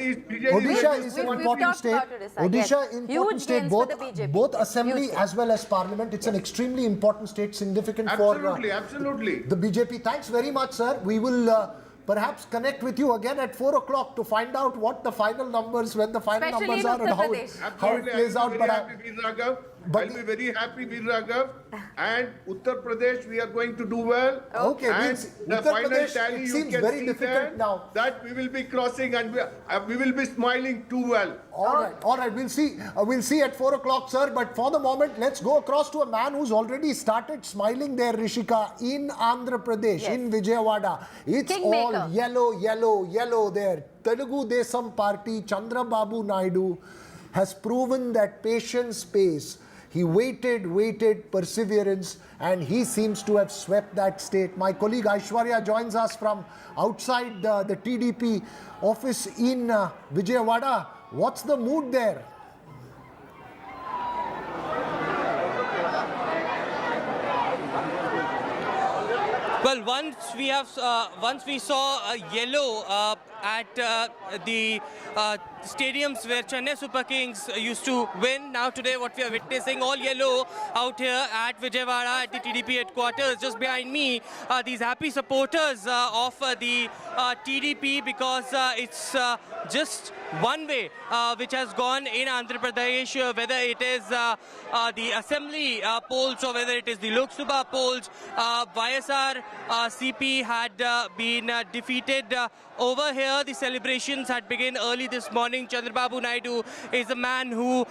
is an important state. Odisha is an important state, both assembly as well as parliament. It's an extremely important state, significant for absolutely. the BJP. Thanks very much, sir. We will perhaps connect with you again at 4 o'clock to find out what the final numbers, when the final numbers are, and how it plays out. I'll be very happy, Veer Raghav. And Uttar Pradesh, we are going to do well. Okay, and the Uttar final Pradesh, tally, it you seems can very see difficult now. that we will be crossing, and we will be smiling too well. All right. We'll see at 4 o'clock, sir. But for the moment, let's go across to a man who's already started smiling there, Rishika, in Andhra Pradesh, in Vijayawada. It's all yellow there. Telugu Desam Party, Chandrababu Naidu has proven that patience pays. He waited, perseverance, and he seems to have swept that state. My colleague Aishwarya joins us from outside the TDP office in Vijayawada. What's the mood there? Well, once we saw yellow at the stadiums where Chennai Super Kings used to win. Now today what we are witnessing, all yellow out here at Vijayawada at the TDP headquarters. Just behind me, these happy supporters of the TDP, because it's just one way which has gone in Andhra Pradesh, whether it is the assembly polls or whether it is the Lok Sabha polls. YSR CP had been defeated over here. The celebrations had begun early this morning. Chandrababu Naidu is a man who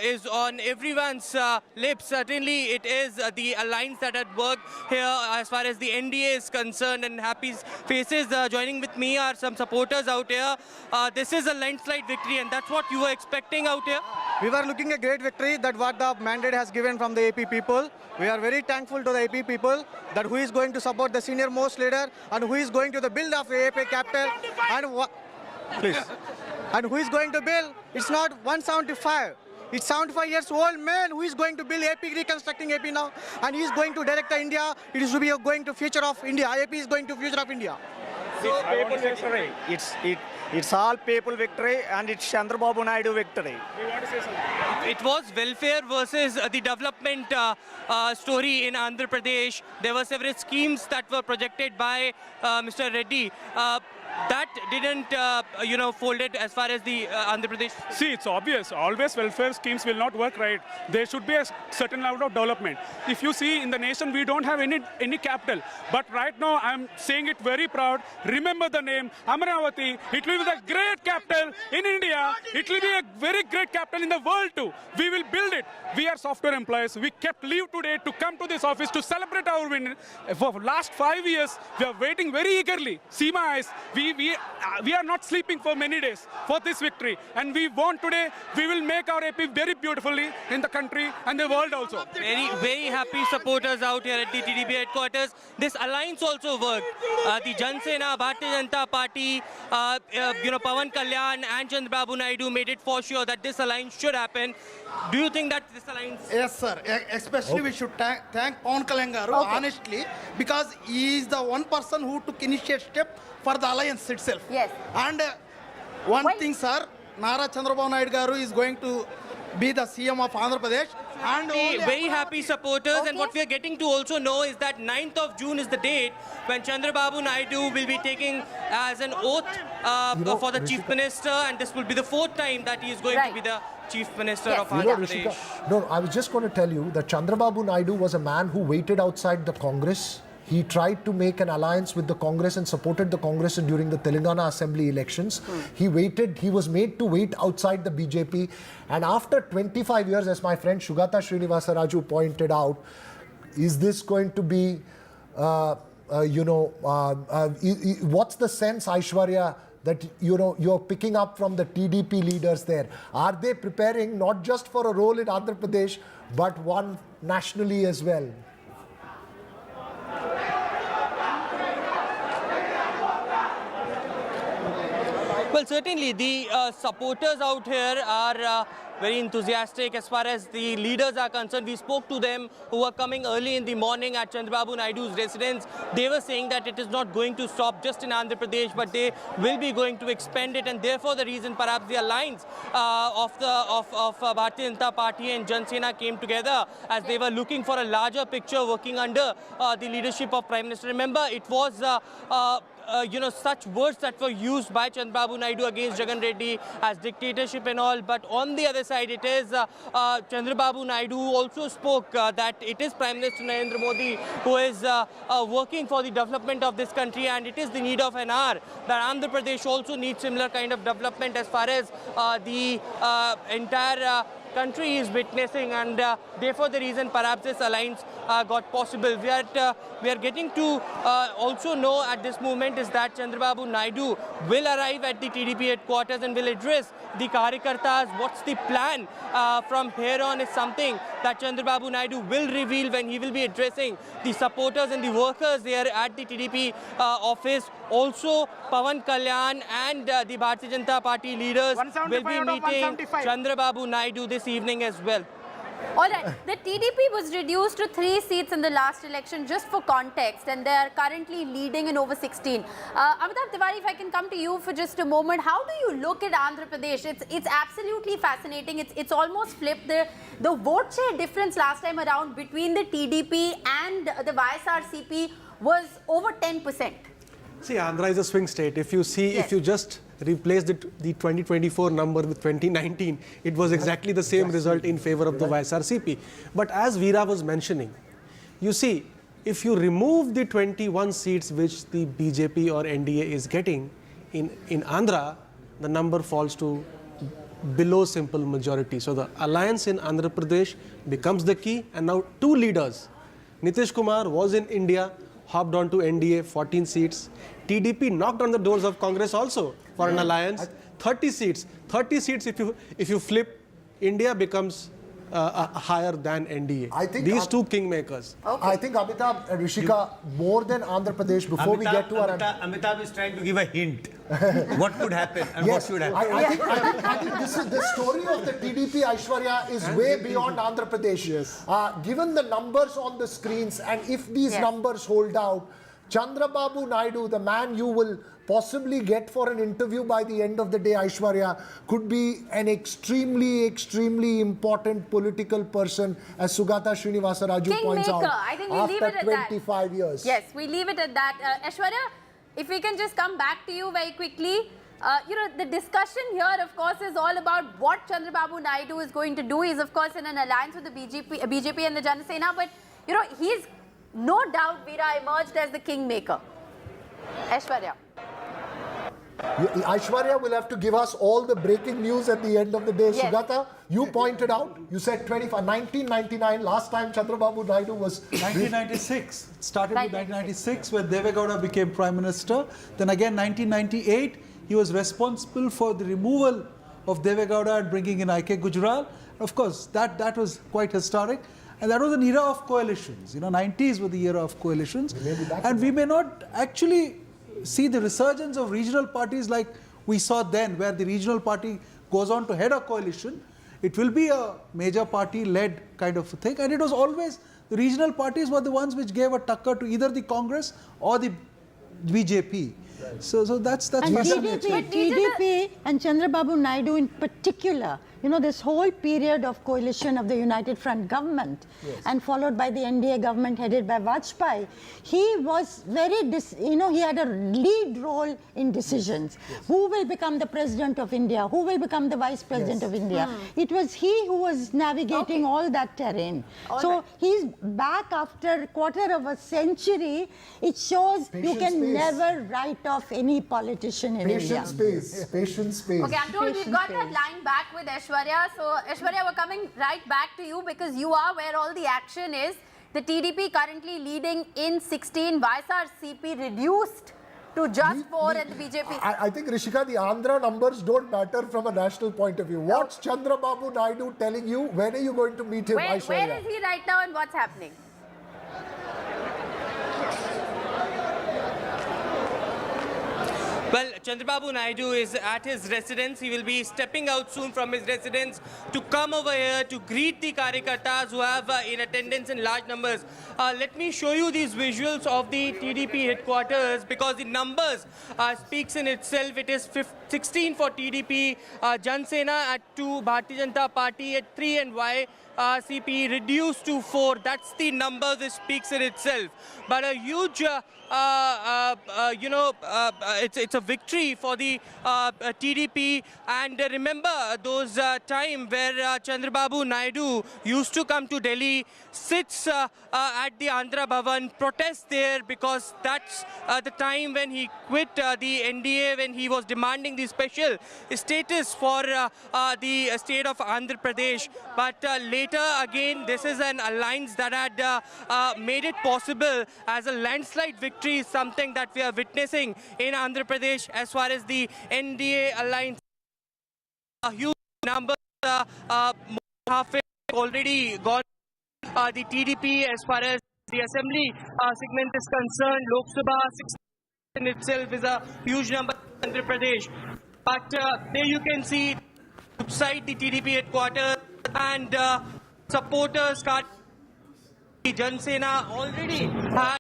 is on everyone's lips. Certainly it is the alliance that had worked here as far as the NDA is concerned, and happy faces. Joining with me are some supporters out here. This is a landslide victory, and that's what you were expecting out here? We were looking at a great victory, that what the mandate has given from the AP people. We are very thankful to the AP people that who is going to support the senior most leader and who is going to the build of the AP capital and who is going to build. It's not 175. It's 75 years old man who is going to build AP, reconstructing AP now, and he is going to direct the India. It is to be going to future of India. AP is going to future of India. So people victory. It's all people victory, and it's Chandrababu Naidu victory. It was welfare versus the development story in Andhra Pradesh. There were several schemes that were projected by Mr. Reddy. That didn't, folded as far as the Andhra Pradesh. See, it's obvious. Always welfare schemes will not work right. There should be a certain level of development. If you see in the nation, we don't have any capital. But right now, I'm saying it very proud. Remember the name, Amaravati. It will be the great capital in India. It will be a very great capital in the world too. We will build it. We are software employees. We kept leave today to come to this office to celebrate our win. For last 5 years, we are waiting very eagerly. See my eyes. We are not sleeping for many days for this victory, and we want today. We will make our AP very beautifully in the country and the world also. Very happy supporters out here at the TDP headquarters. This alliance also worked. The Jan Sena, Bharatiya Janata Party, Pawan Kalyan and Chandrababu Naidu made it for sure that this alliance should happen. Do you think that this alliance? Yes, sir. Especially we should thank Pawan Kalyan garu, honestly, because he is the one person who took initiative step for the alliance itself. Yes. And one thing, sir, Nara Chandrababu Naidu garu is going to be the CM of Andhra Pradesh, very happy supporters, and what we are getting to also know is that 9th of June is the date when Chandrababu Naidu will be taking as an oath for the Chief Minister, and this will be the 4th time that he is going to be the Chief Minister of Andhra Pradesh. No, I was just going to tell you that Chandrababu Naidu was a man who waited outside the Congress. He tried to make an alliance with the Congress and supported the Congress during the Telangana Assembly elections. He was made to wait outside the BJP. And after 25 years, as my friend Shugata Srinivasa Raju pointed out, is this going to be, what's the sense, Aishwarya, that you're picking up from the TDP leaders there? Are they preparing not just for a role in Andhra Pradesh, but one nationally as well? Well, certainly the supporters out here are very enthusiastic as far as the leaders are concerned. We spoke to them who were coming early in the morning at Chandrababu Naidu's residence. They were saying that it is not going to stop just in Andhra Pradesh, but they will be going to expand it, and therefore the reason perhaps the alliance of Bharatiya Janata Party and Jana Sena came together as they were looking for a larger picture working under the leadership of Prime Minister. Remember, it was such words that were used by Chandrababu Naidu against Jagan Reddy as dictatorship and all. But on the other side, it is Chandrababu Naidu who also spoke that it is Prime Minister Narendra Modi who is working for the development of this country, and it is the need of an hour that Andhra Pradesh also needs similar kind of development as far as the entire country is witnessing, and therefore the reason perhaps this alliance got possible. We are getting to also know at this moment is that Chandrababu Naidu will arrive at the TDP headquarters and will address the Karyakartas. What's the plan from here on is something that Chandrababu Naidu will reveal when he will be addressing the supporters and the workers there at the TDP office. Also, Pawan Kalyan and the Bharatiya Janata Party leaders will be meeting Chandrababu Naidu this evening as well. All right, the TDP was reduced to 3 seats in the last election, just for context, and they are currently leading in over 16. Amitabh Tiwari, if I can come to you for just a moment, how do you look at Andhra Pradesh? It's absolutely fascinating. It's almost flipped. The vote share difference last time around between the TDP and the YSRCP was over 10%. See, Andhra is a swing state. If you see, if you just replace the 2024 number with 2019, it was exactly the same result in favor of the YSRCP. But as Veera was mentioning, you see, if you remove the 21 seats which the BJP or NDA is getting in Andhra, the number falls to below simple majority. So the alliance in Andhra Pradesh becomes the key, and now 2 leaders. Nitish Kumar was in India, hopped on to NDA, 14 seats. TDP knocked on the doors of Congress also for an alliance. 30 seats. 30 seats, if you flip, India becomes higher than NDA. I think these 2 kingmakers. Okay. I think Amitabh and Rishika, more than Andhra Pradesh, before we get to our... Amitabh is trying to give a hint. What could happen and what should happen. I think the story of the TDP, Aishwarya, is way beyond Andhra Pradesh. Yes. Given the numbers on the screens, and if these numbers hold out, Chandrababu Naidu, the man you will possibly get for an interview by the end of the day, Aishwarya, could be an extremely, extremely important political person, as Sugata Srinivasa Raju points out, I think we leave it at 25 years. Yes, we leave it at that. Aishwarya, if we can just come back to you very quickly. The discussion here, of course, is all about what Chandrababu Naidu is going to do. He's, of course, in an alliance with the BJP and the Jana Sena, but, he's no doubt, Veera, emerged as the kingmaker. Aishwarya. Aishwarya will have to give us all the breaking news at the end of the day. Yes. Sugata, you pointed out, you said 1999, last time Chandrababu Naidu was... 1996. It started with 1996 when Deve Gowda became Prime Minister. Then again 1998, he was responsible for the removal of Deve Gowda and bringing in I.K. Gujral. Of course, that was quite historic. And that was an era of coalitions. 90s were the era of coalitions. And we may not actually see the resurgence of regional parties like we saw then, where the regional party goes on to head a coalition. It will be a major party-led kind of thing. And it was always, the regional parties were the ones which gave a tucker to either the Congress or the BJP. Right. So that's and TDP and Chandrababu Naidu in particular this whole period of coalition of the United Front government and followed by the NDA government headed by Vajpayee, he was very, he had a lead role in decisions. Who will become the president of India? Who will become the vice president of India? It was he who was navigating all that terrain. So he's back after a quarter of a century. It shows you can never write off any politician in India. Patience space. Okay, I'm told we've got that line back with Aishwarya. So Aishwarya, we're coming right back to you because you are where all the action is. The TDP currently leading in 16. YSRCP reduced to just 4 and the BJP. I think, Rishika, the Andhra numbers don't matter from a national point of view. What's Chandrababu Naidu telling you? When are you going to meet him, Aishwarya? Where is he right now and what's happening? Well, Chandrababu Naidu is at his residence. He will be stepping out soon from his residence to come over here to greet the Karyakartas who have in attendance in large numbers. Let me show you these visuals of the TDP headquarters because the numbers speaks in itself. It is 16 for TDP, Jan Sena at 2, Bharatiya Janata Party at 3 and YSRCP reduced to 4. That's the number that speaks in itself. But a huge it's a victory for the TDP. And remember those time where Chandrababu Naidu used to come to Delhi, sits at the Andhra Bhavan, protest there because that's the time when he quit the NDA, when he was demanding the special status for the state of Andhra Pradesh. But later again, this is an alliance that had made it possible as a landslide victory, something that we are witnessing in Andhra Pradesh as far as the NDA alliance. A huge number, half already gone. The TDP as far as the assembly segment is concerned, Lok Sabha 16 in itself is a huge number in Andhra Pradesh. But there you can see outside the TDP headquarters and supporters, Jan Sena already had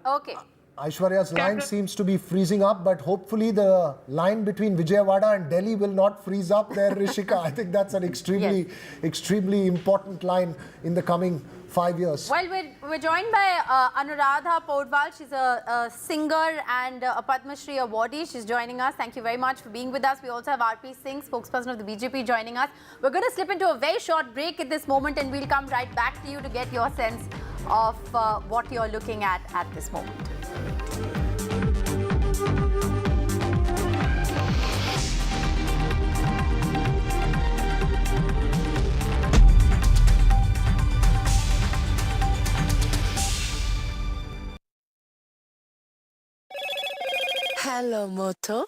okay. Aishwarya's line seems to be freezing up, but hopefully the line between Vijayawada and Delhi will not freeze up there, Rishika. I think that's an extremely important line in the coming 5 years. Well, we're joined by Anuradha Podwal. She's a singer and a Padma Shri awardee. She's joining us. Thank you very much for being with us. We also have RP Singh, spokesperson of the BJP, joining us. We're going to slip into a very short break at this moment and we'll come right back to you to get your sense of what you're looking at this moment. Hello, Moto.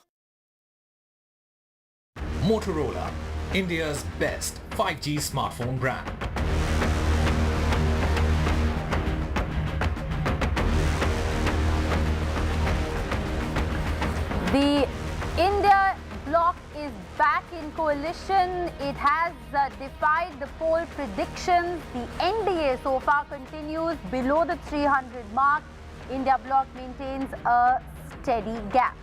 Motorola, India's best 5G smartphone brand. The India bloc is back in coalition. It has defied the poll predictions. The NDA so far continues below the 300 mark. India bloc maintains a steady gap.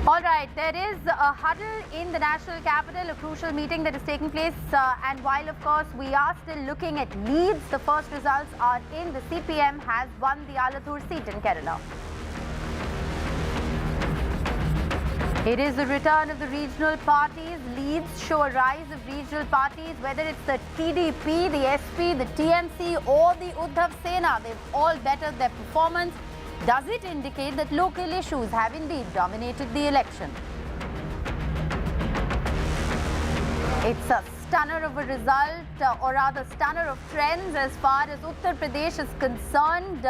All right, there is a huddle in the national capital, a crucial meeting that is taking place. And while, of course, we are still looking at leads, the first results are in. The CPM has won the Alathur seat in Kerala. It is the return of the regional parties. Leads show a rise of regional parties, whether it's the TDP, the SP, the TMC or the Uddhav Sena. They've all bettered their performance. Does it indicate that local issues have indeed dominated the election? It's a stunner of a result, or rather stunner of trends as far as Uttar Pradesh is concerned.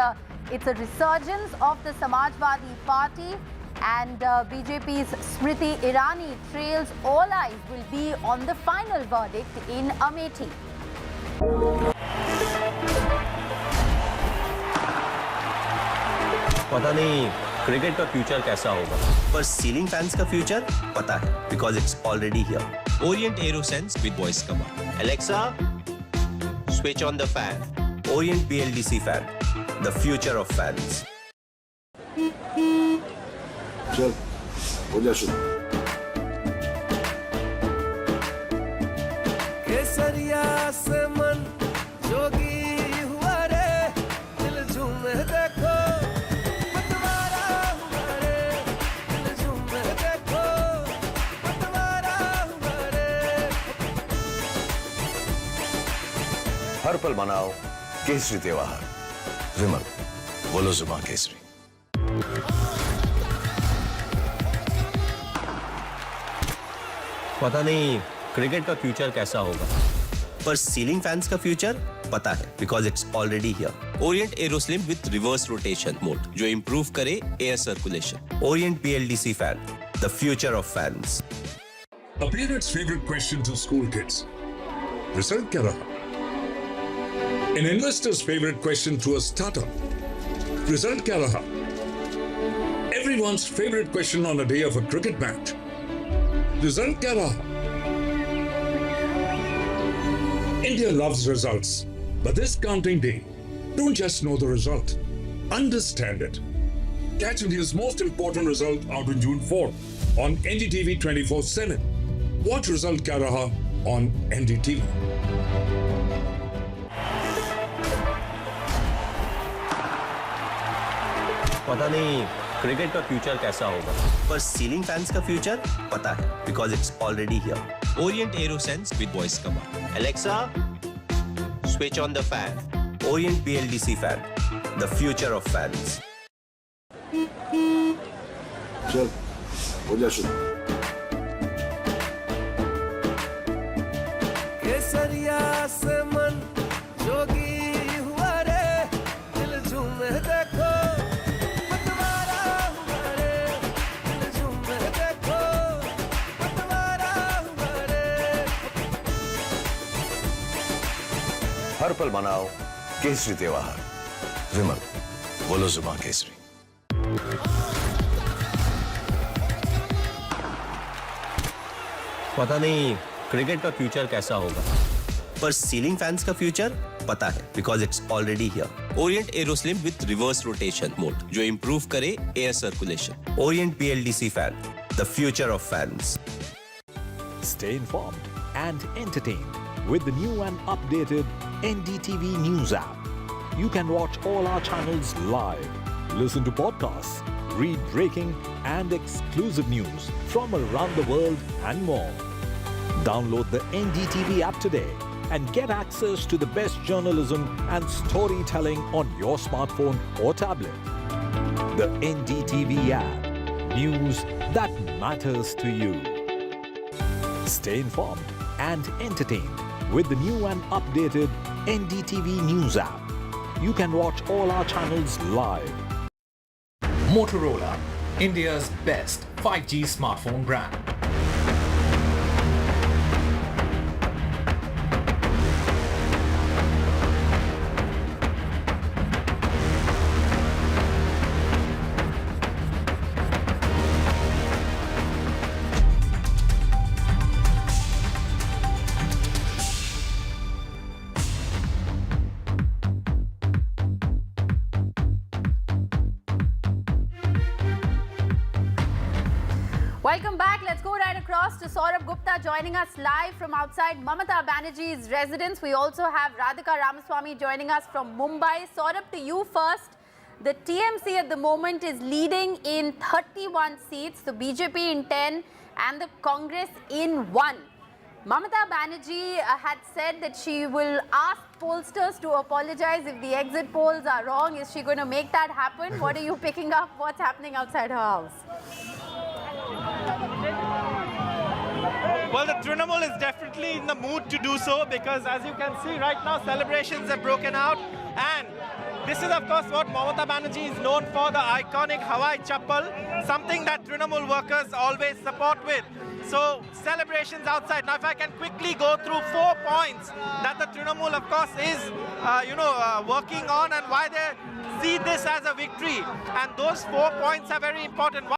It's a resurgence of the Samajwadi Party, and BJP's Smriti Irani trails. All eyes will be on the final verdict in Amethi. पता नहीं cricket का future कैसा होगा, पर ceiling fans का future पता है, because it's already here. Orient AeroSense with voice command. Alexa, switch on the fan. Orient BLDC fan, the future of fans. चल हो जा शुरू। केसरिया से मन जोगी हुआ रे, दिल झूमे देखो पतवारा हुआ रे, दिल झूमे देखो पतवारा हुआ रे। हर पल मनाओ केसरी त्योहार। विमल बोलो जुबान केसरी। पता नहीं क्रिकेट का फ्यूचर कैसा होगा, पर सीलिंग फैंस का फ्यूचर पता है, because it's already here. Orient Aeroslim with reverse rotation mode जो इंप्रूव करे air circulation. Orient BLDC fan, the future of fans. A parent's favorite question to school kids. Result क्या रहा? An investor's favorite question to a startup. Result क्या रहा? Everyone's favorite question on a day of a cricket match. Result क्या रहा? India loves results, but this counting day, don't just know the result, understand it. Catch India's most important result out on June 4th on NDTV 24/7. Watch Result Kya Raha on NDTV. पता नहीं cricket का future कैसा होगा, पर ceiling fans का future पता है, because it's already here. Orient Aerosense with voice command. Alexa switch on the fan. Orient BLDC fan, the future of fans. चल हो जा शुरू। केसरिया से मन जोगी हुआ रे, दिल झूमे देखो पतवारा हुआ रे, दिल झूमे देखो पतवारा हुआ रे। हर पल मनाओ केसरी त्योहार। विमल बोलो जुबान केसरी। पता नहीं क्रिकेट का फ्यूचर कैसा होगा, पर सीलिंग फैंस का फ्यूचर पता है, because it's already here. Orient Aeroslim with reverse rotation mode जो इंप्रूव करे air circulation. Orient BLDC fan, the future of fans. Stay informed and entertained with the new and updated NDTV News app. You can watch all our channels live, listen to podcasts, read breaking and exclusive news from around the world and more. Download the NDTV app today and get access to the best journalism and storytelling on your smartphone or tablet. The NDTV app. News that matters to you. Stay informed and entertained with the new and updated NDTV News app. You can watch all our channels live. Motorola, India's best 5G smartphone brand. Welcome back. Let's go right across to Saurabh Gupta joining us live from outside Mamata Banerjee's residence. We also have Radhika Ramaswamy joining us from Mumbai. Saurabh, to you first. The TMC at the moment is leading in 31 seats, the BJP in 10 and the Congress in 1. Mamata Banerjee had said that she will ask pollsters to apologize if the exit polls are wrong. Is she going to make that happen? What are you picking up? What's happening outside her house? Well, the Trinamool is definitely in the mood to do so, because as you can see right now, celebrations have broken out, and this is of course what Mamata Banerjee is known for, the iconic Hawai Chappal, something that Trinamool workers always support with. So celebrations outside. Now if I can quickly go through 4 points that the Trinamool of course is working on and why they see this as a victory, and those 4 points are very important.